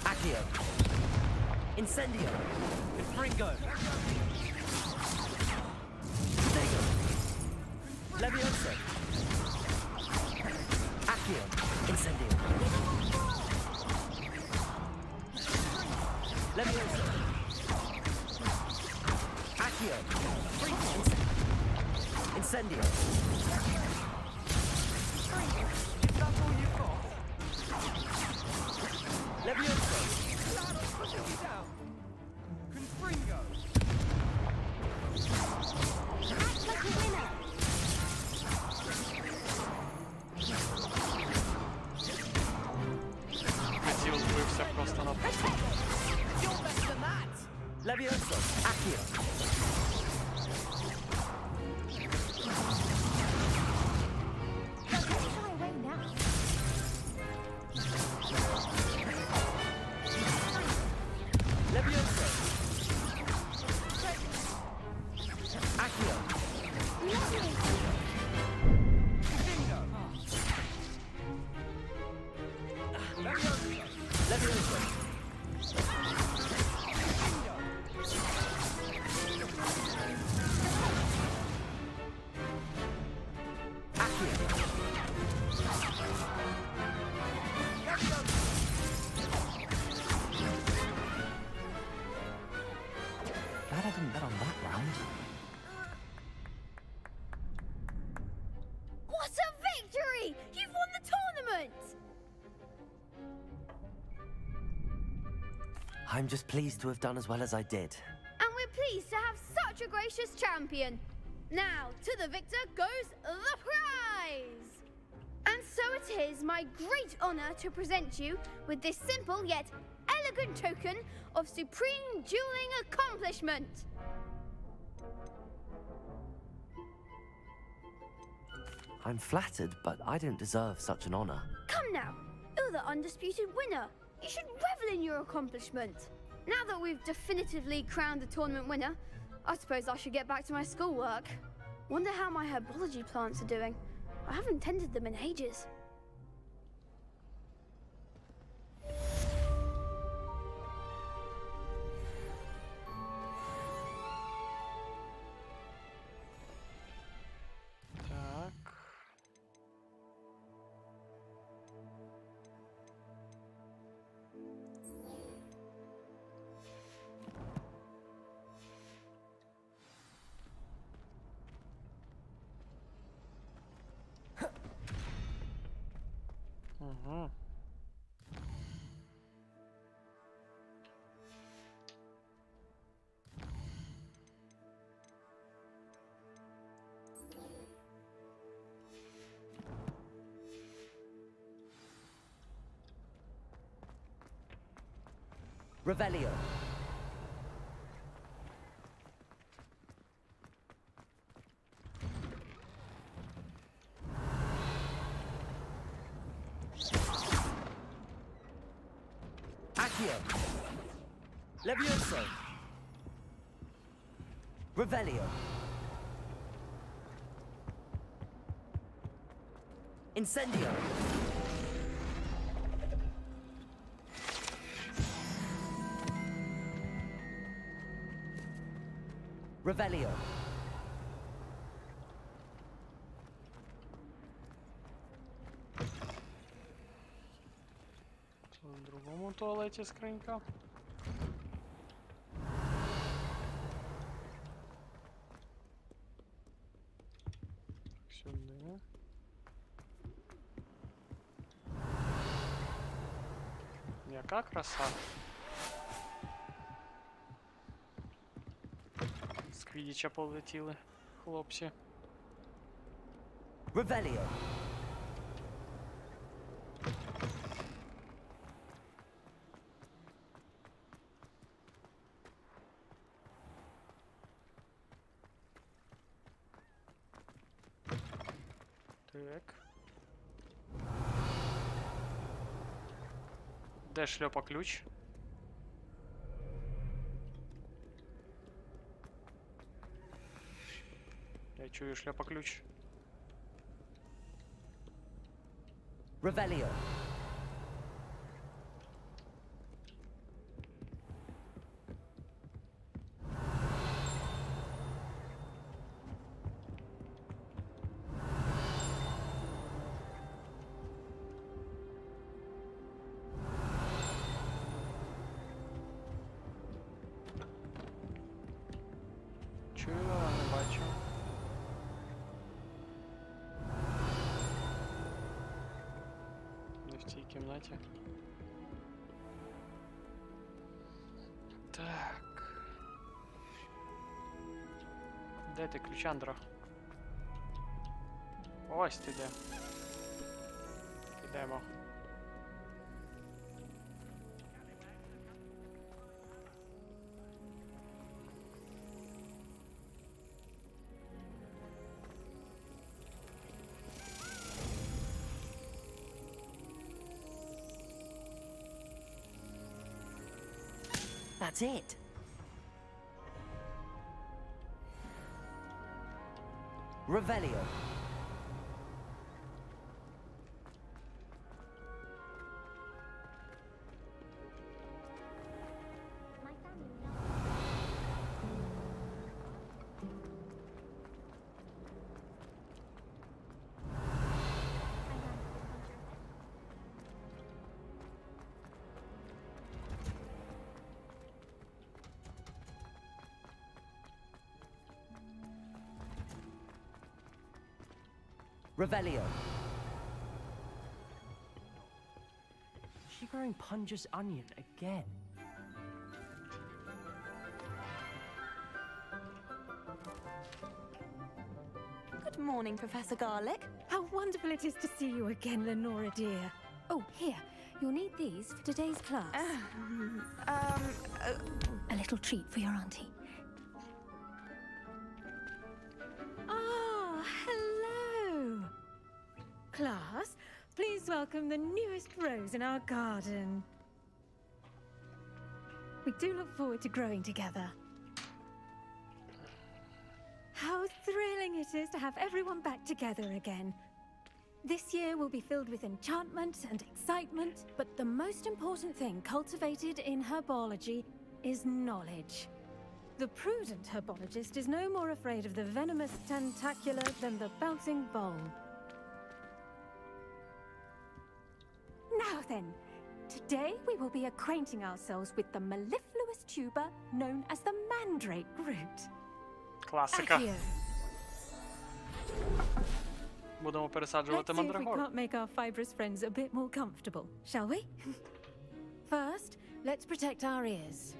Accio. Incendio. Fringo. Levioso. Accio. Incendio. Levioso. Accio. Incendio. Is that all you've got? Levioso. Confringo. Act like a winner. Хотів збився просто на You're better than that. Levioso. Accio. Levioso. Accio. Levioso. couldn't bet on that round. What a victory! You've won the tournament! I'm just pleased to have done as well as I did. And we're pleased to have such a gracious champion. Now, to the victor goes the prize! And so it is my great honor to present you with this simple yet elegant token of supreme dueling accomplishment. I'm flattered, but I don't deserve such an honor. Come now, you're the undisputed winner. You should revel in your accomplishment. Now that we've definitively crowned the tournament winner, I suppose I should get back to my schoolwork. Wonder how my herbology plants are doing. I haven't tended them in ages. Так. Угу. Revelio. Accio. Levioso. Revelio. Incendio. Revelio. В другому туалеті скринька. Сюди. Яка краса. З квідіча полетіли хлопці. Revelio. Так. Де шльопа ключ? Я чую шльопа ключ. Revelio. Чую, але не бачу. Не в цій кімнаті. Так. Де ти, ключандро? Ось ти де. Ідемо. That's it. Revelio. Revelio. Is she growing Punja's onion again? Good morning, Professor Garlic. How wonderful it is to see you again, Lenora dear. Oh, here. You'll need these for today's class. A little treat for your auntie. Ah, hello. Class, please welcome the newest rose in our garden. We do look forward to growing together. How thrilling it is to have everyone back together again. This year will be filled with enchantment and excitement, but the most important thing cultivated in herbology is knowledge. The prudent herbologist is no more afraid of the venomous tentacula than the bouncing bulb. Now then, today we will be acquainting ourselves with the mellifluous tuber known as the mandrake root. Класика. Accio. Будемо пересаджувати Let's see if we мандрагор. can't make our fibrous friends a bit more comfortable, shall we? First, let's protect our ears.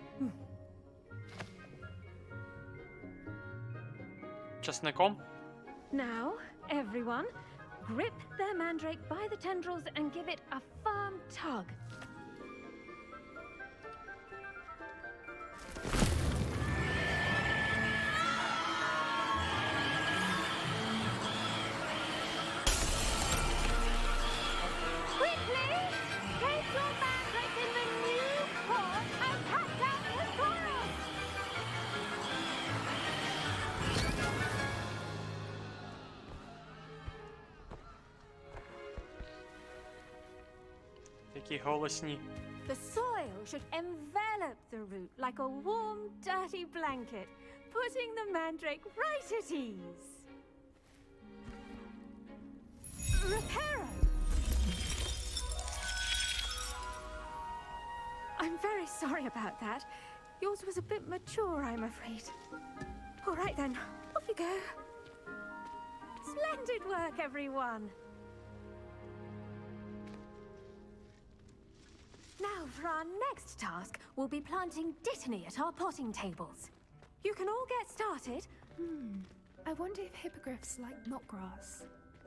Часником. Now, everyone, grip their mandrake by the tendrils and give it a firm tug. Quickly! Take your mandrake in the new pot and cut out the soil! Які голосні. The soil should envelop the root like a warm, dirty blanket, putting the mandrake right at ease. Reparo! I'm very sorry about that. Yours was a bit mature, I'm afraid. All right then, off you go. Splendid work, everyone. Now, for our next task, we'll be planting dittany at our potting tables. You can all get started. I wonder if hippogriffs like knotgrass.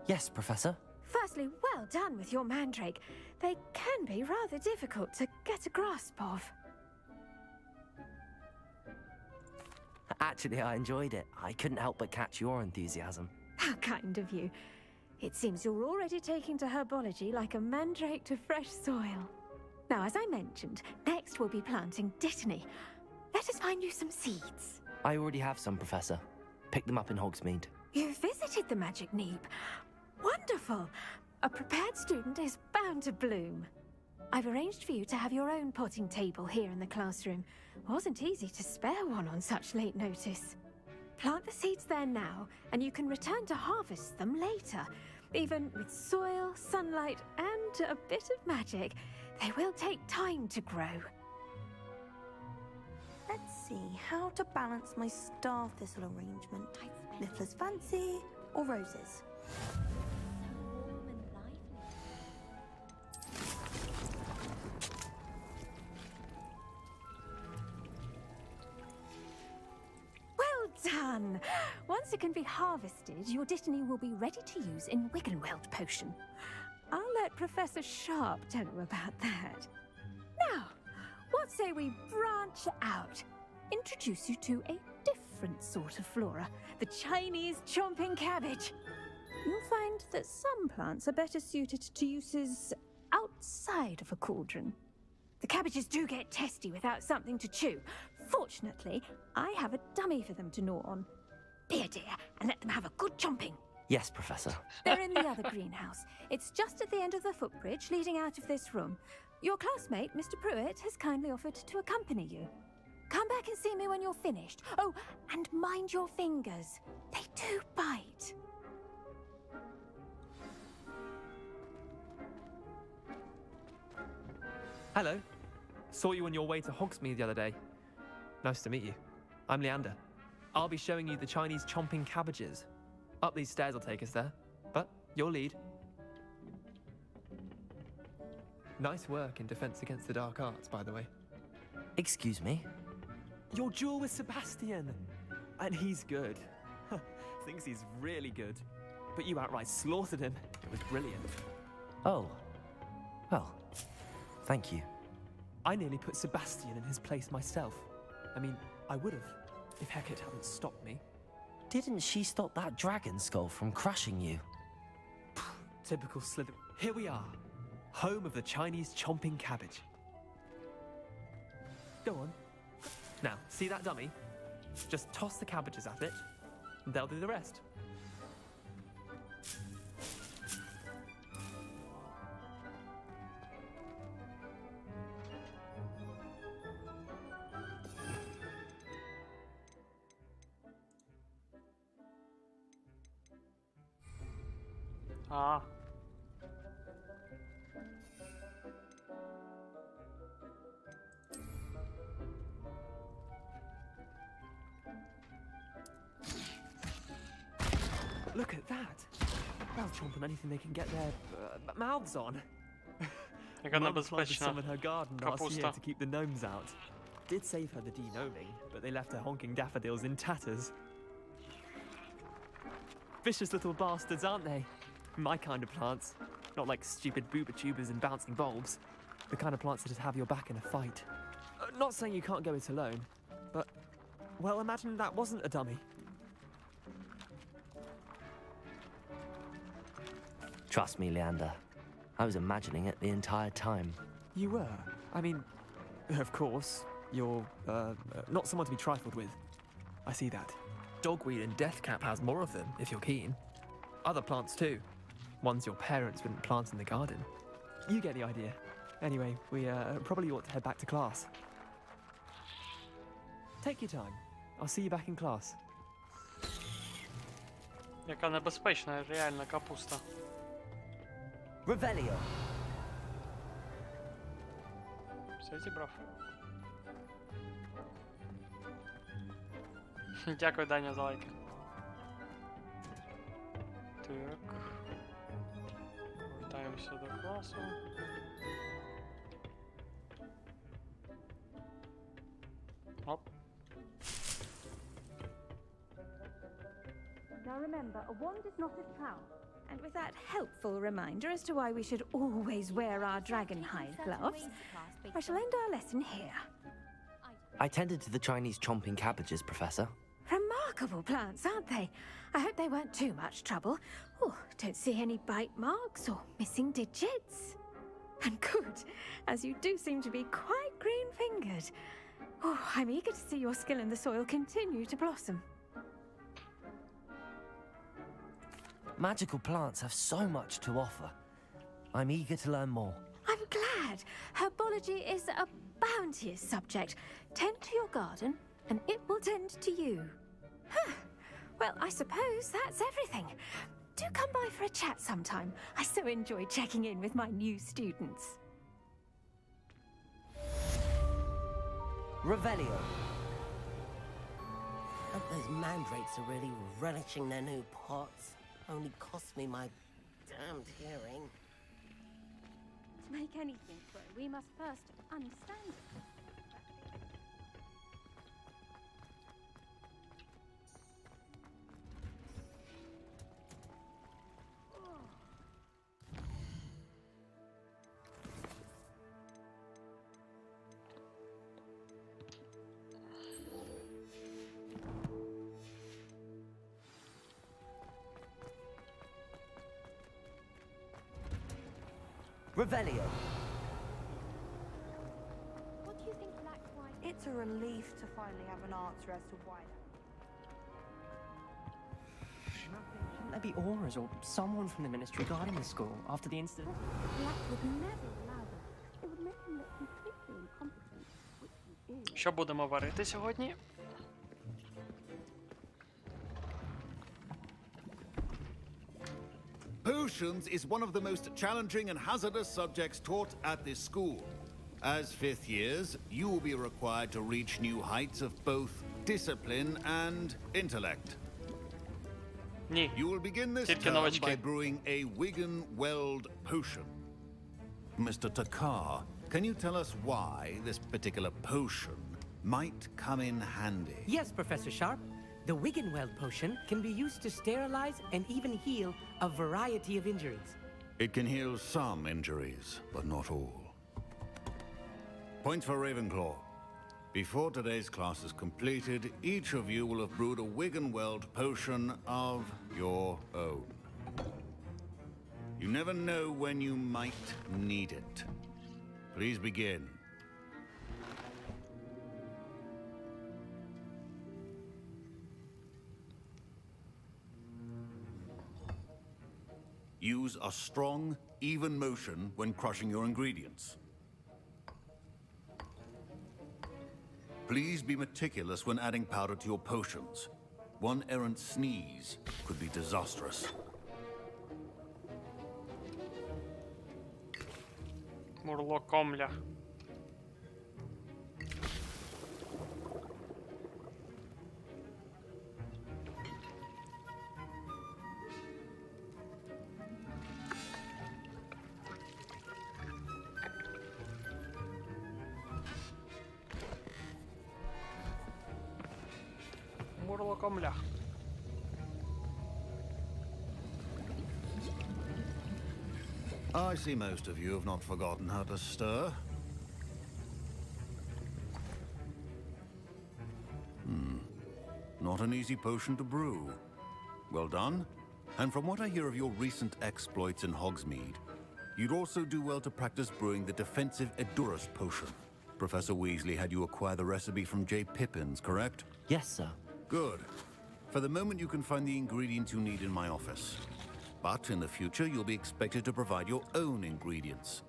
Yes, Professor. Firstly, well done with your mandrake. They can be rather difficult to get a grasp of. Actually, I enjoyed it. I couldn't help but catch your enthusiasm. How kind of you. It seems you're already taking to herbology like a mandrake to fresh soil. Now, as I mentioned, next we'll be planting dittany. Let us find you some seeds. I already have some, Professor. Picked them up in Hogsmeade. You visited the Magic Neep. Wonderful! A prepared student is bound to bloom. I've arranged for you to have your own potting table here in the classroom. Wasn't easy to spare one on such late notice. Plant the seeds there now, and you can return to harvest them later. Even with soil, sunlight, and a bit of magic, they will take time to grow. Let's see how to balance my star thistle arrangement. Niffler's fancy or roses? Well done! Once it can be harvested, your dittany will be ready to use in Wiggenweld potion. I'll let Professor Sharp tell you about that. Now, what say we branch out? Introduce you to a different sort of flora, the Chinese chomping cabbage. You'll find that some plants are better suited to uses outside of a cauldron. The cabbages do get testy without something to chew. Fortunately, I have a dummy for them to gnaw on. Be a dear and let them have a good chomping. Yes, Professor. They're in the other greenhouse. It's just at the end of the footbridge leading out of this room. Your classmate, Mr. Pruitt, has kindly offered to accompany you. Come back and see me when you're finished. Oh, and mind your fingers. They do bite. Hello. Saw you on your way to Hogsmeade the other day. Nice to meet you. I'm Leander. I'll be showing you the Chinese chomping cabbages. Up these stairs will take us there, but Your lead. Nice work in defense against the dark arts, by the way. Excuse me? Your duel with Sebastian! And he's good. Thinks he's really good. But you outright slaughtered him. It was brilliant. Oh. Well, thank you. I nearly put Sebastian in his place myself. I mean, I would have, if Hecate hadn't stopped me. Didn't she stop that dragon skull from crushing you? Typical Slytherin. Here we are. Home of the Chinese chomping cabbage. Go on. Now, see that dummy? Just toss the cabbages at it, and they'll do the rest. Ah. Look at that! They'll chomp on anything they can get their mouths on. Jaka Mum tried to niebezpieczna summon her garden last year kapusta. to keep the gnomes out. Did save her the de-gnoming, but they left her honking daffodils in tatters. Vicious little bastards, aren't they? My kind of plants. Not like stupid booba tubers and bouncing bulbs. The kind of plants that'd have your back in a fight. Not saying you can't go it alone, but, well, imagine that wasn't a dummy. Trust me, Leander. I was imagining it the entire time. You were? I mean, of course, you're, not someone to be trifled with. I see that. Dogweed and Deathcap has more of them, if you're keen. Other plants too. Ones your parents wouldn't plant in the garden. You get the idea. Anyway, we probably ought to head back to class. Take your time. I'll see you back in class. Jaka niebezpieczna, realna kapusta. Revelio. Все, брав. Дякую, Даня, за лайки. Так. Повертаємося до класу. Оп. Now remember, a wand is not a trowel. And with that helpful reminder as to why we should always wear our dragon hide gloves, I shall end our lesson here. I tended to the Chinese chomping cabbages, Professor. Remarkable plants, aren't they? I hope they weren't too much trouble. Oh, don't see any bite marks or missing digits. And good, as you do seem to be quite green-fingered. Oh, I'm eager to see your skill in the soil continue to blossom. Magical plants have so much to offer. I'm eager to learn more. I'm glad. Herbology is a bounteous subject. Tend to your garden, and it will tend to you. Huh. Well, I suppose that's everything. Do come by for a chat sometime. I so enjoy checking in with my new students. Revelio. Hope those mandrakes are really relishing their new pots. Only cost me my damned hearing. To make anything grow, we must first understand it. Revelio. What do you think Black White? It's a relief to finally have an answer as to why Shouldn't there be auras or someone from the ministry guarding the school after the incident? Black would never allow that. It would make him look completely incompetent, which he is. Що будемо варити сьогодні? Potions is one of the most challenging and hazardous subjects taught at this school. As fifth years, you will be required to reach new heights of both discipline and intellect. Ні. You will begin this Тільки term новачки. by brewing a Wigan Weld potion. Mr. Takar, can you tell us why this particular potion might come in handy? Yes, Professor Sharp. The Wiggenweld potion can be used to sterilize and even heal a variety of injuries. It can heal some injuries, but not all. Point for Ravenclaw. Before today's class is completed, each of you will have brewed a Wiggenweld potion of your own. You never know when you might need it. Please begin. Use a strong, even motion when crushing your ingredients. Please be meticulous when adding powder to your potions. One errant sneeze could be disastrous. Мурло комля. Мурло комля. I see most of you have not forgotten how to stir. Not an easy potion to brew. Well done. And from what I hear of your recent exploits in Hogsmeade, you'd also do well to practice brewing the defensive Edurus potion. Professor Weasley had you acquire the recipe from J. Pippin's, correct? Yes, sir. Good. For the moment, you can find the ingredients you need in my office. But in the future, you'll be expected to provide your own ingredients.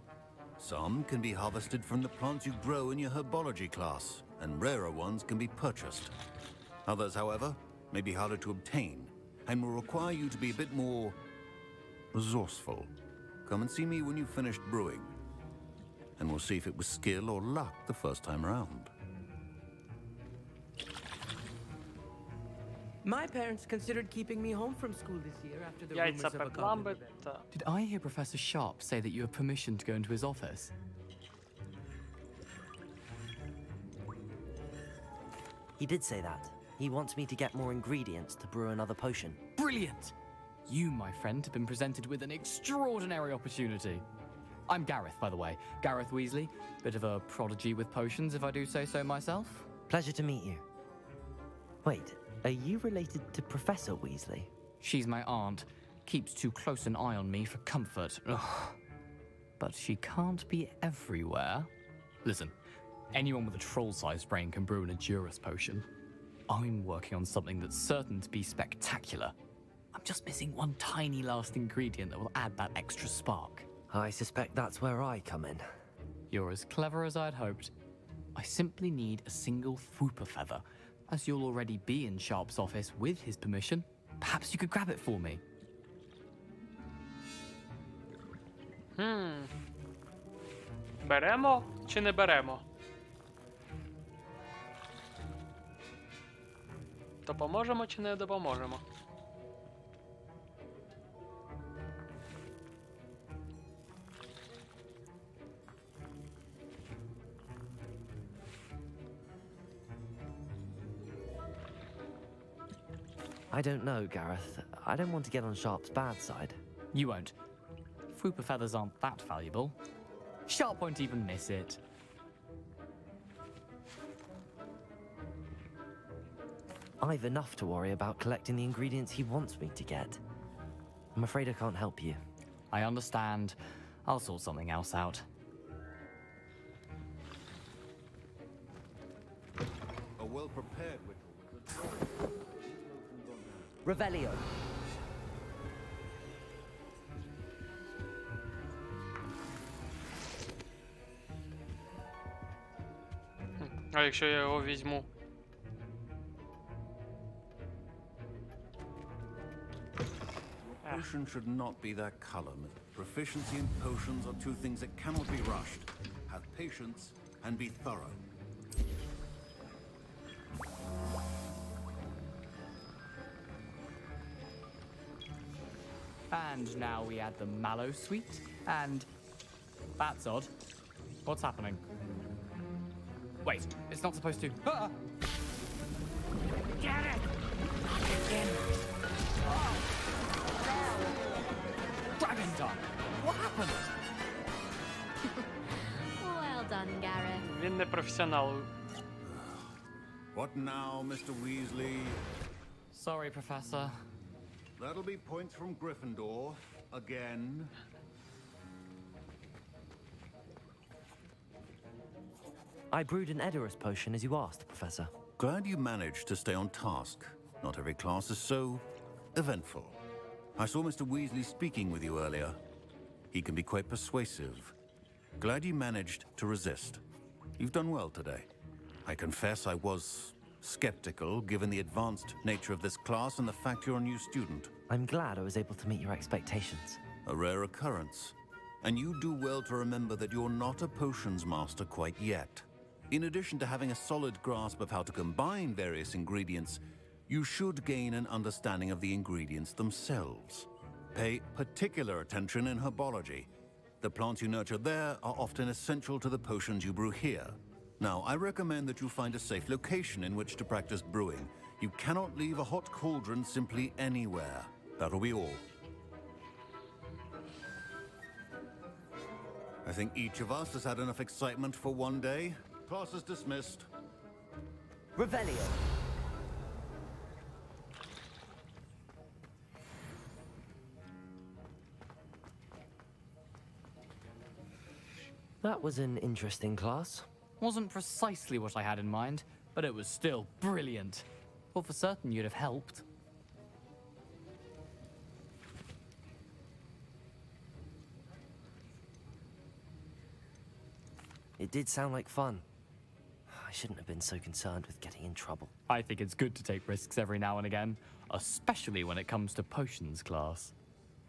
Some can be harvested from the plants you grow in your herbology class, and rarer ones can be purchased. Others, however, may be harder to obtain, and will require you to be a bit more resourceful. Come and see me when you've finished brewing, and we'll see if it was skill or luck the first time around. My parents considered keeping me home from school this year after the rumors Яйця of a пекла goblin би event. та. Did I hear Professor Sharp say that you have permission to go into his office? He did say that. He wants me to get more ingredients to brew another potion. Brilliant! You, my friend, have been presented with an extraordinary opportunity. I'm Gareth, by the way. Gareth Weasley. Bit of a prodigy with potions, if I do say so myself. Pleasure to meet you. Wait, are you related to Professor Weasley? She's my aunt. Keeps too close an eye on me for comfort. Ugh. But she can't be everywhere. Listen, anyone with a troll-sized brain can brew an Edurus potion. I'm working on something that's certain to be spectacular. I'm just missing one tiny last ingredient that will add that extra spark. I suspect that's where I come in. You're as clever as I'd hoped. I simply need a single Fwooper feather. As you'll already be in Sharp's office with his permission, perhaps you could grab it for me. Беремо чи не беремо? Допоможемо чи не допоможемо? I don't know, Gareth. I don't want to get on Sharp's bad side. You won't. Fwooper feathers aren't that valuable. Sharp won't even miss it. I've enough to worry about collecting the ingredients he wants me to get. I'm afraid I can't help you. I understand. I'll sort something else out. A well-prepared ritual. Revelio. А якщо я його візьму? Potion should not be that color. Proficiency in potions are two things that cannot be rushed. Have patience and be thorough. And now we add the mallow sweet, and that's odd. What's happening? Wait, it's not supposed to. Ah! Get it! Dragon tongue! What happened? Well done, Gareth. Він не професіонал. What now, Mr. Weasley? Sorry, Professor. That'll be points from Gryffindor. Again. I brewed an Edorus potion as you asked, Professor. Glad you managed to stay on task. Not every class is so eventful. I saw Mr. Weasley speaking with you earlier. He can be quite persuasive. Glad you managed to resist. You've done well today. I confess I was skeptical, given the advanced nature of this class and the fact you're a new student. I'm glad I was able to meet your expectations. A rare occurrence. And you do well to remember that you're not a potions master quite yet. In addition to having a solid grasp of how to combine various ingredients, you should gain an understanding of the ingredients themselves. Pay particular attention in herbology. The plants you nurture there are often essential to the potions you brew here. Now, I recommend that you find a safe location in which to practice brewing. You cannot leave a hot cauldron simply anywhere. That'll be all. I think each of us has had enough excitement for one day. Class is dismissed. Revelio. That was an interesting class. Wasn't precisely what I had in mind, but it was still brilliant. Well, for certain you'd have helped. It did sound like fun. I shouldn't have been so concerned with getting in trouble. I think it's good to take risks every now and again, especially when it comes to potions class.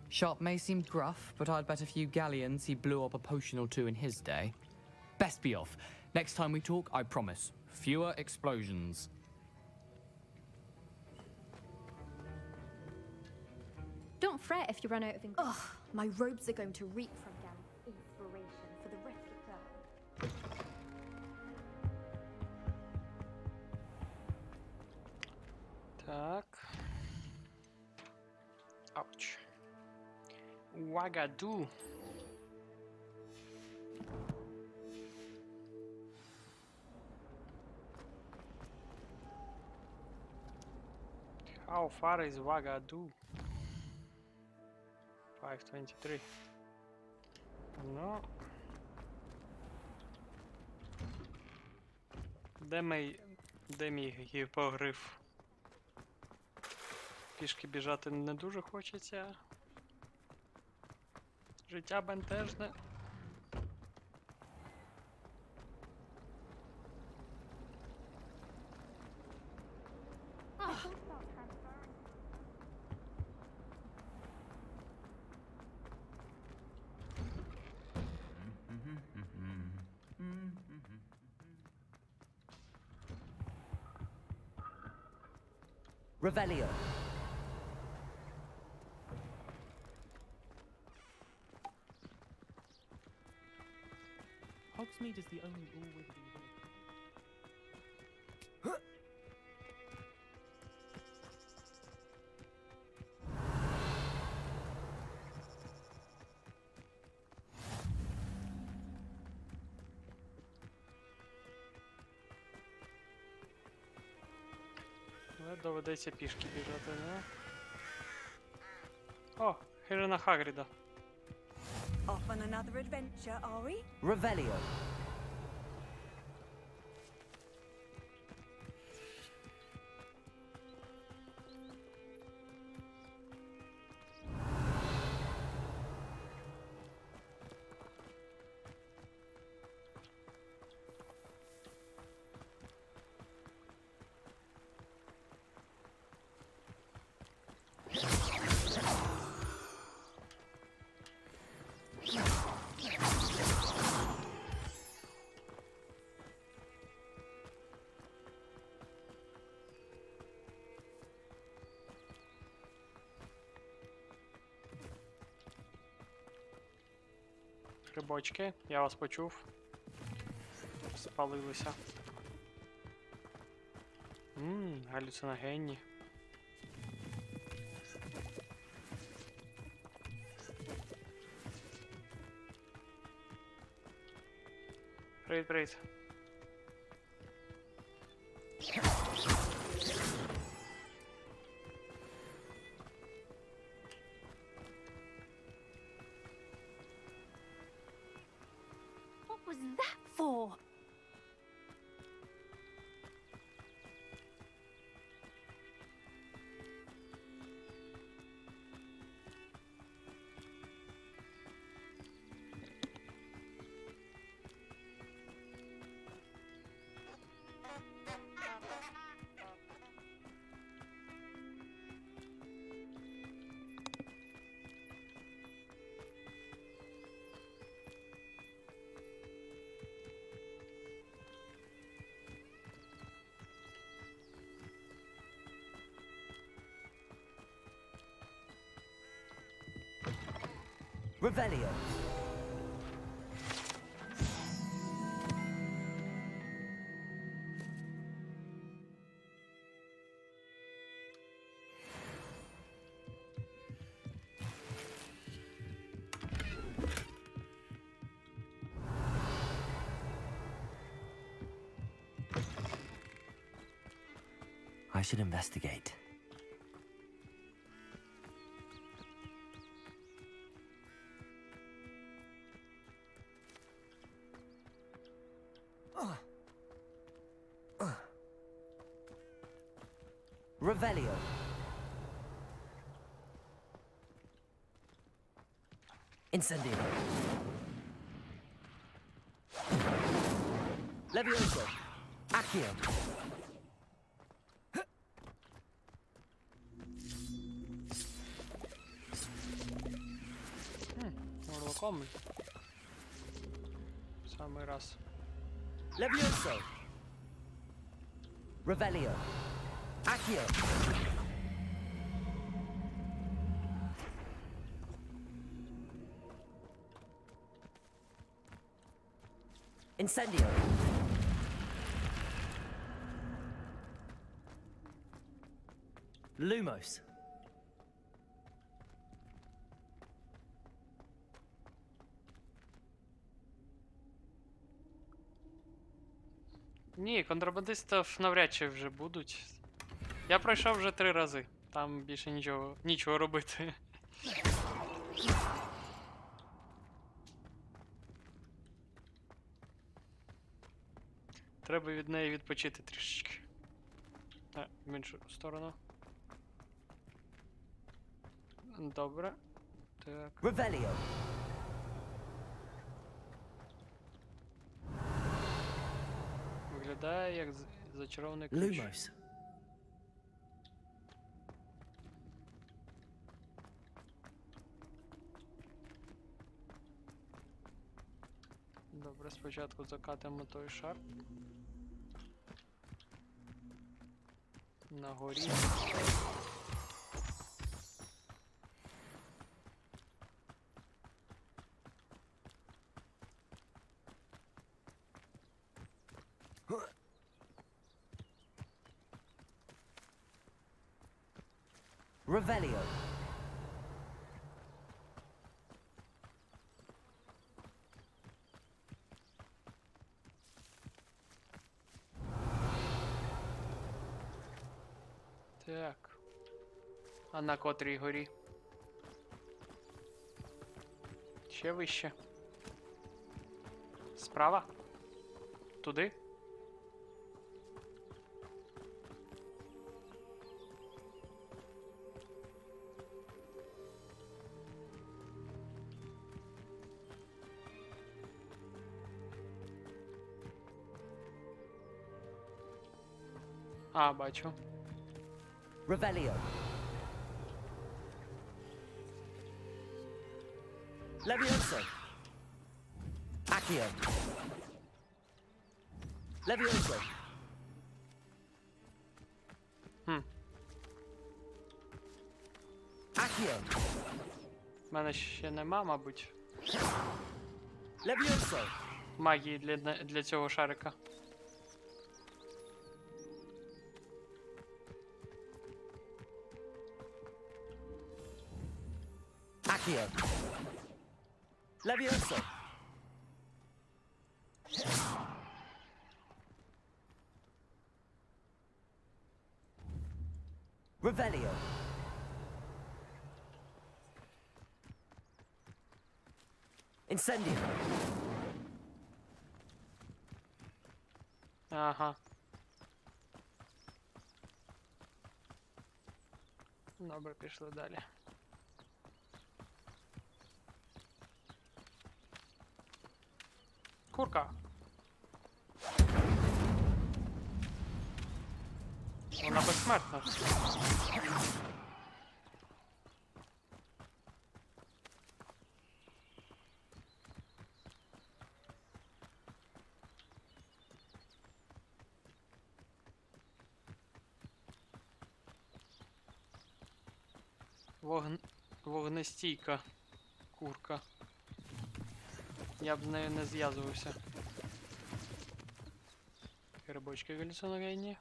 Sharp may seem gruff, but I'd bet a few galleons he blew up a potion or two in his day. Best be off. Next time we talk, I promise, fewer explosions. Don't fret if you run out of ingredients. Ugh, my robes are going to reek from Gareth's inspiration for the rest of the term. Так. Ауч. Wagadu. How far is Wagadu? 523. No. Де мій гіпогриф? Пішки біжати не дуже хочеться. Життя бентежне. Revelio. Hogsmeade is the only all-wizarding village. Доведеться пішки біжати, не? О, Хижина Хагріда. Off on another adventure, are we? Revelio. Грибочки, я вас почув. Спалилися. Галюциногенні. Привіт. What was that for? Revelio. I should investigate. Revelio. Incendio. Levioso. Accio. Come? Самый раз. Levioso. Revelio. Accio. Incendio. Lumos. Ні, контрабандистів навряд чи вже будуть. Я пройшов вже 3 рази. Там більше нічого робити. Треба від неї відпочити трішечки. В іншу сторону. Добре. Так. Revelio. Виглядає як зачарований ключ. Lumos. Добре, спочатку закатимо той шар. На горі. Revelio. Так. А на котрій горі? Ще вище. Справа? Туди? А, бачу. Revelio. Levioso. Accio. Levioso. В мене ще нема, мабуть. Levioso. магії для цього шарика. Accio. Levioso. Revelio. Incendio. Ага. Добре, пішли далі. Курка. Вона безсмертна. Вогнестійка курка. Я б з нею не зв'язувався. Грибочки галюциногенні.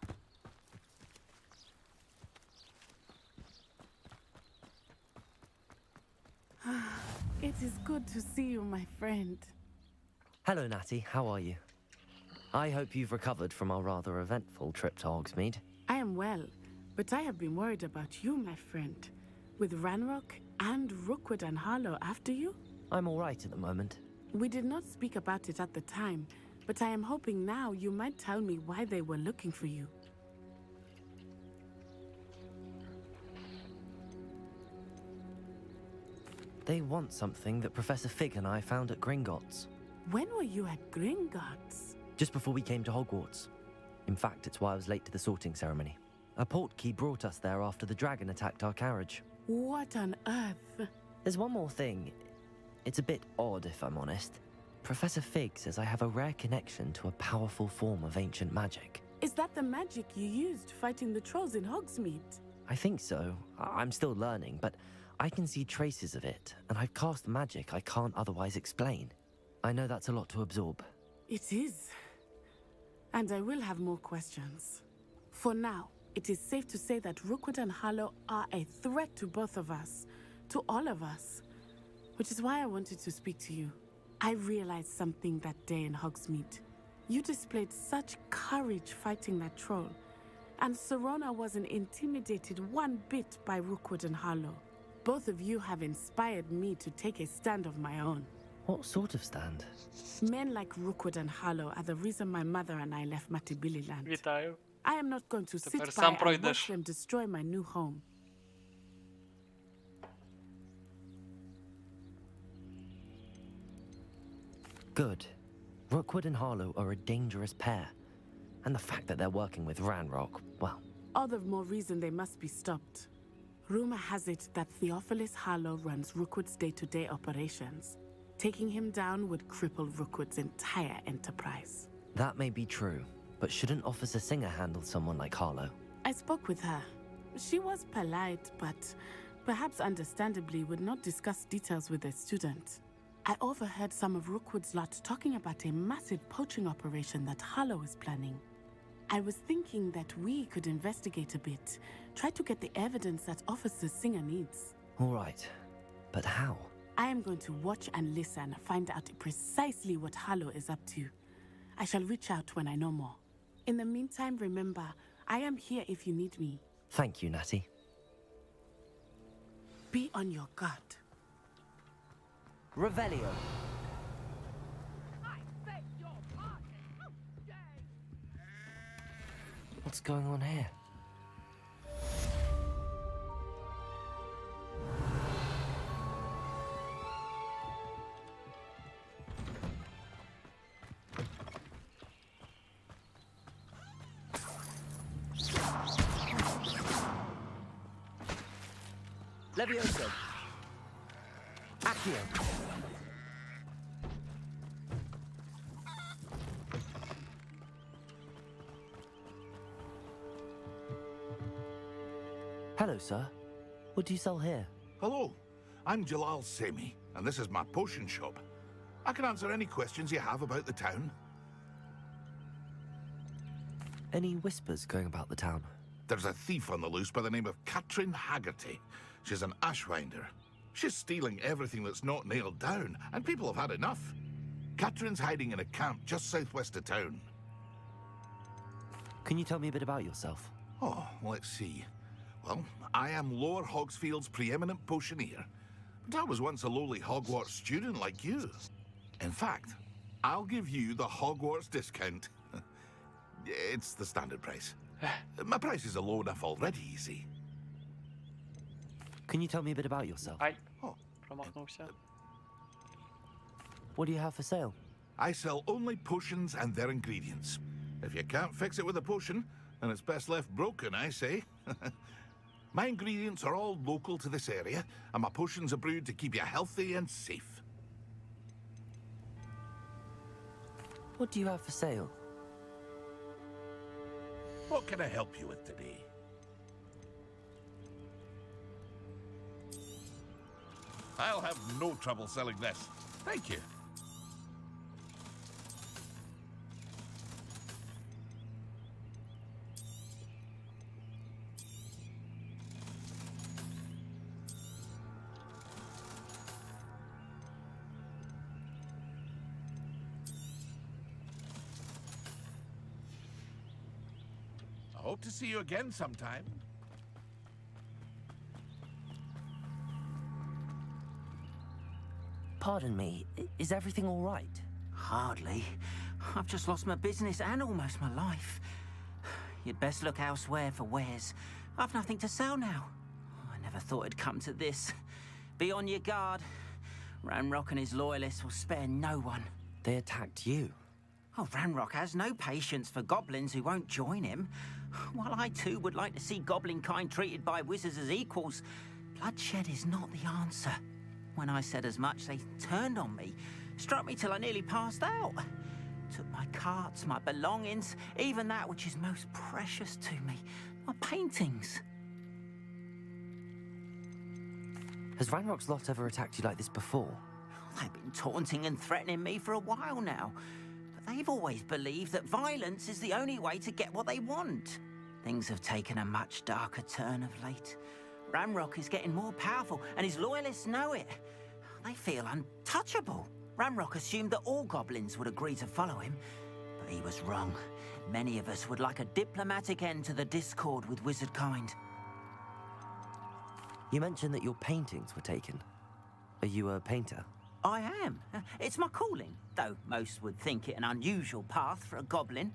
It is good to see you, my friend. Hello, Natty. How are you? I hope you've recovered from our rather eventful trip to Hogsmeade. I am well, but I have been worried about you, my friend. With Ranrock and Rookwood and Harlow after you? I'm all right at the moment. We did not speak about it at the time, but I am hoping now you might tell me why they were looking for you. They want something that Professor Fig and I found at Gringotts. When were you at Gringotts? Just before we came to Hogwarts. In fact, it's why I was late to the sorting ceremony. A portkey brought us there after the dragon attacked our carriage. What on earth? There's one more thing. It's a bit odd, if I'm honest. Professor Fig says I have a rare connection to a powerful form of ancient magic. Is that the magic you used fighting the trolls in Hogsmeade? I think so. I'm still learning, but I can see traces of it, and I've cast magic I can't otherwise explain. I know that's a lot to absorb. It is. And I will have more questions. For now, it is safe to say that Rookwood and Harlow are a threat to both of us, to all of us. Which is why I wanted to speak to you. I realized something that day in Hogsmeade. You displayed such courage fighting that troll, and Serona wasn't intimidated one bit by Rookwood and Harlow. Both of you have inspired me to take a stand of my own. What sort of stand? Men like Rookwood and Harlow are the reason my mother and I left Matibili land. Вітаю. I am not going to Тепер sit сам by and watch пройдеш. them destroy my new home. Good. Rookwood and Harlow are a dangerous pair. And the fact that they're working with Ranrock, well... All the more reason they must be stopped. Rumor has it that Theophilus Harlow runs Rookwood's day-to-day operations. Taking him down would cripple Rookwood's entire enterprise. That may be true, but shouldn't Officer Singer handle someone like Harlow? I spoke with her. She was polite, but perhaps understandably would not discuss details with a student. I overheard some of Rookwood's lot talking about a massive poaching operation that Harlow is planning. I was thinking that we could investigate a bit, try to get the evidence that Officer Singer needs. All right, but how? I am going to watch and listen, find out precisely what Harlow is up to. I shall reach out when I know more. In the meantime, remember, I am here if you need me. Thank you, Natty. Be on your guard. Revelio. What's going on here? Levioso. Accio. Hello, sir. What do you sell here? Hello, I'm Jalal Semi, and this is my potion shop. I can answer any questions you have about the town. Any whispers going about the town? There's a thief on the loose by the name of Katrin Haggerty. She's an ashwinder. She's stealing everything that's not nailed down, and people have had enough. Katrin's hiding in a camp just southwest of town. Can you tell me a bit about yourself? Oh, let's see. Well, I am Lower Hogsfield's preeminent potioneer. But I was once a lowly Hogwarts student like you. In fact, I'll give you the Hogwarts discount. It's the standard price. My prices are low enough already, you see. Can you tell me a bit about yourself? Промахнулся. What do you have for sale? I sell only potions and their ingredients. If you can't fix it with a potion, then it's best left broken, I say. My ingredients are all local to this area, and my potions are brewed to keep you healthy and safe. What do you have for sale? What can I help you with today? I'll have no trouble selling this. Thank you. I hope to see you again sometime. Pardon me, is everything all right? Hardly. I've just lost my business and almost my life. You'd best look elsewhere for wares. I've nothing to sell now. I never thought it'd come to this. Be on your guard. Ranrock and his loyalists will spare no one. They attacked you? Oh, Ranrock has no patience for goblins who won't join him. While I too would like to see goblin kind treated by wizards as equals, bloodshed is not the answer. When I said as much, they turned on me, struck me till I nearly passed out. Took my carts, my belongings, even that which is most precious to me, my paintings. Has Ranrock's lot ever attacked you like this before? They've been taunting and threatening me for a while now. But they've always believed that violence is the only way to get what they want. Things have taken a much darker turn of late. Ranrock is getting more powerful, and his loyalists know it. They feel untouchable. Ranrock assumed that all goblins would agree to follow him, but he was wrong. Many of us would like a diplomatic end to the discord with wizard kind. You mentioned that your paintings were taken. Are you a painter? I am. It's my calling, though most would think it an unusual path for a goblin.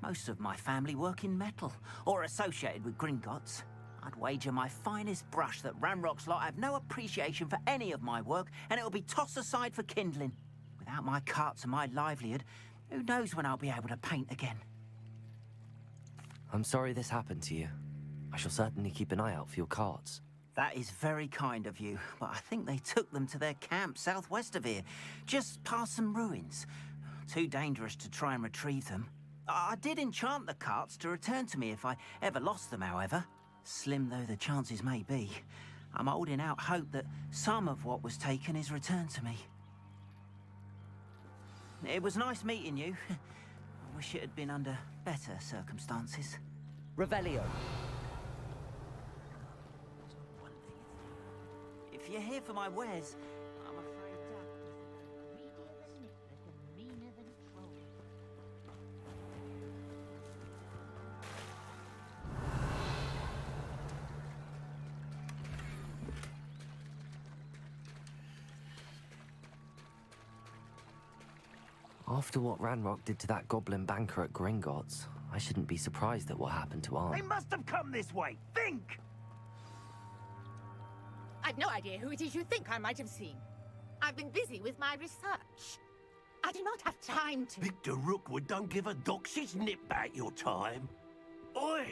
Most of my family work in metal, or associated with Gringotts. I'd wager my finest brush that Ranrock's lot have no appreciation for any of my work, and it'll be tossed aside for kindling. Without my carts and my livelihood, who knows when I'll be able to paint again? I'm sorry this happened to you. I shall certainly keep an eye out for your carts. That is very kind of you, but I think they took them to their camp southwest of here, just past some ruins. Too dangerous to try and retrieve them. I did enchant the carts to return to me if I ever lost them, however. Slim though the chances may be, I'm holding out hope that some of what was taken is returned to me. It was nice meeting you. I wish it had been under better circumstances. Revelio. If you're here for my wares, I'm afraid After what Ranrock did to that goblin banker at Gringotts, I shouldn't be surprised at what happened to Arn. They must have come this way. Think! I've no idea who it is you think I might have seen. I've been busy with my research. I do not have time to... Victor Rookwood don't give a doxy's nip back your time. Oi!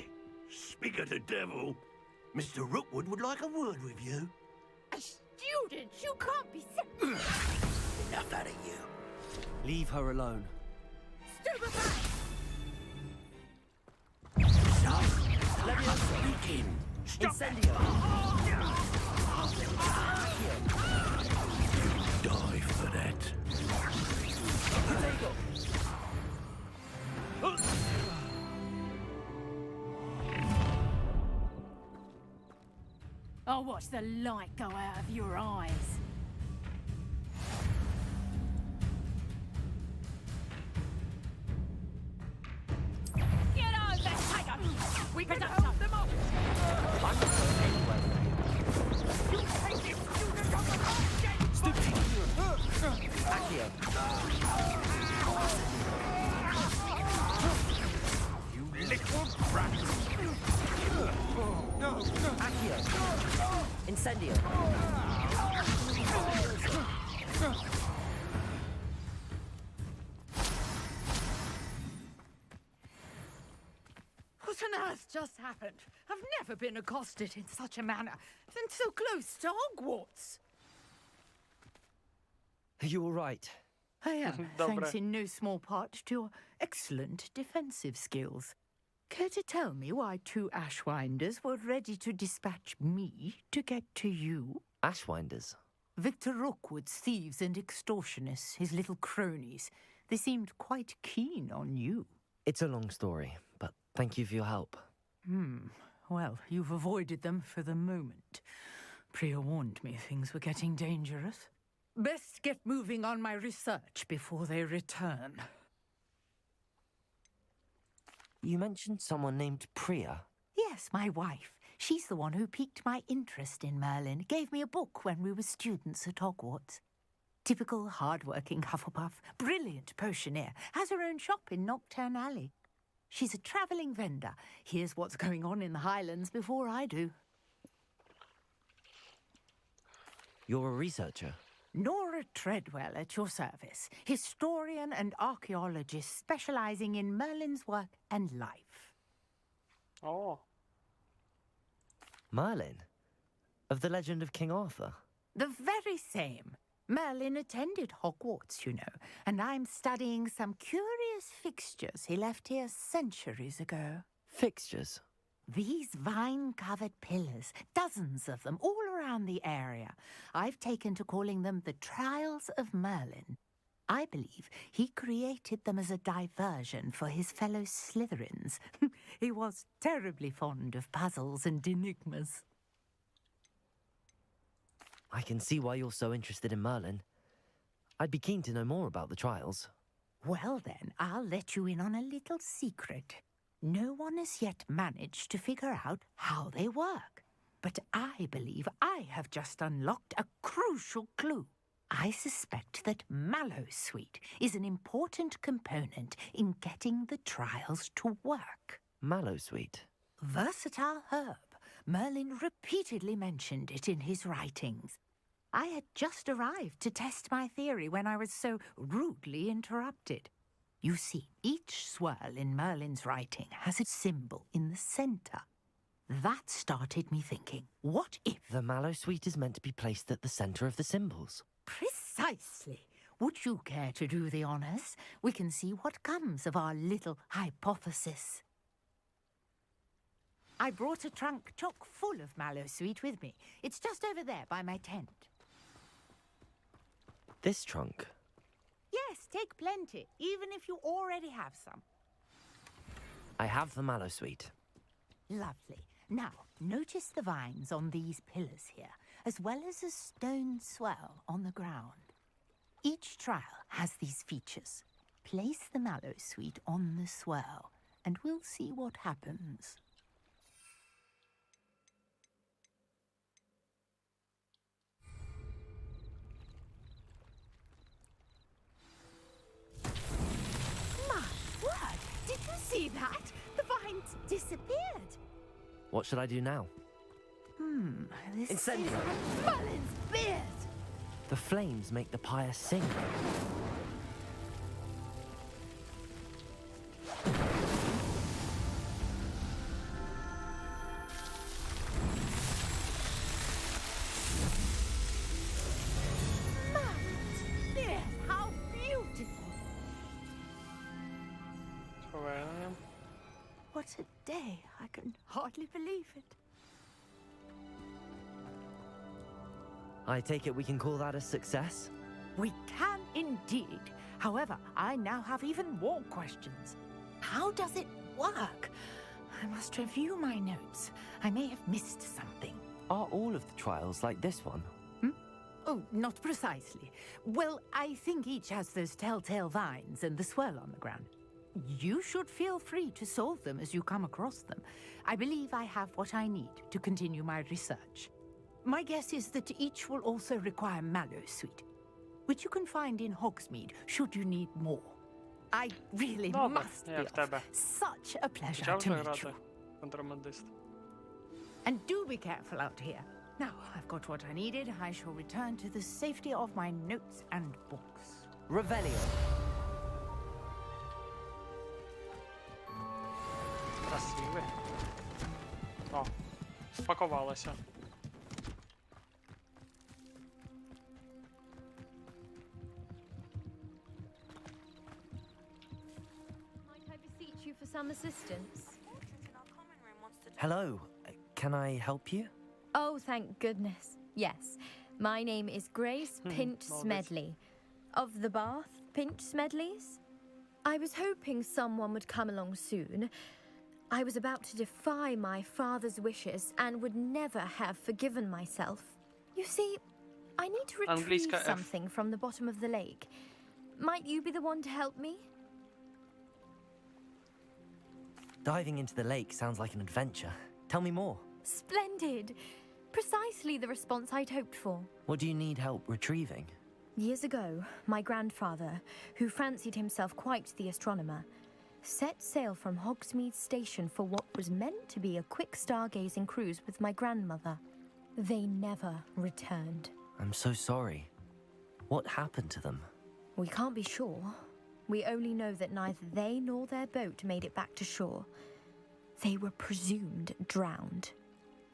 Speak of the devil, Mr. Rookwood would like a word with you. A student? You can't be... Enough out of you. Leave her alone. Stupefy! Let me speaking. Incendio! You die for that. I'll watch the light go out of your eyes. Get over, Tiger! We can hold them off! I'm not going anywhere with you. You take him, student of the market! Stupid! Accio! You little brat! No! Accio! Incendio! What on earth just happened? I've never been accosted in such a manner, and so close to Hogwarts. Are you all right? I am, Dobra. thanks in no small part to your excellent defensive skills. Care to tell me why 2 Ashwinders were ready to dispatch me to get to you? Ashwinders? Victor Rookwood's thieves and extortionists, his little cronies. They seemed quite keen on you. It's a long story, but thank you for your help. Well, you've avoided them for the moment. Priya warned me things were getting dangerous. Best get moving on my research before they return. You mentioned someone named Priya. Yes, my wife. She's the one who piqued my interest in Merlin. Gave me a book when we were students at Hogwarts. Typical hard-working Hufflepuff, brilliant potioneer, has her own shop in Knockturn Alley. She's a travelling vendor. Here's what's going on in the Highlands before I do. You're a researcher? Nora Treadwell at your service, historian and archaeologist specialising in Merlin's work and life. Oh. Merlin? Of the legend of King Arthur? The very same. Merlin attended Hogwarts, you know, and I'm studying some curious fixtures he left here centuries ago. Fixtures? These vine-covered pillars, dozens of them, all around the area. I've taken to calling them the Trials of Merlin. I believe he created them as a diversion for his fellow Slytherins. He was terribly fond of puzzles and enigmas. I can see why you're so interested in Merlin. I'd be keen to know more about the trials. Well then, I'll let you in on a little secret. No one has yet managed to figure out how they work. But I believe I have just unlocked a crucial clue. I suspect that Mallowsweet is an important component in getting the trials to work. Mallowsweet? Versatile herb. Merlin repeatedly mentioned it in his writings. I had just arrived to test my theory when I was so rudely interrupted. You see, each swirl in Merlin's writing has a symbol in the centre. That started me thinking, what if... The Mallowsweet is meant to be placed at the centre of the symbols. Precisely. Would you care to do the honours? We can see what comes of our little hypothesis. I brought a trunk chock full of Mallowsweet with me. It's just over there by my tent. This trunk? Yes, take plenty, even if you already have some. I have the Mallowsweet. Lovely. Now, notice the vines on these pillars here, as well as a stone swell on the ground. Each trial has these features. Place the Mallowsweet on the swell, and we'll see what happens. My word! Did you see that? The vines disappeared. What should I do now? This Incendio! is Merlin's beard! The flames make the pyre sing. Merlin's beard! How beautiful! What a day! I can hardly believe it. I take it we can call that a success? We can indeed. However, I now have even more questions. How does it work? I must review my notes. I may have missed something. Are all of the trials like this one? Oh, not precisely. Well, I think each has those telltale vines and the swirl on the ground. You should feel free to solve them as you come across them. I believe I have what I need to continue my research. My guess is that each will also require mallowsweet, which you can find in Hogsmeade should you need more. I really Добре, must be як в off. тебе. Such a pleasure Почав to вже meet грати you. контрабандист. And do be careful out here. Now, I've got what I needed. I shall return to the safety of my notes and books. Revelio. Красивий. О, спакувалося. Might I beseech you for some assistance? Hello. Can I help you? Oh, thank goodness. Yes. My name is Grace Pinch Smedley. Of the Bath Pinch Smedleys? I was hoping someone would come along soon. I was about to defy my father's wishes and would never have forgiven myself. You see, I need to retrieve Англійська F. something from the bottom of the lake. Might you be the one to help me? Diving into the lake sounds like an adventure. Tell me more. Splendid! Precisely the response I'd hoped for. What do you need help retrieving? Years ago, my grandfather, who fancied himself quite the astronomer, set sail from Hogsmeade Station for what was meant to be a quick stargazing cruise with my grandmother. They never returned. I'm so sorry. What happened to them? We can't be sure. We only know that neither they nor their boat made it back to shore. They were presumed drowned.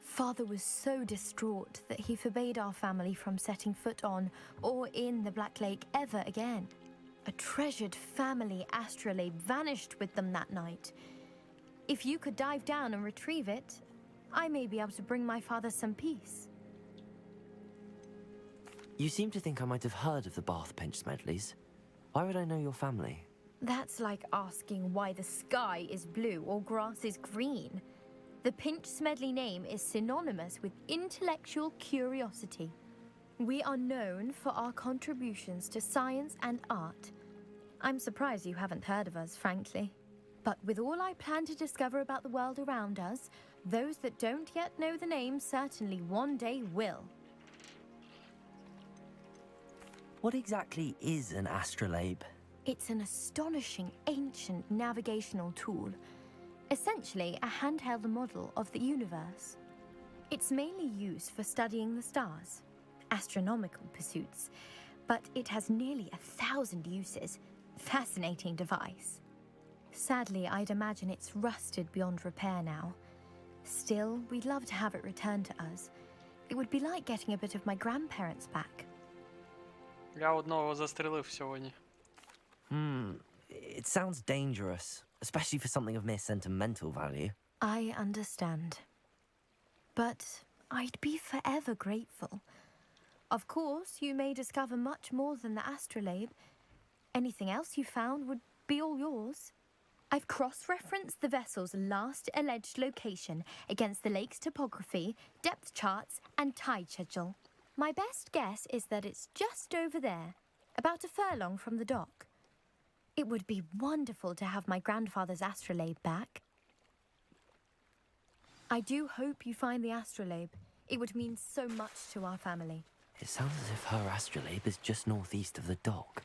Father was so distraught that he forbade our family from setting foot on or in the Black Lake ever again. A treasured family astrolabe vanished with them that night. If you could dive down and retrieve it, I may be able to bring my father some peace. You seem to think I might have heard of the Bath Pinch Smedleys. Why would I know your family? That's like asking why the sky is blue or grass is green. The Pinch Smedley name is synonymous with intellectual curiosity. We are known for our contributions to science and art. I'm surprised you haven't heard of us, frankly. But with all I plan to discover about the world around us, those that don't yet know the name certainly one day will. What exactly is an astrolabe? It's an astonishing ancient navigational tool. Essentially, a handheld model of the universe. It's mainly used for studying the stars, astronomical pursuits, but it has nearly 1,000 uses. Fascinating device. Sadly, I'd imagine it's rusted beyond repair now. Still, we'd love to have it returned to us. It would be like getting a bit of my grandparents back. Я одного застрелив сьогодні. It sounds dangerous, especially for something of mere sentimental value. I understand. But I'd be forever grateful. Of course, you may discover much more than the astrolabe. Anything else you found would be all yours. I've cross-referenced the vessel's last alleged location against the lake's topography, depth charts, and tide schedule. My best guess is that it's just over there, about a furlong from the dock. It would be wonderful to have my grandfather's astrolabe back. I do hope you find the astrolabe. It would mean so much to our family. It sounds as if her astrolabe is just northeast of the dock.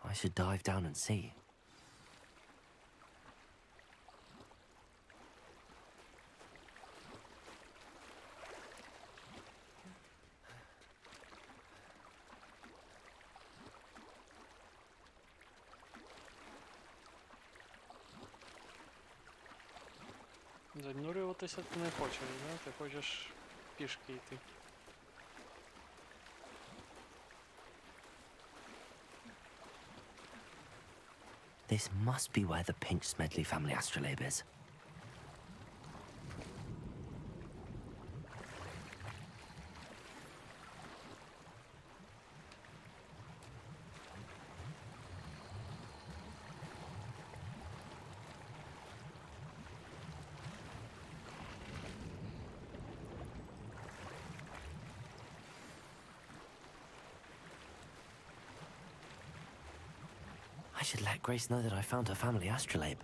I should dive down and see. Занурюватися ти не хочеш, да? Ти хочеш пішки йти. This must be where the Pinch Smedley family astrolabe is. I should let Grace know that I found her family astrolabe.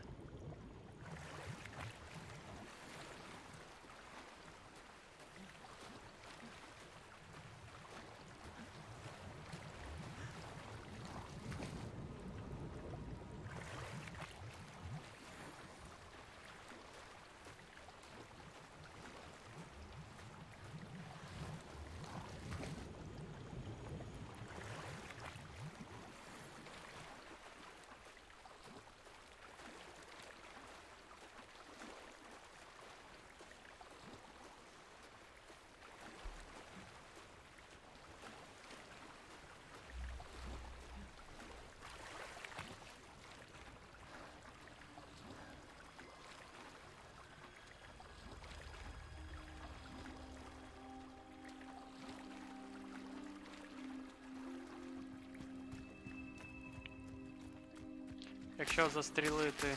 Якщо застрілити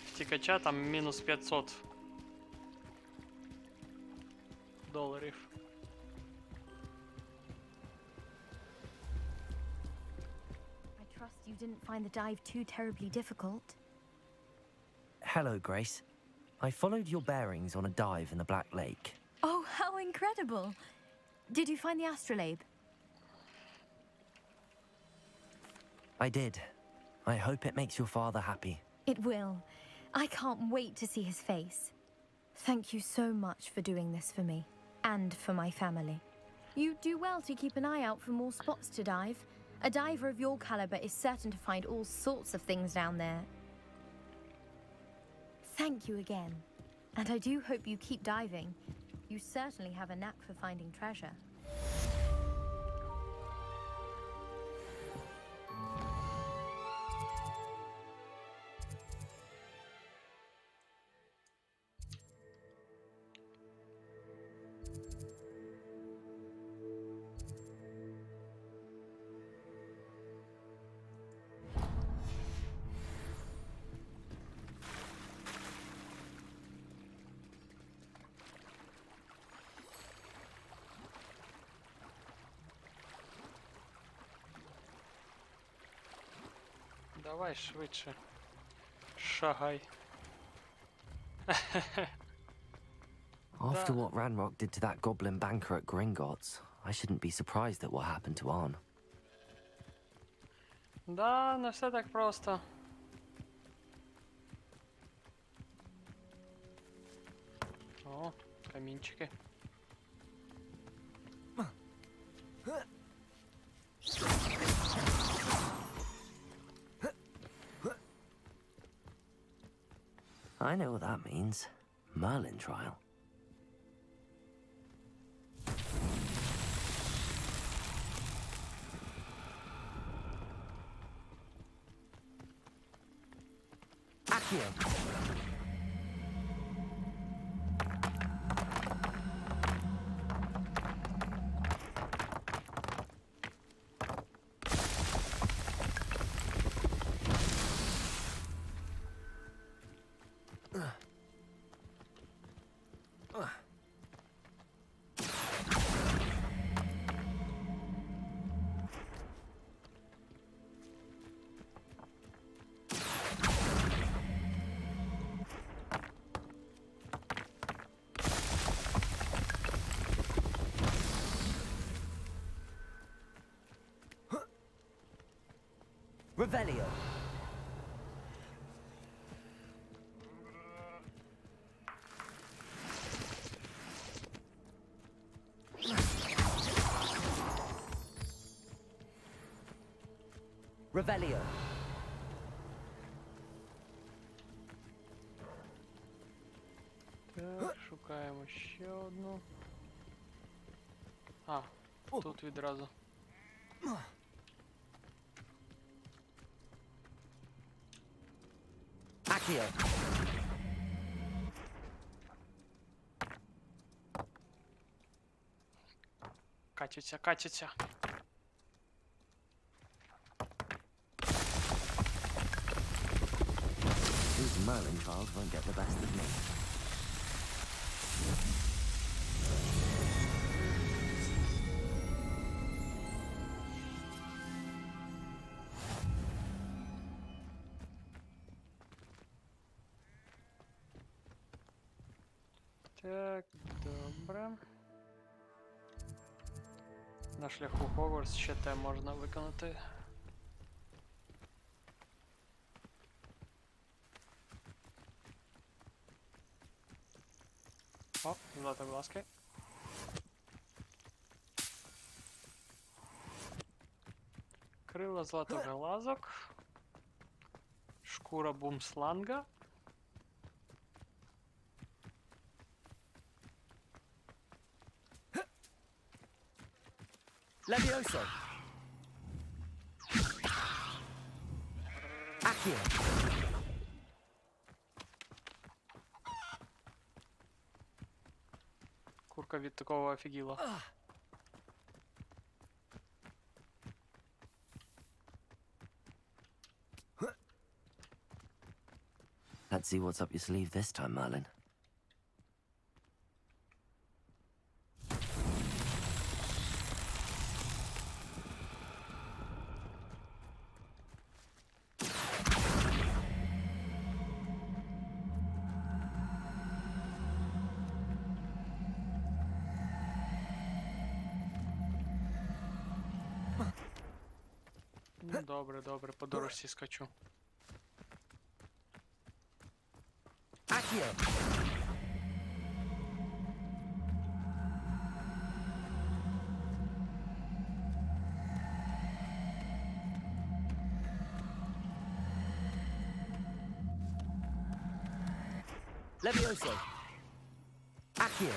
втікача, там мінус 500 доларів. I trust you didn't find the dive too terribly difficult. Hello, Grace. I followed your bearings on a dive in the Black Lake. Oh, how incredible! Did you find the astrolabe? I did. I hope it makes your father happy. It will. I can't wait to see his face. Thank you so much for doing this for me, and for my family. You do well to keep an eye out for more spots to dive. A diver of your caliber is certain to find all sorts of things down there. Thank you again. And I do hope you keep diving. You certainly have a knack for finding treasure. Давай швидше. Шагай. After what Ranrock did to that goblin banker at Gringotts, I shouldn't be surprised at what happened to Arn. Да, не все так просто. О, камінчики. I know what that means. Merlin trial. Accio! Revelio. Revelio. Так, шукаємо ще одну. А, тут відразу. Accio. Катяться, катяться. These Merlin trials won't get the best of me. Так, добре. На шляху Хогвартс ще те можна виконати. О, златоглазки. Крила златоглазок. Шкура бумсланга. Levioso. Accio. Курка від такого офігіла. Let's see what's up your sleeve this time, Merlin. Ну, добре, добре, по дорожці скачу. Accio. Levioso. Accio.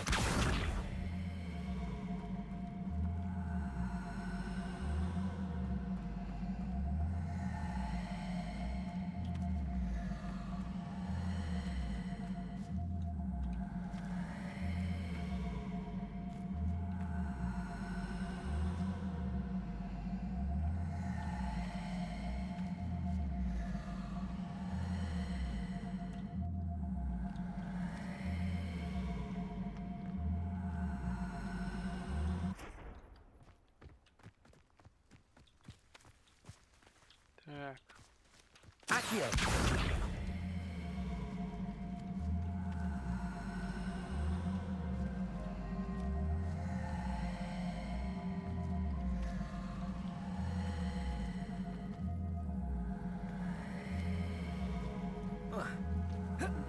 Так. Accio.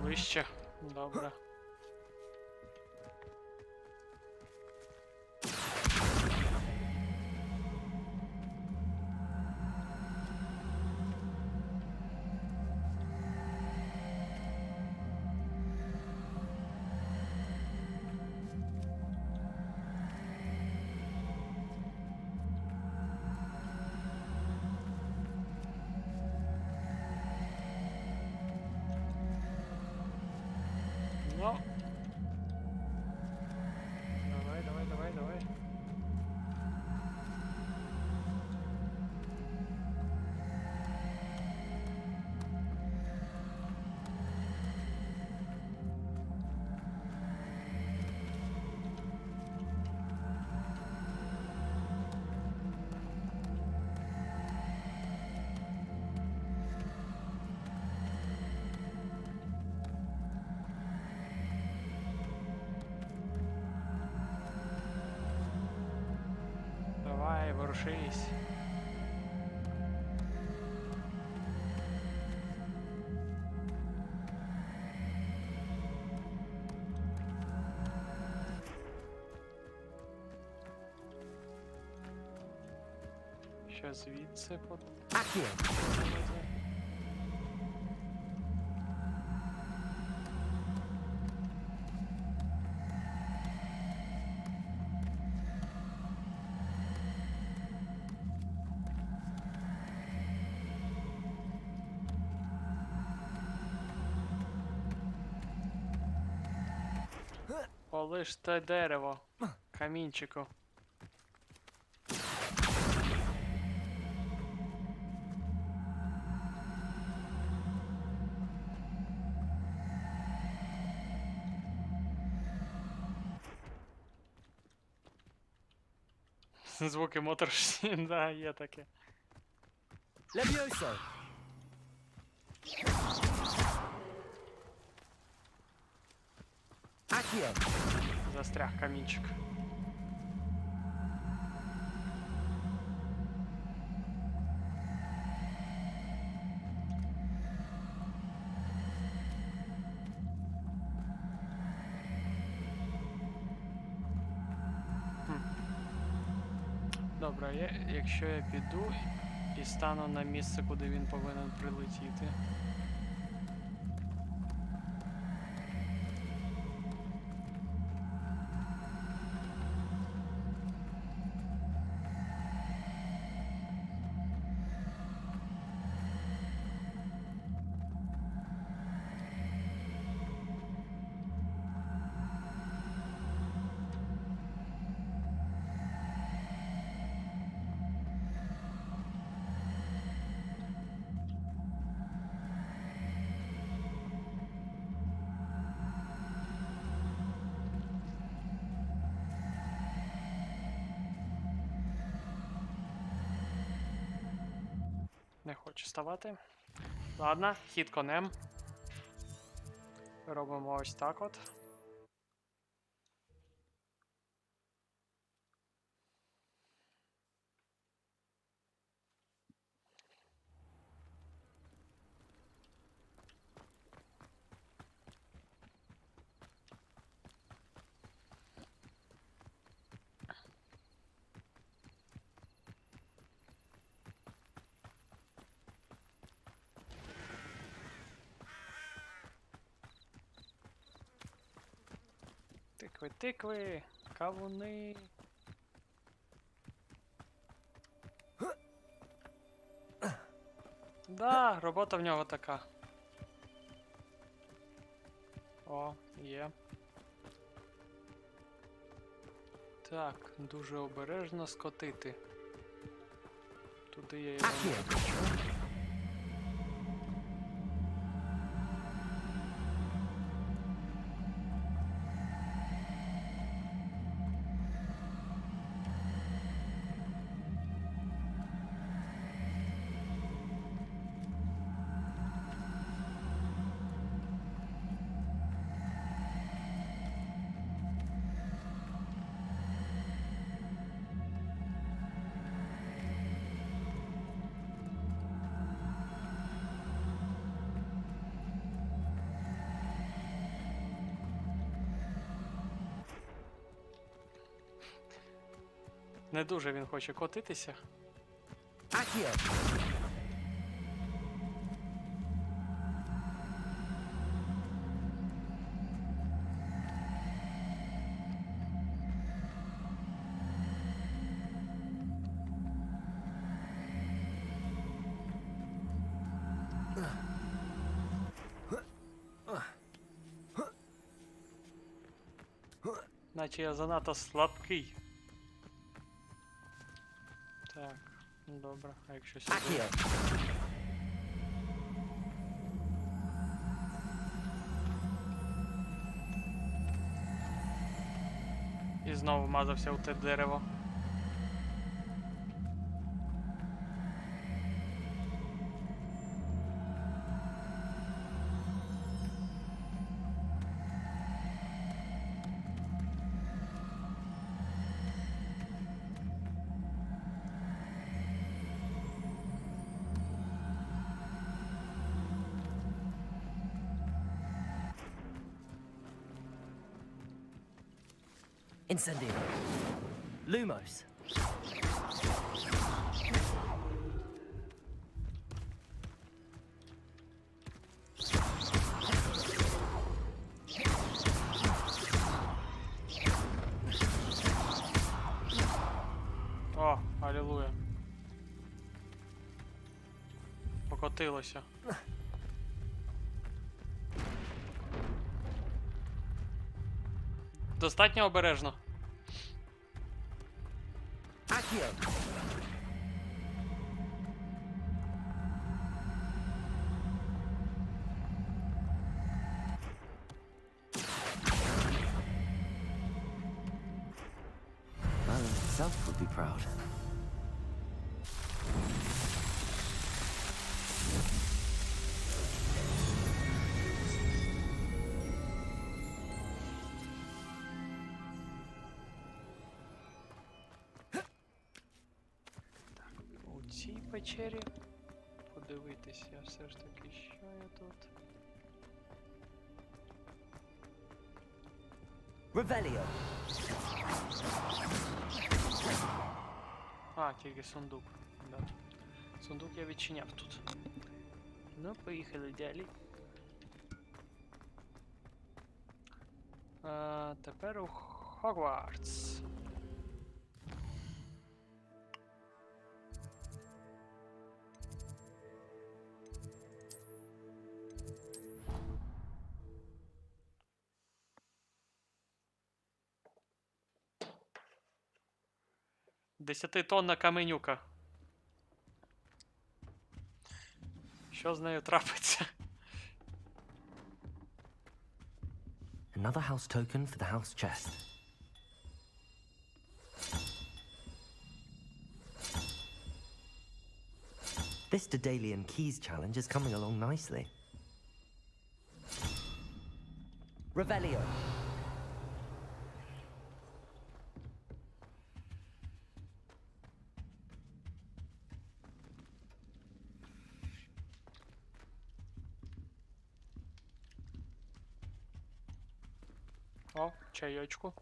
Ближче. Добре. Ну. Давай, давай, давай, давай. Давай, ворушись. Що звідси по... Accio. Полиш те дерево. Камінчику. Звуки моторші, да, є таке. Levioso. Accio. Застряг камінчик. Добре, якщо я піду і стану на місце, куди він повинен прилетіти. Не хочу ставати. Ладно, хід конем. Робимо ось так от. Тикви, тикви, кавуни. Да, робота в нього така. О, є. Так, дуже обережно скотити. Туди я його не хочу. Не дуже він хоче котитися. Наче я занадто слабкий. Так, добре, а якщо сюди... І знову вмазався у те дерево. Incendio. Lumos. О, алілуя. Покотилося. Достатньо обережно. Merlin himself would be proud. печері. Подивитись я все ж таки, що я тут. Revelio. А, тільки сундук. Да. Сундук я відчиняв тут. Ну, поїхали далі. Тепер у Хогвартс. Десятитонна каменюка. Що з нею трапиться? Another house token for the house chest. This Daedalian Keys challenge is coming along nicely. Revelio. О, чайочку.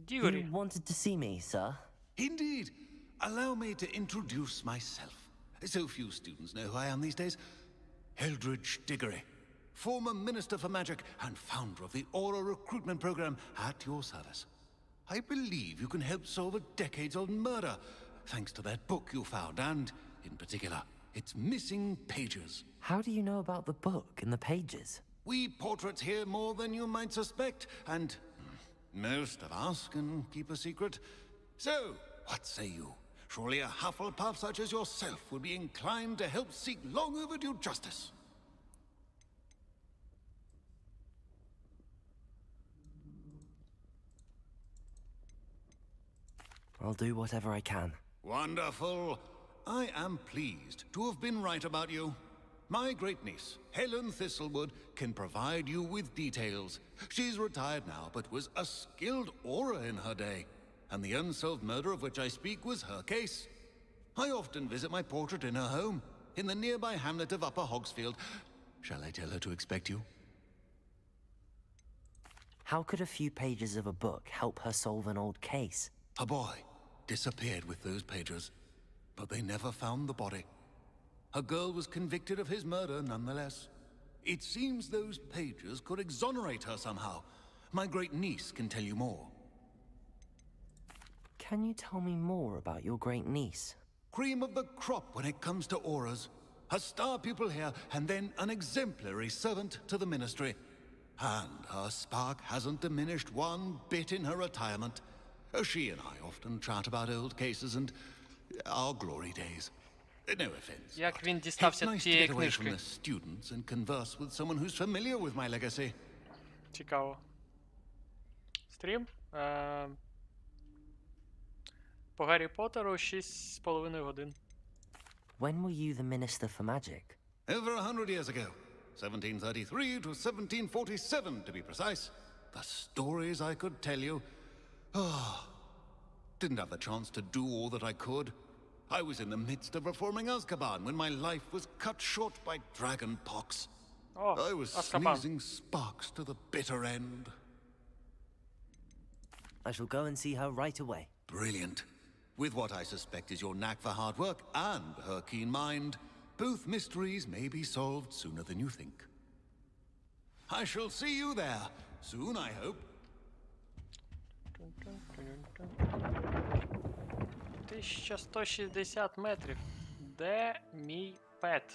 You wanted to see me, sir? Indeed. Allow me to introduce myself. So few students know who I am these days. Eldridge Diggory, former Minister for Magic and founder of the Aura Recruitment Program at your service. I believe you can help solve a decades-old murder, thanks to that book you found, and, in particular, its missing pages. How do you know about the book and the pages? We portraits hear more than you might suspect, and most of us can keep a secret. So, what say you? Surely a Hufflepuff such as yourself would be inclined to help seek long overdue justice. I'll do whatever I can. Wonderful. I am pleased to have been right about you. My great-niece, Helen Thistlewood, can provide you with details. She's retired now, but was a skilled aura in her day. And the unsolved murder of which I speak was her case. I often visit my portrait in her home, in the nearby hamlet of Upper Hogsfield. Shall I tell her to expect you? How could a few pages of a book help her solve an old case? A boy disappeared with those pages, but they never found the body. A girl was convicted of his murder nonetheless. It seems those pages could exonerate her somehow. My great-niece can tell you more. Can you tell me more about your great-niece? Cream of the crop when it comes to auras. A star pupil here, and then an exemplary servant to the ministry. And her spark hasn't diminished one bit in her retirement. She and I often chat about old cases and our glory days. No offense. Як він It's дістався nice to цієї get away from книжки? the students and converse with someone who's familiar with my legacy. Цікаво. Стрім. По Гаррі Поттеру 6,5 годин. When were you the Minister for Magic? Over 100 years ago. 1733 to 1747, to be precise. The stories I could tell you. Oh, didn't have the chance to do all that I could. I was in the midst of reforming Azkaban when my life was cut short by dragon pox. Oh, I was Azkaban. sneezing sparks to the bitter end. I shall go and see her right away. Brilliant. With what I suspect is your knack for hard work and her keen mind, both mysteries may be solved sooner than you think. I shall see you there soon, I hope. 1160 метрів. Де мій пет?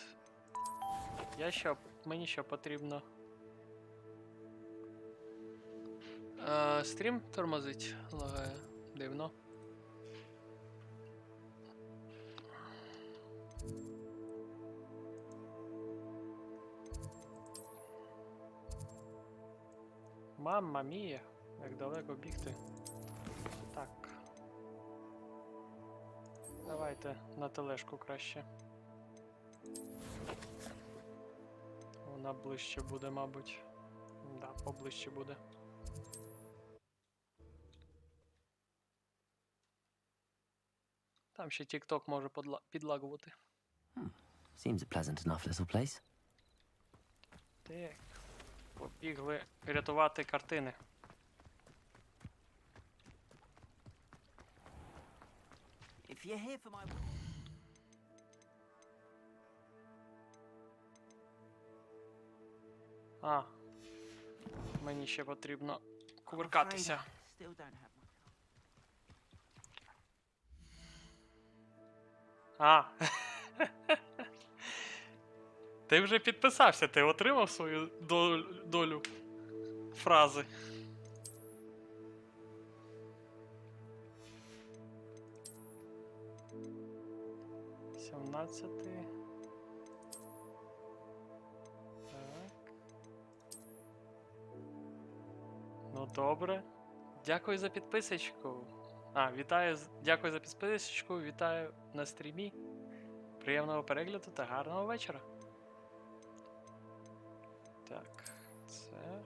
Мені що потрібно? Стрім тормозить, лагає. Дивно. Мамма мія, як далеко бігти. Так. Давайте на тележку краще. Вона ближче буде, мабуть. Да, поближче буде. Там ще TikTok може підлагувати. Seems a pleasant enough little place. Так. Побігли рятувати картини. If you're here for my... А. Мені ще потрібно кувыркатися. Still don't have my... А. Ти вже підписався, ти отримав свою долю фрази. Сімнадцятий. Так. Ну добре. Дякую за підписочку. Дякую за підписочку, вітаю на стрімі. Приємного перегляду та гарного вечора. Так, це...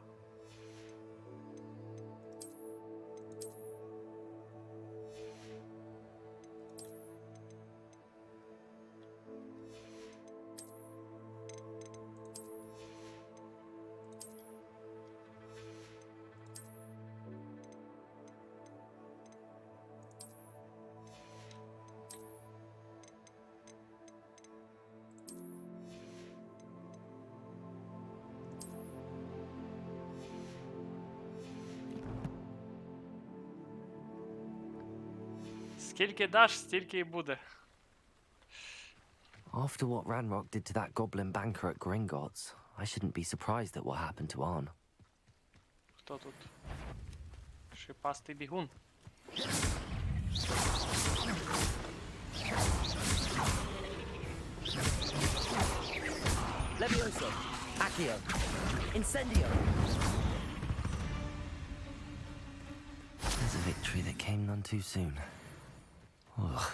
Скільки даш, стільки і буде. After what Ranrock did to that goblin banker at Gringotts, I shouldn't be surprised at what happened to Arn. Хто тут? Шипастий бігун. Levioso! Accio! Incendio! There's a victory that came none too soon. Ugh.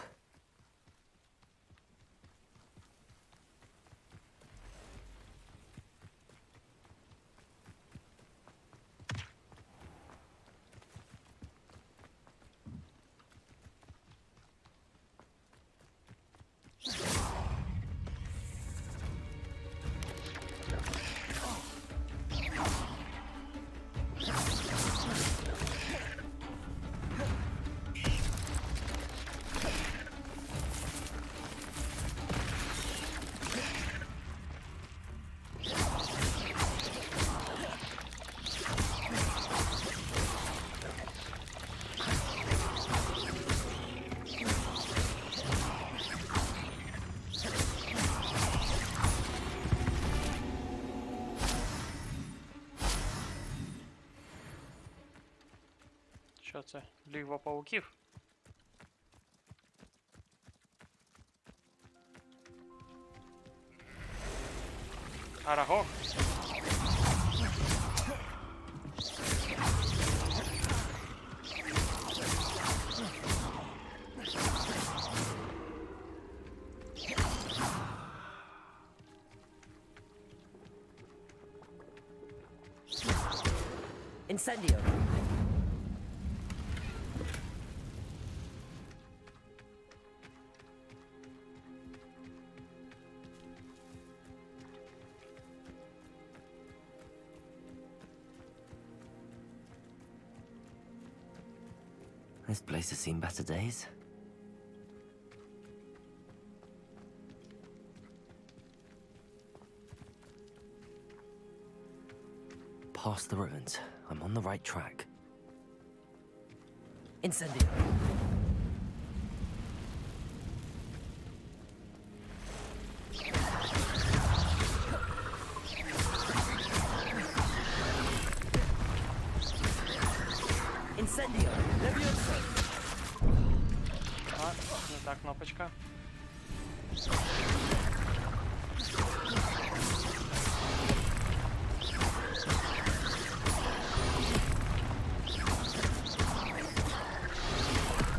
Що це? Лігва пауків? Арагог? Incendio! This place has seen better days. Past the ruins. I'm on the right track. Incendio! Incendio! Levioso! А, не та кнопочка.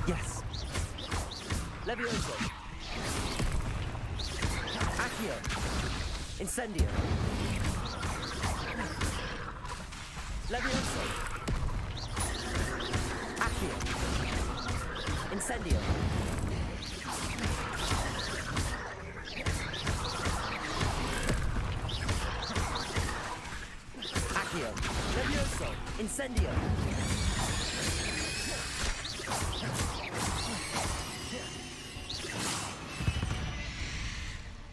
Yes! Levioso! Accio! Incendio! Levioso! Accio! Incendio! Accio. Levioso. Incendio.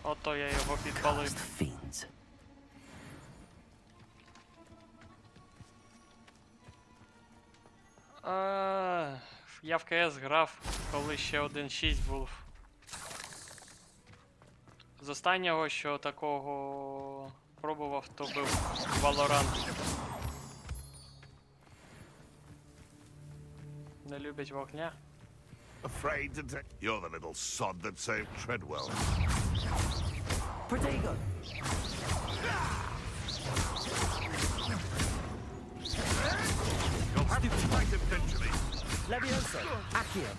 Ото я його підпалив. Fiends. Я в КС грав, коли ще 1.6 був. З останнього, що такого пробував, то був Valorant. Не любить вогня. Afraid to take... You're the little sod that saved Treadwell. Protego. You'll have to fight eventually. Levioso. Accio.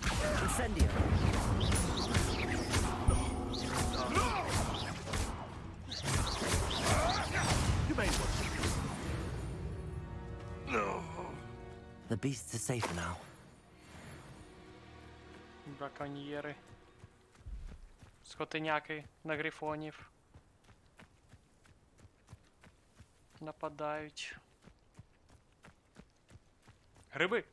Incendio. You may want to... The beasts are safer now. Браконьєри. Скотиняки на грифонів. Нападають. Гриби!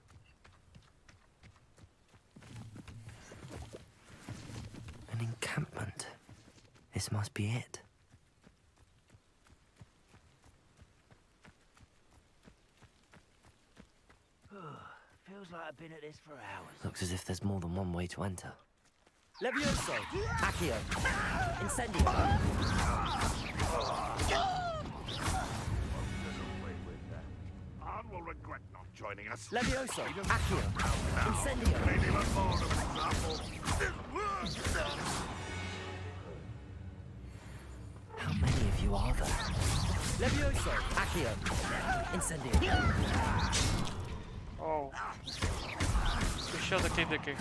An encampment. This must be it. Feels like I've been at this for hours. Looks as if there's more than one way to enter. Levioso. Accio. Incendio. Anne will regret not joining us. Levioso. Accio. Incendio. Maybe one more, for example. How many of you are there? Levioso. Accio. Incendio. Оу. Ти що такий дикий?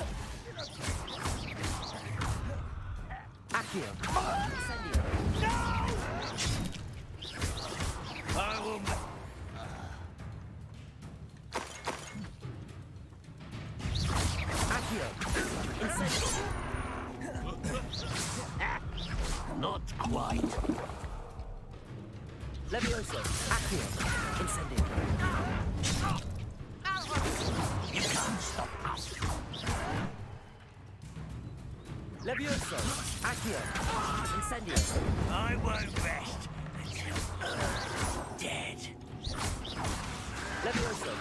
Accio. Incendio. I will Accio. Incendio. Not quite. Levioso. Accio. Incendio. You can't stop us. Levioso. Accio. Incendio. I won't rest until Earth's dead. Levioso.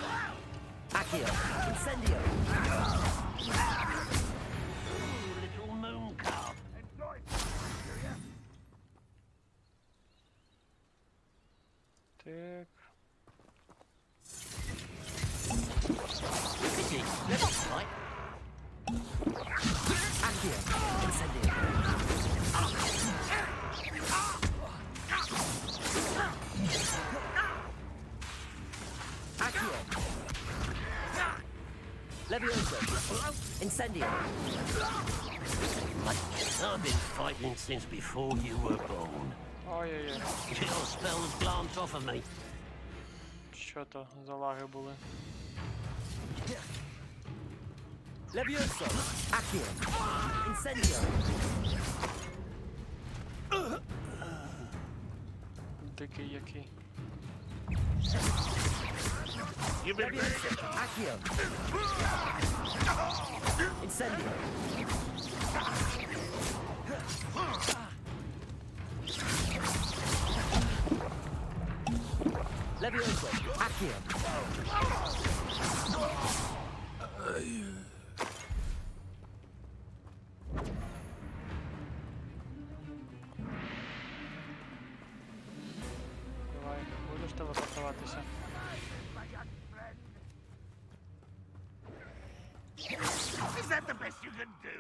Accio. Incendio. Little moon calf. Так. Pity. That's right. Accio. Incendio. Accio. Levioso. Incendio. I've been fighting since before you were born. Ой-ой-ой. Your spells glance off of me. Що то за лаги були? Levioso. Accio. Incendio. Дикий який. Levioso. Accio. Incendio. Levioso. Accio. Давай, будеш телепортуватися? Is that the best you can do?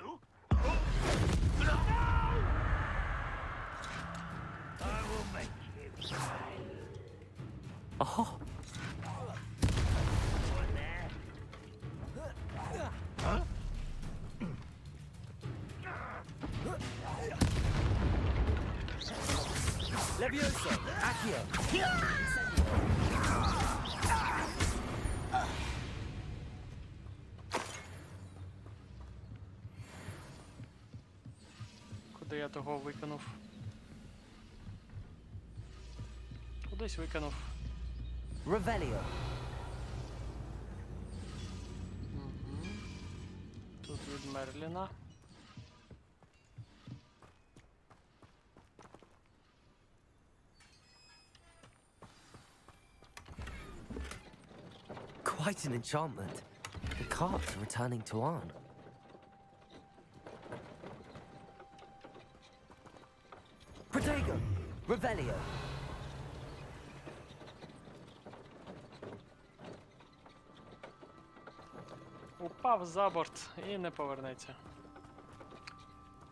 I will make you pay. Oh. Huh? Levioso. Accio. Куди я того викинув? Кудись викинув. Revelio. Тут від Мерліна. Quite an enchantment. The carts are returning to Arn. Protego. Revelio. Упав за борт і не повернеться.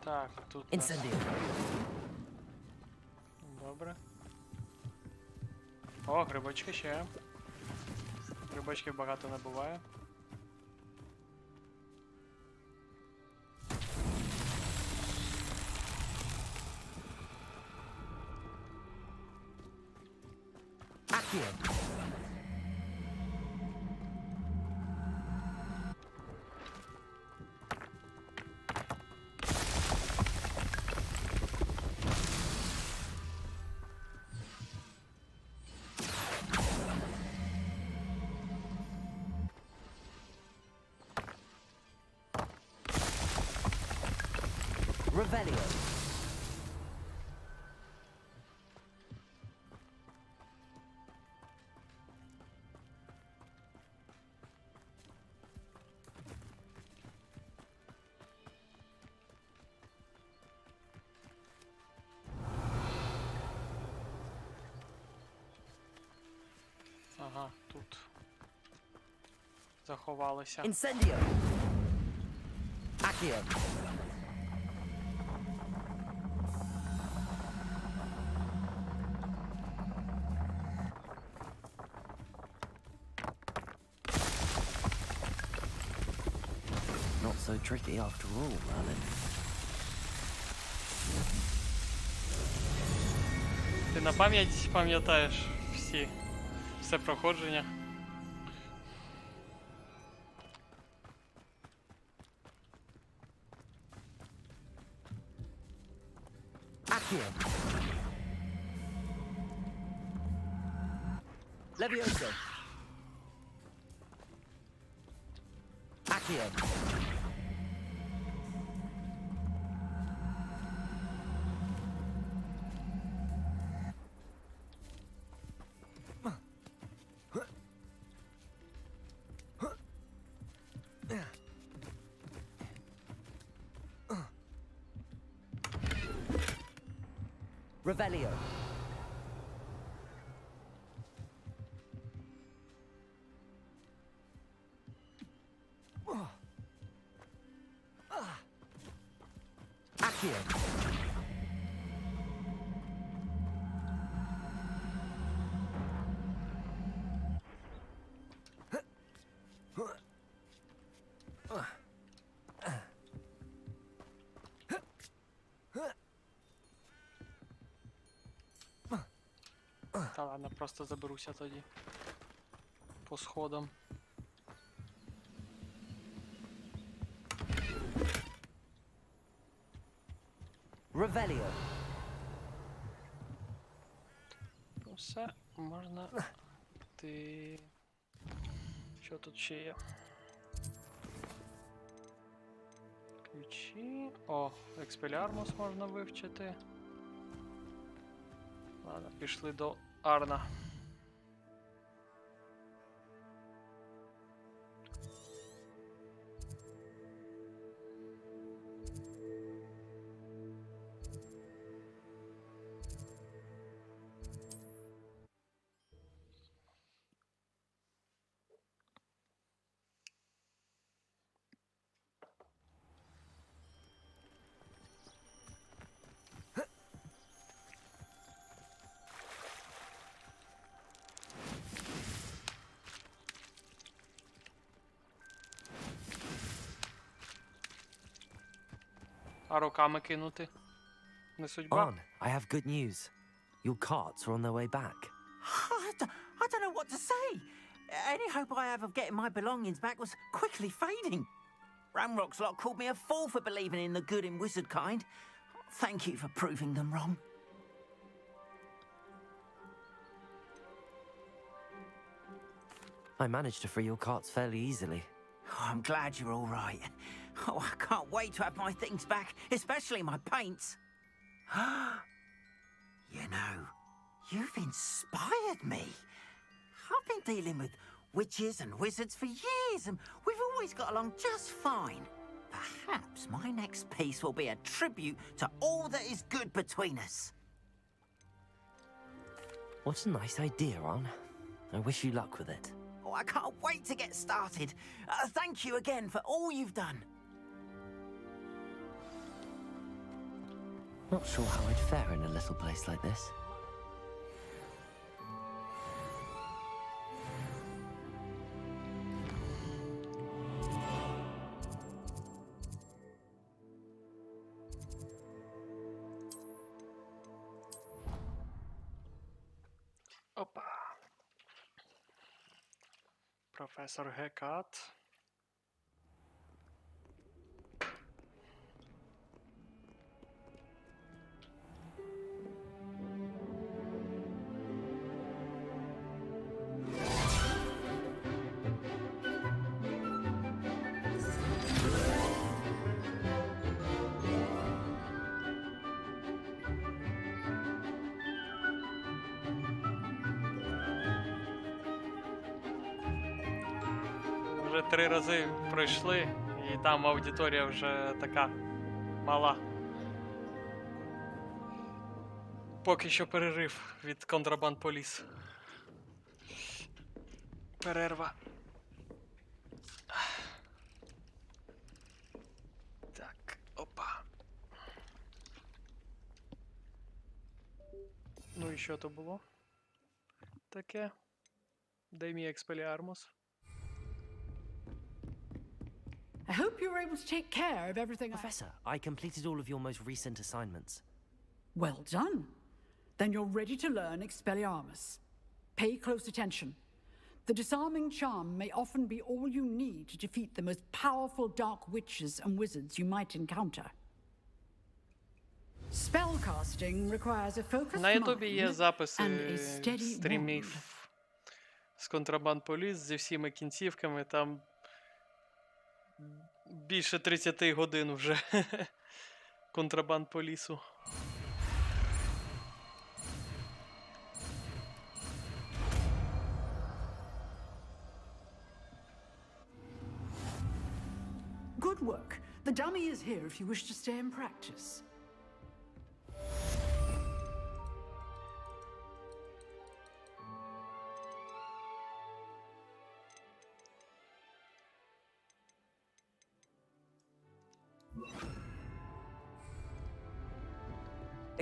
Так, тут. Incendio. Добре. О, грибочки ще. Грибочків багато не буває. Accio. Revelio. Ага, тут заховалися. Incendio. Accio. Not so tricky after all, Merlin. Ти на пам'ять пам'ятаєш все проходження? Accio. Levioso. Accio. Revelio. Accio. Та ладно, просто заберуся тоді. По сходам. Revelio. Ну все, можна ти. Що тут ще є? Ключі. О, експелярмус можна вивчити. Ладно, пішли до Арна. А руками кинути? Не судьба? Arn, I have good news. Your carts are on their way back. I don't know what to say. Any hope I have of getting my belongings back was quickly fading. Ramrock's lot called me a fool for believing in the good in wizard kind. Thank you for proving them wrong. I managed to free your carts fairly easily. Oh, I'm glad you're all right. Oh, I can't wait to have my things back, especially my paints. You know, you've inspired me. I've been dealing with witches and wizards for years, and we've always got along just fine. Perhaps my next piece will be a tribute to all that is good between us. What a nice idea, Ron. I wish you luck with it. Oh, I can't wait to get started. Thank you again for all you've done. Not sure how I'd fare in a little place like this. Опа. Професор Гекат. Вже 3 рази пройшли, і там аудиторія вже така мала. Поки що перерив від Контрабанд Поліс. Перерва. Так, опа. Ну і що то було? Таке. Де мій Експеліармус? I hope you were able to take care of everything. Professor, I completed all of your most recent assignments. Well done. Then you're ready to learn Expelliarmus. Pay close attention. The disarming charm may often be all you need to defeat the most powerful dark witches and wizards you might encounter. Spellcasting requires a focused На Ютубі є mind записи and a steady стрімів will. з Контрабанд Поліс зі всіми кінцівками. Там більше 30 годин вже Контрабанд Полісу. Good work. The dummy is here if you wish to stay and practice.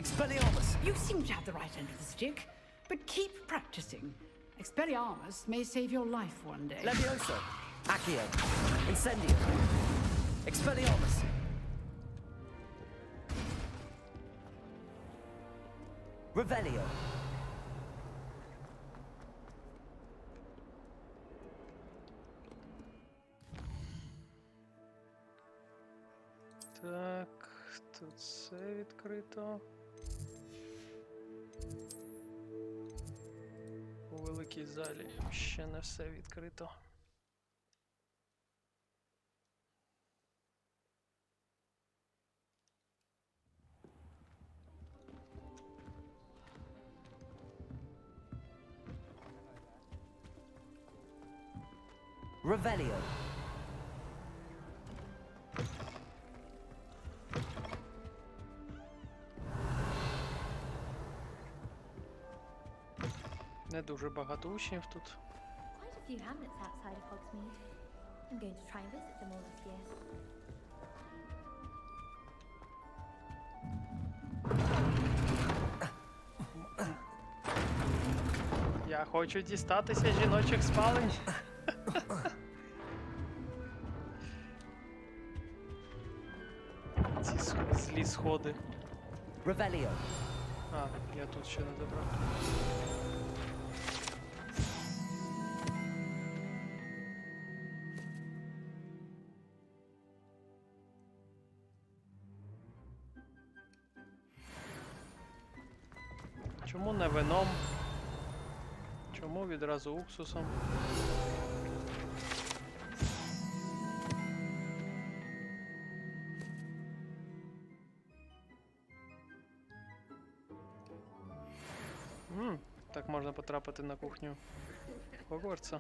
Expelliarmus! You seem to have the right end of the stick, but keep practicing. Expelliarmus may save your life one day. Levioso! Accio! Incendio! Expelliarmus! Revelio! Так, тут все відкрито. У великій залі ще не все відкрито. Revelio! Не дуже багато учнів тут. Quite a few hamlets outside of Hogsmeade. I'm going to try and visit them all this year. Я хочу дістатися жіночих спалень. Ці злі сходи. Revelio! А, я тут ще не добрав. Чому не вином? Чому відразу уксусом? так можна потрапити на кухню Хогвартса.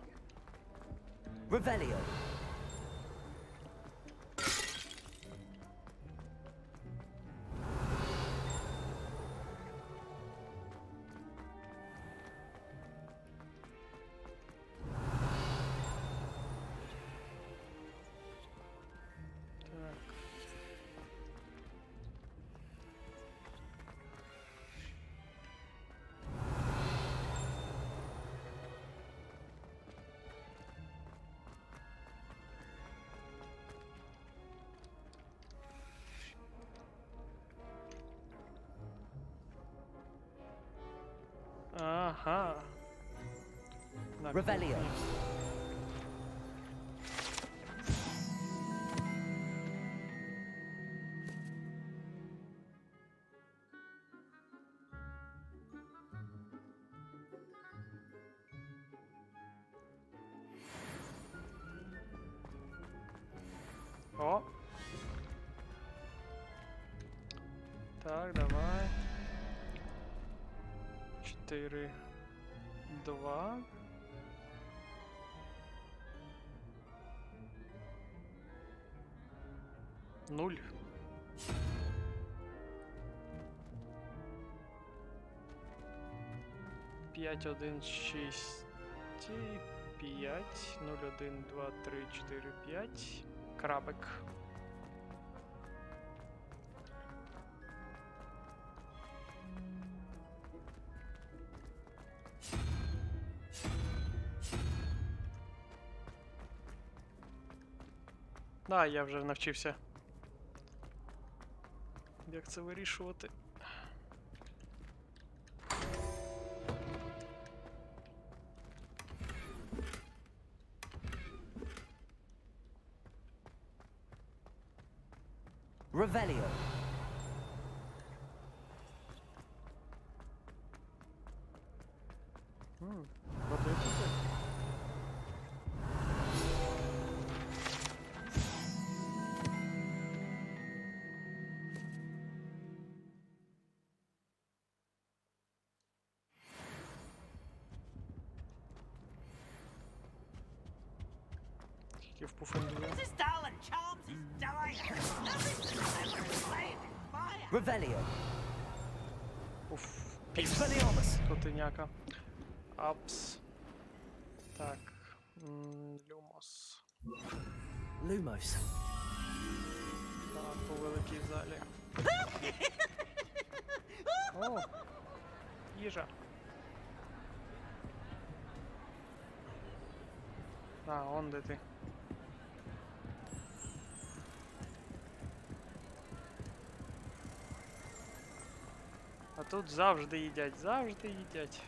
Revelio. Ага. На Revelio. кухні. О. Так, давай. 4, 2. Нуль. П'ять, 1, 6, 5, 0, 1, 2, 3, 4, 5. Крабик. Да, я вже навчився. Як це вирішувати? Revelio. Води тут. Тільки в пуфендує. Revelio. Уф, Expelliarmus. Котеняка. Апс. Так. Люмос. Lumos. Так, по великій залі. О! Їжа. А, он де ти. А тут завжди їдять, завжди їдять.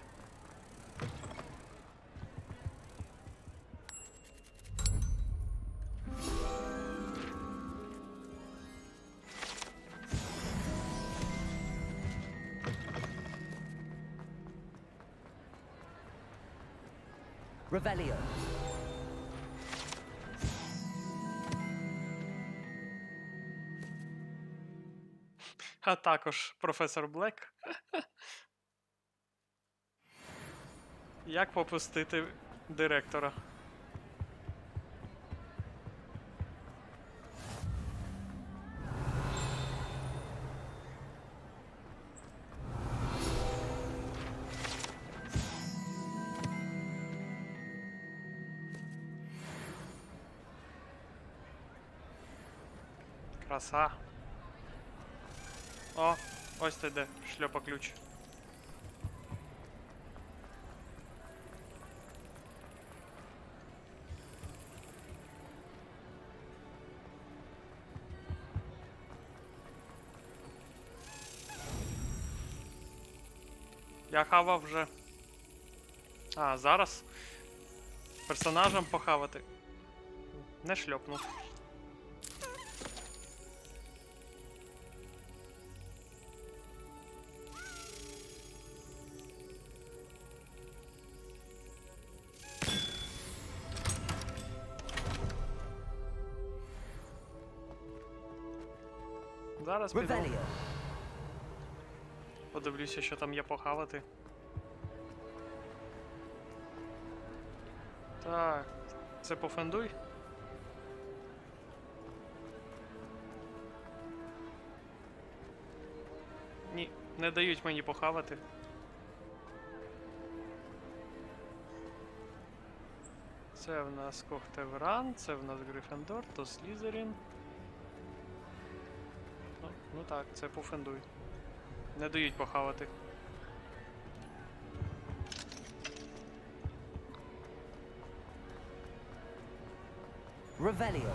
Revelio. А також професор Блек. Як попустити директора? Краса. О, ось ти де, шльопа-ключ. Я хавав вже. А, зараз персонажем похавати. Не шльопнув. Зараз піду. Revelio. Подивлюся, що там є похавати. Так, це пофендуй. Ні, не дають мені похавати. Це в нас Когтевран, це в нас Гриффіндор, то Слізерін. Ну так, це пофендуй. Не дають похавати. Revelio.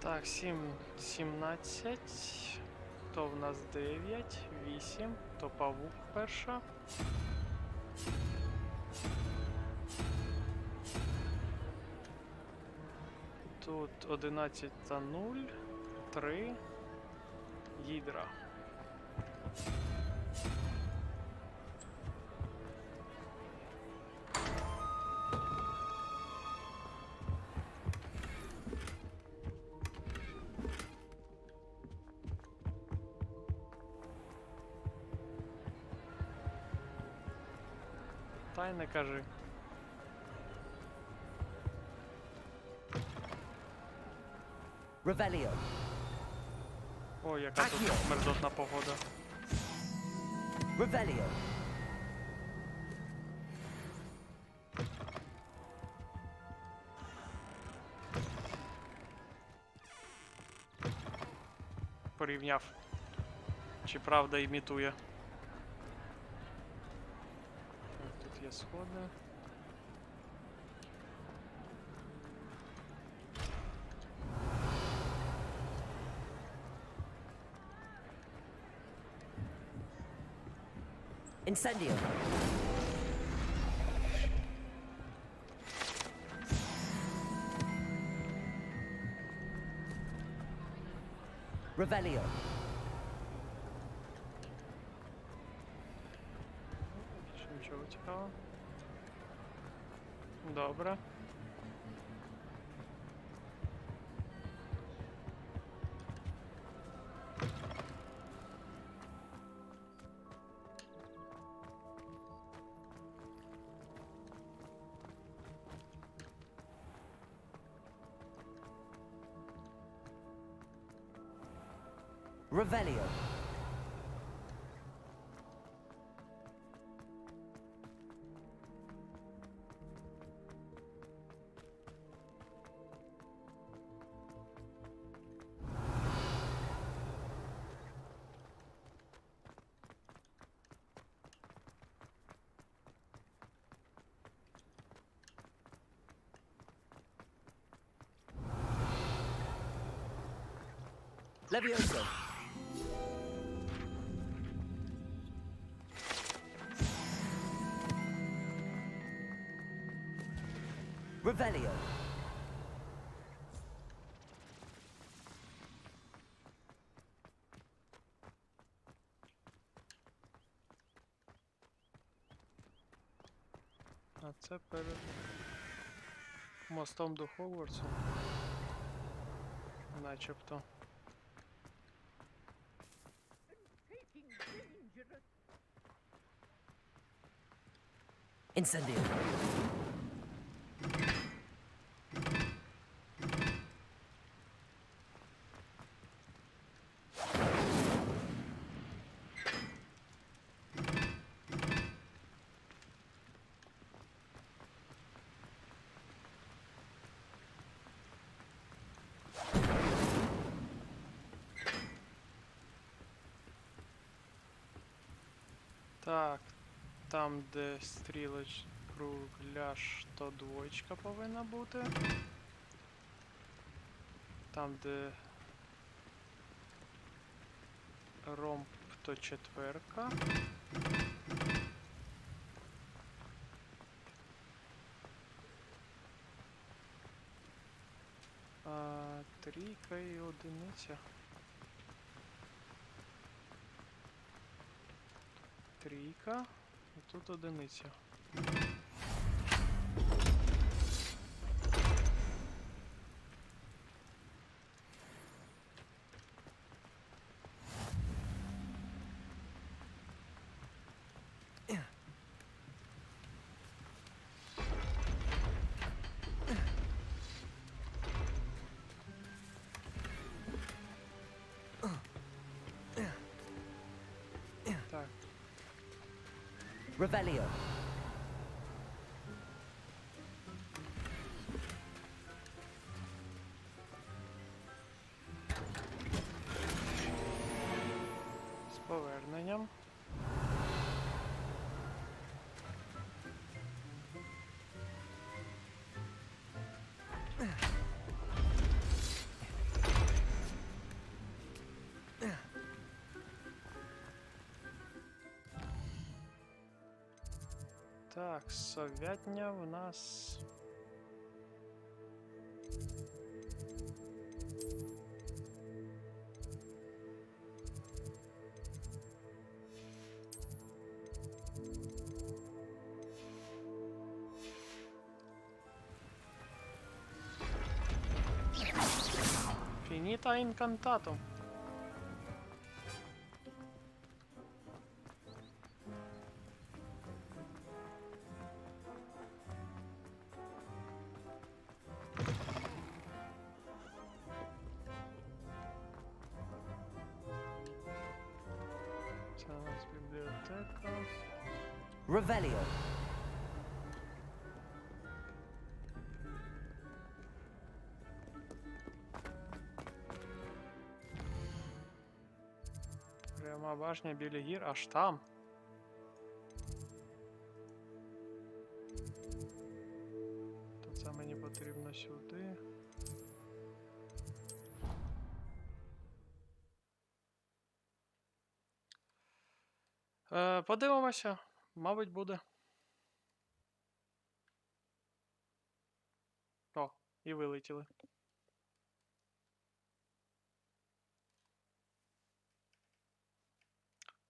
Так, 17. То в нас 9, 8, то павук перша. Тут 11 та 0, 3, гідра. Та й не кажи. Revelio. О, яка тут мерзотна погода. Revelio. Порівняв. Чи правда імітує. Тут є сходи. Incendio. Revelio. Більше нічого цікавого. Добре. Revelio. Levioso. Revelio. А це перед мостом до Хогвартсу. Начебто. Incendio. Так, там, де стрілоч кругляш, то двоєчка повинна бути. Там, де ромб, то четверка. А трійка і одиниця. Трійка, і тут одиниця. Revelio. З поверненням. Так, совятня в нас. Finita incantato. Це у нас бібліотека. Revelio. Пряма башня біля гір, аж там. То це мені потрібно сюди. Подивимося, мабуть, буде. О, і вилетіли.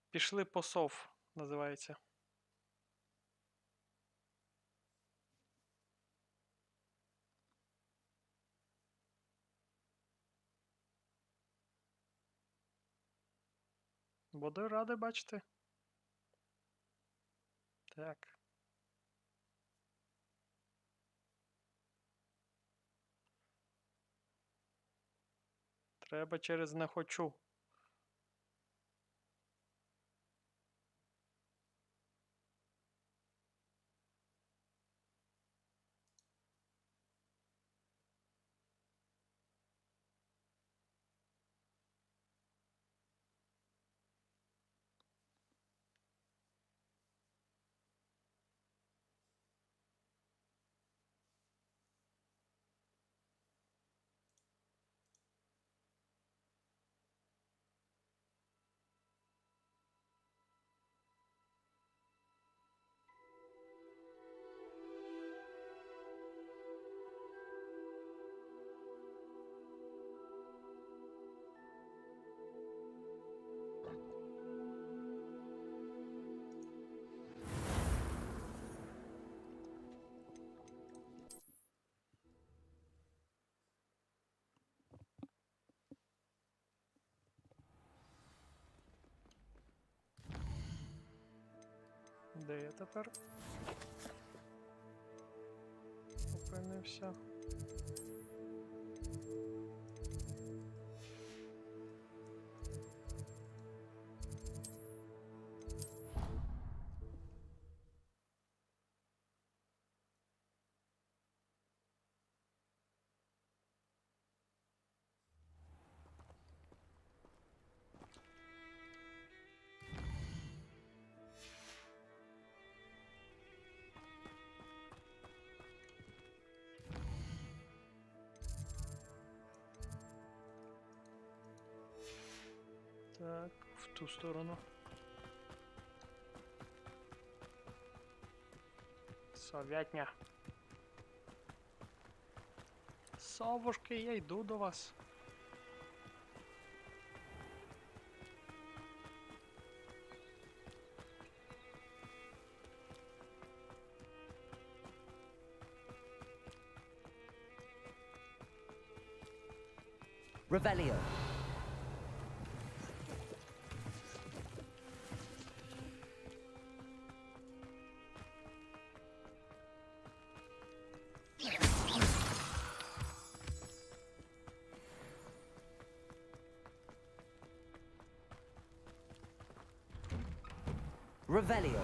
Пішли по сов, називається. Буду радий бачити. Так. Треба через не хочу. Де я тепер опинився? Так, в ту сторону. Совятня. Совушки, я йду до вас. Revelio. Revelio.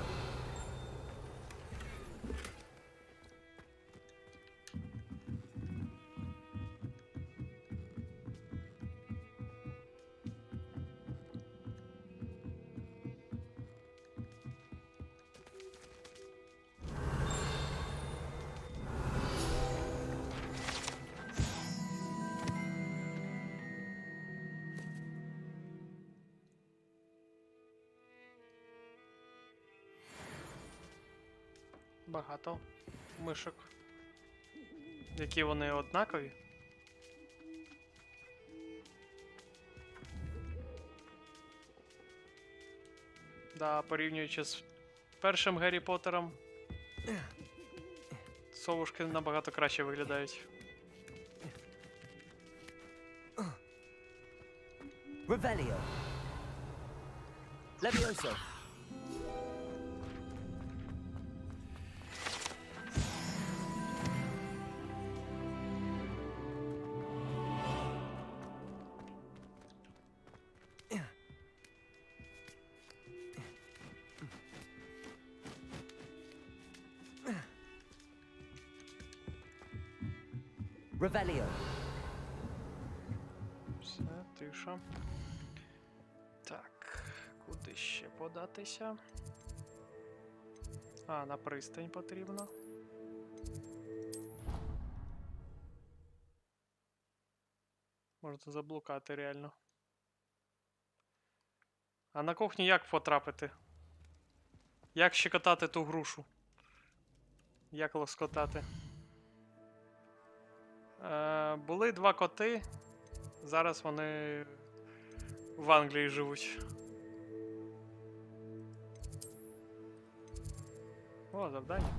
Багато мишок. Які вони однакові? Да, порівнюючи з першим Гаррі Поттером, совушки набагато краще виглядають. Revelio. Levioso. Revelio. Все, тиша. Так, куди ще податися? А, на пристань потрібно. Можна заблукати реально. А на кухні як потрапити? Як щекотати ту грушу? Як лоскотати? Були два коти. Зараз вони в Англії живуть. О, завдання.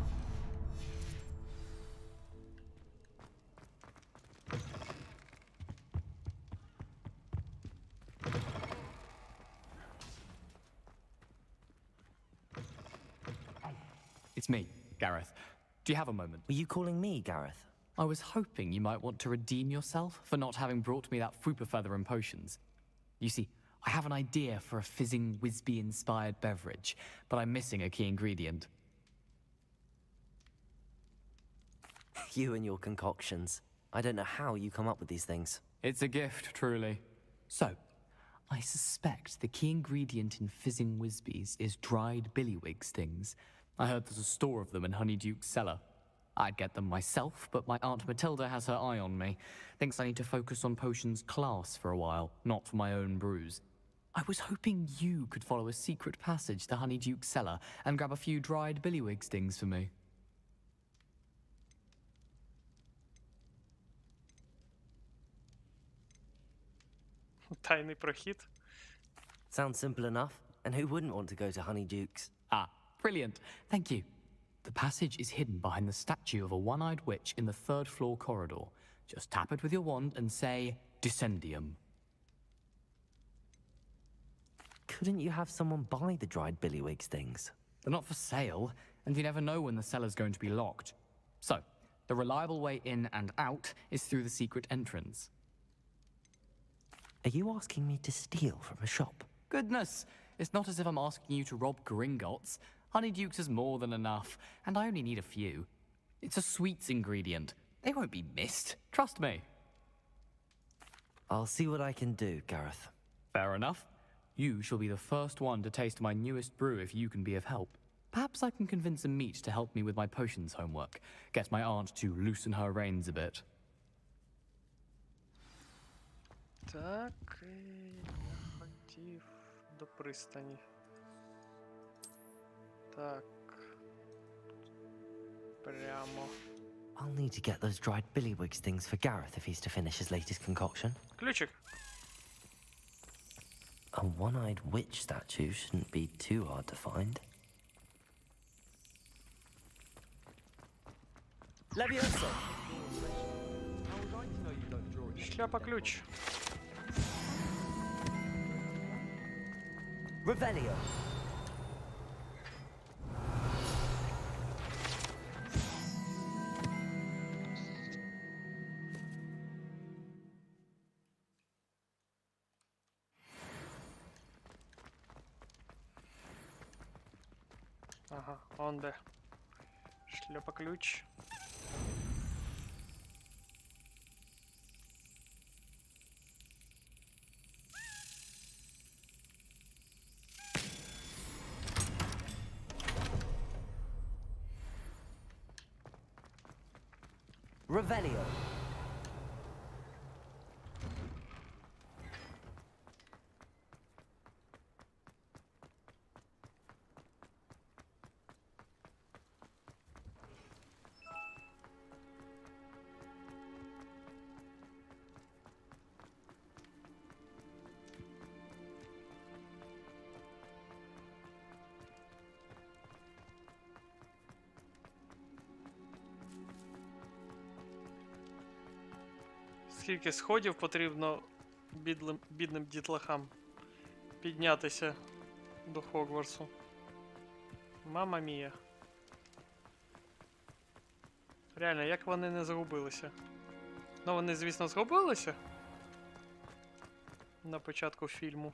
It's me, Gareth. Do you have a moment? Were you calling me, Gareth? I was hoping you might want to redeem yourself for not having brought me that Fupa Feather and potions. You see, I have an idea for a fizzing Whizbee-inspired beverage, but I'm missing a key ingredient. You and your concoctions. I don't know how you come up with these things. It's a gift, truly. So, I suspect the key ingredient in fizzing Whizbees is dried billywig stings. I heard there's a store of them in Honeyduke's cellar. I'd get them myself, but my Aunt Matilda has her eye on me. Thinks I need to focus on potions class for a while, not for my own brews. I was hoping you could follow a secret passage to Honeyduke's cellar and grab a few dried billywig stings for me. Тайний прохід. Sounds simple enough. And who wouldn't want to go to Honeyduke's? Ah, brilliant. Thank you. The passage is hidden behind the statue of a one-eyed witch in the third-floor corridor. Just tap it with your wand and say, Descendium. Couldn't you have someone buy the dried billywig stings? They're not for sale, and you never know when the cellar's going to be locked. So, the reliable way in and out is through the secret entrance. Are you asking me to steal from a shop? Goodness, it's not as if I'm asking you to rob Gringotts. Honeyduke's is more than enough, and I only need a few. It's a sweets ingredient. They won't be missed. Trust me. I'll see what I can do, Gareth. Fair enough. You shall be the first one to taste my newest brew if you can be of help. Perhaps I can convince a meat to help me with my potions homework. Get my aunt to loosen her reins a bit. Так, я хотів до пристані. Так. Прямо. I'll need to get those dried billywig stings for Gareth if he's to finish his latest concoction. Ключик. A one-eyed witch statue shouldn't be too hard to find. Levioso! Шляпа-ключ. Revelio! Ага, он де. Шляпа-ключ. Revelio! Скільки сходів потрібно бідним дітлахам піднятися до Хогвартсу. Мама мія. Реально, як вони не загубилися? Ну, вони, звісно, згубилися на початку фільму.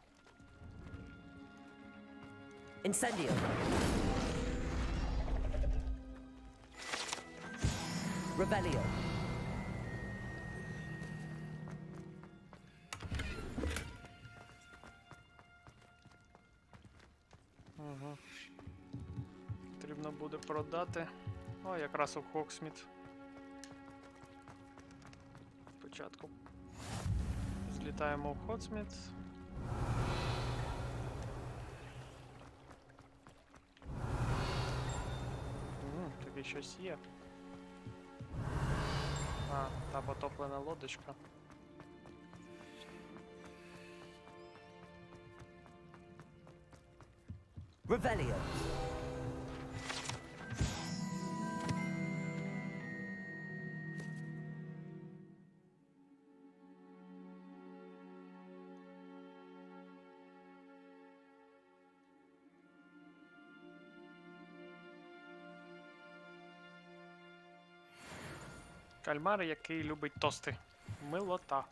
Incendio. Rebellion. Ага. Потрібно буде продати. О, якраз у Хоксміт. Спочатку злітаємо в Хоксміт. Тобі щось є. А, та потоплена лодочка. Revelio. Кальмар, який любить тости. Милота.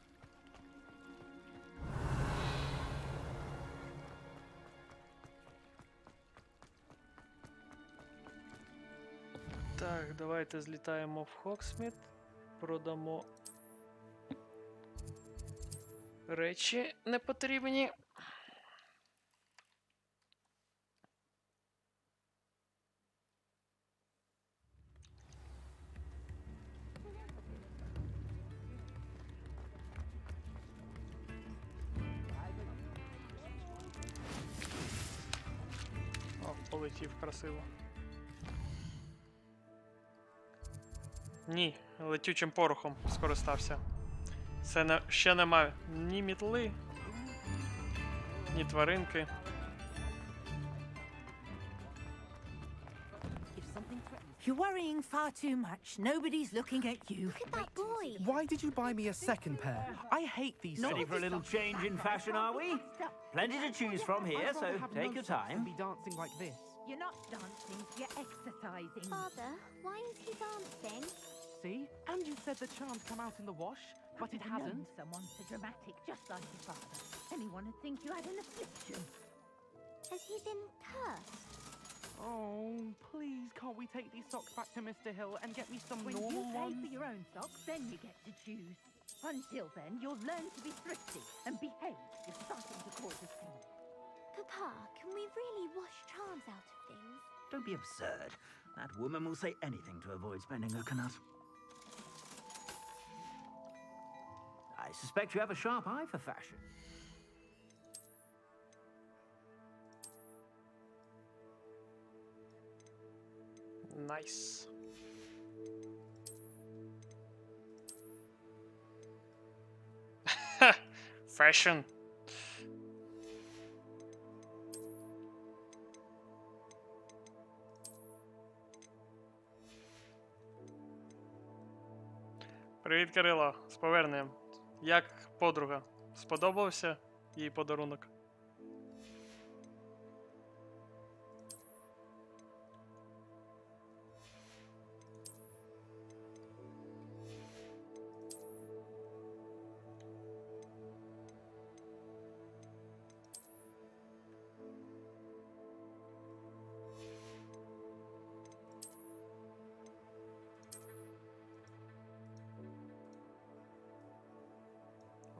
Так, давайте злітаємо в Хоксміт. Продамо речі непотрібні. О, полетів красиво. Ні, летючим порохом скористався. Це ще немає ні мітли, ні тваринки. You're worrying far too much. Nobody's looking at you. Look at that boy. Why did you buy me a second pair? I hate these Ready for a little change in fashion, are we? Plenty to choose from here, so take your time. Be dancing like this. You're not dancing, you're exercising. Father, why is he dancing? See? And you said the charm's come out in the wash, but it hasn't. Someone so dramatic, just like your father. Anyone would think you had an affliction. Has he been cursed? Oh, please, can't we take these socks back to Mr. Hill and get me some When normal you pay ones? for your own socks, then you get to choose. Until then, you'll learn to be thrifty and behave. You're starting to cause a scene. Papa, can we really wash charms out of things? Don't be absurd. That woman will say anything to avoid spending her canut. I suspect you have a sharp eye for fashion. Nice. Fashion. Привіт, Кирило. З поверненням. Як подруга? Сподобався їй подарунок?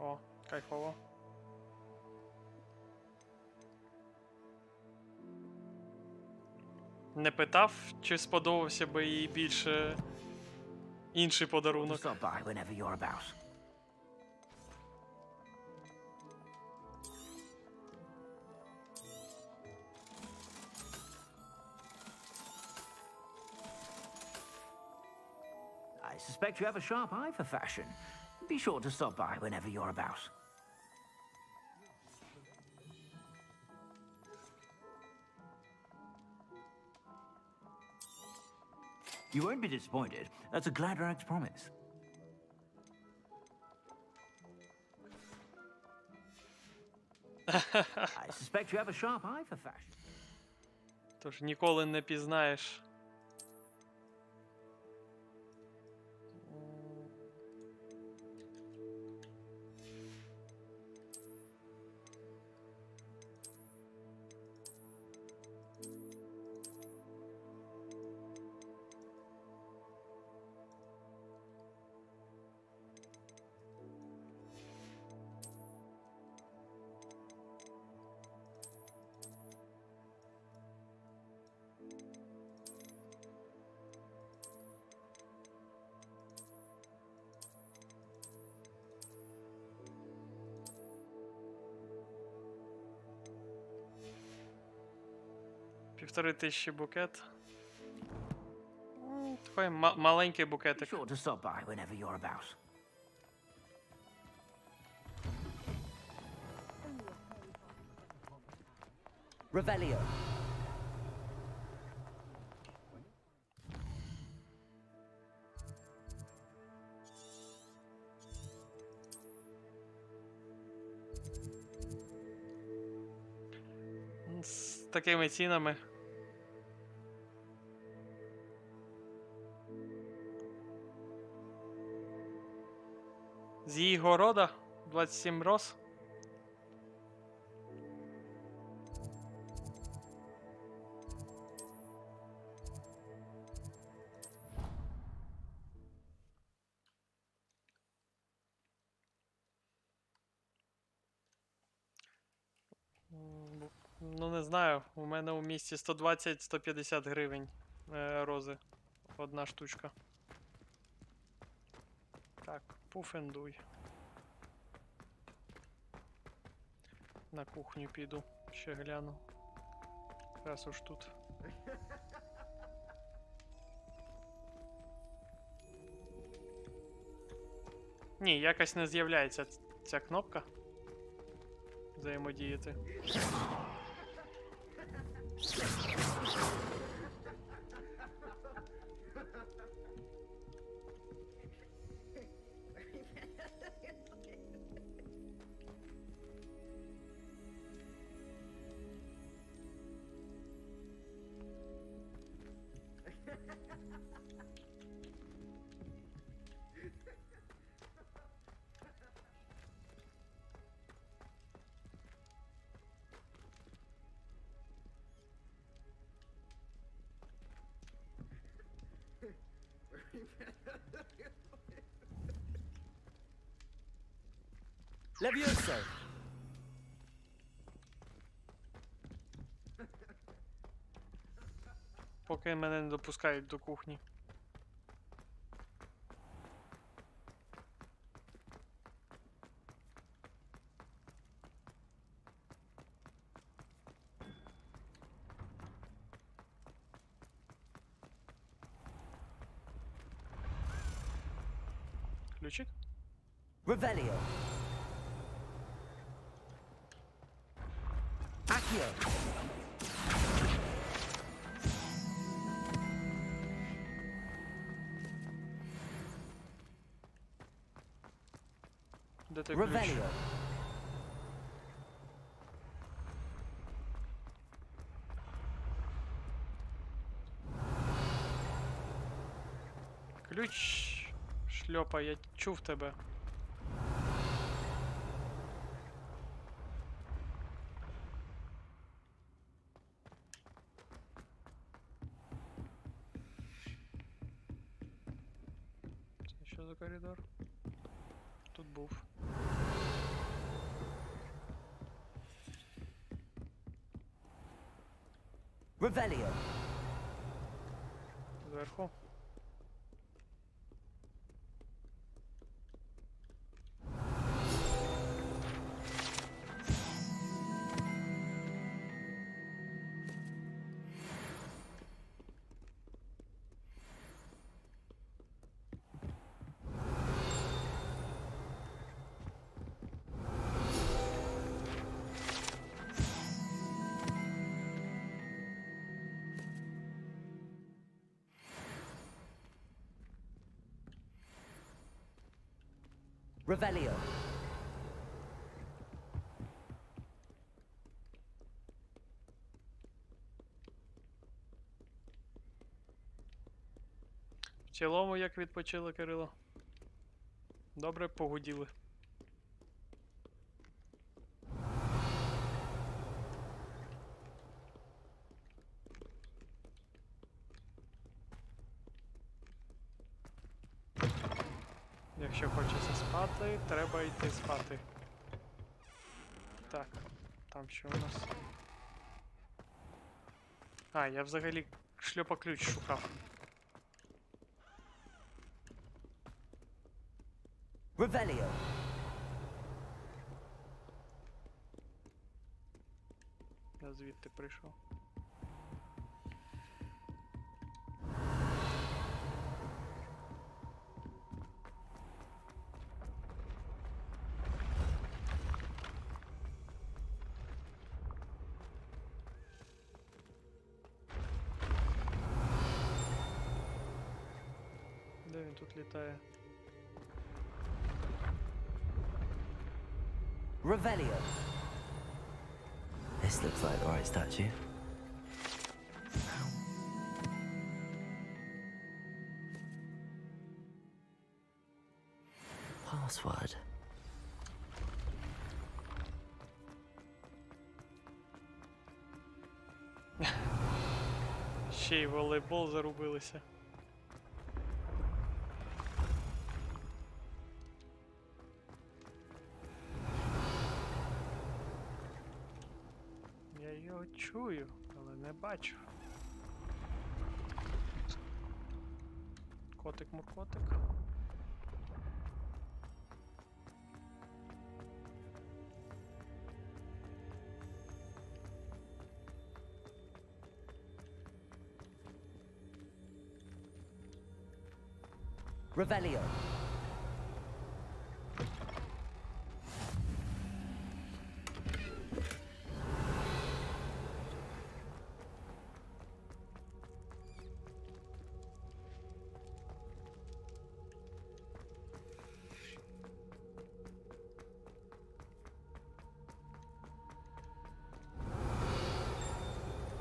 О, кайфово. Не питав, чи сподобався би їй більше інший подарунок. Stop by whenever you're about. I suspect you have a sharp eye for fashion. Be sure to stop by whenever you're about. You won't be disappointed. That's a Gladrag's promise. I suspect you have a sharp eye for fashion. Тож ніколи не пізнаєш. Півтори тисячі букет. Такий маленький букетик. Sure to stop by whenever you're about. Revelio. З такими цінами. З її города 27 роз. Ну, не знаю, у мене у місті 120-150 гривень рози. Одна штучка. Так, пуфендуй. На кухню піду, ще гляну. Раз уж тут. Ні, якось не з'являється ця кнопка. Взаємодіяти. Levioso. Поки мене не допускають до кухні. Ключик? Revelio. Accio. Де той ключ? Revelio. Ключ, шльопа, я чув тебе. Це що за коридор? Тут був. Revelio. Зверху. Revelio. цілому, як відпочили, Кирило? Добре погуділи. Якщо хочеться спати, треба йти спати. Так, там що у нас? А, я взагалі шльопа-ключ шукав. Revelio. Я звідти прийшов. Де він тут літає? Revelio. This looks like the right statue. Password. Ще й волейбол зарубилися. Я його чую, але не бачу. Котик-муркотик. Revelio.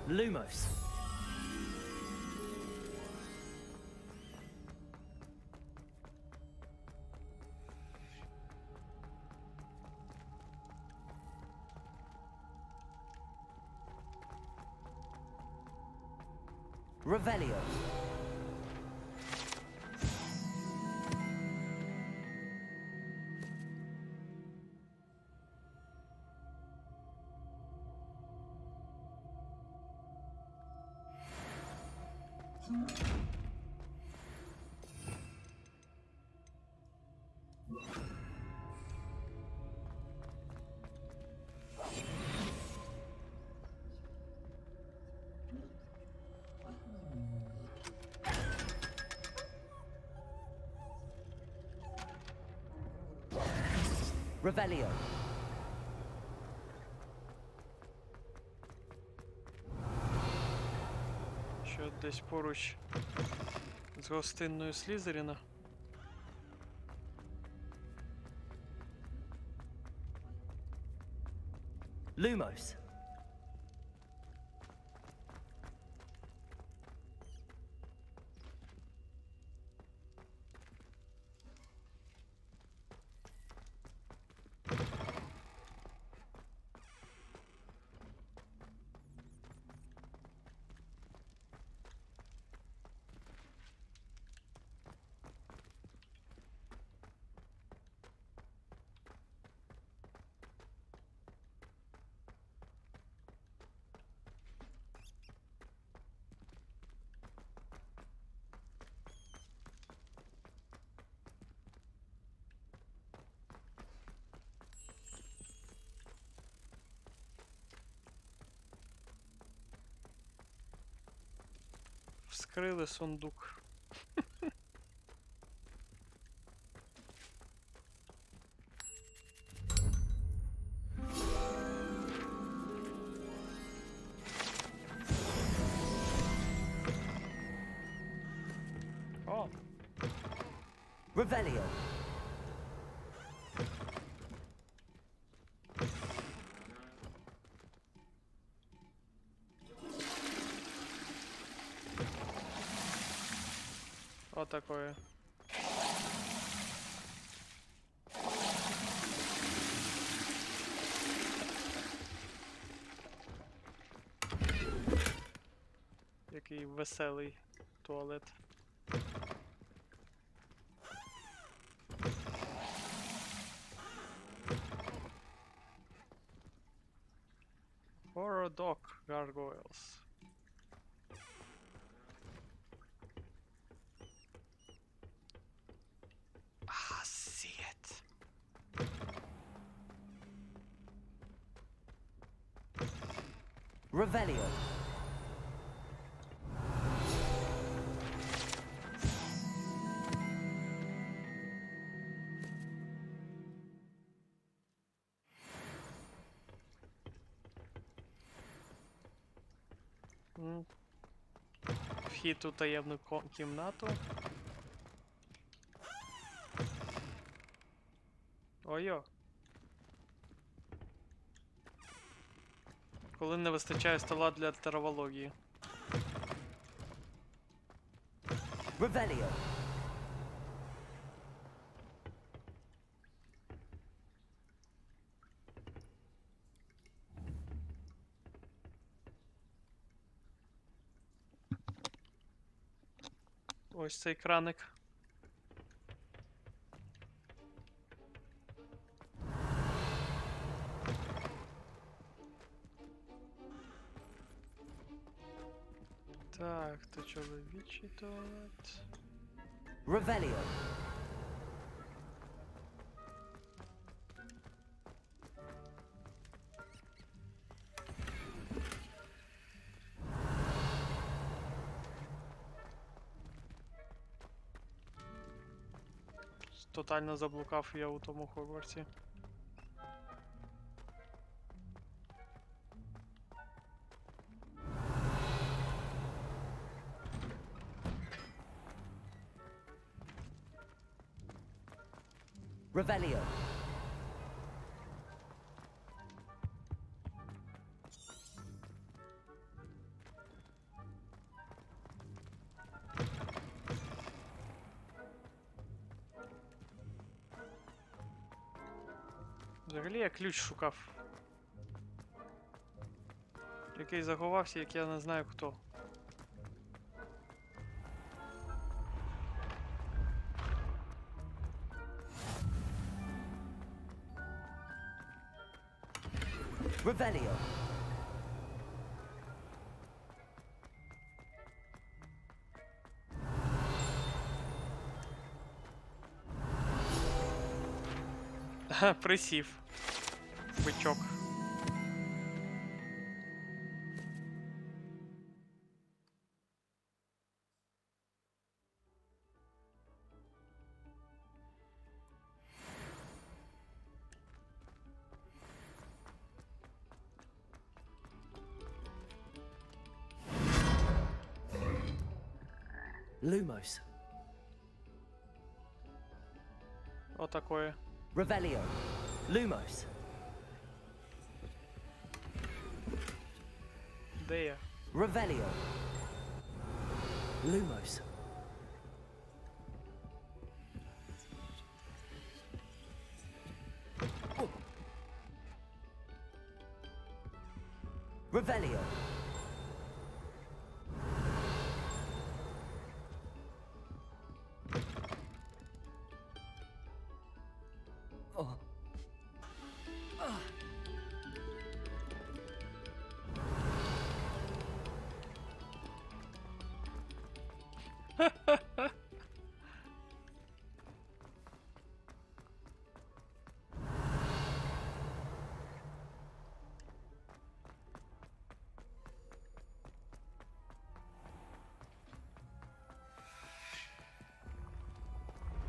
Lumos. Revelio. Revelio. Що десь поруч з гостинною Слізеріна. Lumos. Вскрили сундук. О! Revelio. Отакої. Який веселий туалет. Horror Dog Gargoyles. Ah, see it. Revelio. Вхід у таємну кімнату. Ой-о. Коли не вистачає стола для травології. Revelio. Ось цей краник. Так, то чоловічий туалет. Revelio. Тотально заблукав я у тому Хогвартсі. Revelio. Взагалі я ключ шукав. Який заховався, як я не знаю хто. Revelio. Присів. Бичок. Lumos. Отакої. Revelio. Lumos. Де я? Revelio. Lumos. Revelio. Oh.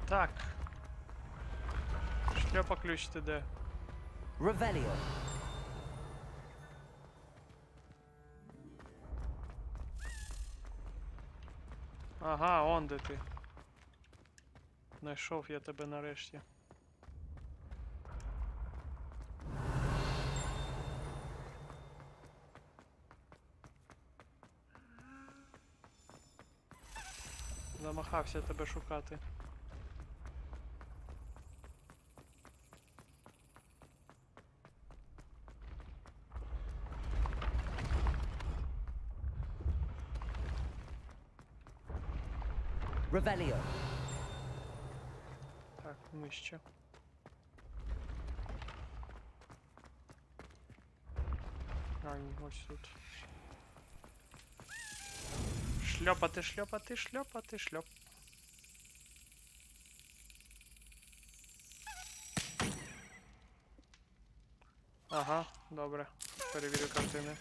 Так. Шльопа ключ ти де? Revelio. Ага, он де ти. Знайшов я тебе нарешті. Замахався тебе шукати. Revelio. Так, нижче. А, ні, ось тут. Шльопати, шльопати, шльопати, шльоп. Ага, добре. Перевірю картини.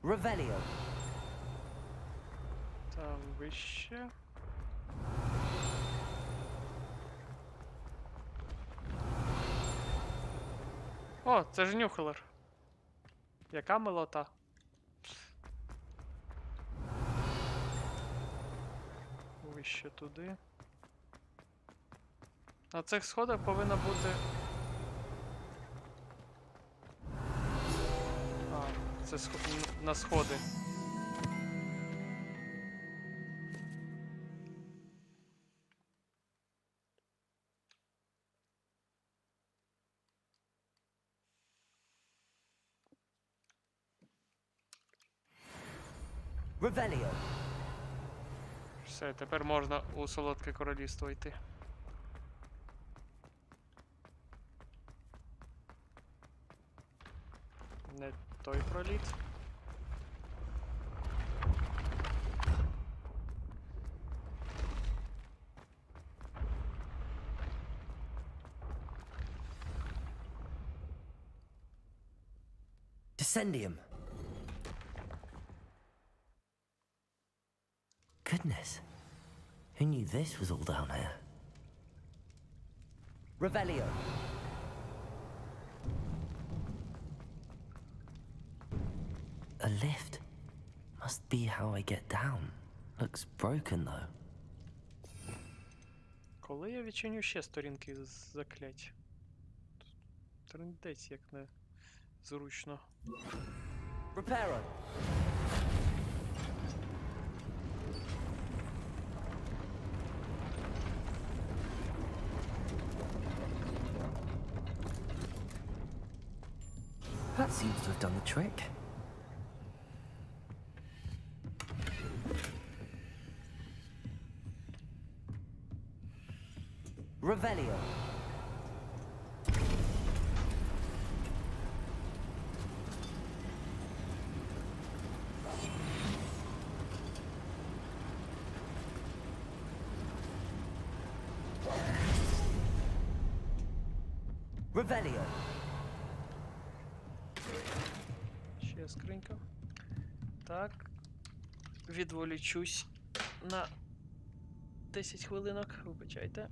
Revelio. Там вище. О, це ж Нюхлер. Яка милота. Вище туди. На цих сходах повинна бути... А, це на сходи. Revelio. Все, тепер можна у Солодке Королівство йти. Не той проліт. Descendium. Goodness. Who knew this was all down here? Revelio. A lift. Must be how I get down. Looks broken though. Коли я відчиню ще сторінки з заклять? Трындець, як не зручно. Reparo. That seems to have done the trick. Revelio. Revelio. Ще скринька. Так. Відволічусь на 10 хвилинок, вибачайте.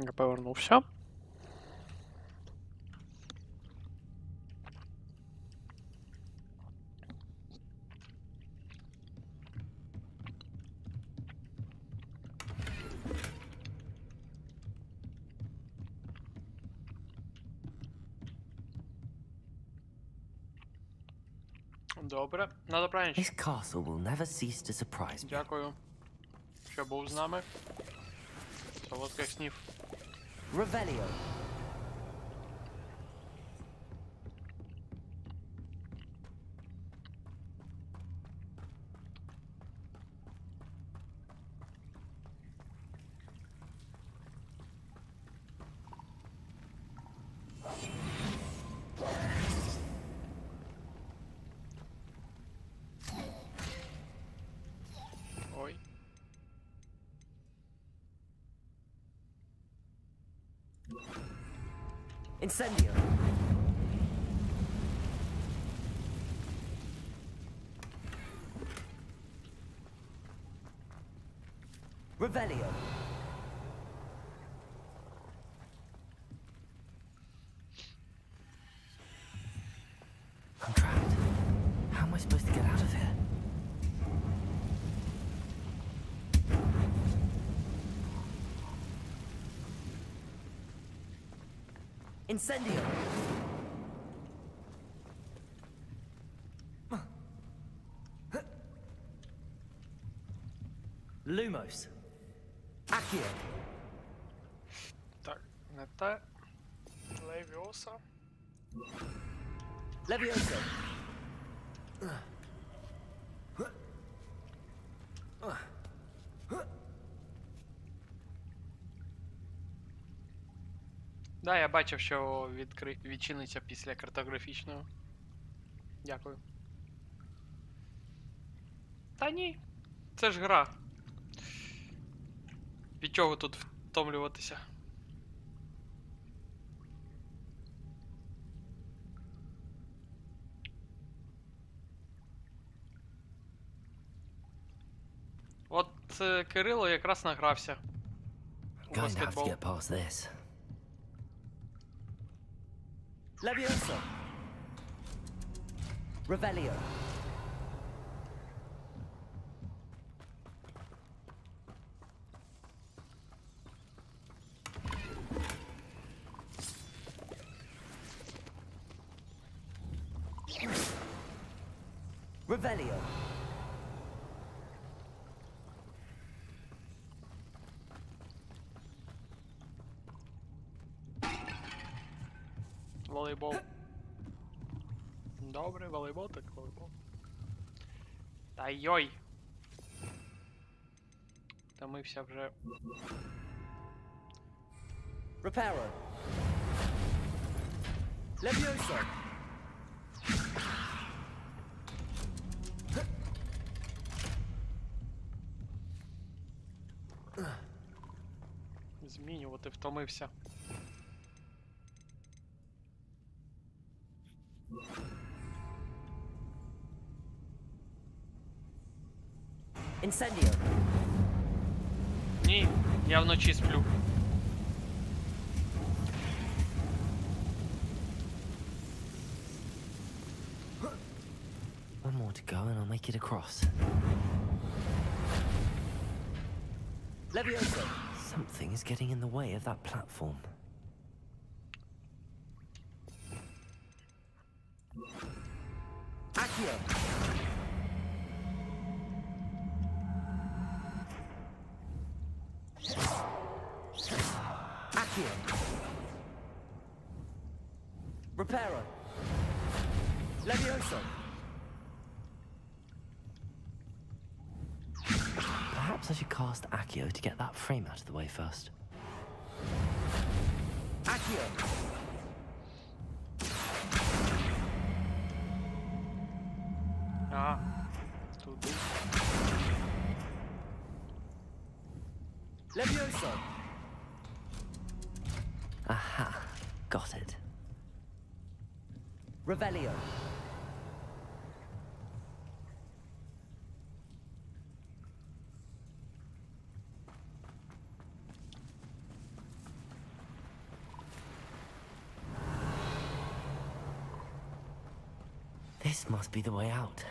Я повернувся. Добре, на добраніч. This castle will never cease to surprise me. Дякую, що був з нами. Солодких снів. Revelio. Ой. Incendio. Revelio. I'm trapped. How am I supposed to get out of here? Incendio. Lumos. Accio. Так, не те. Левіоса. Levioso. Да, я бачив, що відчиниться після картографічного. Дякую. Та ні. Це ж гра. Від чого тут втомлюватися? От Кирило якраз награвся у Going to have to баскетбол. get past this. Levioso. Revelio. Revelio. Волейбол. Добре, волейбол, так волейбол. Та йой! Втомився вже. Reparo. Levioso. Змінювати втомився. Incendio. Ні, я вночі сплю. One more to go and I'll make it across. Levioso. Something is getting in the way of that platform. Accio. Accio. Reparo. Levioso. Perhaps I should cast Accio to get that frame out of the way first. Accio. А, туди. Levioso. Aha, got it. Revelio. This must be the way out.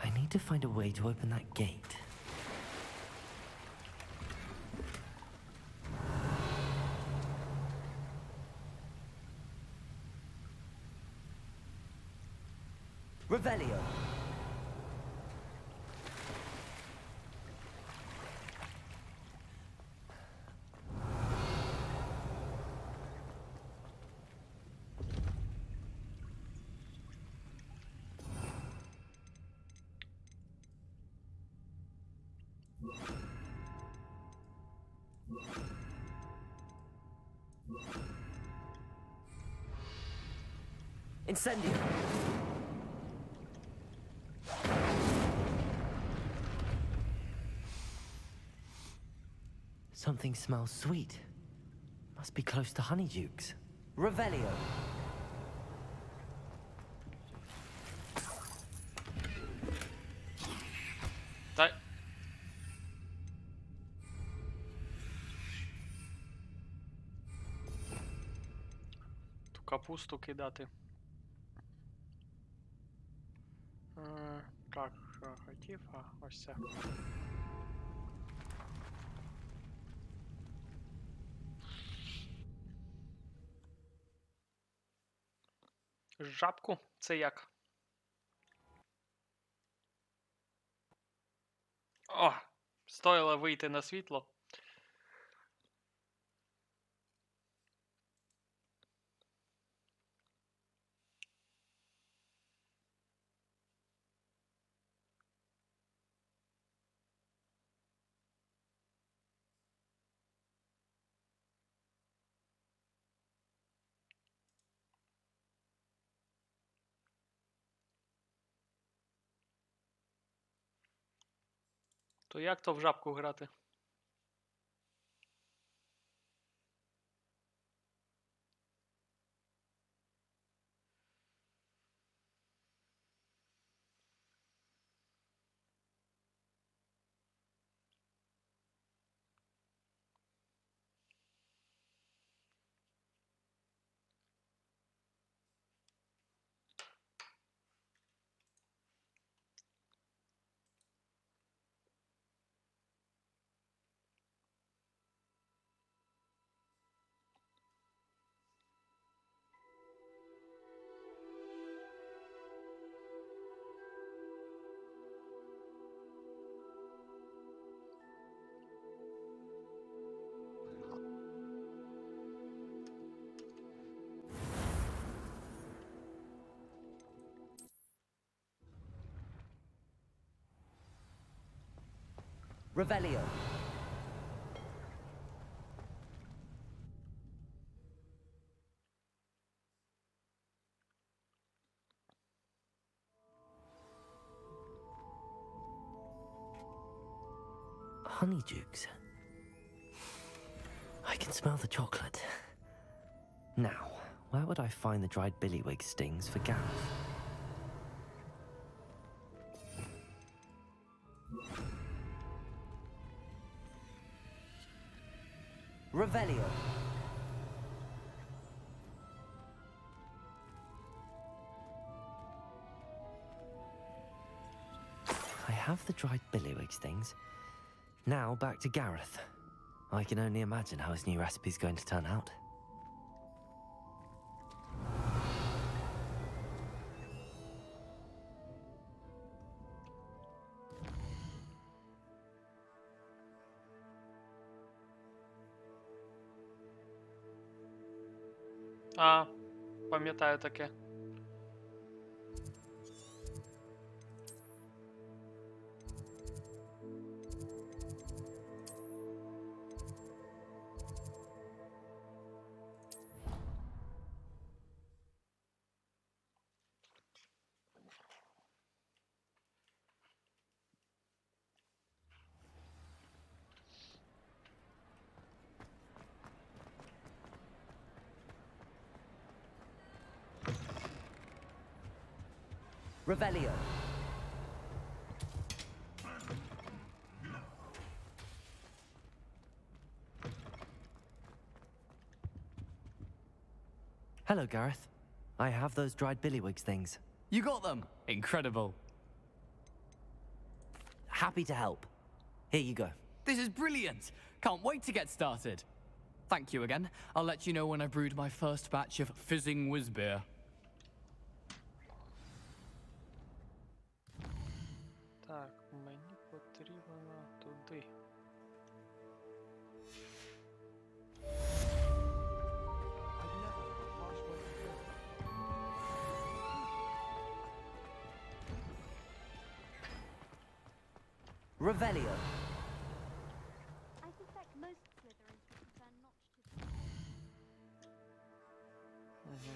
I need to find a way to open that gate. Revelio. Incendio. Something smells sweet. Must be close to Honeydukes. Revelio. Дай. Ту капусту кидати. Як хотів, а ось це. Жабку? Це як? О! Стоїло вийти на світло. То як то в жабку грати? Revelio. Honeydukes. I can smell the chocolate. Now, where would I find the dried billywig stings for Gareth? Revelio. I have the dried billywig stings. Now back to Gareth. I can only imagine how his new recipe's going to turn out. А, пам'ятаю таке. Revelio. Hello, Gareth. I have those dried billywig things. You got them! Incredible. Happy to help. Here you go. This is brilliant! Can't wait to get started. Thank you again. I'll let you know when I've brewed my first batch of fizzing whiz beer. Так, мені потрібно туди. Revelio. I suspect most Slytherins would prefer not to Угу.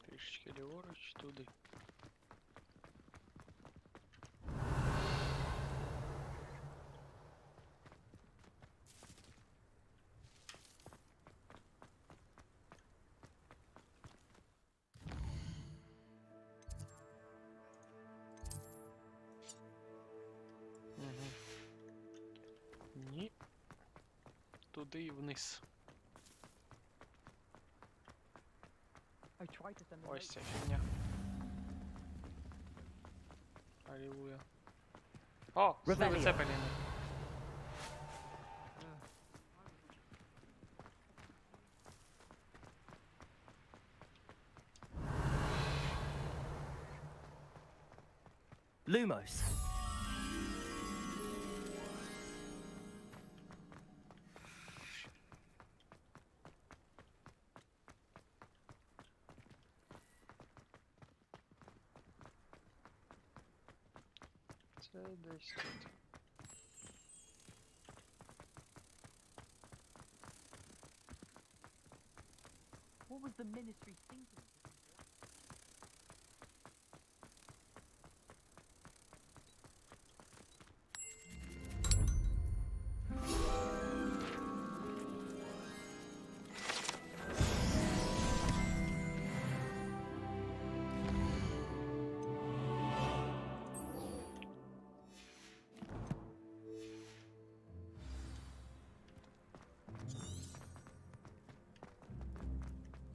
Трішечки ліворуч, туди. Угу. Ні. Туди і вниз. Ось ця фігня. Алілуя. О, сливи цепеліни. Lumos. Це десь тут. What was the ministry thinking?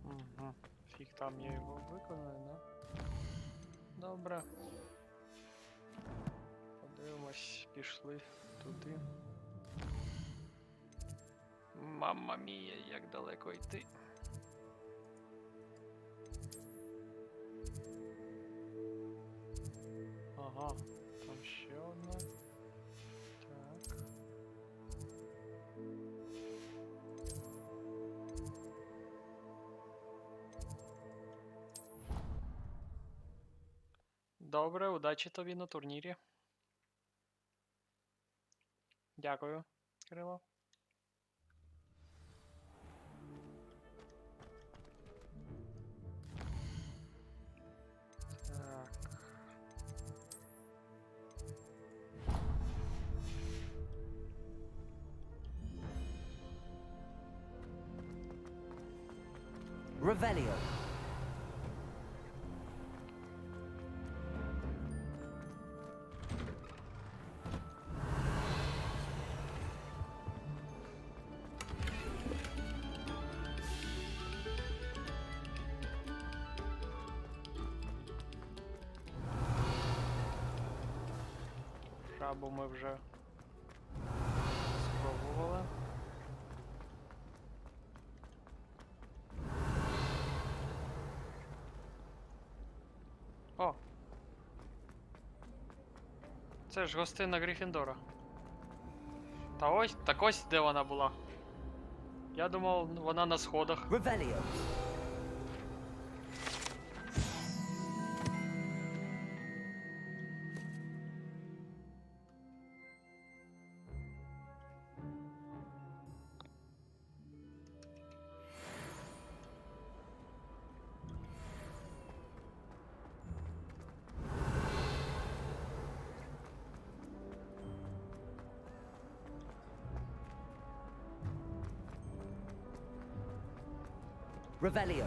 Угу. Фіг там я його виконую, да? Добре. Подивимось, пішли туди. Мамма мія, як далеко йти. Ага, там ще одна. Так. Добре, удачі тобі на турнірі. Дякую, Кирило. Так. Revelio. Шабу ми вже спробували. О! Це ж гостина Гриффіндора. Та ось, так ось де вона була. Я думав, вона на сходах. Revelio. Revelio.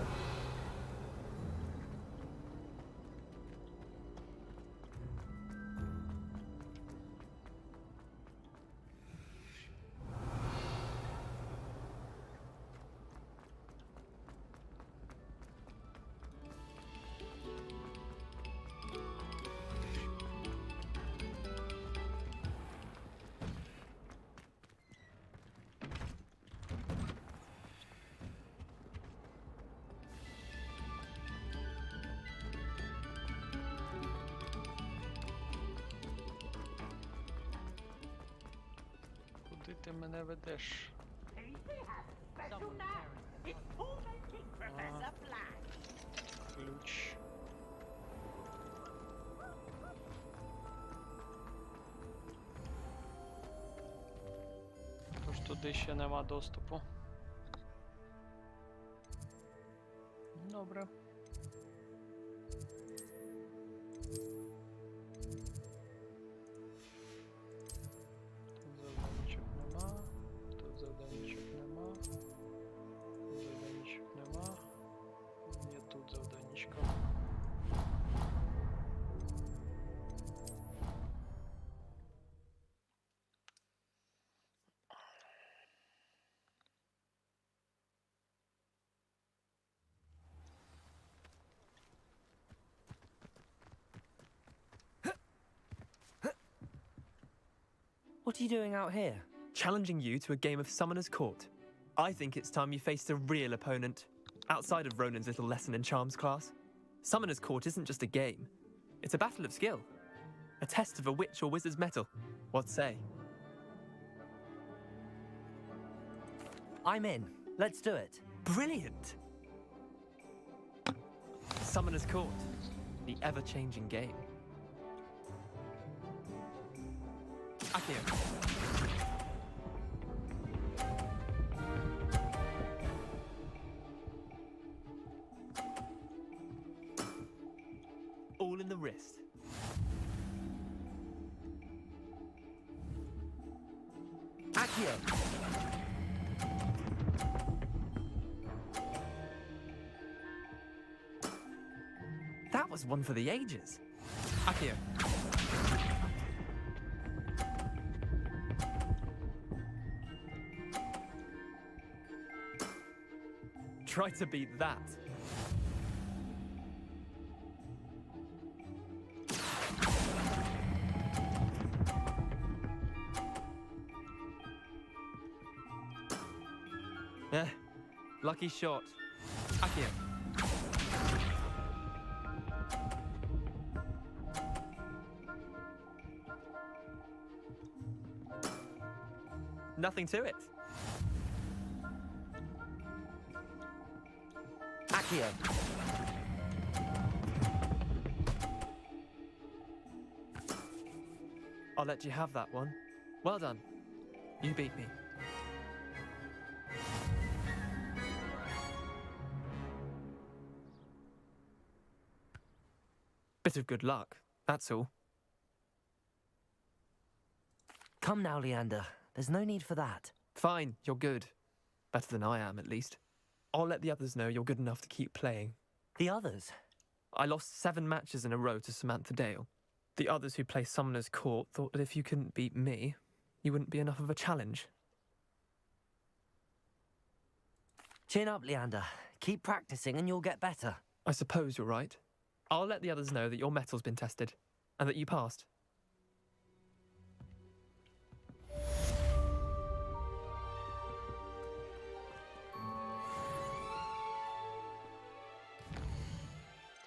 ти мене ведеш? Ключ. Тож туди ще нема доступу. Добре. Тут завданничок нема. Тут завданничок нема. Тут завданничок нема. Є тут завданничка. What are you doing out here? Challenging you to a game of Summoner's Court. I think it's time you faced a real opponent, outside of Ronan's little lesson in charms class. Summoner's Court isn't just a game. It's a battle of skill. A test of a witch or wizard's mettle. What say? I'm in. Let's do it. Brilliant! Summoner's Court. The ever-changing game. Accio. All in the wrist. Accio. That was one for the ages. Accio. Try to beat that. Lucky shot. Accio. Nothing to it. Accio. I'll let you have that one. Well done. You beat me. Bit of good luck, that's all. Come now, Leander. There's no need for that. Fine, you're good. Better than I am, at least. I'll let the others know you're good enough to keep playing. The others? I lost 7 matches in a row to Samantha Dale. The others who play Summoner's Court thought that if you couldn't beat me, you wouldn't be enough of a challenge. Chin up, Leander. Keep practicing and you'll get better. I suppose you're right. I'll let the others know that your metal's been tested, and that you passed.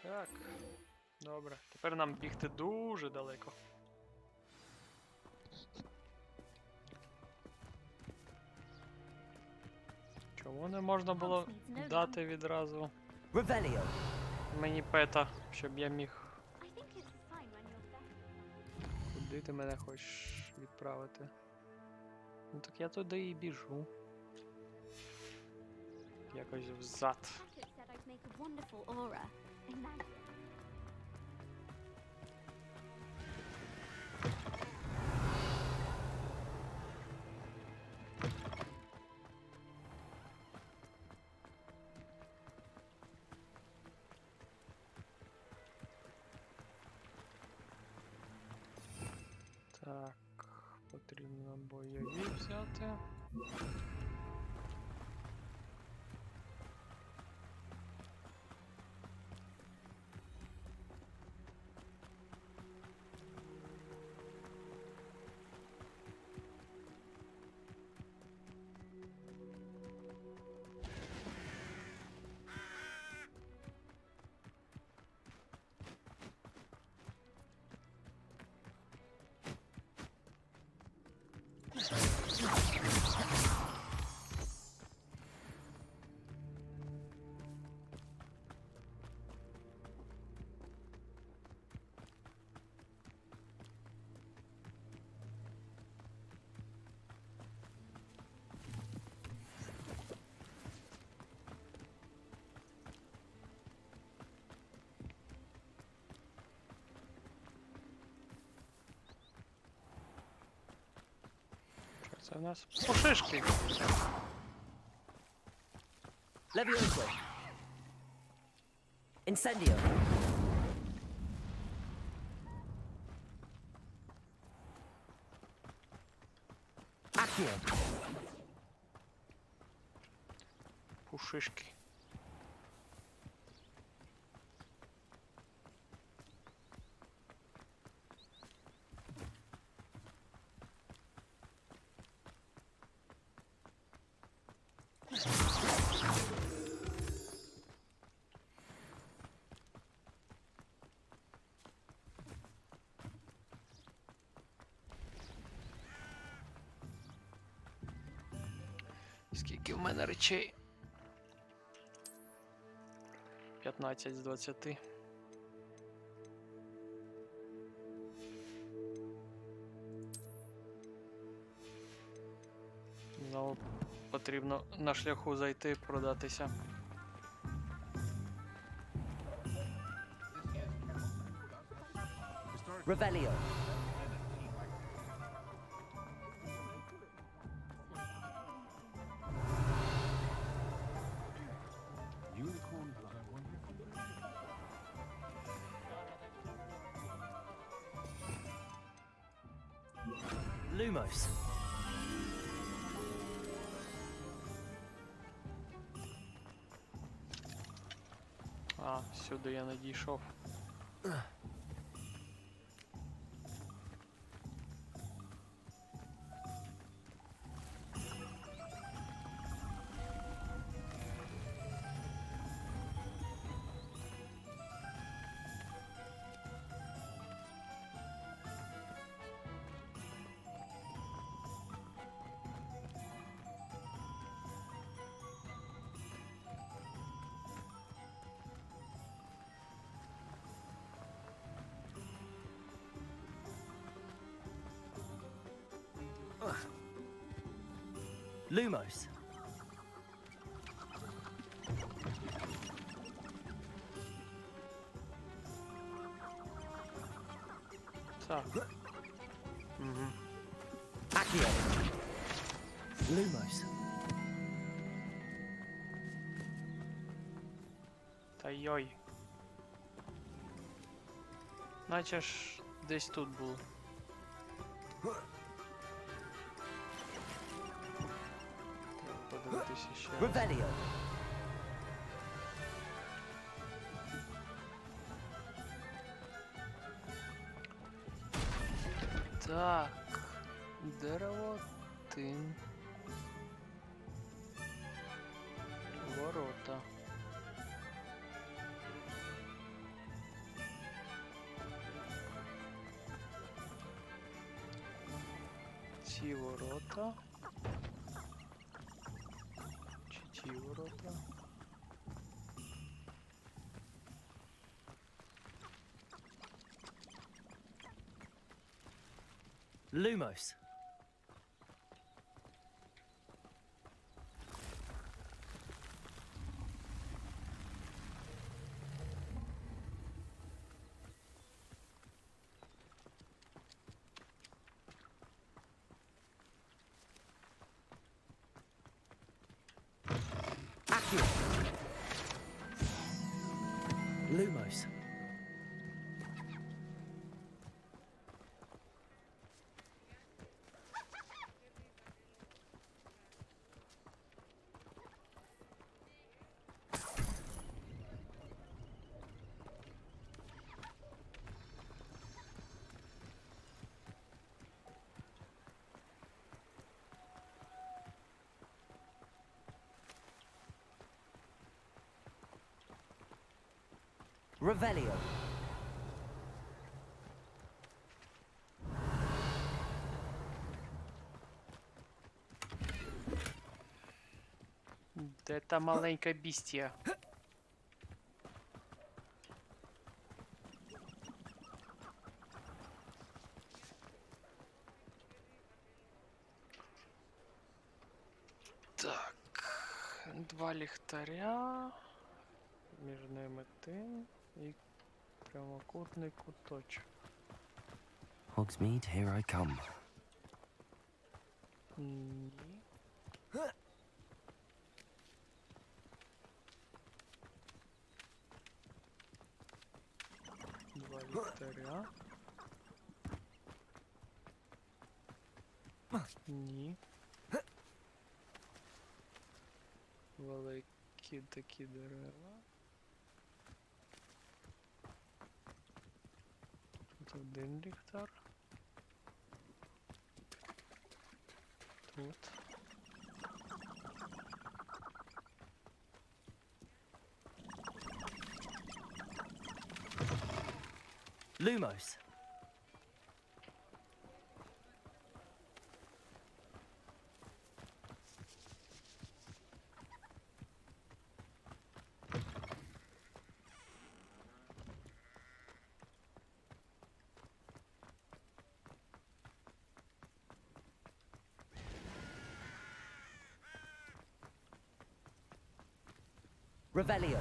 Так, добре. Тепер нам бігти дуже далеко. Чому не можна було дати відразу мені пета, щоб я міг... Куди ти мене хочеш відправити? Ну так я туди і біжу. Якось взад. Так, потрібно бойові взяти. Це в нас пушишки. Levioso. Incendio. Accio. Пушишки. Скільки в мене речей? 15 з 20. Знову потрібно на шляху зайти, продатися. Revelio. Lumos. А, сюди я не дійшов. Lumos. Так. Угу. Accio. Lumos. Та йой. Наче ж десь тут було. Треба подивитися ще. Revelio. Так. Дерево, тин. Ворота. Ці ворота. Чи ті ворота? Lumos. Accio. Lumos. Revelio. Де та маленька бістія? Так. Два ліхтаря. Між ними тин і прямокутний куточок. Hogsmeade, here I come. Ні. Два ліхтаря. Ні. Великі такі дерева. Тут один ліхтар. Тут. Lumos. Revelio.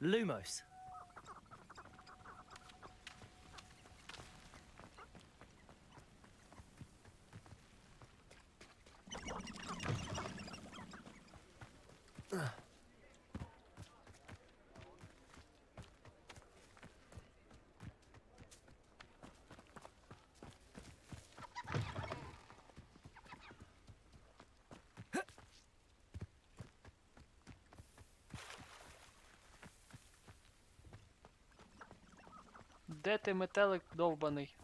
Lumos. Де ти, метелик довбаний?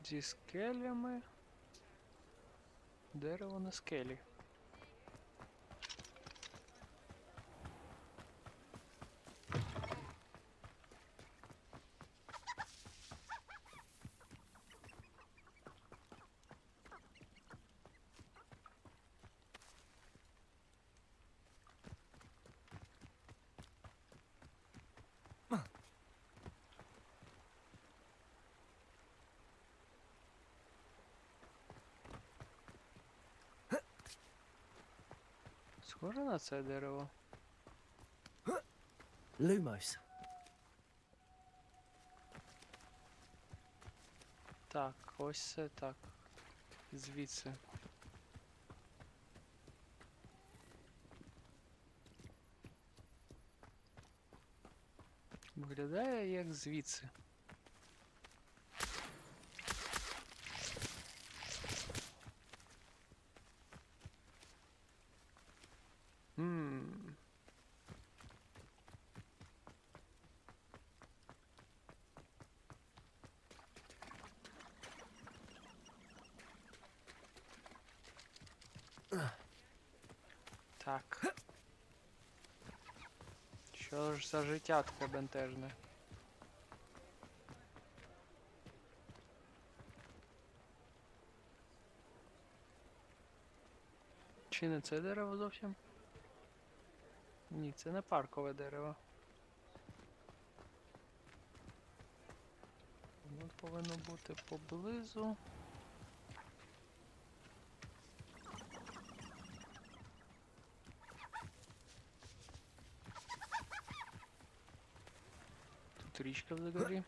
Зі скелями. Дерево на скелі. Схоже на це дерево. Lumos. Так, ось це так. Звідси. Виглядає як звідси. Так. Що ж за життя таке бентежне? Чи не це дерево зовсім? Ні, це не паркове дерево. Воно повинно бути поблизу. Тут річка взагалі.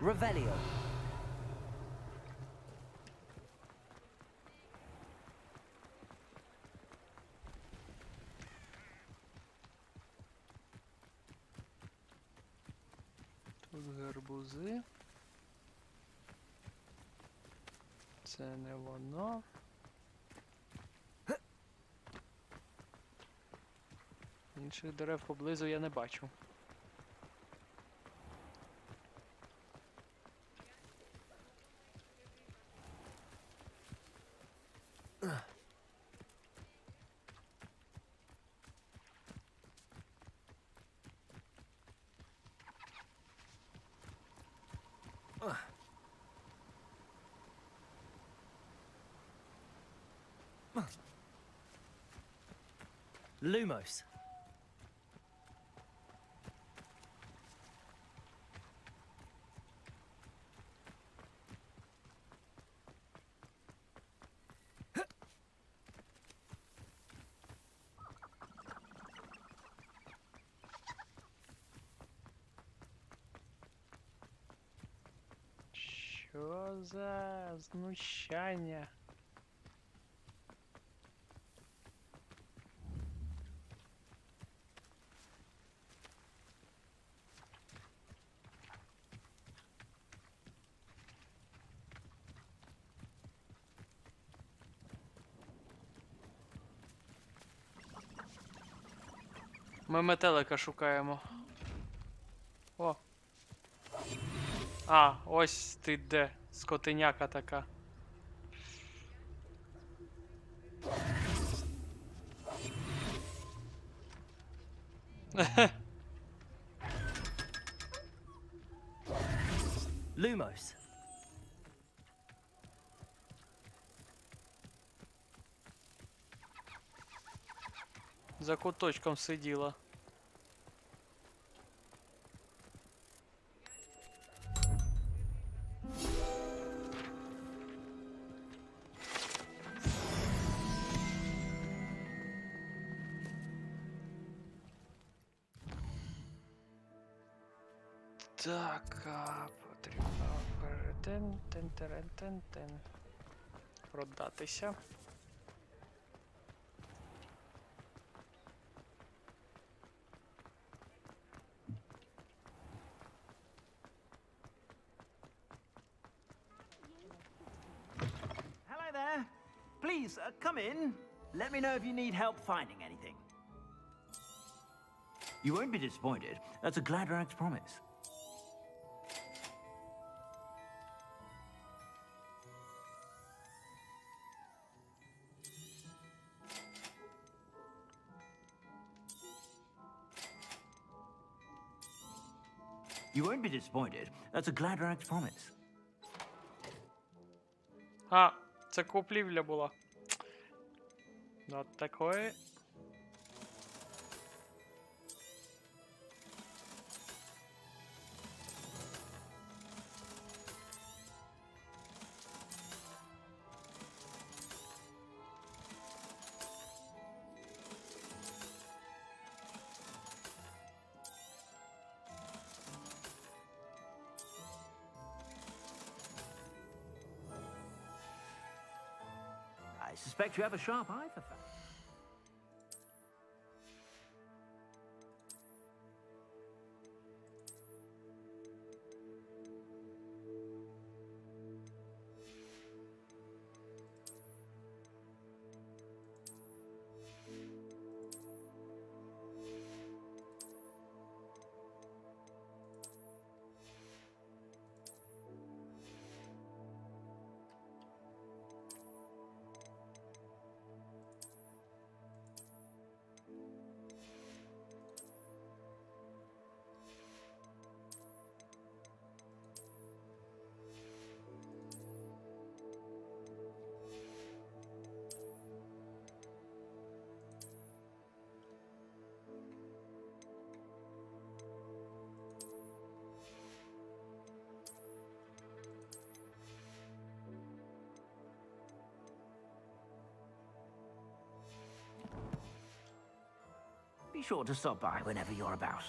Revelio. гарбузи. Це не воно. Інших дерев поблизу я не бачу. Lumos. Що за знущання? Ми метелика шукаємо. О. А, ось ти де, скотиняка така. Lumos. За куточком сиділа. Так, потрібно продатися. Hello there. Please, come in. Let me know if you need help finding anything. You won't be disappointed. That's a Gladrag's promise. You won't be disappointed. That's a Gladrag's promise. А, це куплівля була. От такої. I suspect you have a sharp eye for facts. Be sure to stop by whenever you're about.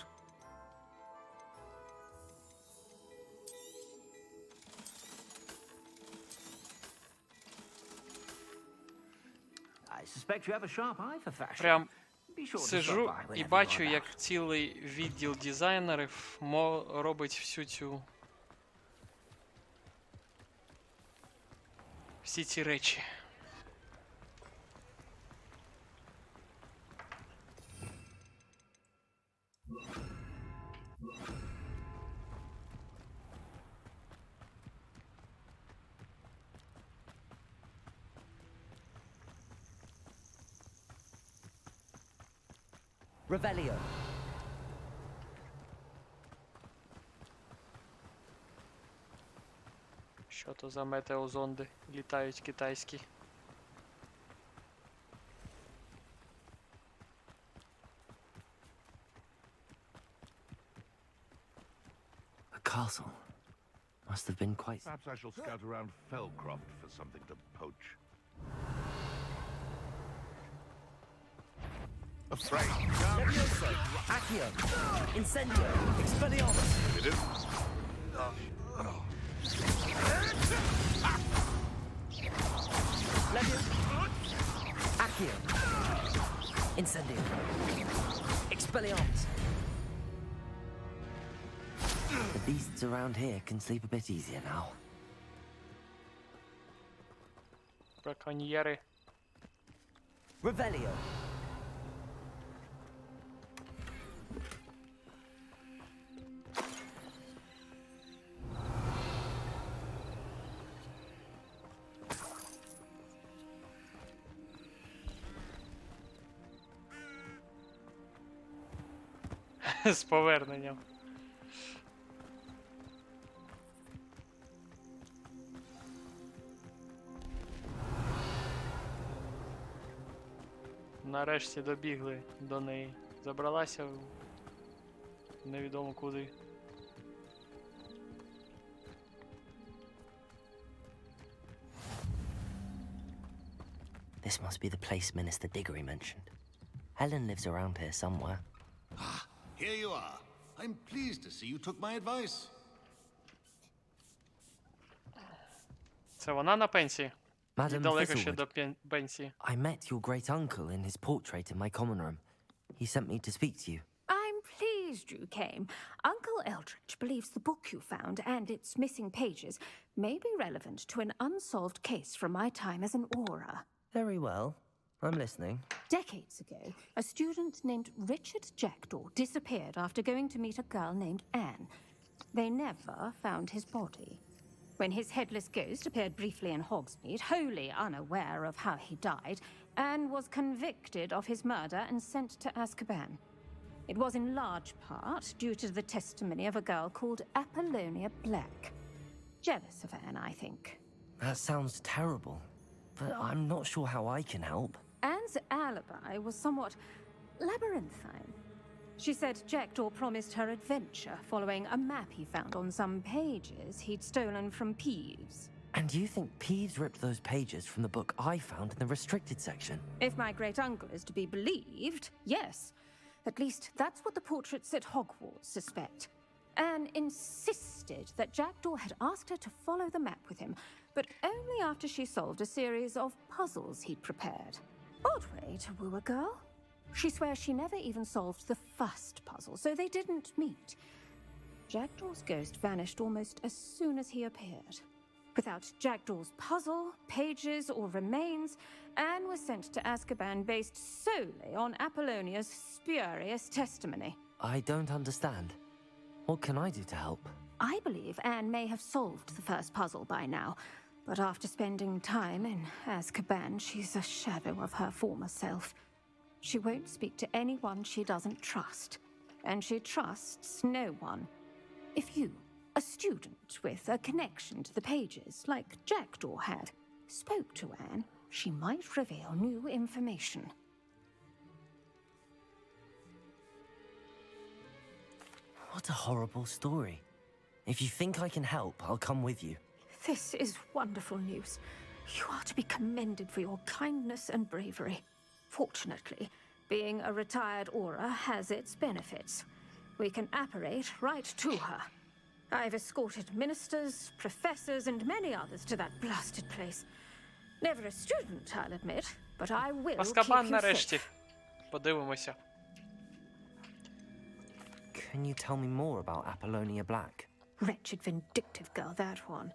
I suspect you have a sharp eye for fashion. Прям Be sure to stop сижу by і whenever бачу, you're як about. цілий відділ дизайнерів робить всю цю всі ці речі. Revelio. Що то за метеозонди літають китайські? A castle. Must have been quite... Perhaps I shall scout around Fellcroft for something to poach. Afraid. Levioso. Accio. Incendio. Expelliarmus. Did it? Levio. Accio. Incendio. Expelliarmus. The beasts around here can sleep a bit easier now. Браконьєри. Revelio. З поверненням. Нарешті добігли до неї. Забралася в невідомо куди. This must be the place Minister Diggory mentioned. Helen lives around here somewhere. Ah, here you are. I'm pleased to see you took my advice. Це вона на пенсії? Madam Далеко ще Thistlewood. до пенсії. I met your great uncle in his portrait in my common room. He sent me to speak to you. I'm pleased you came. Uncle Eldridge believes the book you found and its missing pages may be relevant to an unsolved case from my time as an aura. Very well. I'm listening. Decades ago, a student named Richard Jackdaw disappeared after going to meet a girl named Anne. They never found his body. When his headless ghost appeared briefly in Hogsmeade, wholly unaware of how he died, Anne was convicted of his murder and sent to Azkaban. It was in large part due to the testimony of a girl called Apollonia Black. Jealous of Anne, I think. That sounds terrible, but I'm not sure how I can help. Anne's alibi was somewhat labyrinthine. She said Jackdaw promised her adventure following a map he found on some pages he'd stolen from Peeves. And you think Peeves ripped those pages from the book I found in the restricted section? If my great-uncle is to be believed, yes. At least that's what the portraits at Hogwarts suspect. Anne insisted that Jackdaw had asked her to follow the map with him, but only after she solved a series of puzzles he'd prepared. Odd way to woo a girl. She swears she never even solved the first puzzle, so they didn't meet. Jackdaw's ghost vanished almost as soon as he appeared. Without Jackdaw's puzzle, pages, or remains, Anne was sent to Azkaban based solely on Apollonia's spurious testimony. I don't understand. What can I do to help? I believe Anne may have solved the first puzzle by now, but after spending time in Azkaban, she's a shadow of her former self. She won't speak to anyone she doesn't trust, and she trusts no one. If you, a student with a connection to the pages, like Jackdaw had, spoke to Anne, she might reveal new information. What a horrible story. If you think I can help, I'll come with you. This is wonderful news. You are to be commended for your kindness and bravery. Fortunately, being a retired Aura has its benefits. We can apparate right to her. I've escorted ministers, professors, and many others to that blasted place. Never a student, I'll admit, but I will keep Азкабан you нарешті. safe. Подивимося. Can you tell me more about Apollonia Black? Wretched, vindictive girl, that one.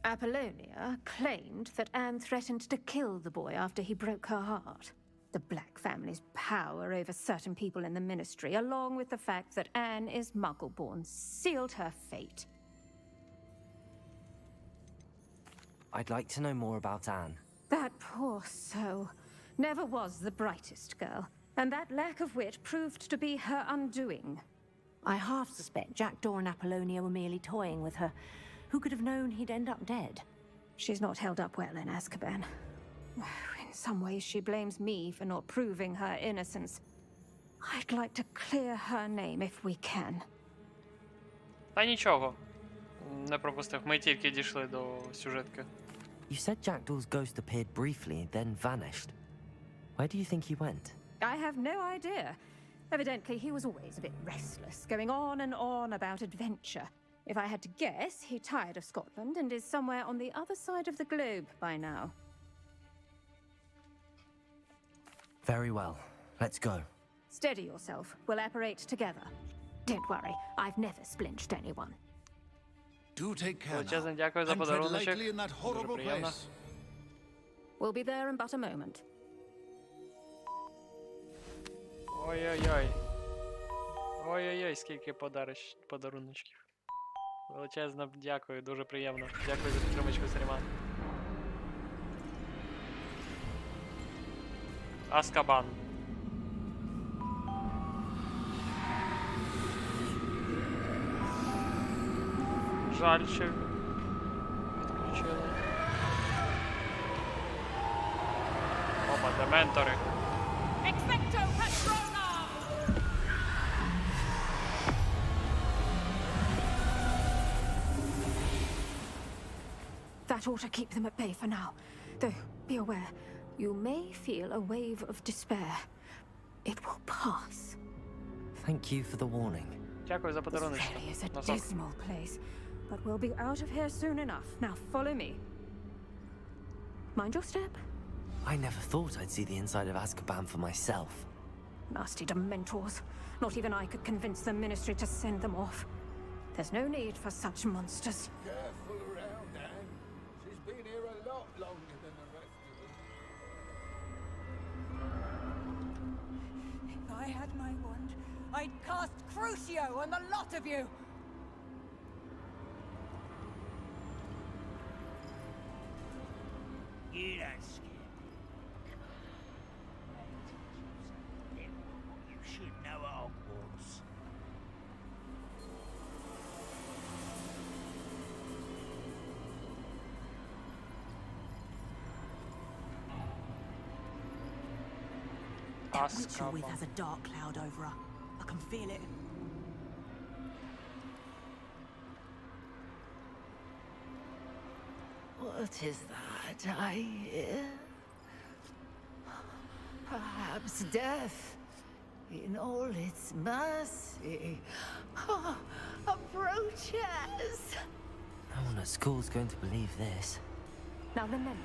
Apollonia claimed that Anne threatened to kill the boy after he broke her heart. The Black family's power over certain people in the Ministry, along with the fact that Anne is Muggle-born, sealed her fate. I'd like to know more about Anne. That poor soul never was the brightest girl, and that lack of wit proved to be her undoing. I half suspect Jackdaw and Apollonia were merely toying with her. Who could have known he'd end up dead? She's not held up well in Azkaban. In some ways, she blames me for not proving her innocence. I'd like to clear her name if we can. Та нічого. Не пропустив. Ми тільки дійшли до сюжетки. You said Jackdaw's ghost appeared briefly, then vanished. Where do you think he went? I have no idea. Evidently, he was always a bit restless, going on and on about adventure. If I had to guess, he tired of Scotland and is somewhere on the other side of the globe by now. Very well. Let's go. Steady yourself. We'll apparate together. Don't worry, I've never splinched anyone. Do take care Величезне now, дякую за and tread подаруночок. lightly in that Дуже horrible приємно. place. We'll be there in but a moment. Ой-ой-ой. Ой-ой-ой, скільки подаруночків. Величезне дякую, дуже приємно. Дякую за підтримочку стріма. Азкабан. Жаль, що відключили. Опа, дементори. Expecto Patronum! That ought to keep them at bay for now. Though, be aware, you may feel a wave of despair. It will pass. Thank you for the warning. Дякую за This подаруночки. really is a Носок. dismal place, but we'll be out of here soon enough. Now follow me. Mind your step. I never thought I'd see the inside of Azkaban for myself. Nasty Dementors. Not even I could convince the Ministry to send them off. There's no need for such monsters. Careful around, Anne. She's been here a lot longer than the rest of us. If I had my wand, I'd cast Crucio on the lot of you! You don't scare me. You should know at Hogwarts. That witch you're with has a dark cloud over her. I can feel it. What is that I hear? Perhaps death, in all its mercy, approaches. No one at school's going to believe this. Now remember,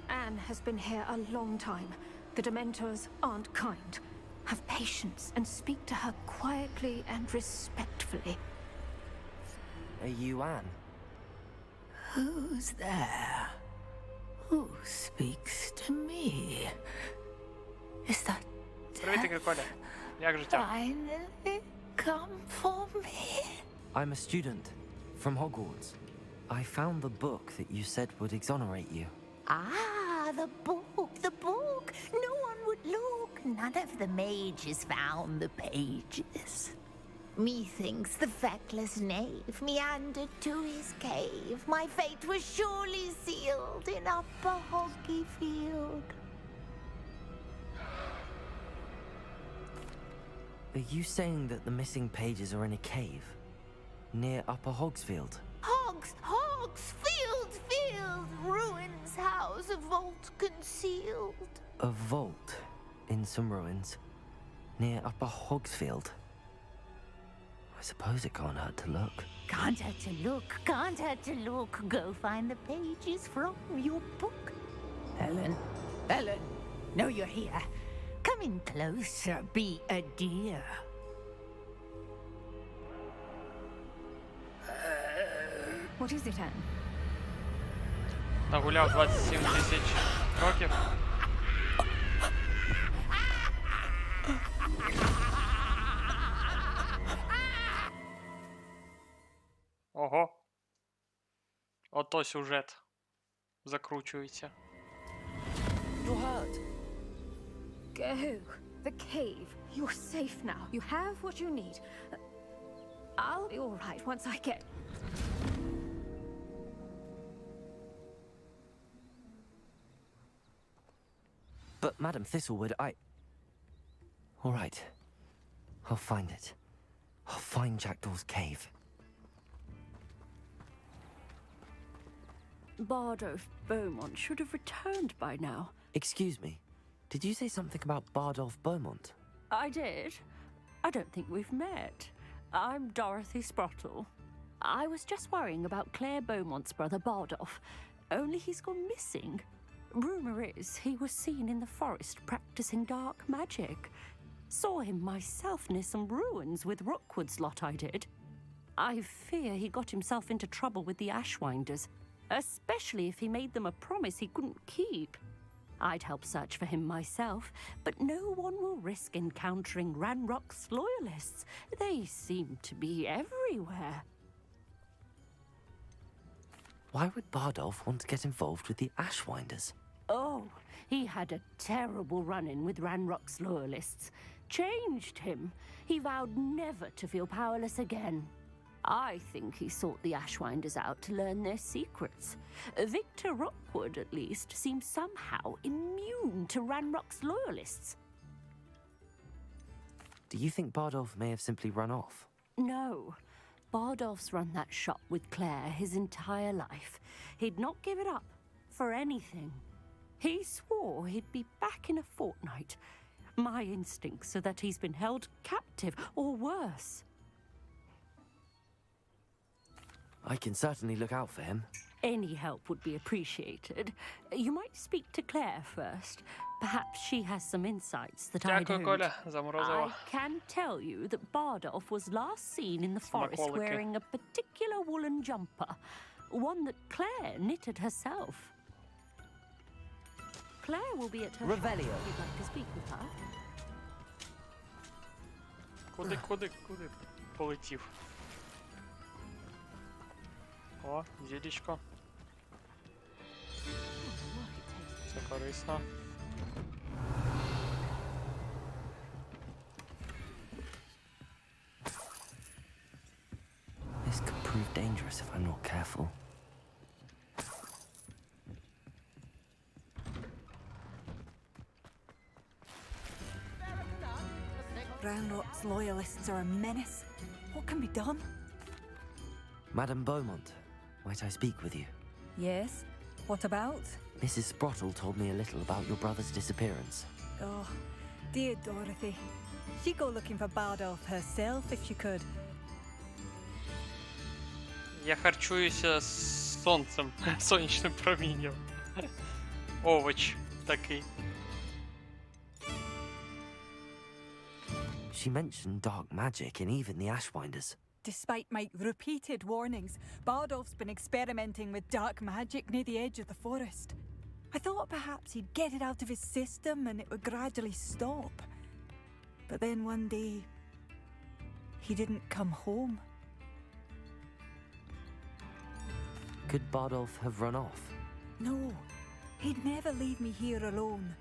Anne has been here a long time. The Dementors aren't kind. Have patience and speak to her quietly and respectfully. Are you Anne? Who's there? Who speaks to me? Is that Привітики, Коля. Як життя? finally come for me? I'm a student from Hogwarts. I found the book that you said would exonerate you. Ah, the book, the book. No one would look. None of the mages found the pages. Methinks the feckless knave meandered to his cave. My fate was surely sealed in Upper Hoggyfield. Are you saying that the missing pages are in a cave? Near Upper Hogsfield? Hogsfield, ruins house, a vault concealed. A vault in some ruins near Upper Hogsfield. I suppose it can't hurt to look. Can't hurt to look, can't hurt to look. Go find the pages from your book. Helen, know you're here. Come in closer, be a dear. What is it, Anne? Нагуляв 27 тисяч років. Ого. Ото сюжет закручується. You're hurt. Go. The cave. You're safe now. You have what you need. I'll be all right once I get... But, Madam Thistlewood, All right. I'll find it. I'll find Jackdaw's cave. Bardolph Beaumont should have returned by now. Excuse me. Did you say something about Bardolph Beaumont? I did. I don't think we've met. I'm Dorothy Sprottle. I was just worrying about Claire Beaumont's brother Bardolph, only he's gone missing. Rumour is he was seen in the forest practicing dark magic. Saw him myself near some ruins with Rookwood's lot I did. I fear he got himself into trouble with the Ashwinders, especially if he made them a promise he couldn't keep. I'd help search for him myself, but no one will risk encountering Ranrock's loyalists. They seem to be everywhere. Why would Bardolph want to get involved with the Ashwinders? Oh, he had a terrible run-in with Ranrock's loyalists. Changed him. He vowed never to feel powerless again. I think he sought the Ashwinders out to learn their secrets. Victor Rookwood, at least, seems somehow immune to Ranrock's loyalists. Do you think Bardolph may have simply run off? No. Bardolph's run that shop with Claire his entire life. He'd not give it up for anything. He swore he'd be back in a fortnight. My instincts are that he's been held captive, or worse. I can certainly look out for him. Any help would be appreciated. You might speak to Claire first. Perhaps she has some insights that I Дякую, don't. Коля, за морозиво. I can tell you that Bardolph was last seen in the forest Смаколики. wearing a particular woolen jumper, one that Claire knitted herself. Claire will be at her Revelio. shop if you'd like to speak with her. Куди полетів? О, зілечко. Це корисно. This could prove dangerous if I'm not careful. Ranrock's loyalists are a menace. What can be done? Madam Beaumont, might I speak with you? Yes. What about? Mrs. Sprottle told me a little about your brother's disappearance. Oh, dear Dorothy. She'd go looking for Bardolph herself if she could. Я харчуюся з сонцем, сонячним промінням. Овоч такий. She mentioned dark magic and even the Ashwinders. Despite my repeated warnings, Bardolph's been experimenting with dark magic near the edge of the forest. I thought perhaps he'd get it out of his system and it would gradually stop. But then one day, he didn't come home. Could Bardolph have run off? No, he'd never leave me here alone.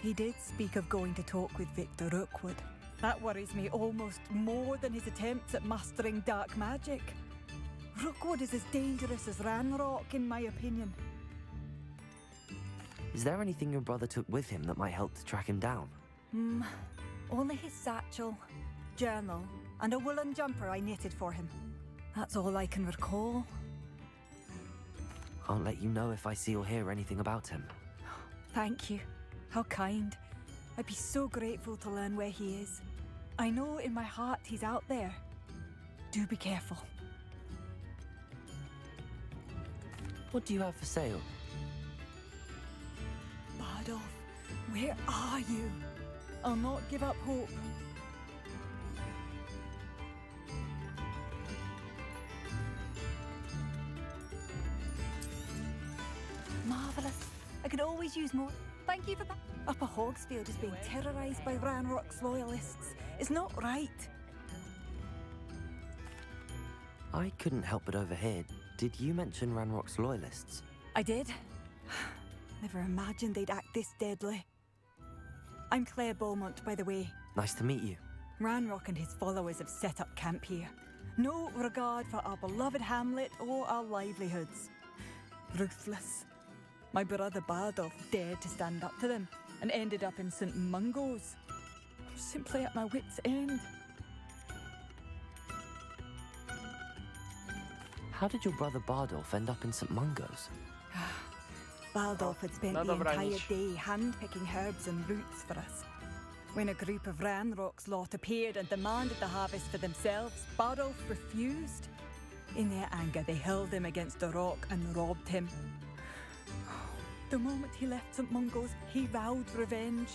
He did speak of going to talk with Victor Rookwood. That worries me almost more than his attempts at mastering dark magic. Rookwood is as dangerous as Ranrock, in my opinion. Is there anything your brother took with him that might help to track him down? Only his satchel, journal, and a woolen jumper I knitted for him. That's all I can recall. I'll let you know if I see or hear anything about him. Thank you. How kind. I'd be so grateful to learn where he is. I know in my heart he's out there. Do be careful. What do you have for sale? Bardolph, where are you? I'll not give up hope. always use more. Thank you for that. Upper Hogsfield is being terrorised by Ranrock's loyalists. It's not right. I couldn't help but overhear. Did you mention Ranrock's loyalists? I did. Never imagined they'd act this deadly. I'm Claire Beaumont, by the way. Nice to meet you. Ranrock and his followers have set up camp here. No regard for our beloved hamlet or our livelihoods. Ruthless. My brother Bardolph dared to stand up to them and ended up in St. Mungo's. I'm simply at my wit's end. How did your brother Bardolph end up in St. Mungo's? Bardolph had spent the entire day hand-picking herbs and roots for us. When a group of Ranrock's lot appeared and demanded the harvest for themselves, Bardolph refused. In their anger, they hurled him against a rock and robbed him. The moment he left St. Mungo's, he vowed revenge.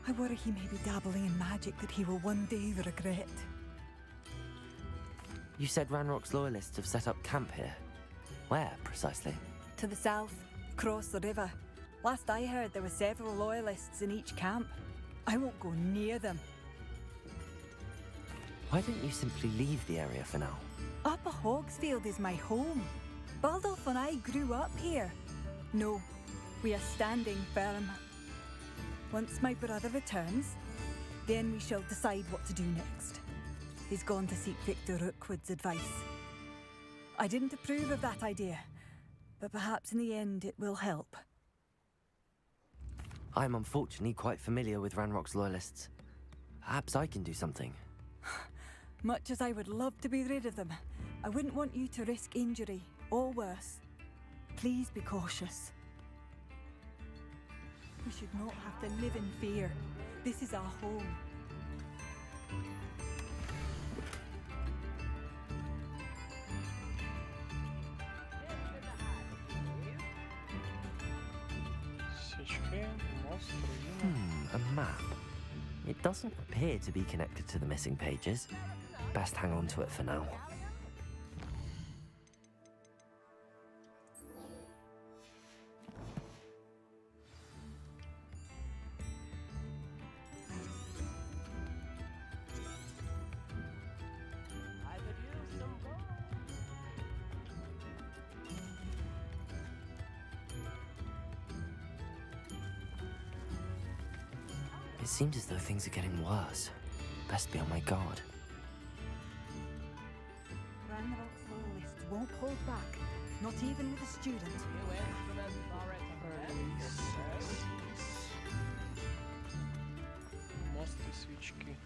I worry he may be dabbling in magic that he will one day regret. You said Ranrock's loyalists have set up camp here. Where, precisely? To the south, across the river. Last I heard, there were several loyalists in each camp. I won't go near them. Why don't you simply leave the area for now? Upper Hogsfield is my home. Bardolph and I grew up here. No, we are standing firm. Once my brother returns, then we shall decide what to do next. He's gone to seek Victor Rookwood's advice. I didn't approve of that idea, but perhaps in the end it will help. I'm unfortunately quite familiar with Ranrock's loyalists. Perhaps I can do something. Much as I would love to be rid of them, I wouldn't want you to risk injury, or worse. Please be cautious. We should not have to live in fear. This is our home. A map. It doesn't appear to be connected to the missing pages. Best hang on to it for now. It seems as though things are getting worse. Best be on my guard. Ranrock's loyalists won't hold back, not even with a student. Мосты, свечки.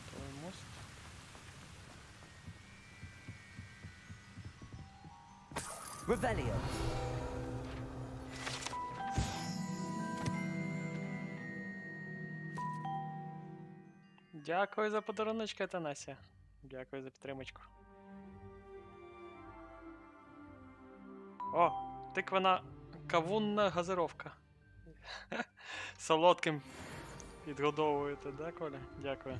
Твой мост. Revelio. Дякую за подаруночки, Атанасія. Дякую за підтримочку. О, тиквена кавунна газировка. Солодким підгодовуєте, да, Коля? Дякую.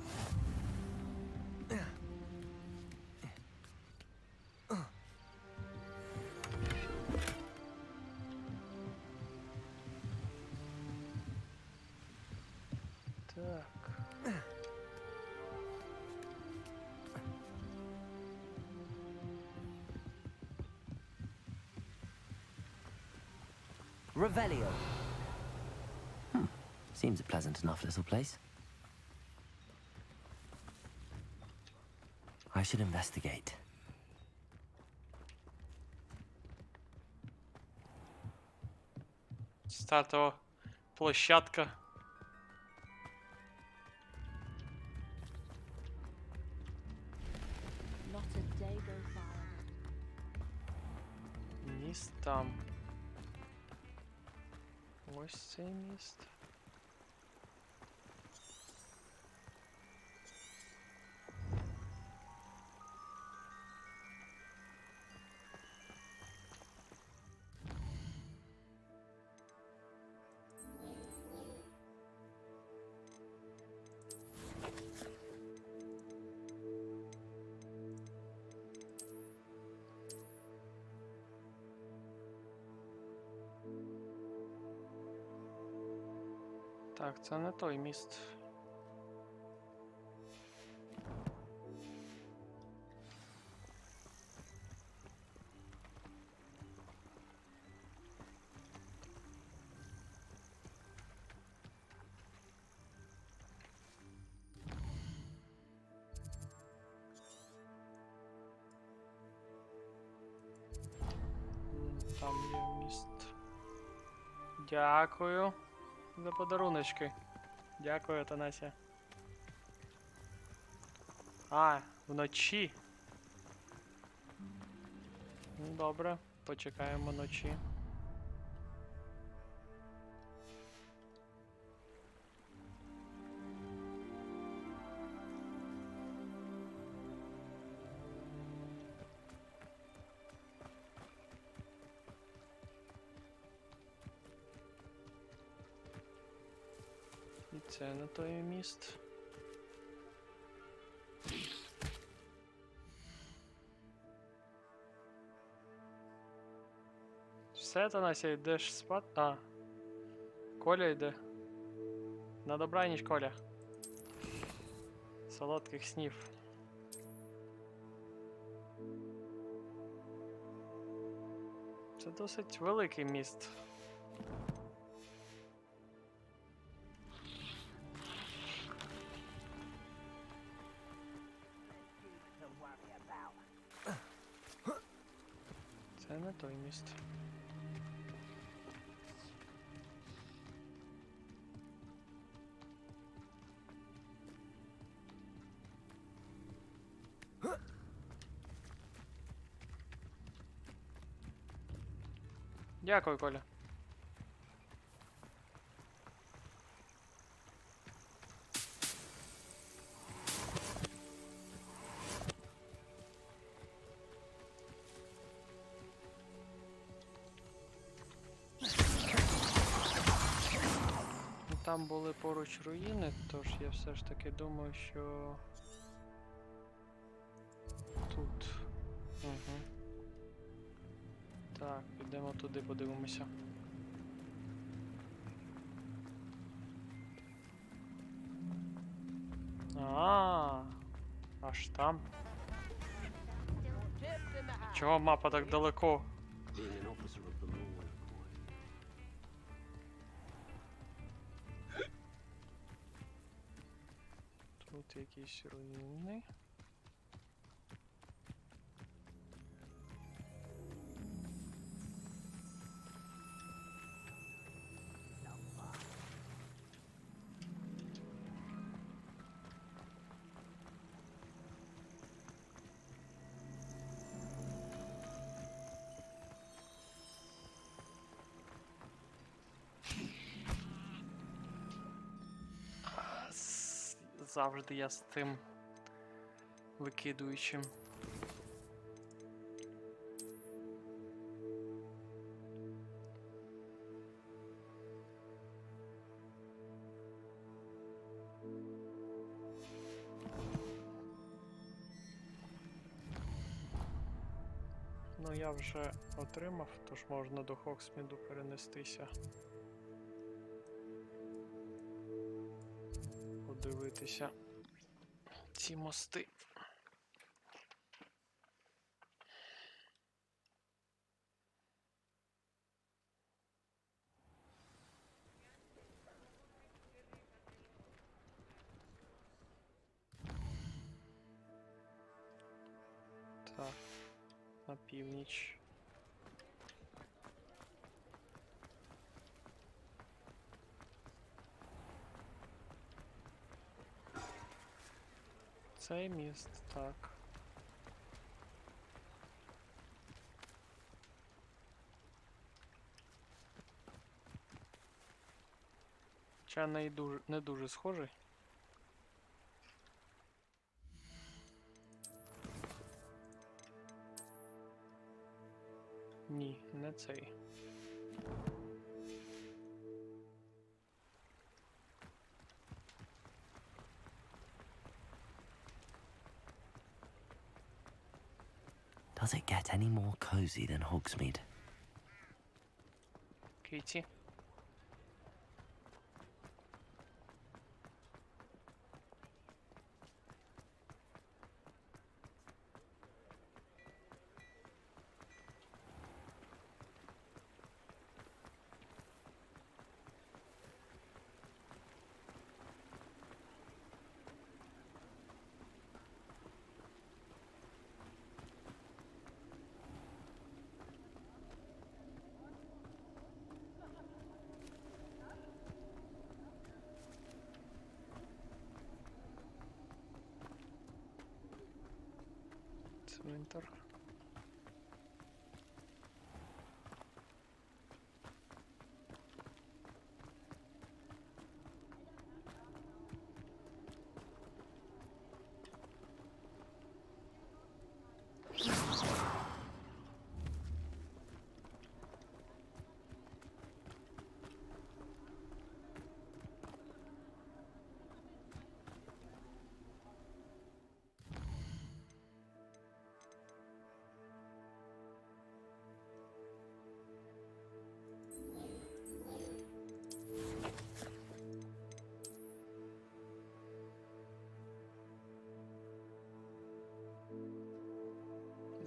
Так. Revelio. Seems a pleasant enough little place. I should investigate. Стартова площадка. Not a day goes by. Міст там. Ось цей міст. Так, це не той міст. Там є міст. Дякую за подаруночки. Дякую, Атанасія. А, вночі. Ну, добре, почекаємо ночі. І це не той міст. Все, Танася, йдеш спати? А. Коля йде. На добраніч, Коля. Солодких снів. Це досить великий міст. Це не той міст. Дякую, Коля. Там були поруч руїни, тож я все ж таки думаю, що тут. Угу. Так, підемо туди, подивимося. Аж там. Чого мапа так далеко? Тут якісь руїни. Завжди я з тим викидуючим. Ну, я вже отримав, тож можна до Хоксміду перенестися. Подивитися ці мости. Так, на північ. Цей міст, так. Хоча не дуже схожий. Ні, не цей. Does it get any more cozy than Hogsmeade? Киті. Enter.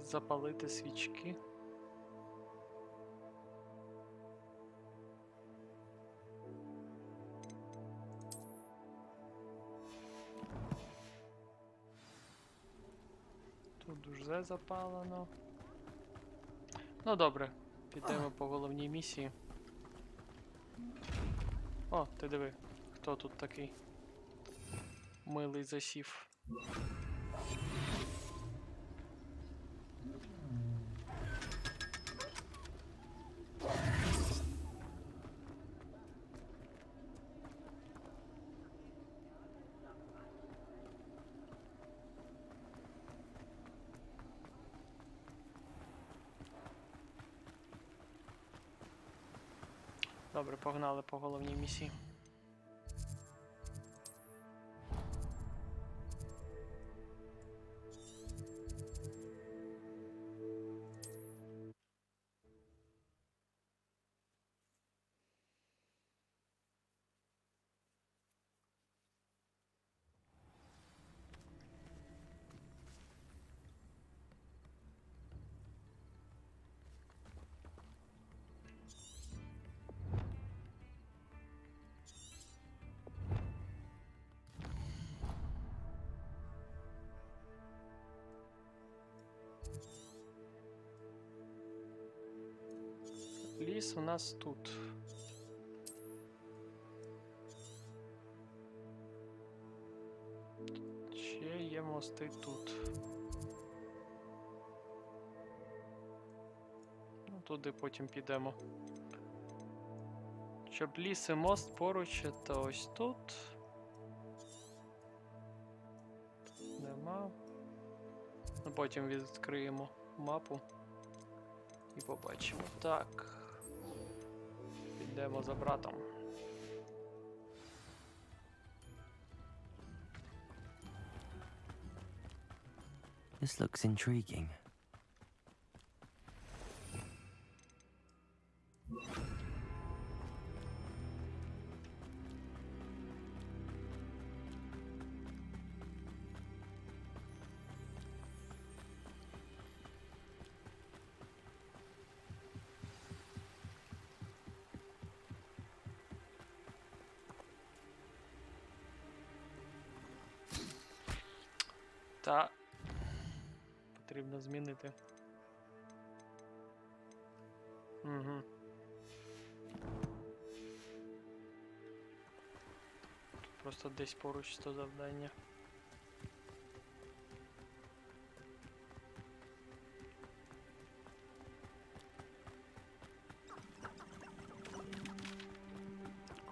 Запалити свічки. Тут вже запалено. Ну добре, підемо по головній місії. О, ти диви, хто тут такий милий засів. Добре, погнали по головній місії. Ліс у нас тут. Ще є мости тут. Ну, туди потім підемо. Щоб ліс і мост поруч, то ось тут. Нема. Ну, потім відкриємо мапу і побачимо. Так. Підемо за братом. This looks intriguing. Та потрібно змінити. Угу. Тут просто десь поруч то завдання.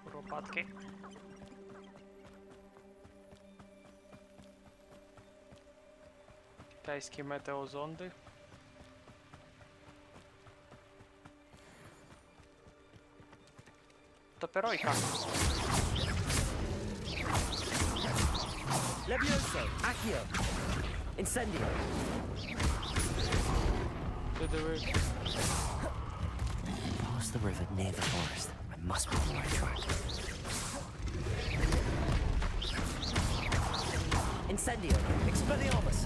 Куропатки. Китайські метеозонди. Топеройка. Levioso, Accio, Incendio. Ти диви. Past the river near the forest. I must be on the right track. Incendio, Expelliarmus.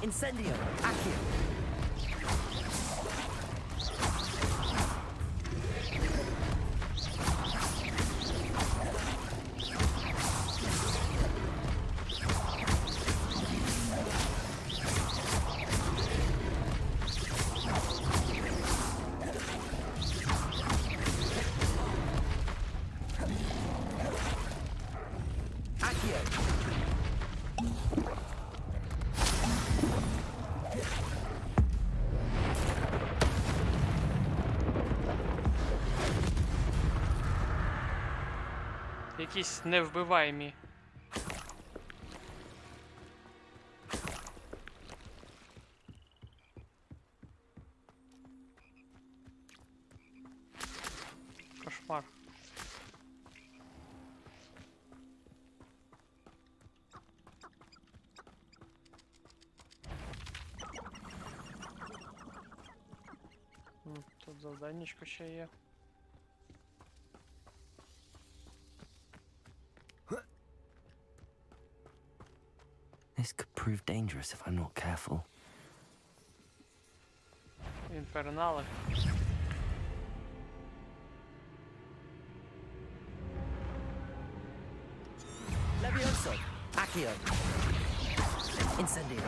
Incendio, Accio. якісь невбиваємі. Кошмар. Тут завданнячко ще є. This could prove dangerous if I'm not careful. Інфернали. Levioso. Accio. Incendio.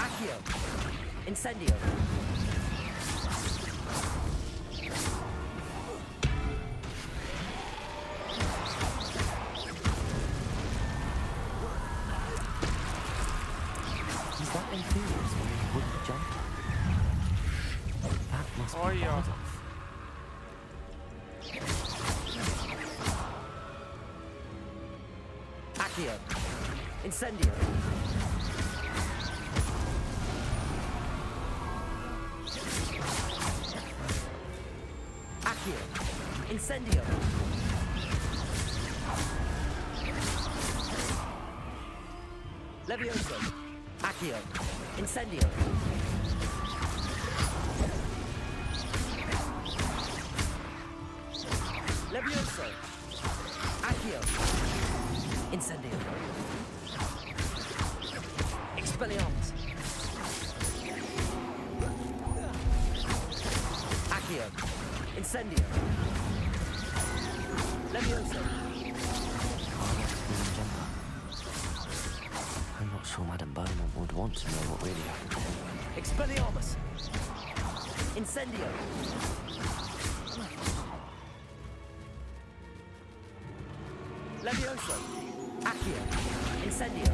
Accio. Incendio. Is that Inferior's when he wouldn't jump? That must be Oh, yeah. Bardolph. Accio. Incendio. Accio. Incendio. Levioso. Accio. Incendio. Levioso. Accio. Incendio. Expelliarmus. Accio. Incendio. Levioso. I'm not sure Madame Beaumont would want to know what really happened. Expelliarmus. Incendio. Levioso. Accio. Incendio.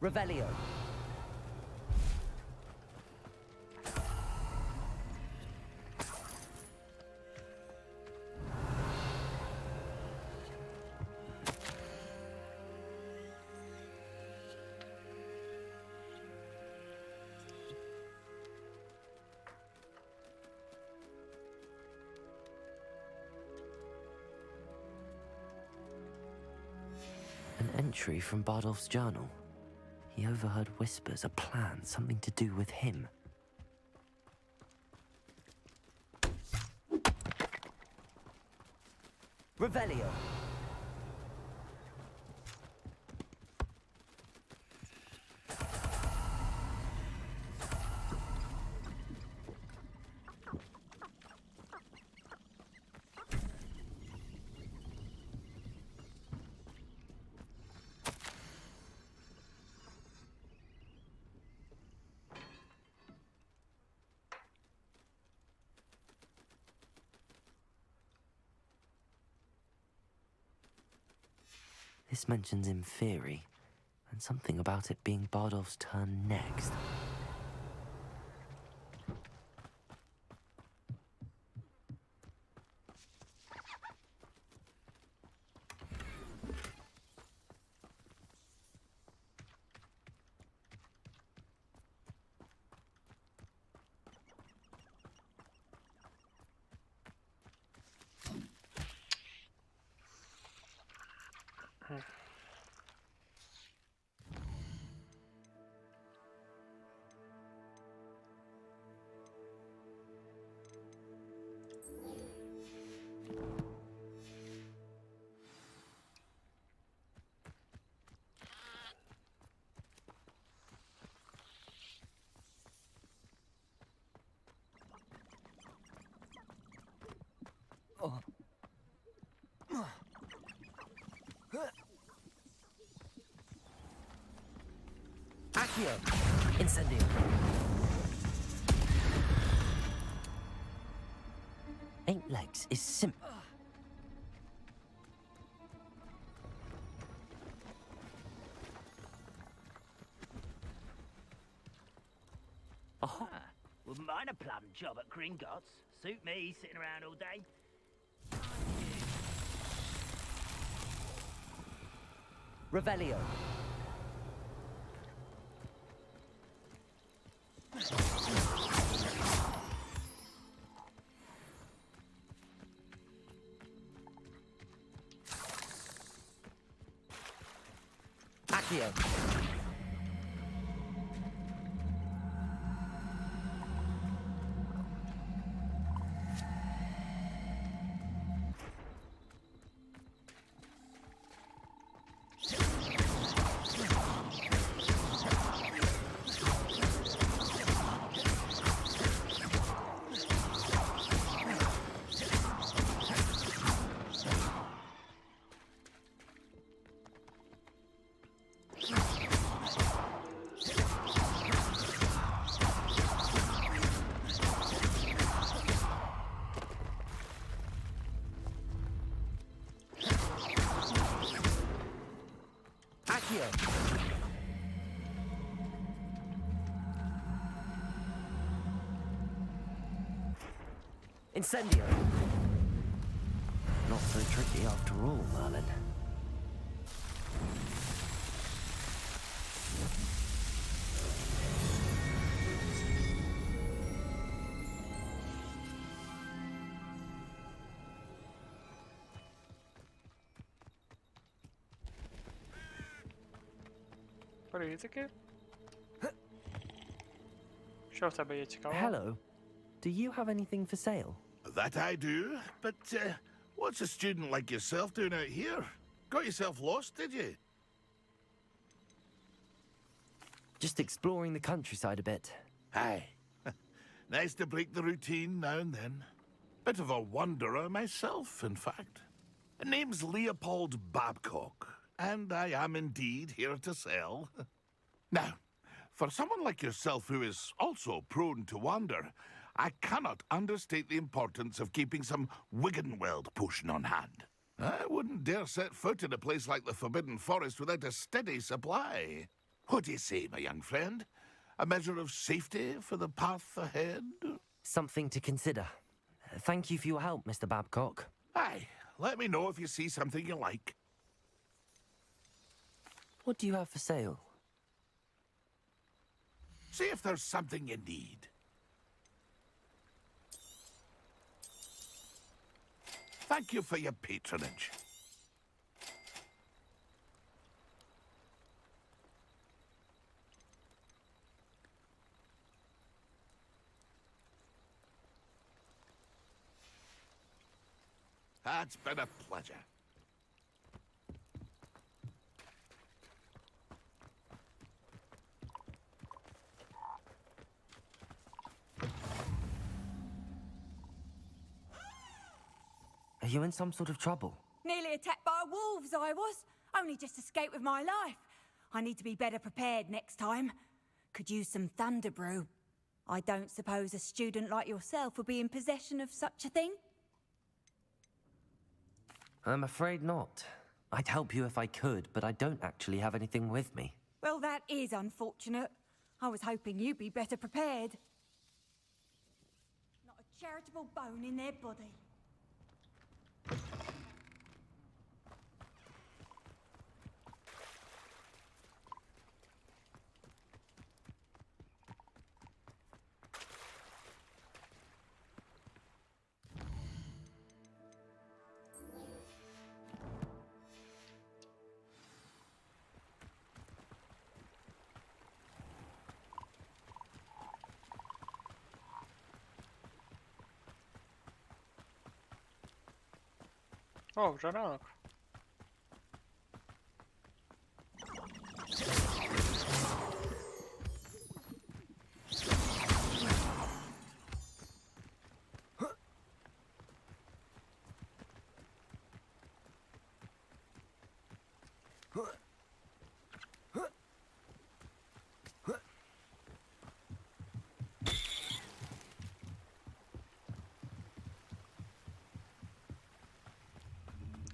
Revelio. An entry from Bardolph's journal. He overheard whispers, a plan, something to do with him. Revelio. This mentions Inferi, and something about it being Bardolph's turn next. Accio. Incendio. legs is simple. Oh. Wouldn't mind a plum job at Gringotts. Suit me, sitting around all day. Revelio. Accio. Incendio. Not so tricky after all, Merlin. Привітики. Що в тебе є цікавого? Hello. Do you have anything for sale? That I do, but what's a student like yourself doing out here? Got yourself lost, did you? Just exploring the countryside a bit. Aye. Nice to break the routine now and then. Bit of a wanderer myself, in fact. Name's Leopold Babcock, and I am indeed here to sell. Now, for someone like yourself who is also prone to wander, I cannot understate the importance of keeping some Wiggenweld potion on hand. I wouldn't dare set foot in a place like the Forbidden Forest without a steady supply. What do you say, my young friend? A measure of safety for the path ahead? Something to consider. Thank you for your help, Mr. Babcock. Aye, let me know if you see something you like. What do you have for sale? See if there's something you need. Thank you for your patronage. That's been a pleasure. Are you in some sort of trouble? Nearly attacked by wolves, I was. Only just escaped with my life. I need to be better prepared next time. Could use some thunder brew. I don't suppose a student like yourself would be in possession of such a thing? I'm afraid not. I'd help you if I could, but I don't actually have anything with me. Well, that is unfortunate. I was hoping you'd be better prepared. Not a charitable bone in their body. О, вже ранок.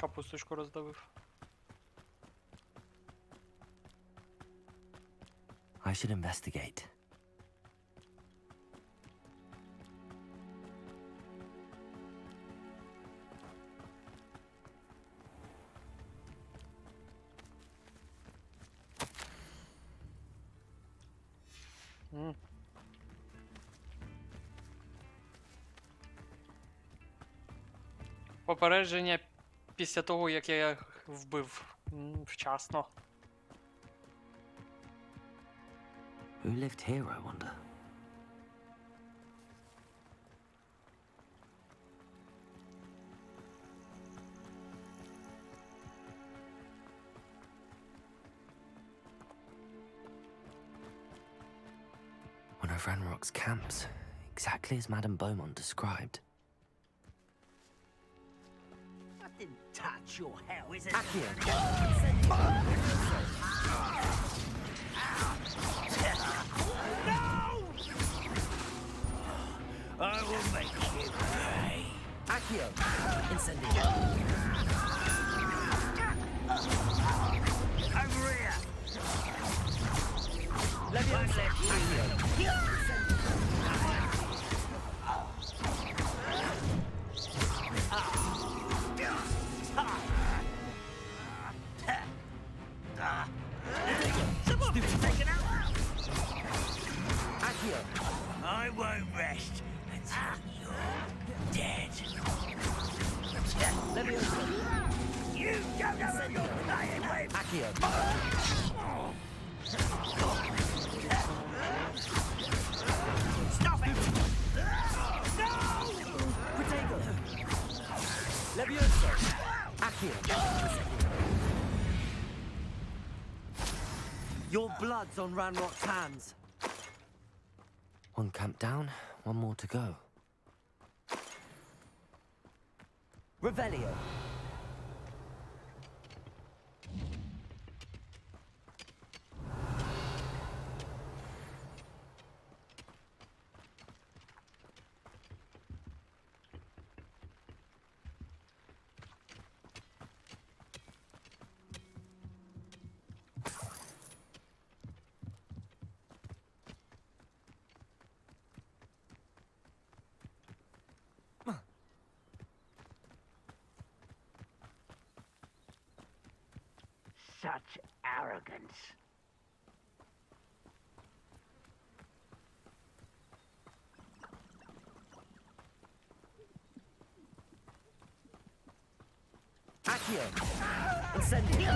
Капусточку роздавив. I should investigate. Попередження після того, як я їх вбив. Вчасно. Who lived here, I wonder? One of Ranrock's camps, exactly as Madame Beaumont described. I didn't touch your hell, is it? Accio. No! I will make you pay. Accio. Incendio. Over here. Leviosa. Accio. Someone taken out. Accio. I won't rest until you're dead. Leviosa. You don't know who you're playing with. Accio. Stop it! No! Protego. Leviosa. Accio. Your blood's on Ranrock's hands. One camp down, one more to go. Revelio. Such arrogance. Accio. Incendio.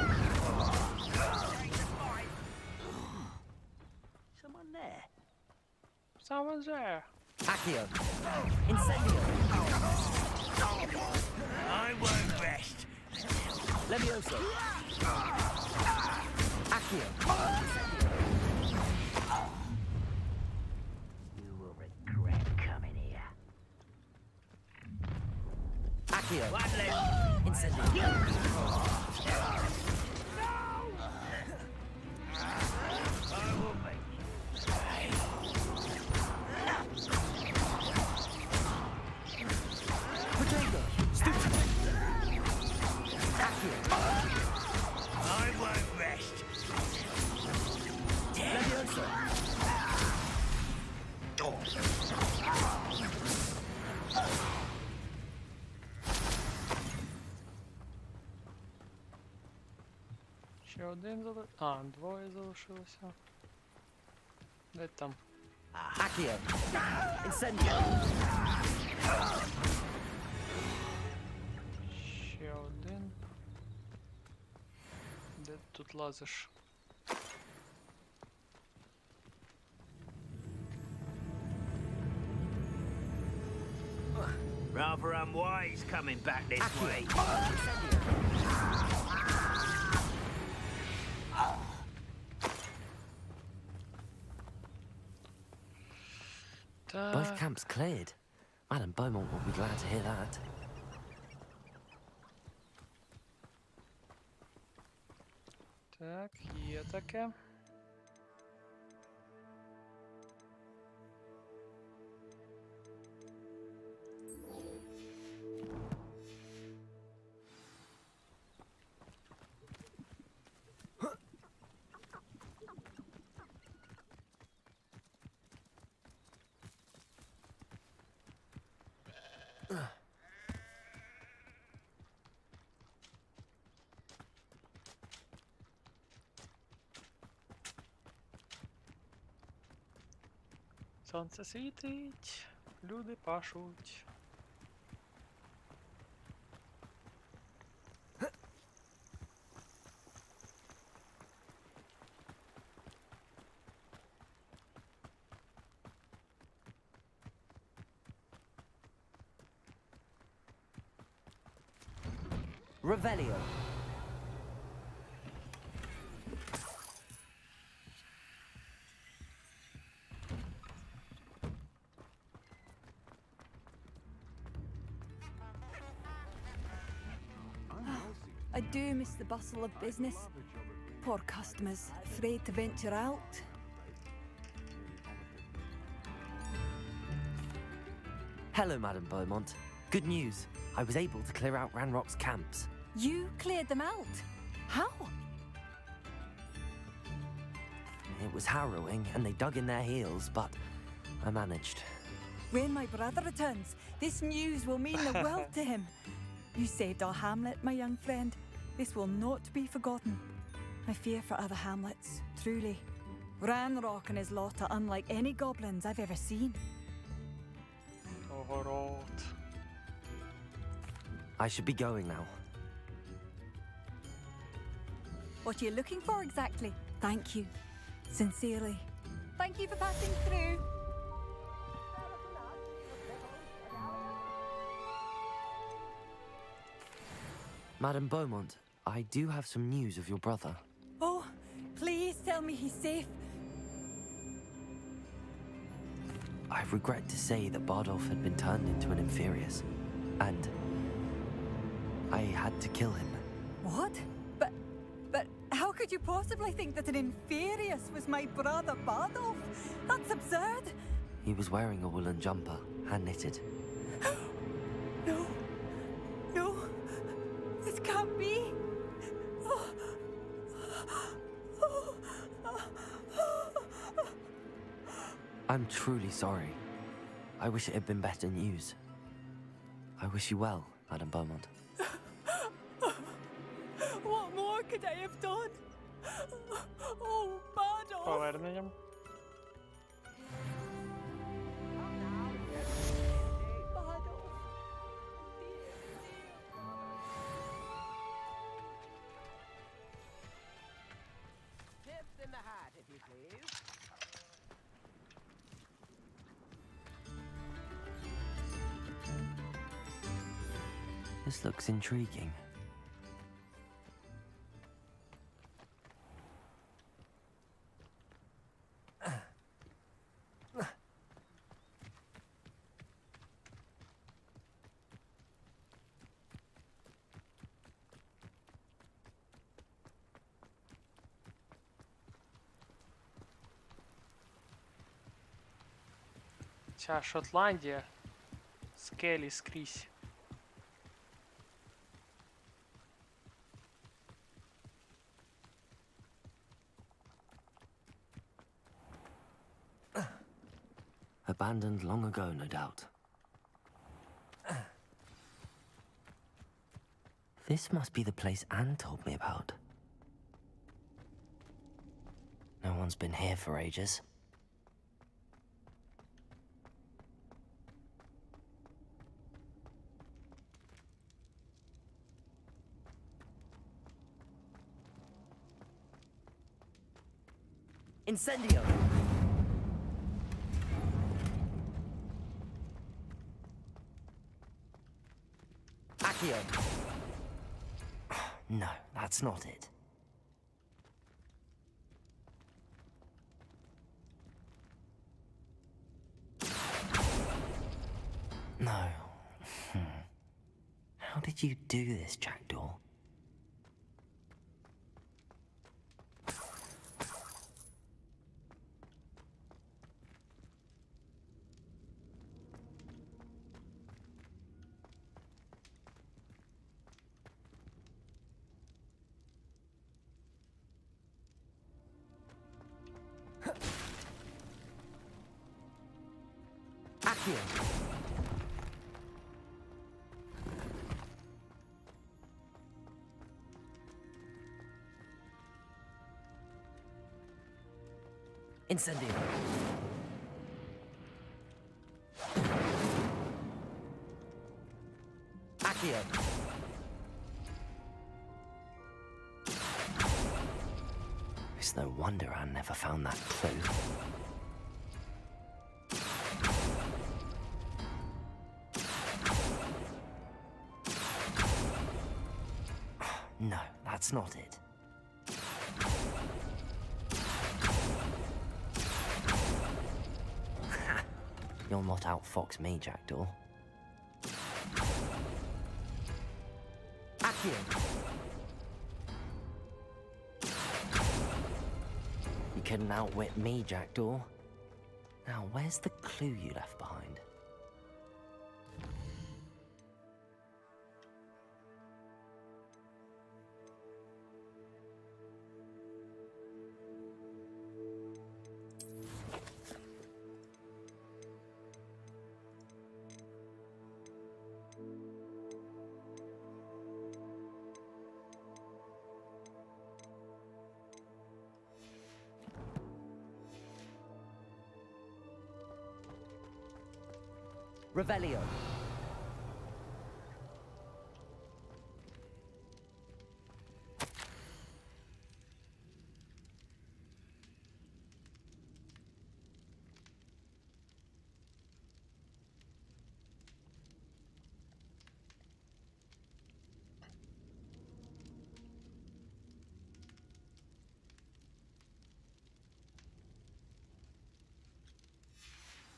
Someone there. Someone's there. Accio. Incendio. I won't rest. Leviosa. Accio. You will regret coming here. Accio. One left. Incendio. I will make you pay. Protego. Stupid. Accio. I won't rest. Leviosa. Ще один залишився. А, двоє залишилося. Де там? Accio. Incendio. Ще один. Де ти тут лазиш? Rather unwise coming back this way. Both camps cleared. Madame Beaumont will be glad to hear that. Так, є таке. Сонце світить, люди пашуть. Revelio. I do miss the bustle of business. Poor customers, afraid to venture out. Hello, Madame Beaumont. Good news. I was able to clear out Ranrock's camps. You cleared them out? How? It was harrowing, and they dug in their heels, but I managed. When my brother returns, this news will mean the world to him. You saved our hamlet, my young friend. This will not be forgotten. I fear for other hamlets, truly. Ranrock and his lot are unlike any goblins I've ever seen. I should be going now. What are you looking for exactly? Thank you. Sincerely. Thank you for passing through. Madame Beaumont, I do have some news of your brother. Oh, please tell me he's safe. I regret to say that Bardolph had been turned into an Inferius, and I had to kill him. What? But how could you possibly think that an Inferius was my brother Bardolph? That's absurd. He was wearing a woolen jumper, hand-knitted. No. No. This can't be. I'm truly sorry. I wish it had been better news. I wish you well, Madame Beaumont. What more could I have done? Oh, Bardolph. Поверненням. Tips in the hat, if you please. This looks intriguing. Ця Шотландія. Скелі скрізь. Abandoned long ago, no doubt. This must be the place Anne told me about. No one's been here for ages. Incendio! Accio! No, that's not it. No. How did you do this, Jackdaw? Accio! Incendio! It's no wonder Anne never found that clue. No, that's not it. You'll not outfox me, Jackdaw. Accio! You couldn't outwit me, Jackdaw. Now, where's the clue you left behind? Revelio.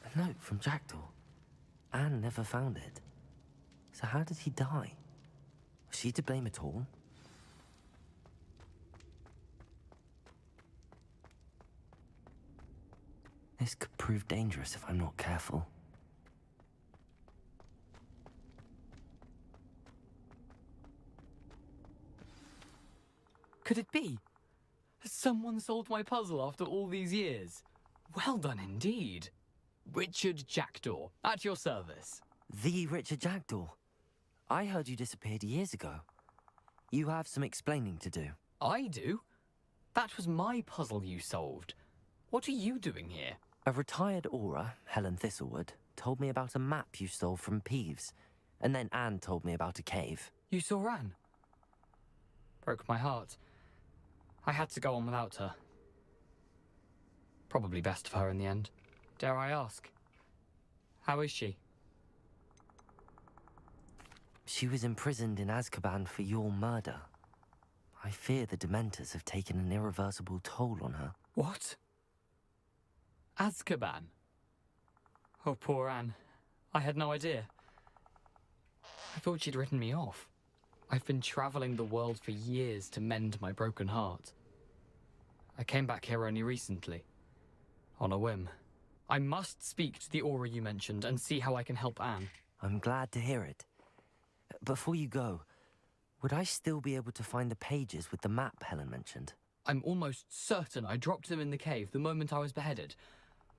A note from Jackdaw. Anne never found it. So how did he die? Was she to blame at all? This could prove dangerous if I'm not careful. Could it be? Has someone solved my puzzle after all these years? Well done indeed. Richard Jackdaw, at your service. The Richard Jackdaw. I heard you disappeared years ago. You have some explaining to do. I do? That was my puzzle you solved. What are you doing here? A retired aura, Helen Thistlewood, told me about a map you stole from Peeves. And then Anne told me about a cave. You saw Anne? Broke my heart. I had to go on without her. Probably best for her in the end. Dare I ask? How is she? She was imprisoned in Azkaban for your murder. I fear the Dementors have taken an irreversible toll on her. What? Azkaban? Oh, poor Anne. I had no idea. I thought she'd written me off. I've been traveling the world for years to mend my broken heart. I came back here only recently. On a whim. I must speak to the aura you mentioned and see how I can help Anne. I'm glad to hear it. Before you go, would I still be able to find the pages with the map Helen mentioned? I'm almost certain I dropped them in the cave the moment I was beheaded.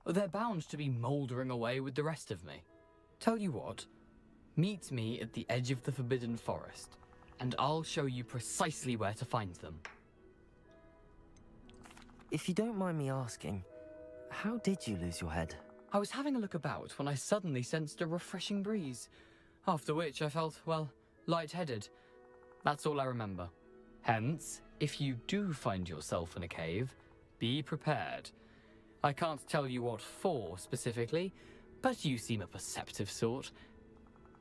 They're bound to be mouldering away with the rest of me. Tell you what, meet me at the edge of the Forbidden Forest, and I'll show you precisely where to find them. If you don't mind me asking, how did you lose your head? I was having a look about when I suddenly sensed a refreshing breeze, after which I felt, well, lightheaded. That's all I remember. Hence, if you do find yourself in a cave, be prepared. I can't tell you what for specifically, but you seem a perceptive sort.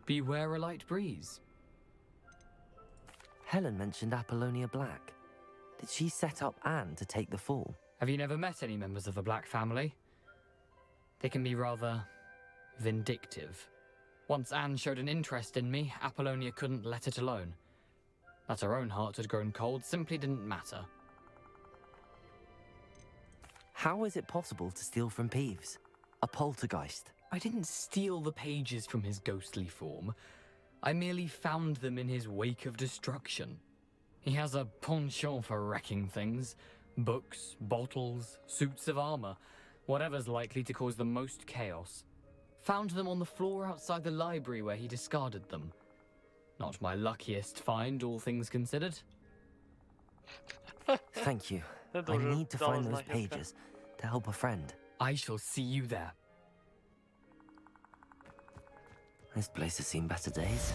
Beware a light breeze. Helen mentioned Apollonia Black. Did she set up Anne to take the fall? Have you never met any members of the Black family? They can be rather vindictive. Once Anne showed an interest in me, Apollonia couldn't let it alone. That her own heart had grown cold simply didn't matter. How is it possible to steal from Peeves? A poltergeist? I didn't steal the pages from his ghostly form. I merely found them in his wake of destruction. He has a penchant for wrecking things. Books, bottles, suits of armor. Whatever's likely to cause the most chaos. Found them on the floor outside the library where he discarded them. Not my luckiest find, all things considered. Thank you. I need to find those pages to help a friend. I shall see you there. This place has seen better days.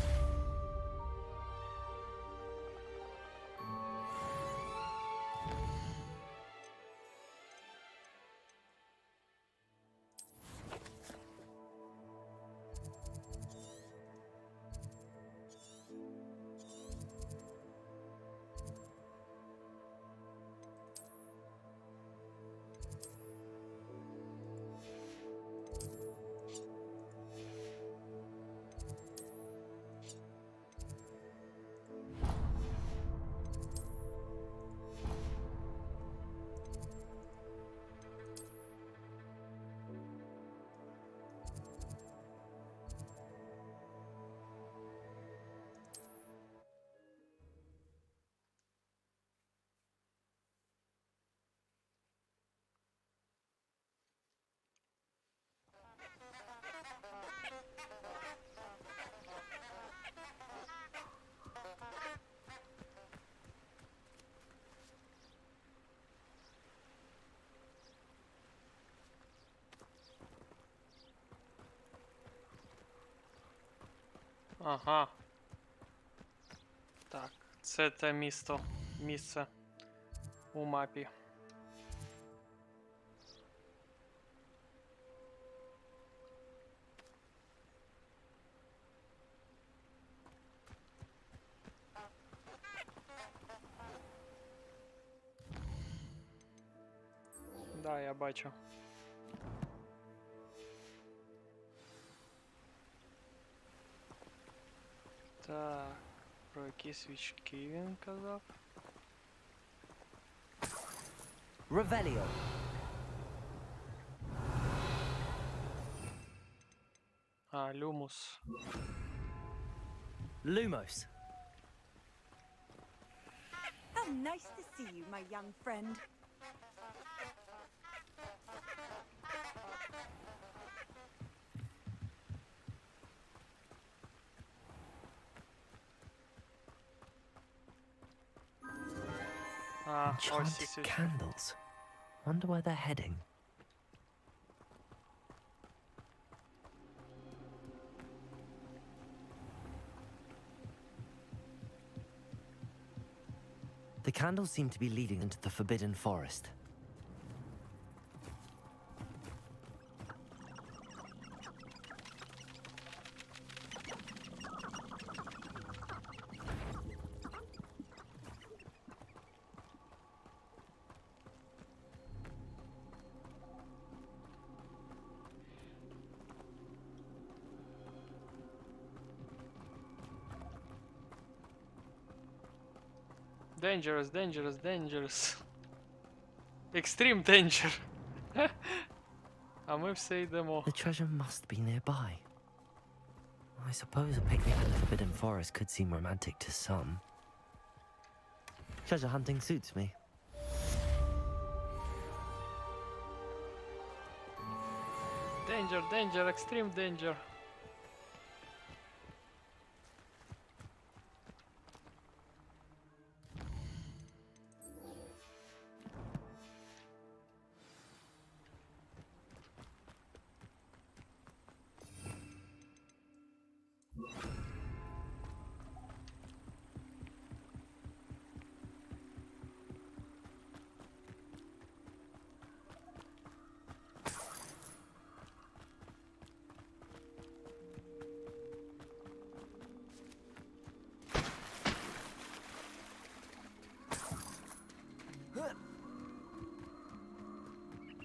Ага. Так, це те місце у мапі. Да, я бачу. Так, про які свічки він казав? Revelio. А, Люмус. Lumos. How nice to see you, my young friend. А, ось ці Enchanted свічки. candles. Wonder where they're heading. The candles seem to be leading into the Forbidden Forest. Dangerous, dangerous, dangerous. Extreme danger. А ми все йдемо. The treasure must be nearby. I suppose a picnic in the Forbidden Forest could seem romantic to some. Treasure hunting suits me. Danger, danger, extreme danger.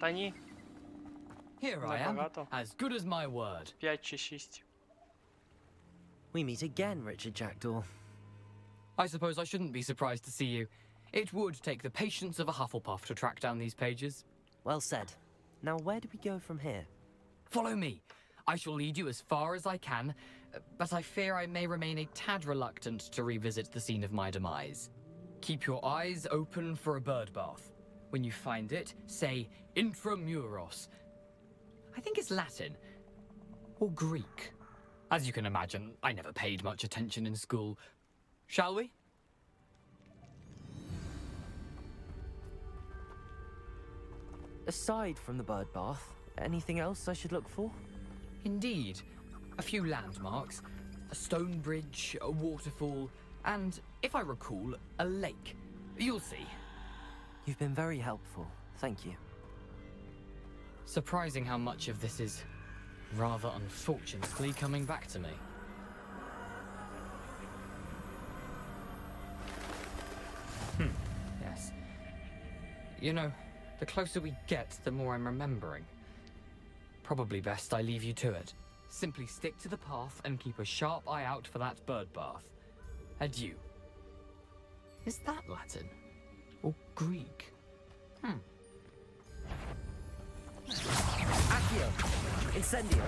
Та ні. Here I am, Небагато. as good as my word. 5 чи 6. We meet again, Richard Jackdaw. I suppose I shouldn't be surprised to see you. It would take the patience of a Hufflepuff to track down these pages. Well said. Now, where do we go from here? Follow me. I shall lead you as far as I can, but I fear I may remain a tad reluctant to revisit the scene of my demise. Keep your eyes open for a bird bath. When you find it, say intramuros. I think it's Latin. Or Greek. As you can imagine, I never paid much attention in school. Shall we? Aside from the bird bath, anything else I should look for? Indeed. A few landmarks, a stone bridge, a waterfall, and, if I recall, a lake. You'll see. You've been very helpful. Thank you. Surprising how much of this is, rather unfortunately, coming back to me. Yes. You know, the closer we get, the more I'm remembering. Probably best I leave you to it. Simply stick to the path and keep a sharp eye out for that bird bath. Adieu. Is that Latin? Or Greek? Accio. Incendio.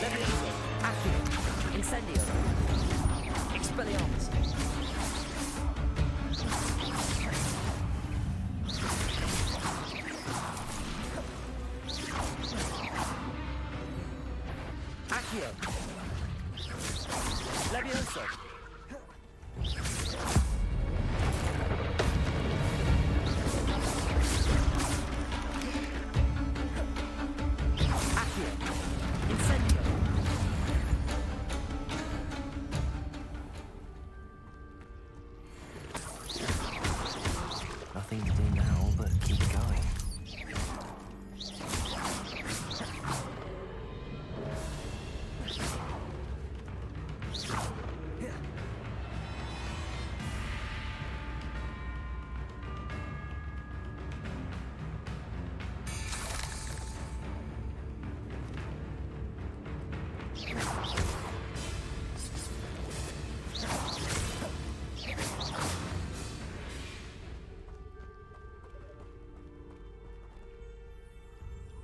Levioso. Accio. Incendio. Expelliarmus. Accio. Levioso.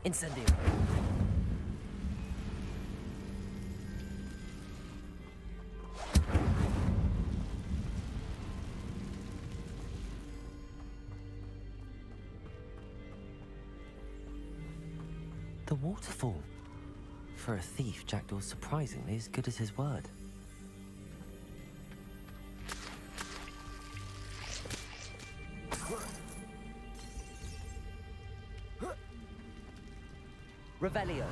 Incendio. The waterfall. For a thief, Jackdaw's surprisingly as good as his word. Revelio.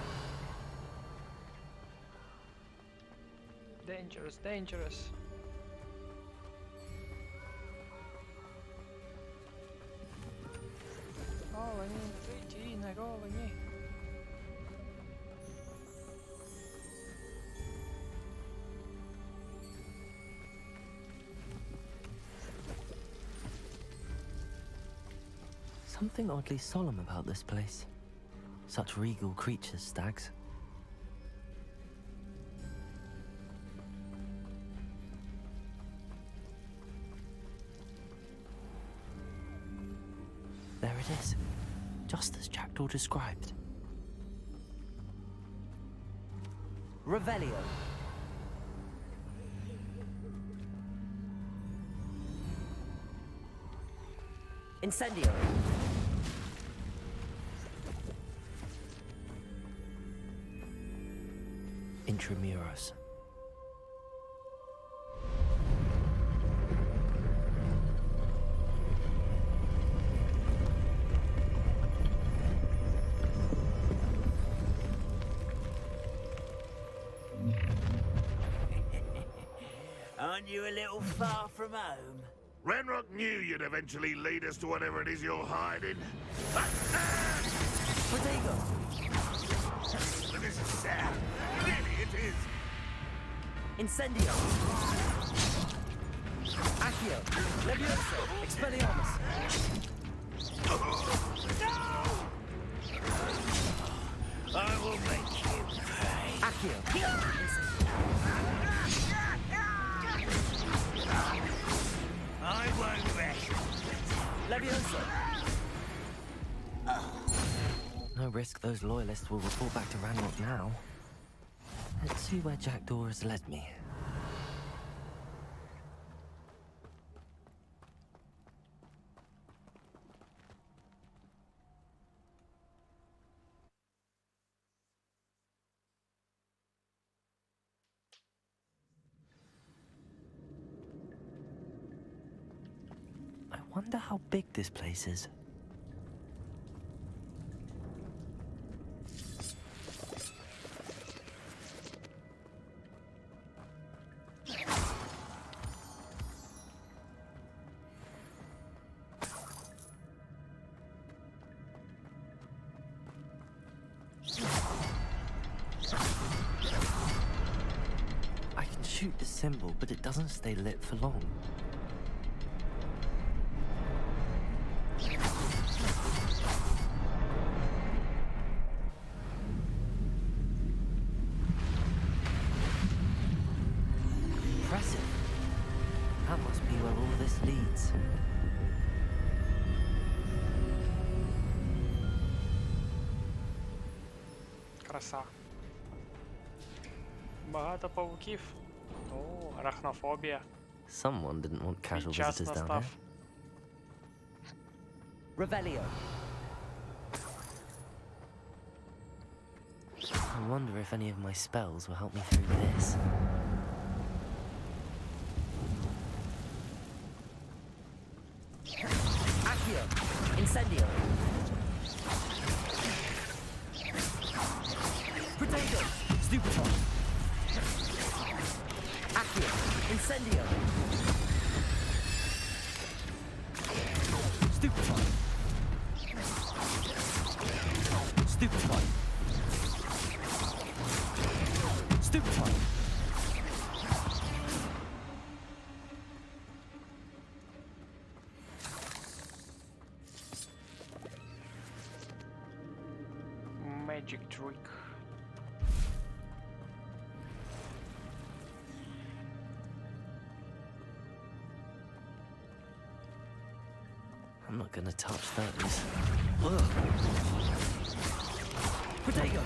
Dangerous, dangerous. Голені, зайти на голені. Something oddly solemn about this place. Such regal creatures, stags. There it is, just as Jackdaw described. Revelio. Incendio. Intramuros. Aren't you a little far from home? Renrock knew you'd eventually lead us to whatever it is you're hiding. Protego. This is sad. Really, it is. Incendio. Accio. Levioso. Expelliarmus. I will make you pay. Accio. I won't rest. Levioso. No risk those loyalists will report back to Ranrock now. Let's see where Jackdaw has led me. I wonder how big this place is. I can shoot the symbol, but it doesn't stay lit for long. Impressive. That must be where all this leads. Краса. Багато павуків. О, арахнофобія. Someone didn't want casual Твій час visitors down настав. here. Revelio. I wonder if any of my spells will help me through this. Accio. Incendio. Protego. Stupefy. Accio. Incendio. Stupefy. Stupefy. Stupefy. Magic trick. I'm not gonna touch those. Ugh. Potato!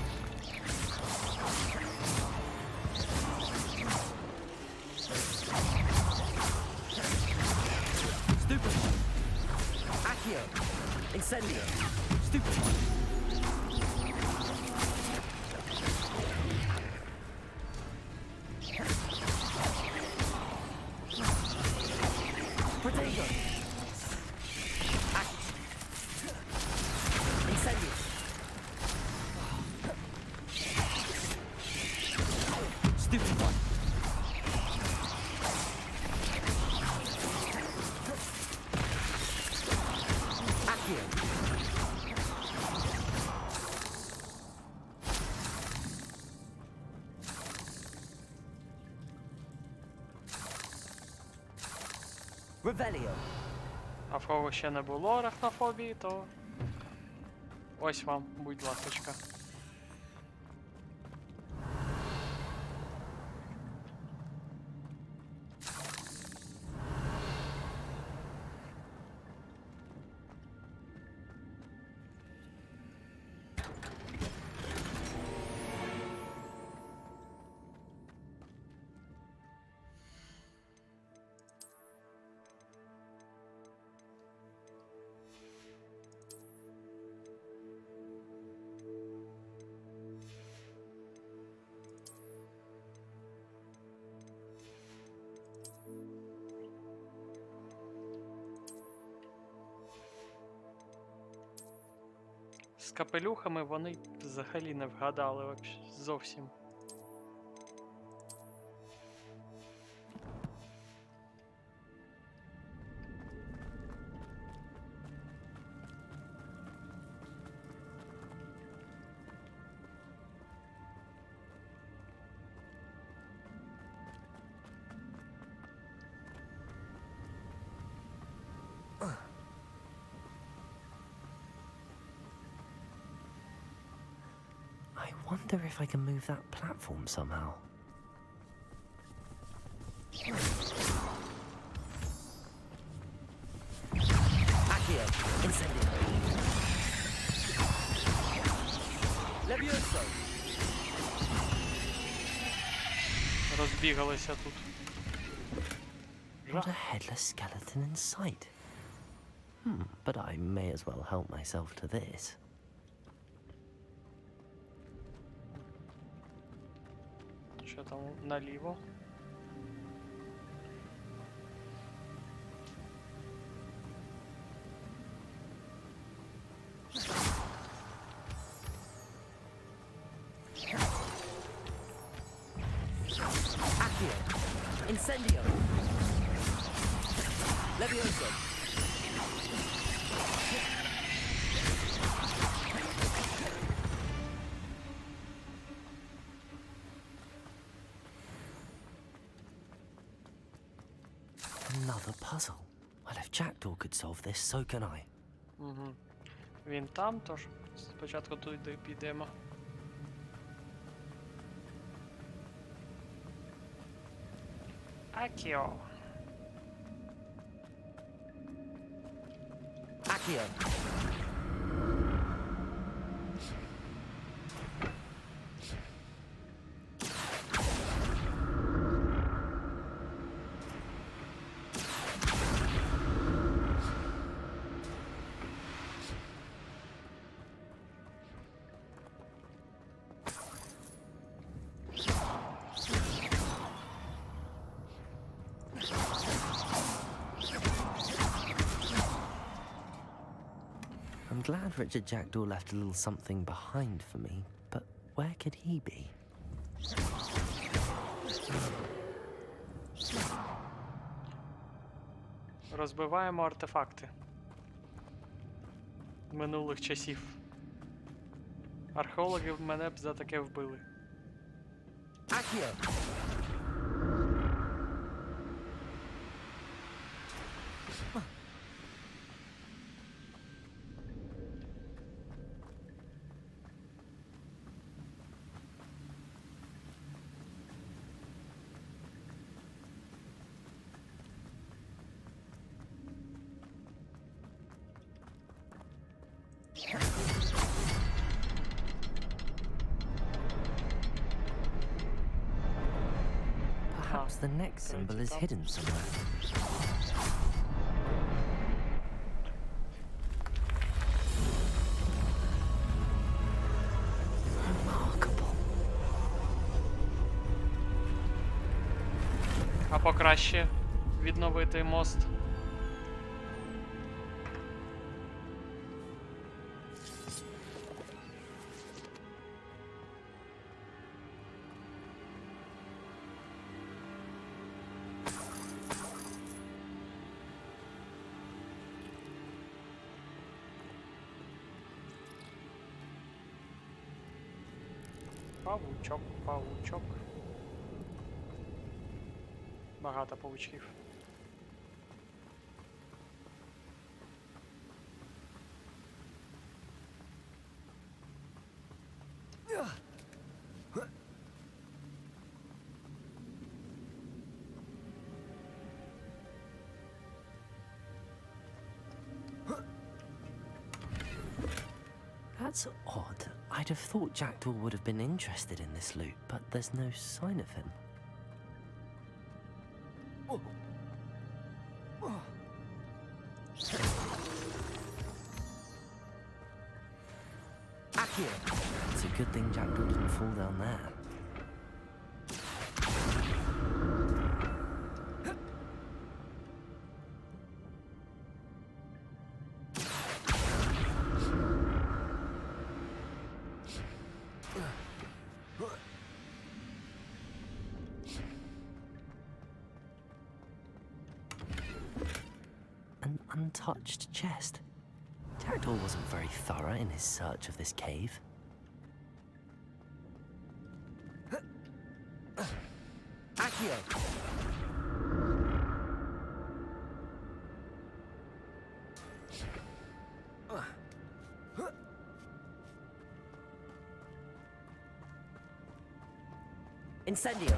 Stupefy! Accio! Incendio! Stupefy! Potato! Incendio! Stupefy! Accio! Revelio! А в кого ще не було арахнофобії, то ось вам, будь ласочка. З капелюхами вони взагалі не вгадали зовсім. I wonder if I can move that platform somehow. Accio! Incendio! Levioso! Розбігалися тут. Not a headless skeleton in sight. But I may as well help myself to this. Що там наліво? Accio! Incendio! Levioso! Another puzzle. Well, if Jackdaw could solve this, so can I. Угу. Він там, тож спочатку туди підемо. Акіо. Accio! I'm glad Richard Jackdaw left a little something behind for me, but where could he be? Розбиваємо артефакти минулих часів. Археологи мене б за таке вбили. Accio! Perhaps the next symbol is hidden somewhere. А покраще відновити мост. Павучок, павучок. Багато павучків. That's odd. I'd have thought Jackdaw would have been interested in this loot, but there's no sign of him. It's a good thing Jackdaw didn't fall down there. An untouched chest. Jackdaw wasn't very thorough in his search of this cave. Accio! Incendio!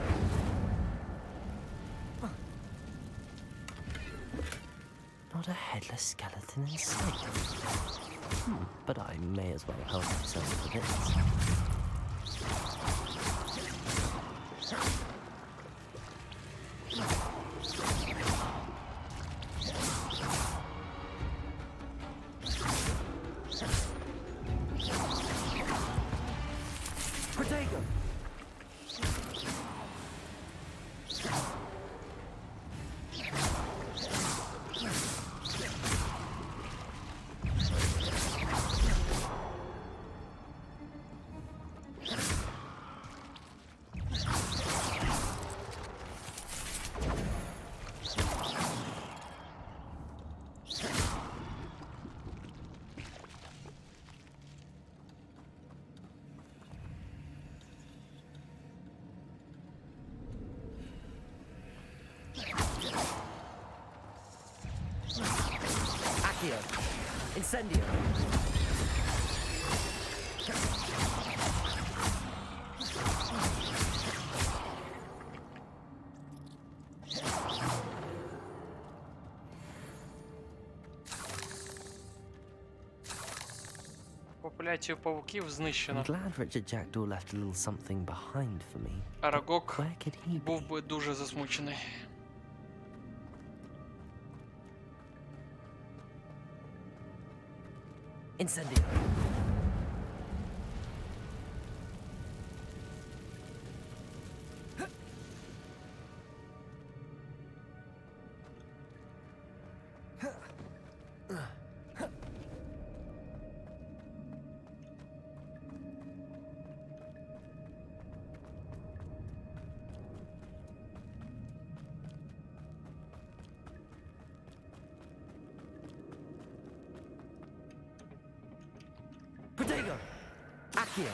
Not a headless skeleton in sight. But I may as well help myself a bit. Protego! Accio! Incendio! Популяцію павуків знищено. I'm glad Richard Jackdaw left a little something behind for me. Арагок Where could he be? був би дуже засмучений. Incendio! Protego! Accio!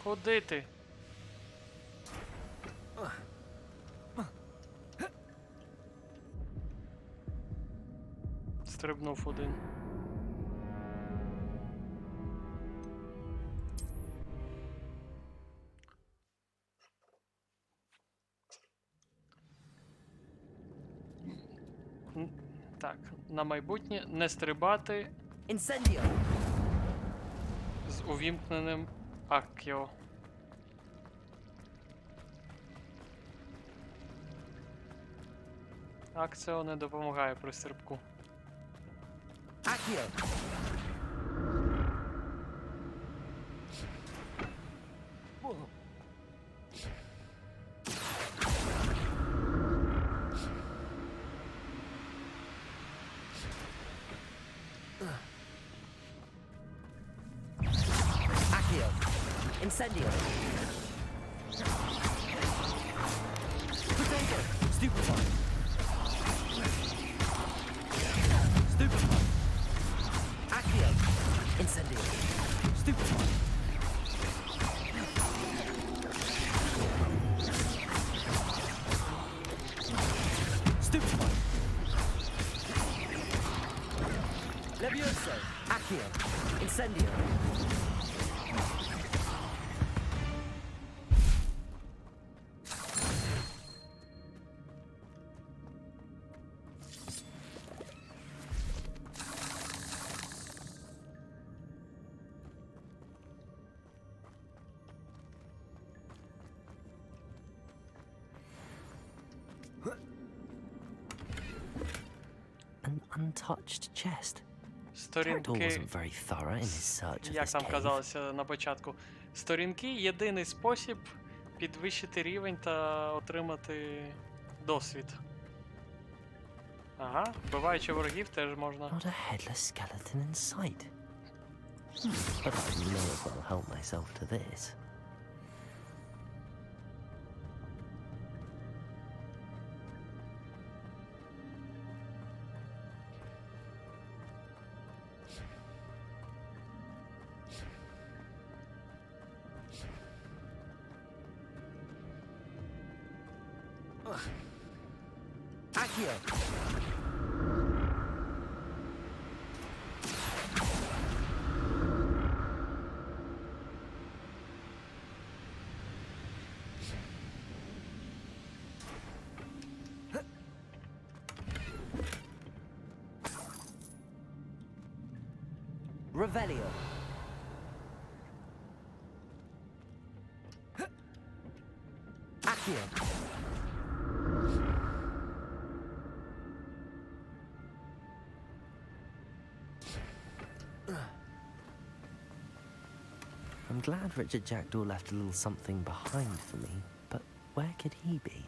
Куди ти? Стрибнув один. на майбутнє не стрибати Incendio! з увімкненим Аккіо. Акціо не допомагає при стрибку. Accio! Accio! Incendio! Potato! Stupefy! Stupefy! Accio! Incendio! Stupefy! Stupefy! Levioso! Accio! Incendio! An untouched chest. Jackdaw Сторінки, wasn't very thorough in his search of як this там cave. казалося на початку, сторінки — єдиний спосіб підвищити рівень та отримати досвід. Ага, вбиваючи ворогів теж можна. Not a headless skeleton in sight. But I may as well help myself to this. Accio! Revelio! Accio! I'm glad Richard Jackdaw left a little something behind for me, but where could he be?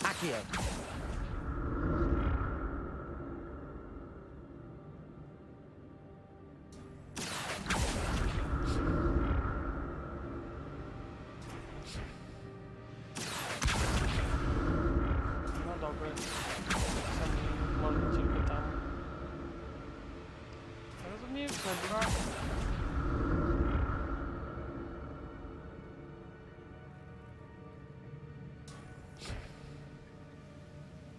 Accio! Ну добре. Це можна тільки там. Розумів, не дурак.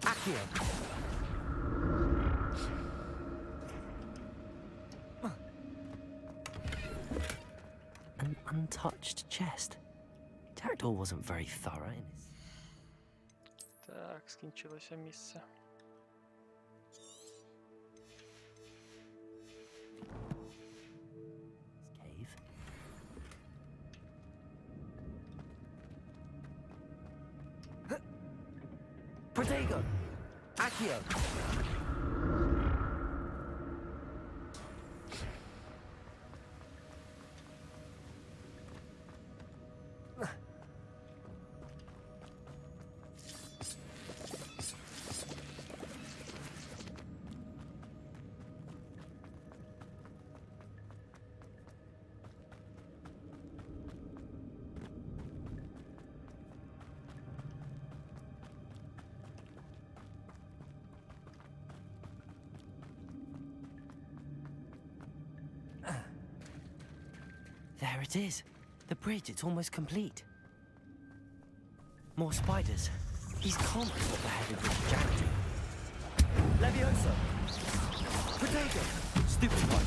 Accio! An untouched chest. Jackdaw wasn't very thorough in his... Так, скінчилося місце. cave. Protego! Accio! There it is. The bridge, it's almost complete. More spiders. These can't be what the headed Richard Jack do. Leviosa! Potato! Stupid one.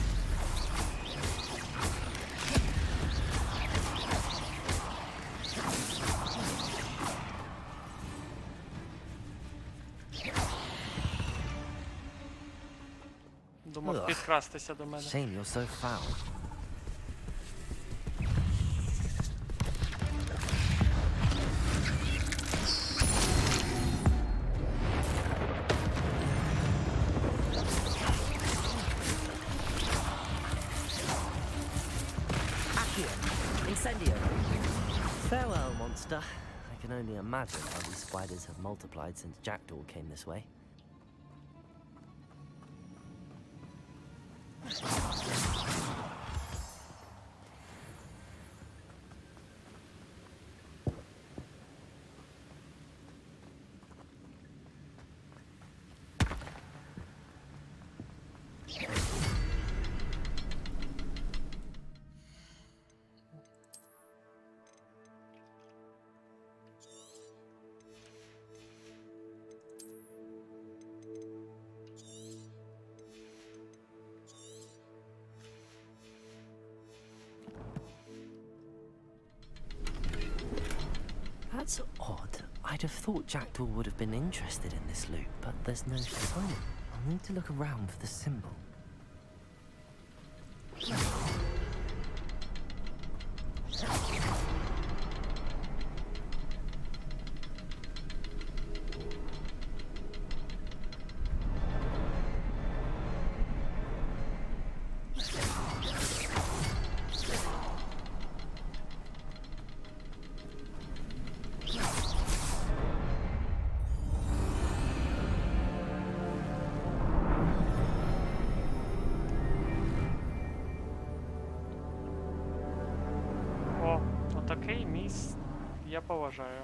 Думав підкрастися до мене. Shame you're so foul. Incendio! Farewell, monster. I can only imagine how these spiders have multiplied since Jackdaw came this way. That's odd. I'd have thought Jackdaw would have been interested in this loot, but there's no sign. I'll need to look around for the symbol. О, отакий міст я поважаю.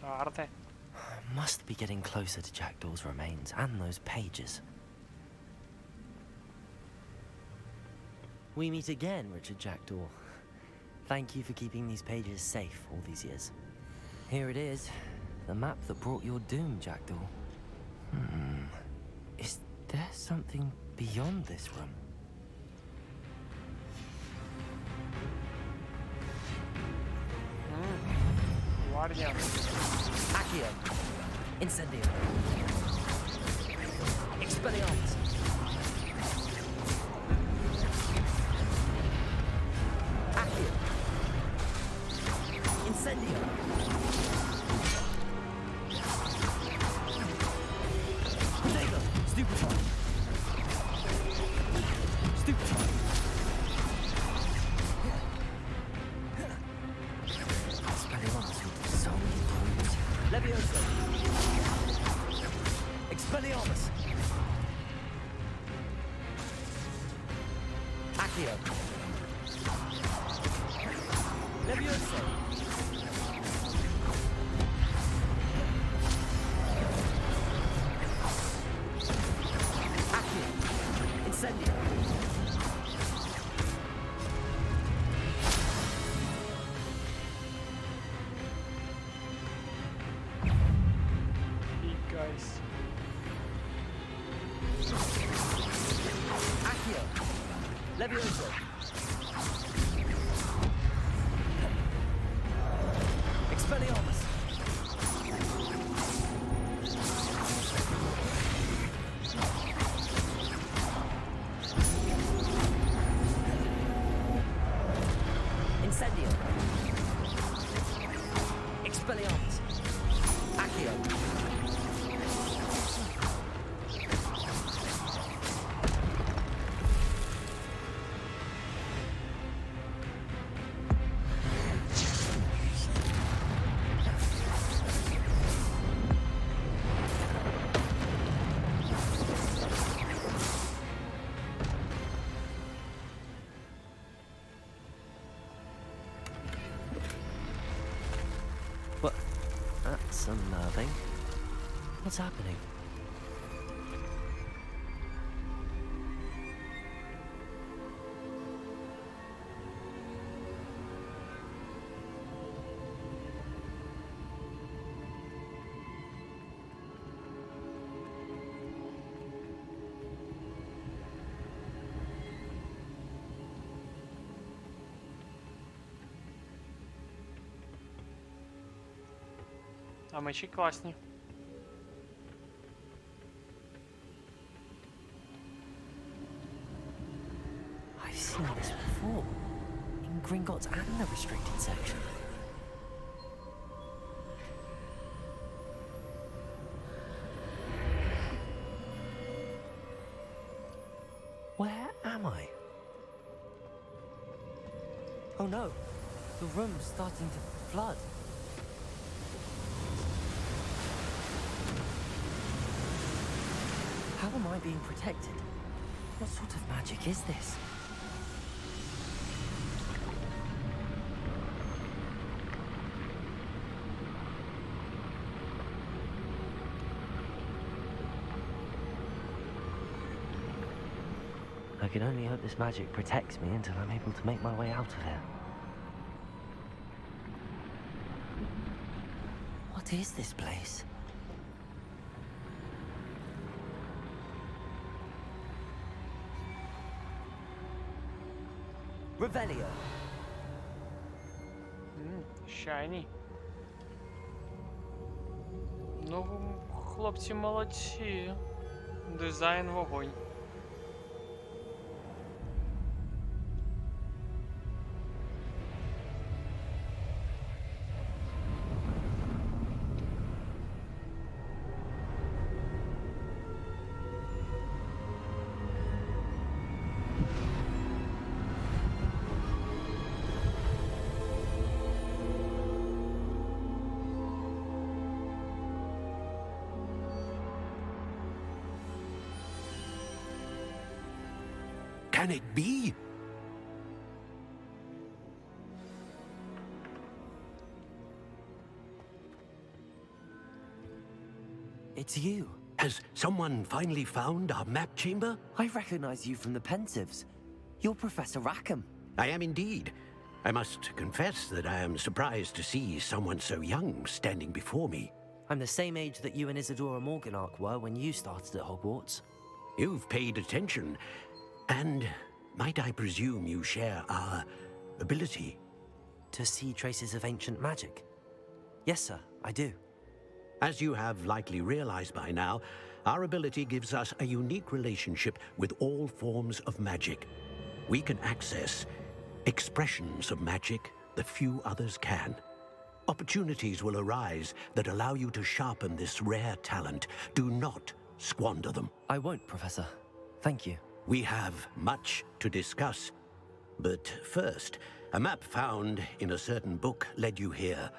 Арте. Must be getting closer to Jackdaw's remains and those pages. We meet again, Richard Jackdaw. Thank you for keeping these pages safe all these years. Here it is, the map that brought your doom, Jackdaw. Is there something beyond this room? Guardia. Accio! Incendio! Expelliarmus! Accio! Incendio! Potato! Stupefy! Stupefy! Expelliarmus with so many wounds. Leviosa! Expelliarmus! Accio! Leviosa! Accio! Incendio! Big guys. Accio! Leviosa! Expelliarmus! Incendio! Expelliarmus! Accio! What? That's unnerving. What's happening? А мечі класні. I've seen this before. In Gringotts and the restricted section. Where am I? Oh no, the room's starting to flood. How am I being protected? What sort of magic is this? I can only hope this magic protects me until I'm able to make my way out of here. What is this place? Revelio. Shiny. Ну, хлопці молодці. Дизайн вогонь. Can it be? It's you. Has someone finally found our map chamber? I recognize you from the Pensieves. You're Professor Rackham. I am indeed. I must confess that I am surprised to see someone so young standing before me. I'm the same age that you and Isadora Morganach were when you started at Hogwarts. You've paid attention, and might I presume you share our ability? To see traces of ancient magic? Yes, sir, I do. As you have likely realized by now, our ability gives us a unique relationship with all forms of magic. We can access expressions of magic that few others can. Opportunities will arise that allow you to sharpen this rare talent. Do not squander them. I won't, Professor. Thank you. We have much to discuss. But first, a map found in a certain book led you here.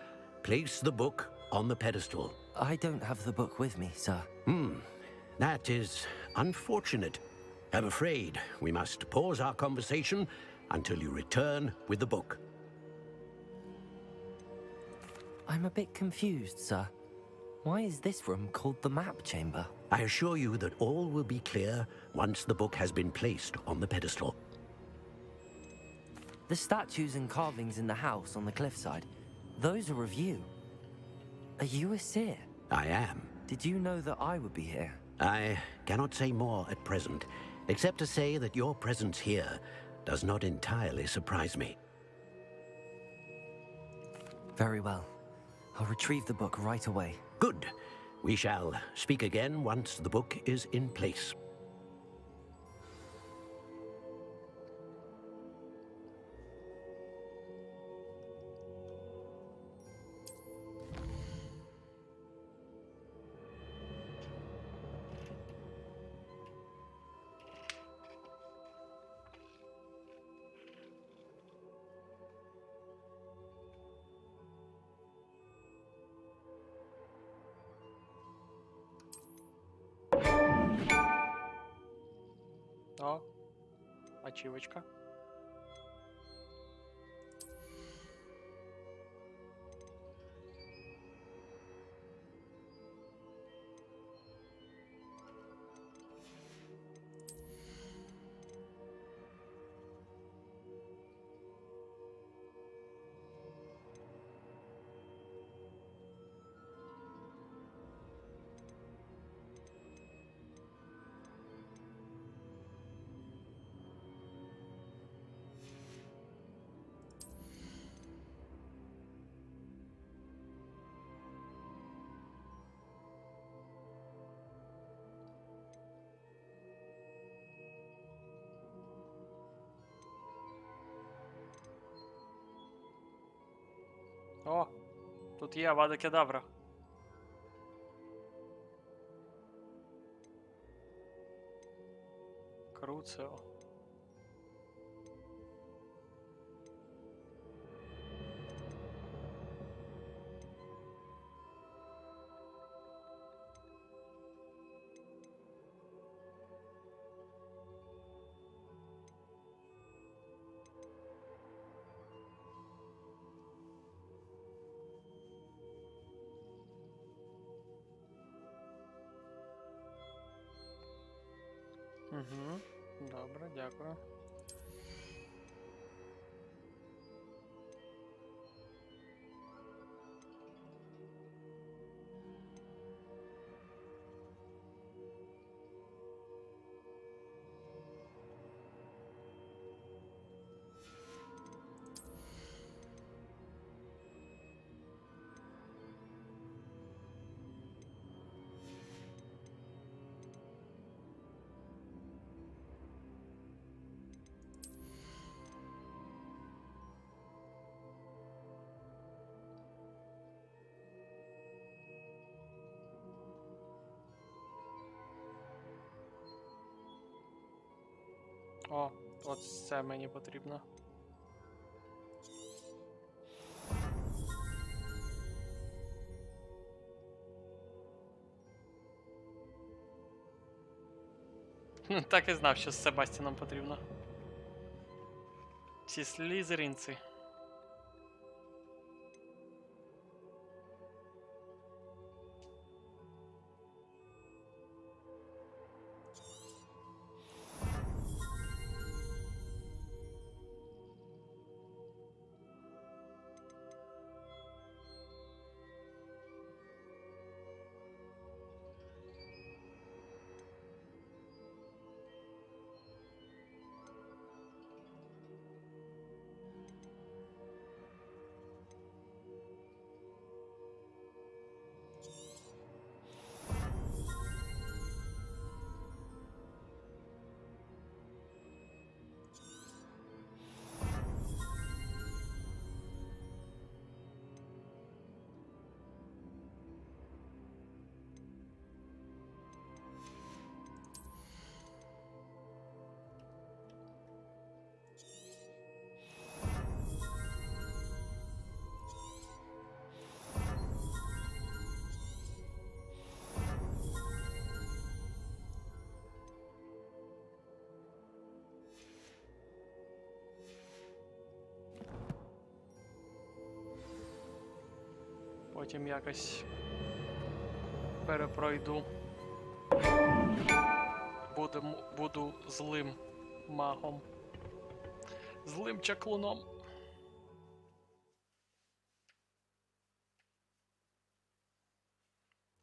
Place the book on the pedestal. I don't have the book with me, sir. That is unfortunate. I'm afraid we must pause our conversation until you return with the book. I'm a bit confused, sir. Why is this room called the map chamber? I assure you that all will be clear once the book has been placed on the pedestal. The statues and carvings in the house on the cliffside, those are of you. Are you a seer? I am. Did you know that I would be here? I cannot say more at present, except to say that your presence here does not entirely surprise me. Very well. I'll retrieve the book right away. Good. We shall speak again once the book is in place. О, ачивочка. О, тут є Авада Кедавра. Круцео. Угу. Добре, дякую. О, от це мені потрібно. Так і знав, що з Себастіном потрібно. Ці слізеринці. Потім якось перепройду. Буду злим магом. Злим чаклуном.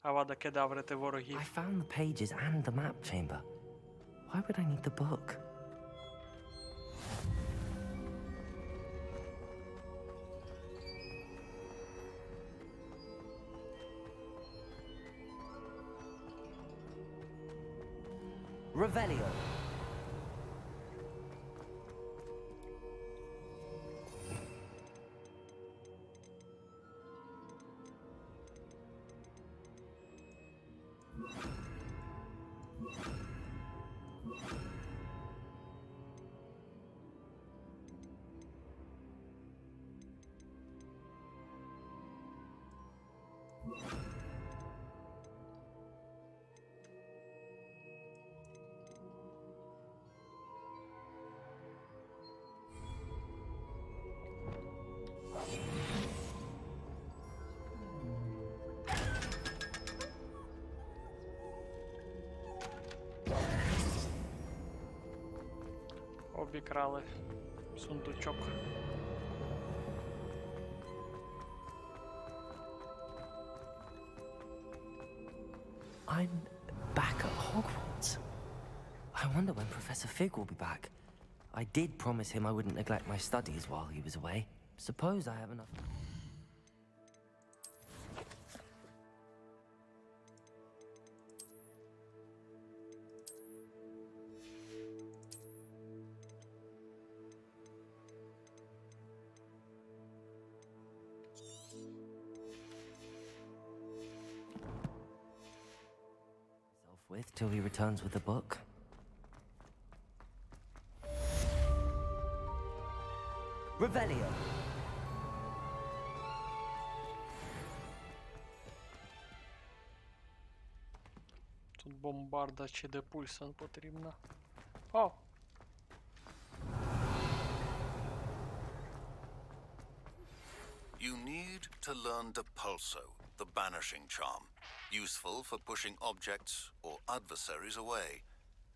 Авада Кедаврити ворогів. I found the pages and the map chamber. Why would I need the book? Revelio. Обікрали сундучок. I'm back at Hogwarts. I wonder when Professor Fig will be back. I did promise him I wouldn't neglect my studies while he was away. Suppose I have enough... with till he returns with the book. Revelio. Тут бомбарда чи депульсон потрібна. О! You need to learn Depulso, the banishing charm, useful for pushing objects or adversaries away.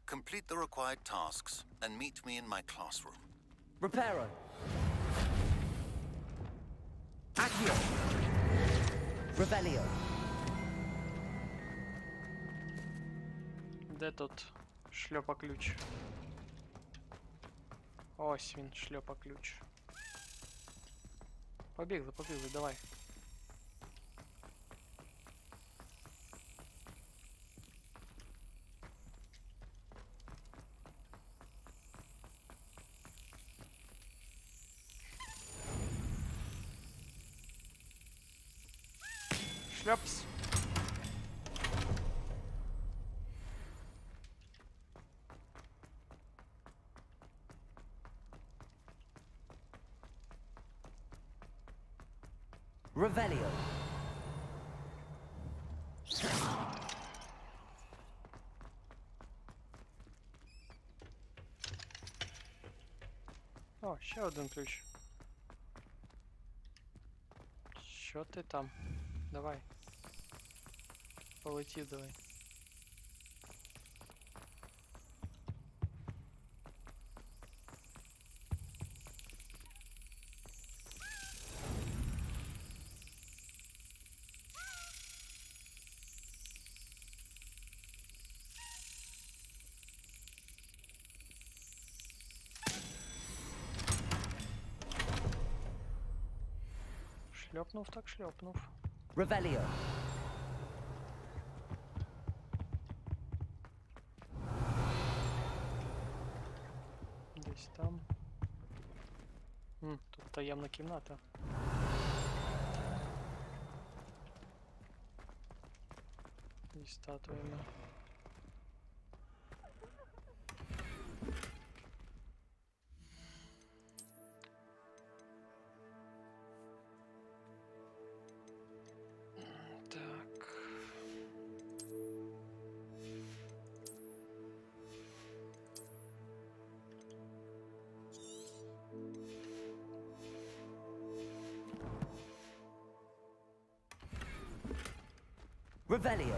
Complete the required tasks and meet me in my classroom. Reparo. Accio. Revelio. Де тут шльопа-ключ? Ось він, шльопа-ключ. Побігли, побігли, давай. Шльопс. Revelio. О, ще один ключ. Що ти там? Давай. Полетів давай. Шльопнув, так шльопнув. Revelio. Десь там. Тут таємна кімната. Зі статуями. Так. Revelio.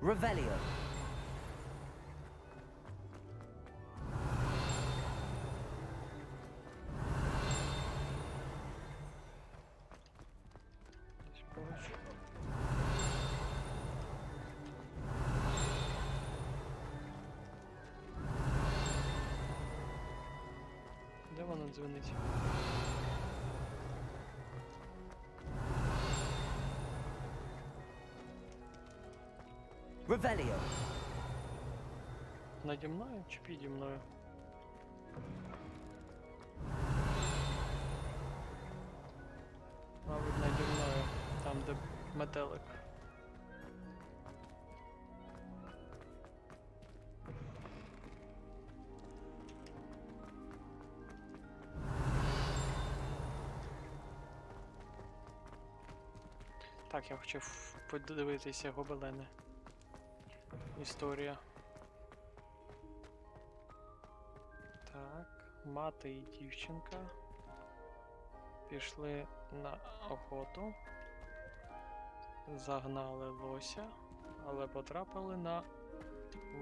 Revelio. Десь поруч. Де вона дзвонить? Revelio. Наді мною чи піді мною? Мабуть, наді мною. Там, де метелик. Так, я хотів подивитися гобелени. Історія. Так, мати і дівчинка пішли на охоту, загнали лося, але потрапили на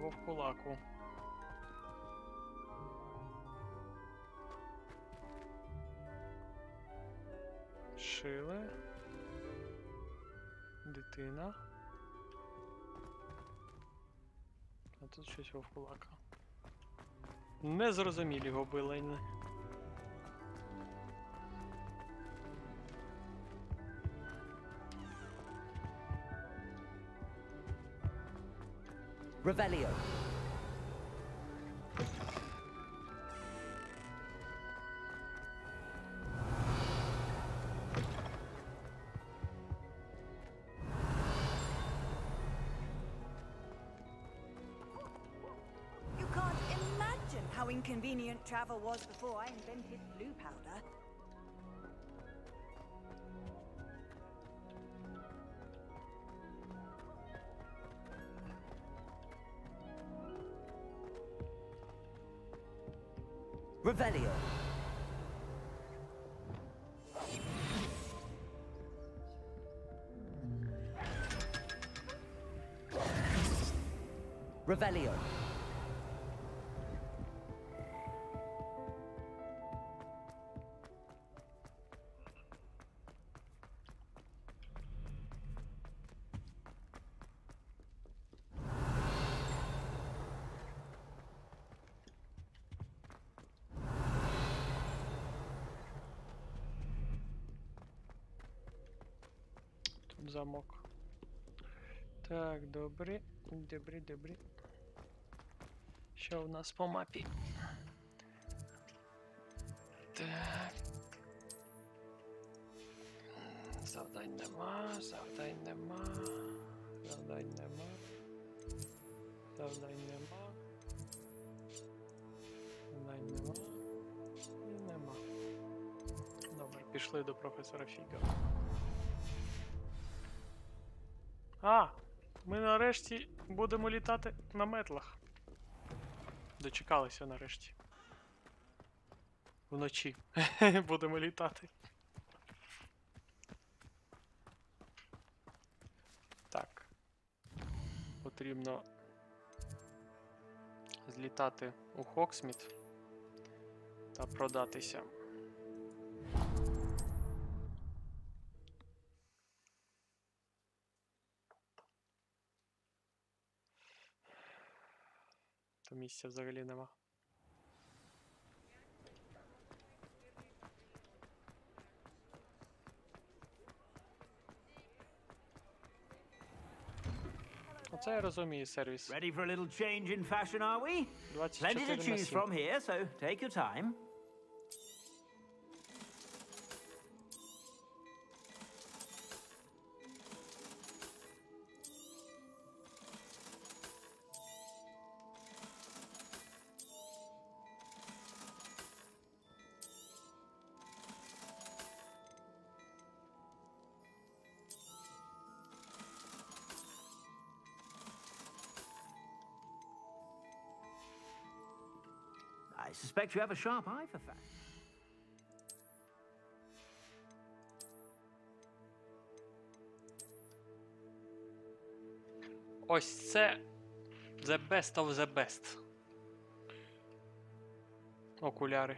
вовкулаку. Шили. Дитина. А тут щось вовкулака. Незрозумілі гобелени. Revelio. You can't imagine how inconvenient travel was before I invented blue powder. Revelio. Revelio. Тут замок. Так, добре. Добре. Що у нас по мапі? Так. Завдань нема. Завдань нема. І нема. Добре, пішли до професора Фіга. А! Ми нарешті будемо літати на метлах. Дочекалися нарешті. Вночі будемо літати. Так. Потрібно злітати у Хоксміт та продатися. То місця взагалі нема. Оце я розумію сервіс. Ready for a little change in fashion, are we? 24 Plenty to на choose 7. from here, so take your time. I suspect you have a sharp eye for fashion. Ось це the best of the best. Окуляри.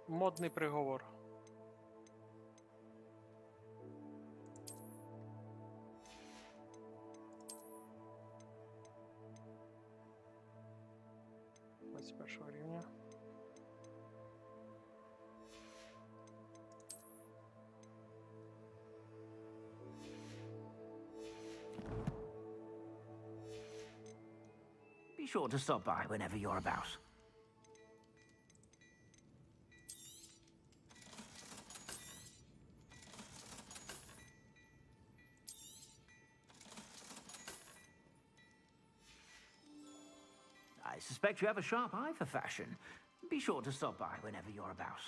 Модний приговор. Ось першого рівня. Be sure to stop by whenever you're about. I suspect you have a sharp eye for fashion. Be sure to stop by whenever you're about.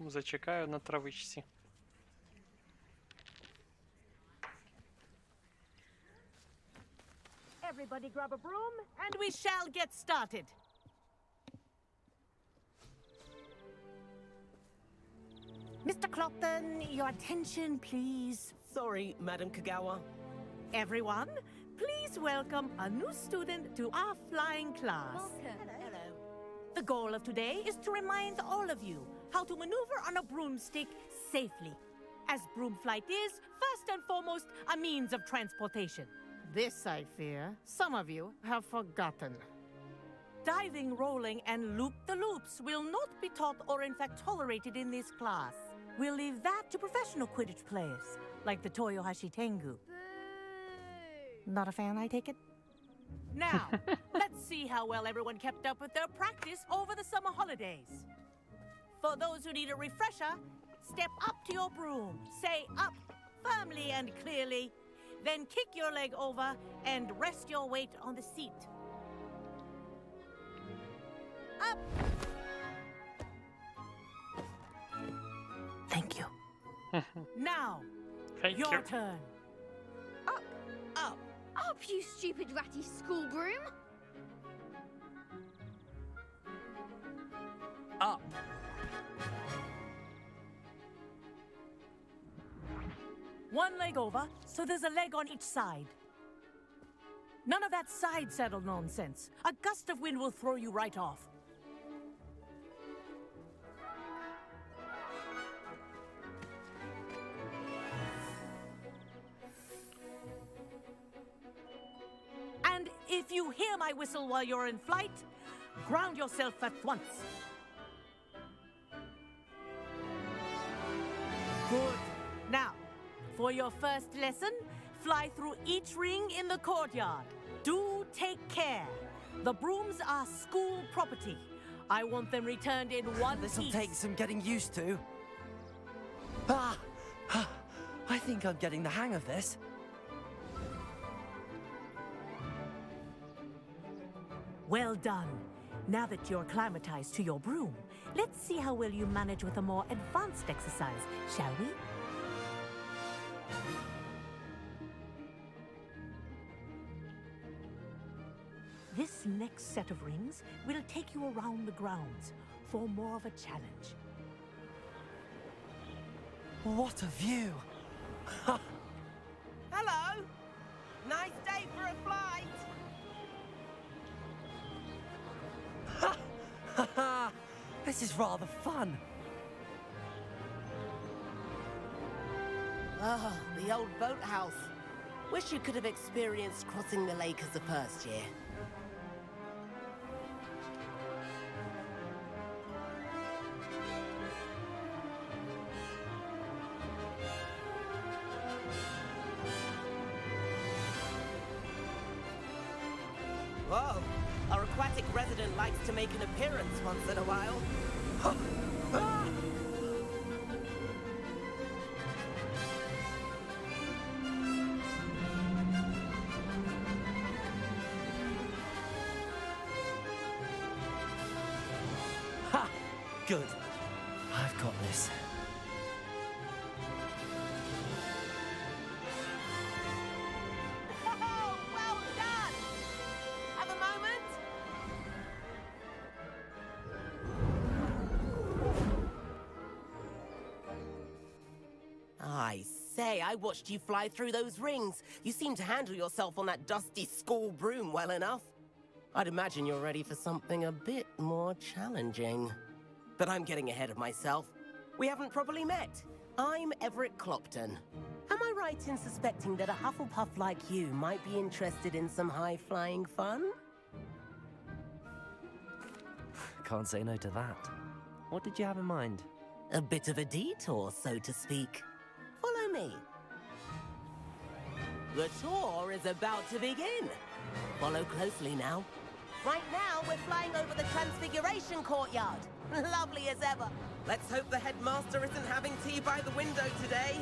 Зачекаю на травичці. Everybody grab a broom, and we shall get started. Mr. Clopton, your attention, please. Sorry, Madam Kagawa. Everyone, please welcome a new student to our flying class. Hello. The goal of today is to remind all of you how to maneuver on a broomstick safely, as broom flight is, first and foremost, a means of transportation. This, I fear, some of you have forgotten. Diving, rolling, and loop-the-loops will not be taught or in fact tolerated in this class. We'll leave that to professional Quidditch players, like the Toyohashi Tengu. Not a fan, I take it? Now, let's see how well everyone kept up with their practice over the summer holidays. For those who need a refresher, step up to your broom, say up firmly and clearly, then kick your leg over and rest your weight on the seat. Up! Thank you. Now, Thank your you. turn. Up! Up! Up, you stupid ratty school broom! Up. One leg over, so there's a leg on each side. None of that side saddle nonsense. A gust of wind will throw you right off. And if you hear my whistle while you're in flight, ground yourself at once. Good. Now, for your first lesson, fly through each ring in the courtyard. Do take care. The brooms are school property. I want them returned in one This'll piece. take some getting used to. I think I'm getting the hang of this. Well done. Now that you're acclimatized to your broom, let's see how well you manage with a more advanced exercise, shall we? This next set of rings will take you around the grounds for more of a challenge. What a view! Hello. Nice day for a flight. This is rather fun. Ah, the old boathouse. Wish you could have experienced crossing the lake as a first year. Whoa! Our aquatic resident likes to make an appearance once in a while. Ha! Good. I've got this. Oh, well done! Have a moment? I say, I watched you fly through those rings. You seem to handle yourself on that dusty school broom well enough. I'd imagine you're ready for something a bit more challenging. But I'm getting ahead of myself. We haven't properly met. I'm Everett Clopton. Am I right in suspecting that a Hufflepuff like you might be interested in some high-flying fun? Can't say no to that. What did you have in mind? A bit of a detour, so to speak. Follow me. The tour is about to begin. Follow closely now. Right now, we're flying over the Transfiguration Courtyard. Lovely as ever. Let's hope the headmaster isn't having tea by the window today.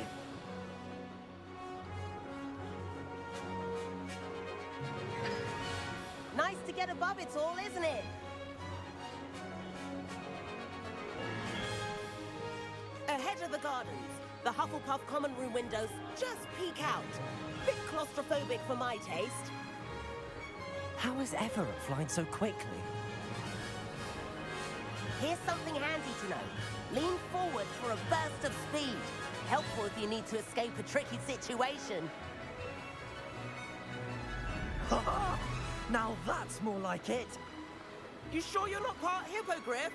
Nice to get above it all, isn't it? gardens. The Hufflepuff common room windows just peek out. Bit claustrophobic for my taste. How is Everett flying so quickly? Here's something handy to know. Lean forward for a burst of speed. Helpful if you need to escape a tricky situation. Now that's more like it. You sure you're not part hippogriff?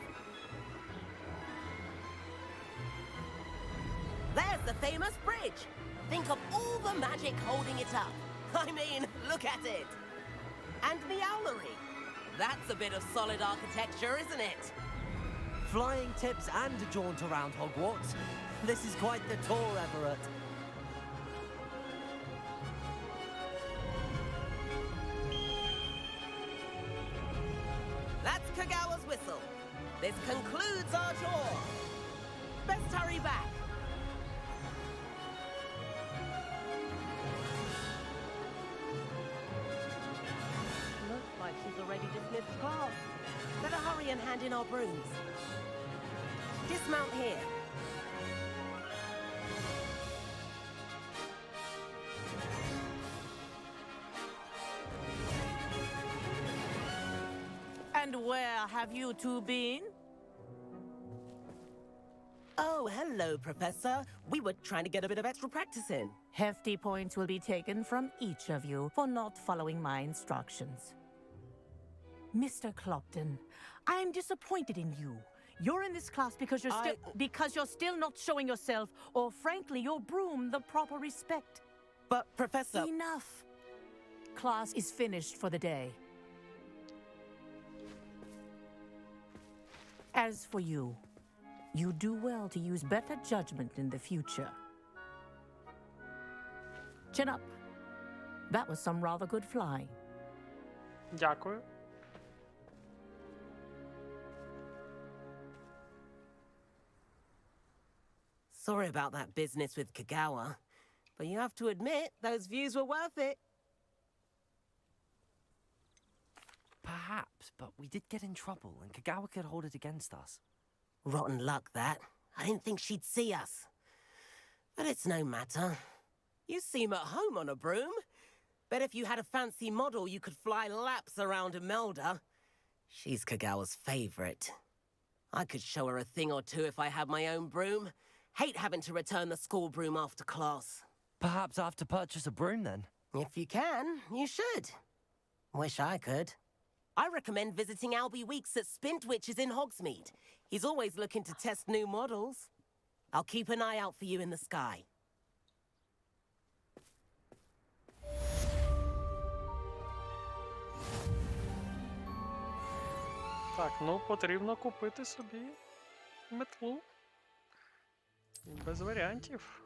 There's the famous bridge. Think of all the magic holding it up. I mean, look at it. And the owlery. That's a bit of solid architecture, isn't it? Flying tips and a jaunt around Hogwarts. This is quite the tour, Everett. That's Kagawa's whistle. This concludes our tour. Best hurry back. Looks like she's already dismissed class. Better hurry and hand in our brooms. Dismount here. And where have you two been? Oh, hello, Professor. We were trying to get a bit of extra practice in. Hefty points will be taken from each of you for not following my instructions. Mr. Clopton, I am disappointed in you. You're in this class because you're still not showing yourself, or frankly, your broom the proper respect. But, Professor... Enough. Class is finished for the day. As for you, you do well to use better judgment in the future. Chin up. That was some rather good flying. Дякую. Sorry about that business with Kagawa, but you have to admit, those views were worth it. Perhaps, but we did get in trouble, and Kagawa could hold it against us. Rotten luck, that. I didn't think she'd see us. But it's no matter. You seem at home on a broom. Bet if you had a fancy model, you could fly laps around Imelda. She's Kagawa's favorite. I could show her a thing or two if I had my own broom. Hate having to return the school broom after class. Perhaps I have to purchase a broom, then? If you can, you should. Wish I could. I recommend visiting Albie Weeks at Spintwitches in Hogsmeade. He's always looking to test new models. I'll keep an eye out for you in the sky. Так, ну потрібно купити собі метлу. Без варіантів.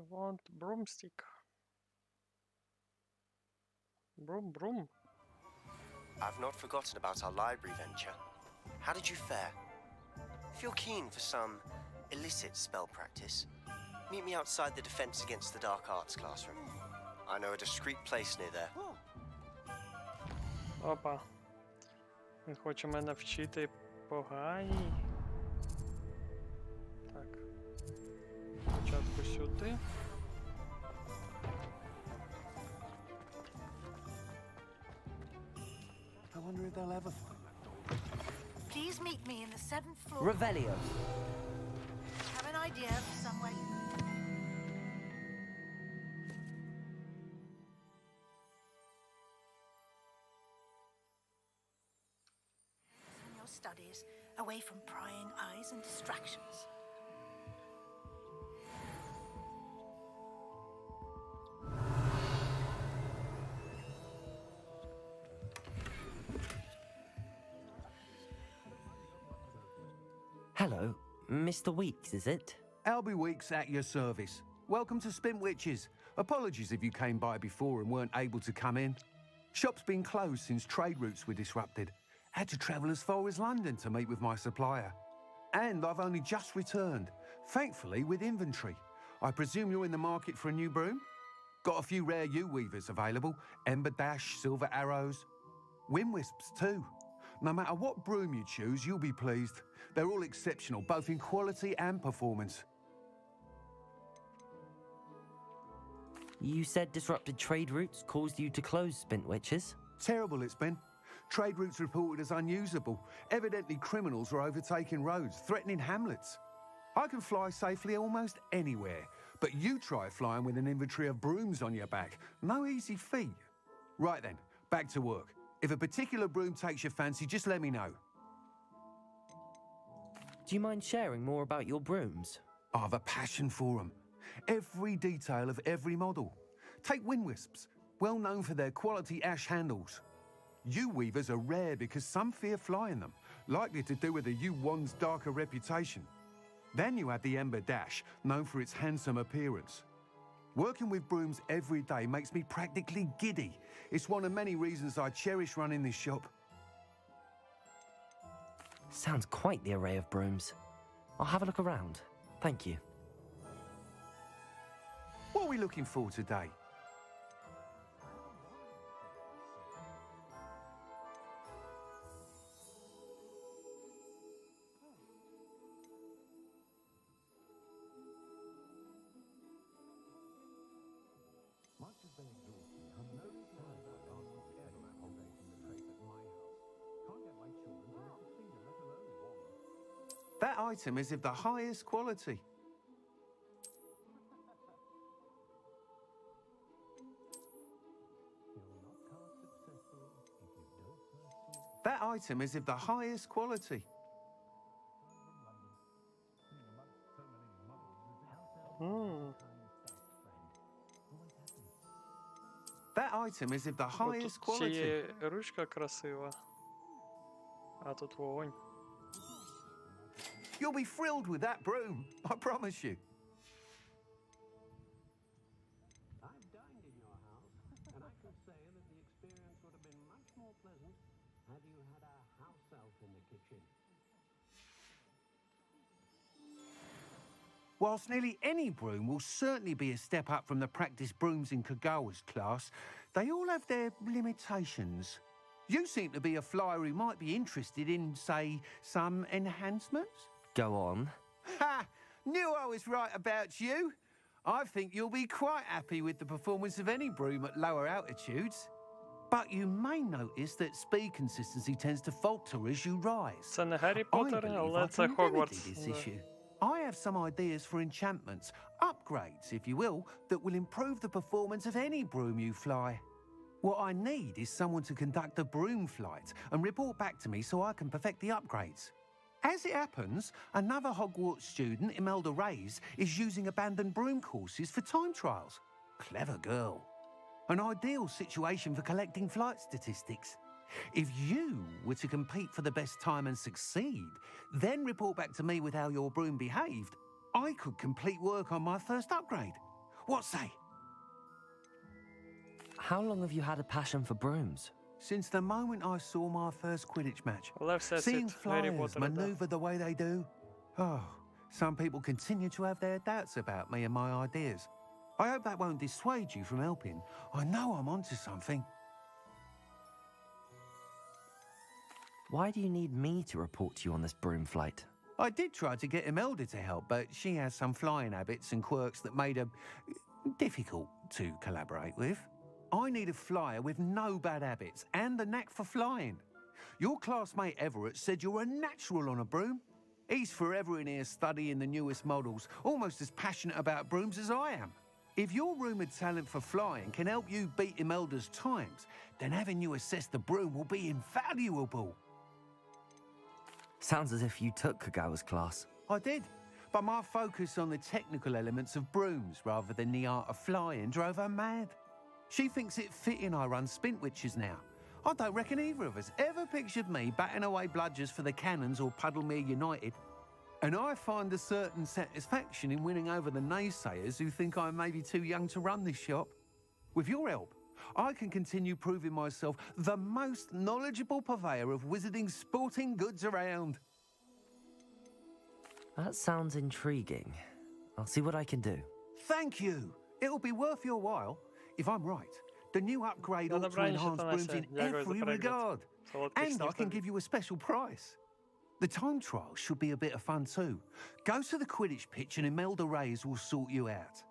want broomstick. Broom, broom. I've not forgotten about our library venture. How did you fare? If you're keen for some illicit spell practice, meet me outside the Defense Against the Dark Arts classroom. I know a discreet place near there. Опа. Він хоче мене вчити погані. Так. Спочатку сюди. I wonder if they'll ever find that door. Please meet me in the 7th floor. Revelio. Have an idea of somewhere you... From your studies, away from prying eyes and distractions. Hello, Mr. Weeks, is it? Albie Weeks at your service. Welcome to Spintwitches. Apologies if you came by before and weren't able to come in. Shop's been closed since trade routes were disrupted. Had to travel as far as London to meet with my supplier. And I've only just returned, thankfully with inventory. I presume you're in the market for a new broom? Got a few rare U-weavers available. Ember Dash, Silver Arrows. Wind Wisps too. No matter what broom you choose, you'll be pleased. They're all exceptional, both in quality and performance. You said disrupted trade routes caused you to close Spintwitches? Terrible it's been. Trade routes reported as unusable. Evidently criminals are overtaking roads, threatening hamlets. I can fly safely almost anywhere, but you try flying with an inventory of brooms on your back. No easy feat. Right then, back to work. If a particular broom takes your fancy, just let me know. Do you mind sharing more about your brooms? I've a passion for them. Every detail of every model. Take Wind Wisps, well known for their quality ash handles. U-weavers are rare because some fear flying them, likely to do with the U-wand's darker reputation. Then you have the Ember Dash, known for its handsome appearance. Working with brooms every day makes me practically giddy. It's one of many reasons I cherish running this shop. Sounds quite the array of brooms. I'll have a look around. Thank you. What are we looking for today? That item is of the highest quality. That item is of the highest quality. That item is of the highest Тут ще quality. є ручка красива. А тут вогонь. You'll be thrilled with that broom, I promise you. I've dined in your house, and I can say that the experience would have been much more pleasant had you had a house elf in the kitchen. Whilst nearly any broom will certainly be a step up from the practice brooms in Kagawa's class, they all have their limitations. You seem to be a flyer who might be interested in, say, some enhancements? Go on. Ha! Knew I was right about you. I think you'll be quite happy with the performance of any broom at lower altitudes. But you may notice that speed consistency tends to falter as you rise. Це не Гаррі I Поттер, believe але I це can remedy Хогвартс. this Да. issue. I have some ideas for enchantments, upgrades, if you will, that will improve the performance of any broom you fly. What I need is someone to conduct a broom flight and report back to me so I can perfect the upgrades. As it happens, another Hogwarts student, Imelda Reyes, is using abandoned broom courses for time trials. Clever girl. An ideal situation for collecting flight statistics. If you were to compete for the best time and succeed, then report back to me with how your broom behaved, I could complete work on my first upgrade. What say? How long have you had a passion for brooms? Since the moment I saw my first Quidditch match. Left says Seeing it, Harry flyers Potter, да. manoeuvre the way they do. Oh, some people continue to have their doubts about me and my ideas. I hope that won't dissuade you from helping. I know I'm onto something. Why do you need me to report to you on this broom flight? I did try to get Imelda to help, but she has some flying habits and quirks that made her difficult to collaborate with. I need a flyer with no bad habits and the knack for flying. Your classmate Everett said you're a natural on a broom. He's forever in here studying the newest models, almost as passionate about brooms as I am. If your rumoured talent for flying can help you beat Imelda's times, then having you assess the broom will be invaluable. Sounds as if you took Kagawa's class. I did, but my focus on the technical elements of brooms rather than the art of flying drove her mad. She thinks it fitting I run Spintwitches now. I don't reckon either of us ever pictured me batting away bludgers for the Cannons or Puddlemere United. And I find a certain satisfaction in winning over the naysayers who think I may be too young to run this shop. With your help, I can continue proving myself the most knowledgeable purveyor of wizarding sporting goods around. That sounds intriguing. I'll see what I can do. Thank you. It'll be worth your while. If I'm right, the new upgrade ought to enhance brooms in every regard. And I can give you a special price. The time trial should be a bit of fun too. Go to the Quidditch pitch and Imelda Reyes will sort you out.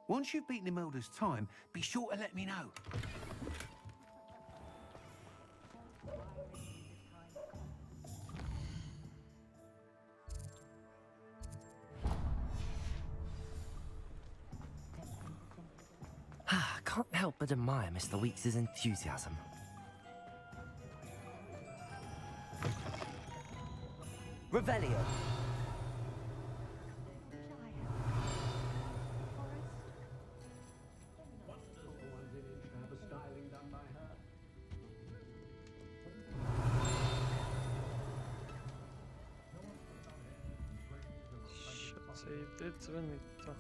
Once you've beaten Imelda's time, be sure to let me know. I can't help but admire Mr. Weeks' enthusiasm. Revelio. Що це йде дзвонить-то?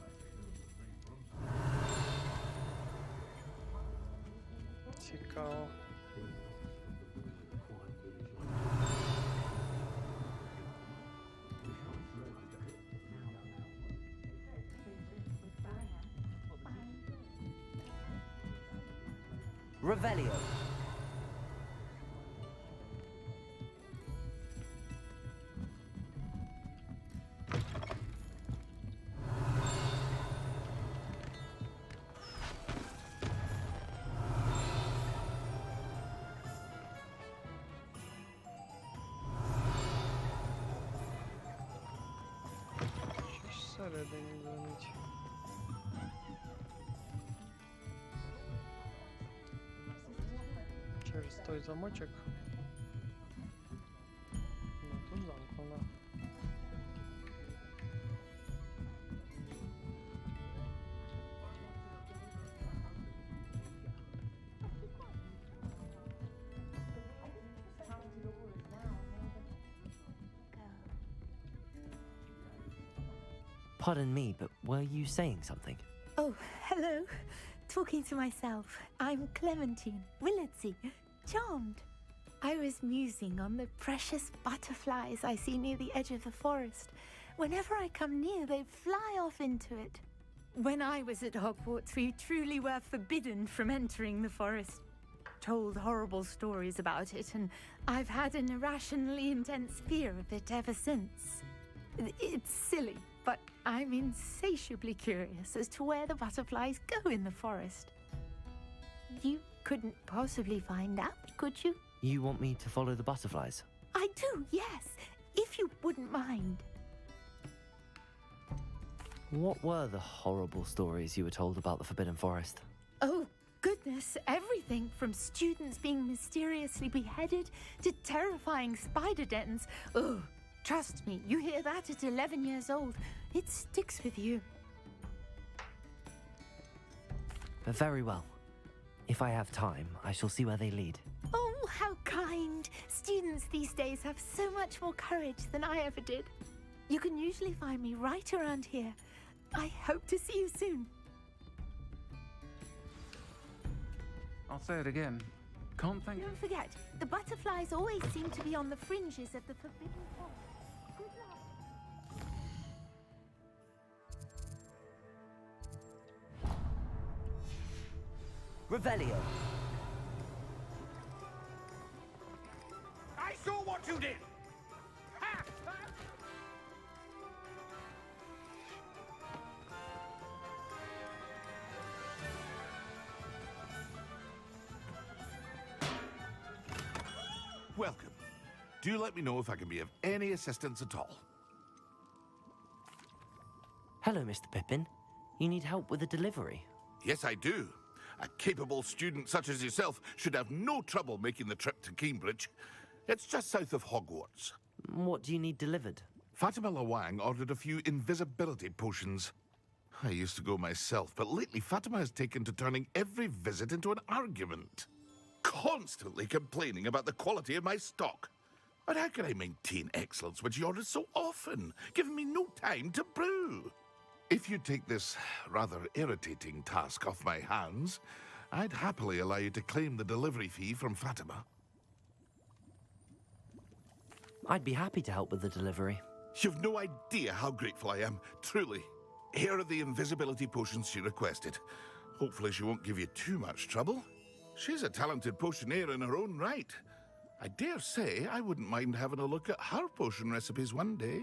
Цікаво. Revelio. Що ж всередині дзвонить? Через той замочок. Ну, тут замкнено. Pardon me, but were you saying something? Oh, hello. Talking to myself. I'm Clementine Willardsey. Charmed. I was musing on the precious butterflies I see near the edge of the forest. Whenever I come near, they fly off into it. When I was at Hogwarts, we truly were forbidden from entering the forest. Told horrible stories about it, and I've had an irrationally intense fear of it ever since. It's silly, but I'm insatiably curious as to where the butterflies go in the forest. You couldn't possibly find out, could you? You want me to follow the butterflies? I do, yes, if you wouldn't mind. What were the horrible stories you were told about the Forbidden Forest? Oh, goodness, everything from students being mysteriously beheaded to terrifying spider dens. Oh, trust me, you hear that at 11 years old, it sticks with you. Very well. If I have time, I shall see where they lead. Oh, how kind. Students these days have so much more courage than I ever did. You can usually find me right around here. I hope to see you soon. I'll say it again. Can't thank... Don't forget, the butterflies always seem to be on the fringes of the forbidden forest. Good luck. Revelio. I saw what you did! Ha! Welcome. Do let me know if I can be of any assistance at all. Hello, Mr. Pippin. You need help with a delivery? Yes, I do. A capable student such as yourself should have no trouble making the trip to Cambridge. It's just south of Hogwarts. What do you need delivered? Fatima Lawang ordered a few invisibility potions. I used to go myself, but lately Fatima has taken to turning every visit into an argument. Constantly complaining about the quality of my stock. But how can I maintain excellence when she orders so often, giving me no time to brew? If you take this rather irritating task off my hands, I'd happily allow you to claim the delivery fee from Fatima. I'd be happy to help with the delivery. You've no idea how grateful I am, truly. Here are the invisibility potions she requested. Hopefully she won't give you too much trouble. She's a talented potioneer in her own right. I dare say I wouldn't mind having a look at her potion recipes one day.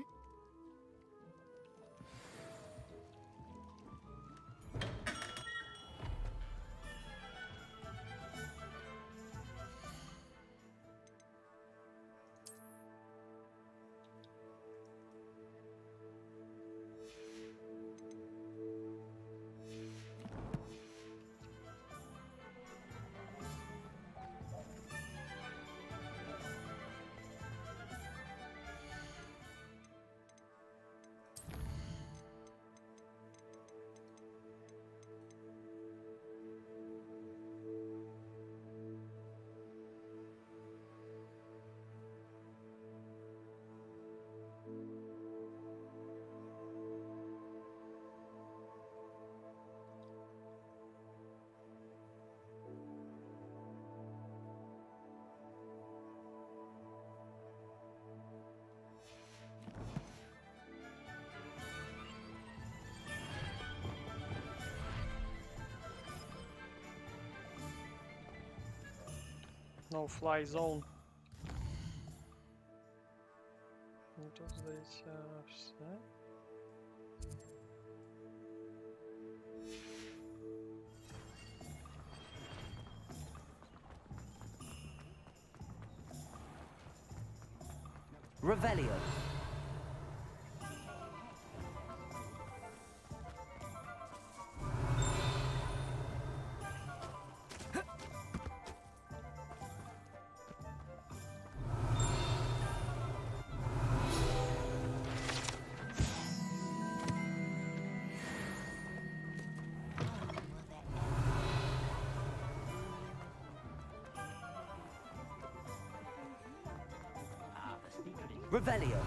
No fly zone. Ну, тут, здається, все. Revelio. Revelio.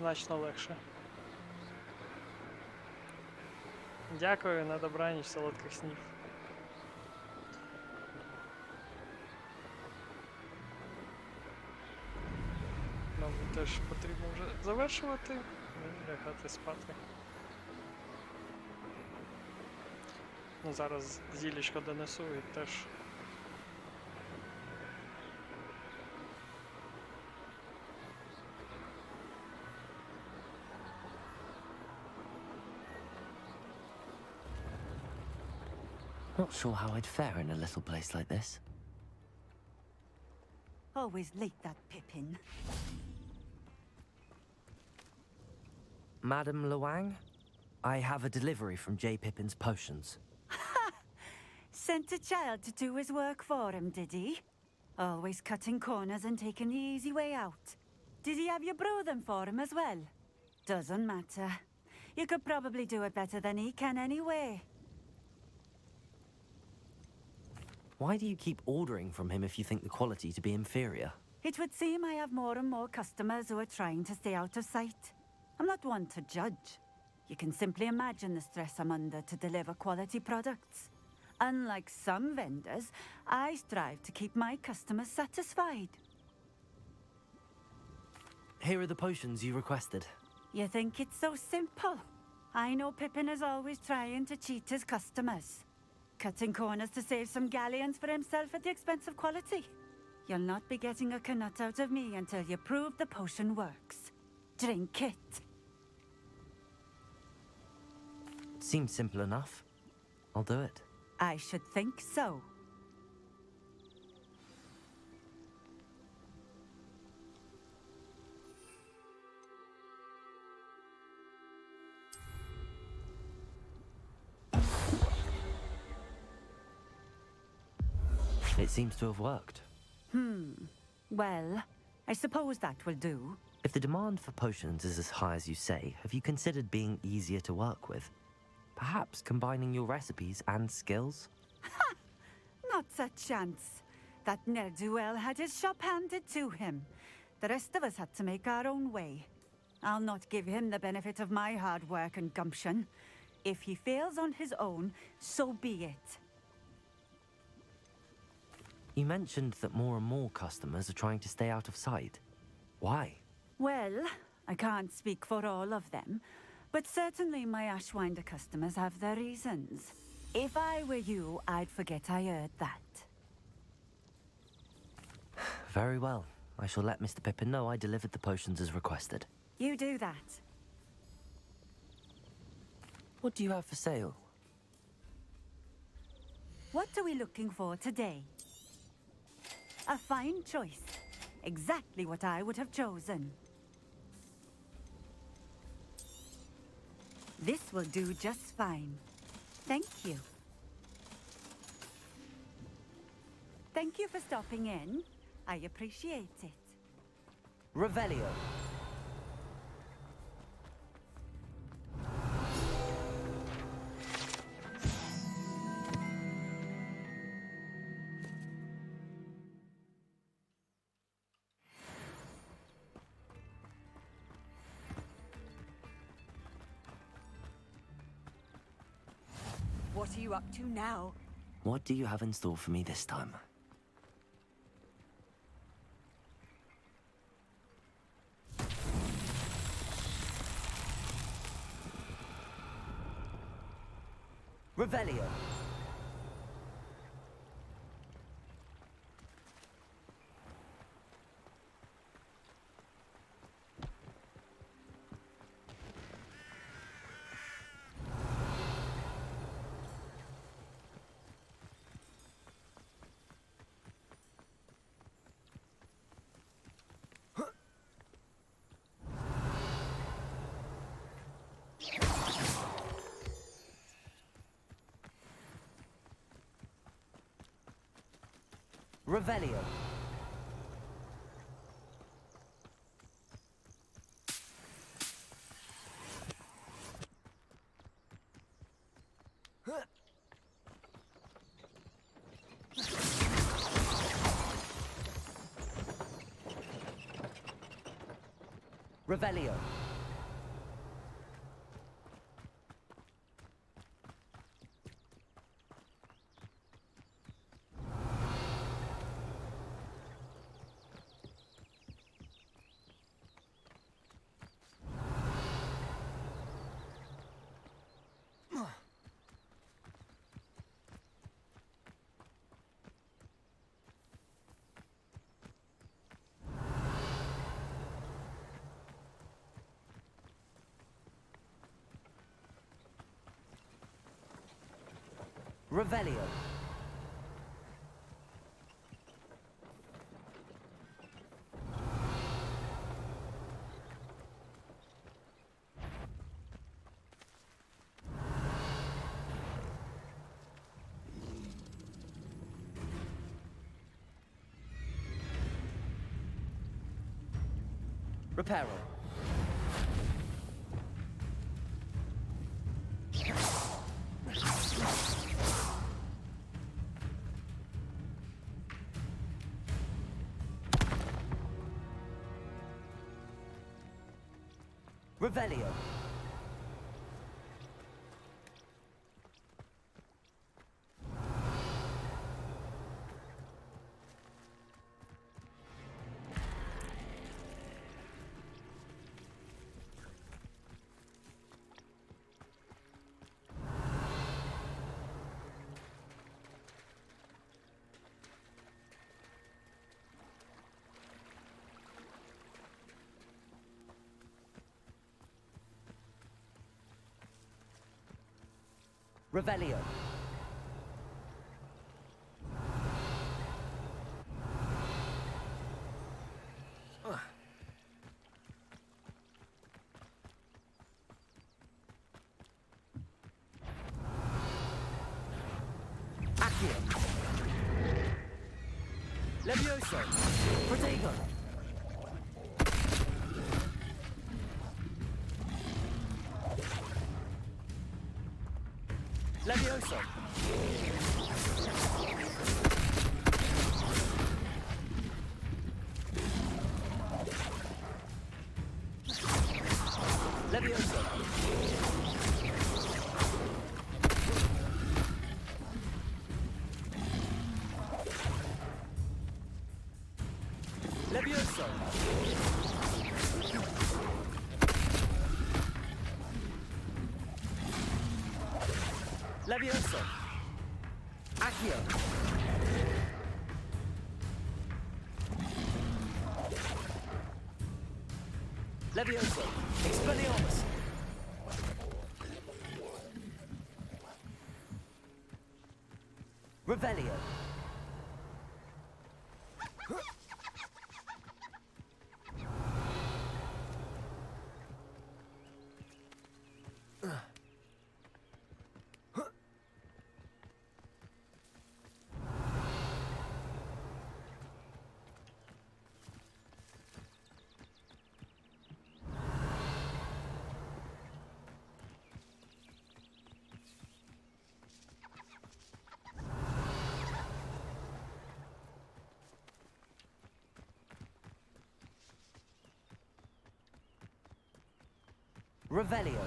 значно легше. Дякую, на добраніч, солодких снів. Мабуть, теж потрібно вже завершувати і лягати спати. Ну, зараз зілечко донесу і теж. Not sure how I'd fare in a little place like this. Always late, that Pippin. Madam Luang, I have a delivery from J. Pippin's potions. Sent a child to do his work for him, did he? Always cutting corners and taking the easy way out. Did he have you brew them for him as well? Doesn't matter. You could probably do it better than he can anyway. Why do you keep ordering from him if you think the quality to be inferior? It would seem I have more and more customers who are trying to stay out of sight. I'm not one to judge. You can simply imagine the stress I'm under to deliver quality products. Unlike some vendors, I strive to keep my customers satisfied. Here are the potions you requested. You think it's so simple? I know Pippin is always trying to cheat his customers. Cutting corners to save some galleons for himself at the expense of quality. You'll not be getting a canut out of me until you prove the potion works. Drink it. Seems simple enough. I'll do it. I should think so. It seems to have worked. Well, I suppose that will do. If the demand for potions is as high as you say, have you considered being easier to work with? Perhaps combining your recipes and skills? Not a chance. That ne'er-do-well had his shop handed to him. The rest of us had to make our own way. I'll not give him the benefit of my hard work and gumption. If he fails on his own, so be it. You mentioned that more and more customers are trying to stay out of sight. Why? Well, I can't speak for all of them, but certainly my Ashwinder customers have their reasons. If I were you, I'd forget I heard that. Very well. I shall let Mr. Pippin know I delivered the potions as requested. You do that. What do you have for sale? What are we looking for today? A fine choice. Exactly what I would have chosen. This will do just fine. Thank you. Thank you for stopping in. I appreciate it. Revelio. What are you up to now? What do you have in store for me this time? Revelio. Revelio. Revelio. Revelio. Reparo. Revelio. Revelio. Accio. Levioso. Protego. Levioso. Levioso. Levioso. Levioso. Accio. Levioso. Expelliarmus. Revelio. Revelio.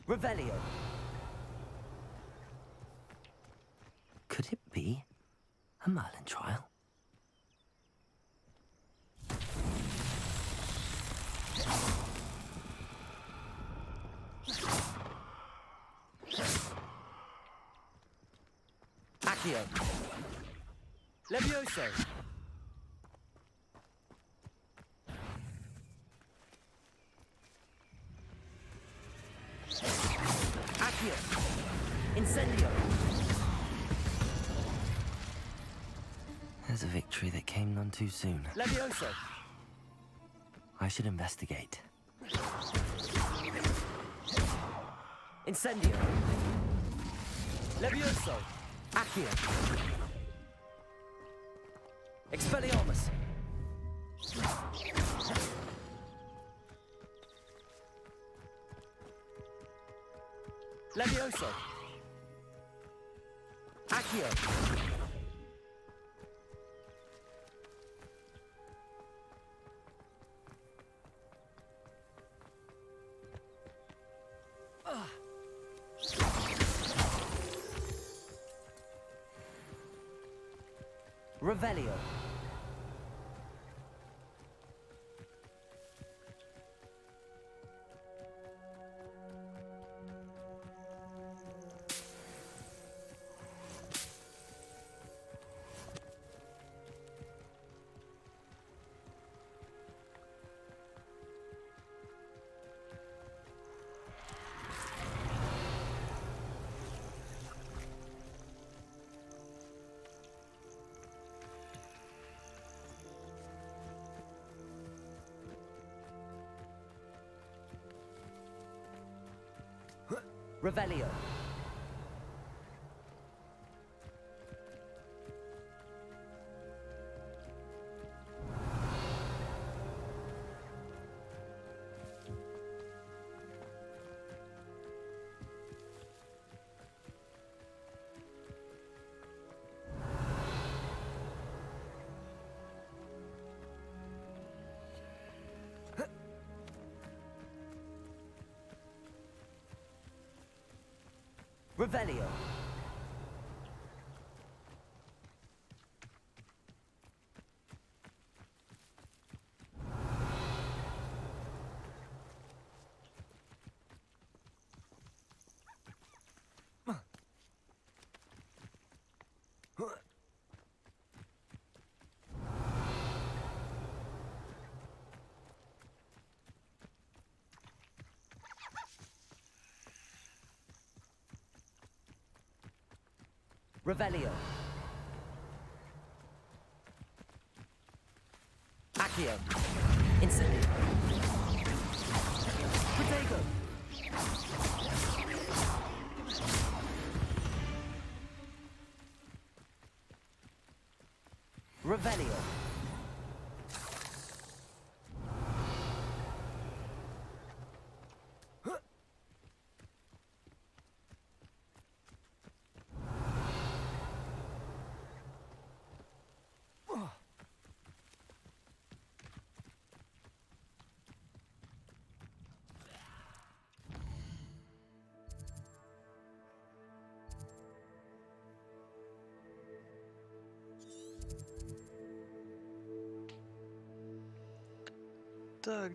Revelio. Could it be a Merlin trial? Accio. Levioso. Accio. Incendio. There's a victory that came none too soon. Levioso. I should investigate. Incendio. Levioso. Accio. Expelliarmus. Levioso. Accio. Revelio. Revelio. Revelio. Revelio. Accio. Instantly. Protego. Revelio. Так,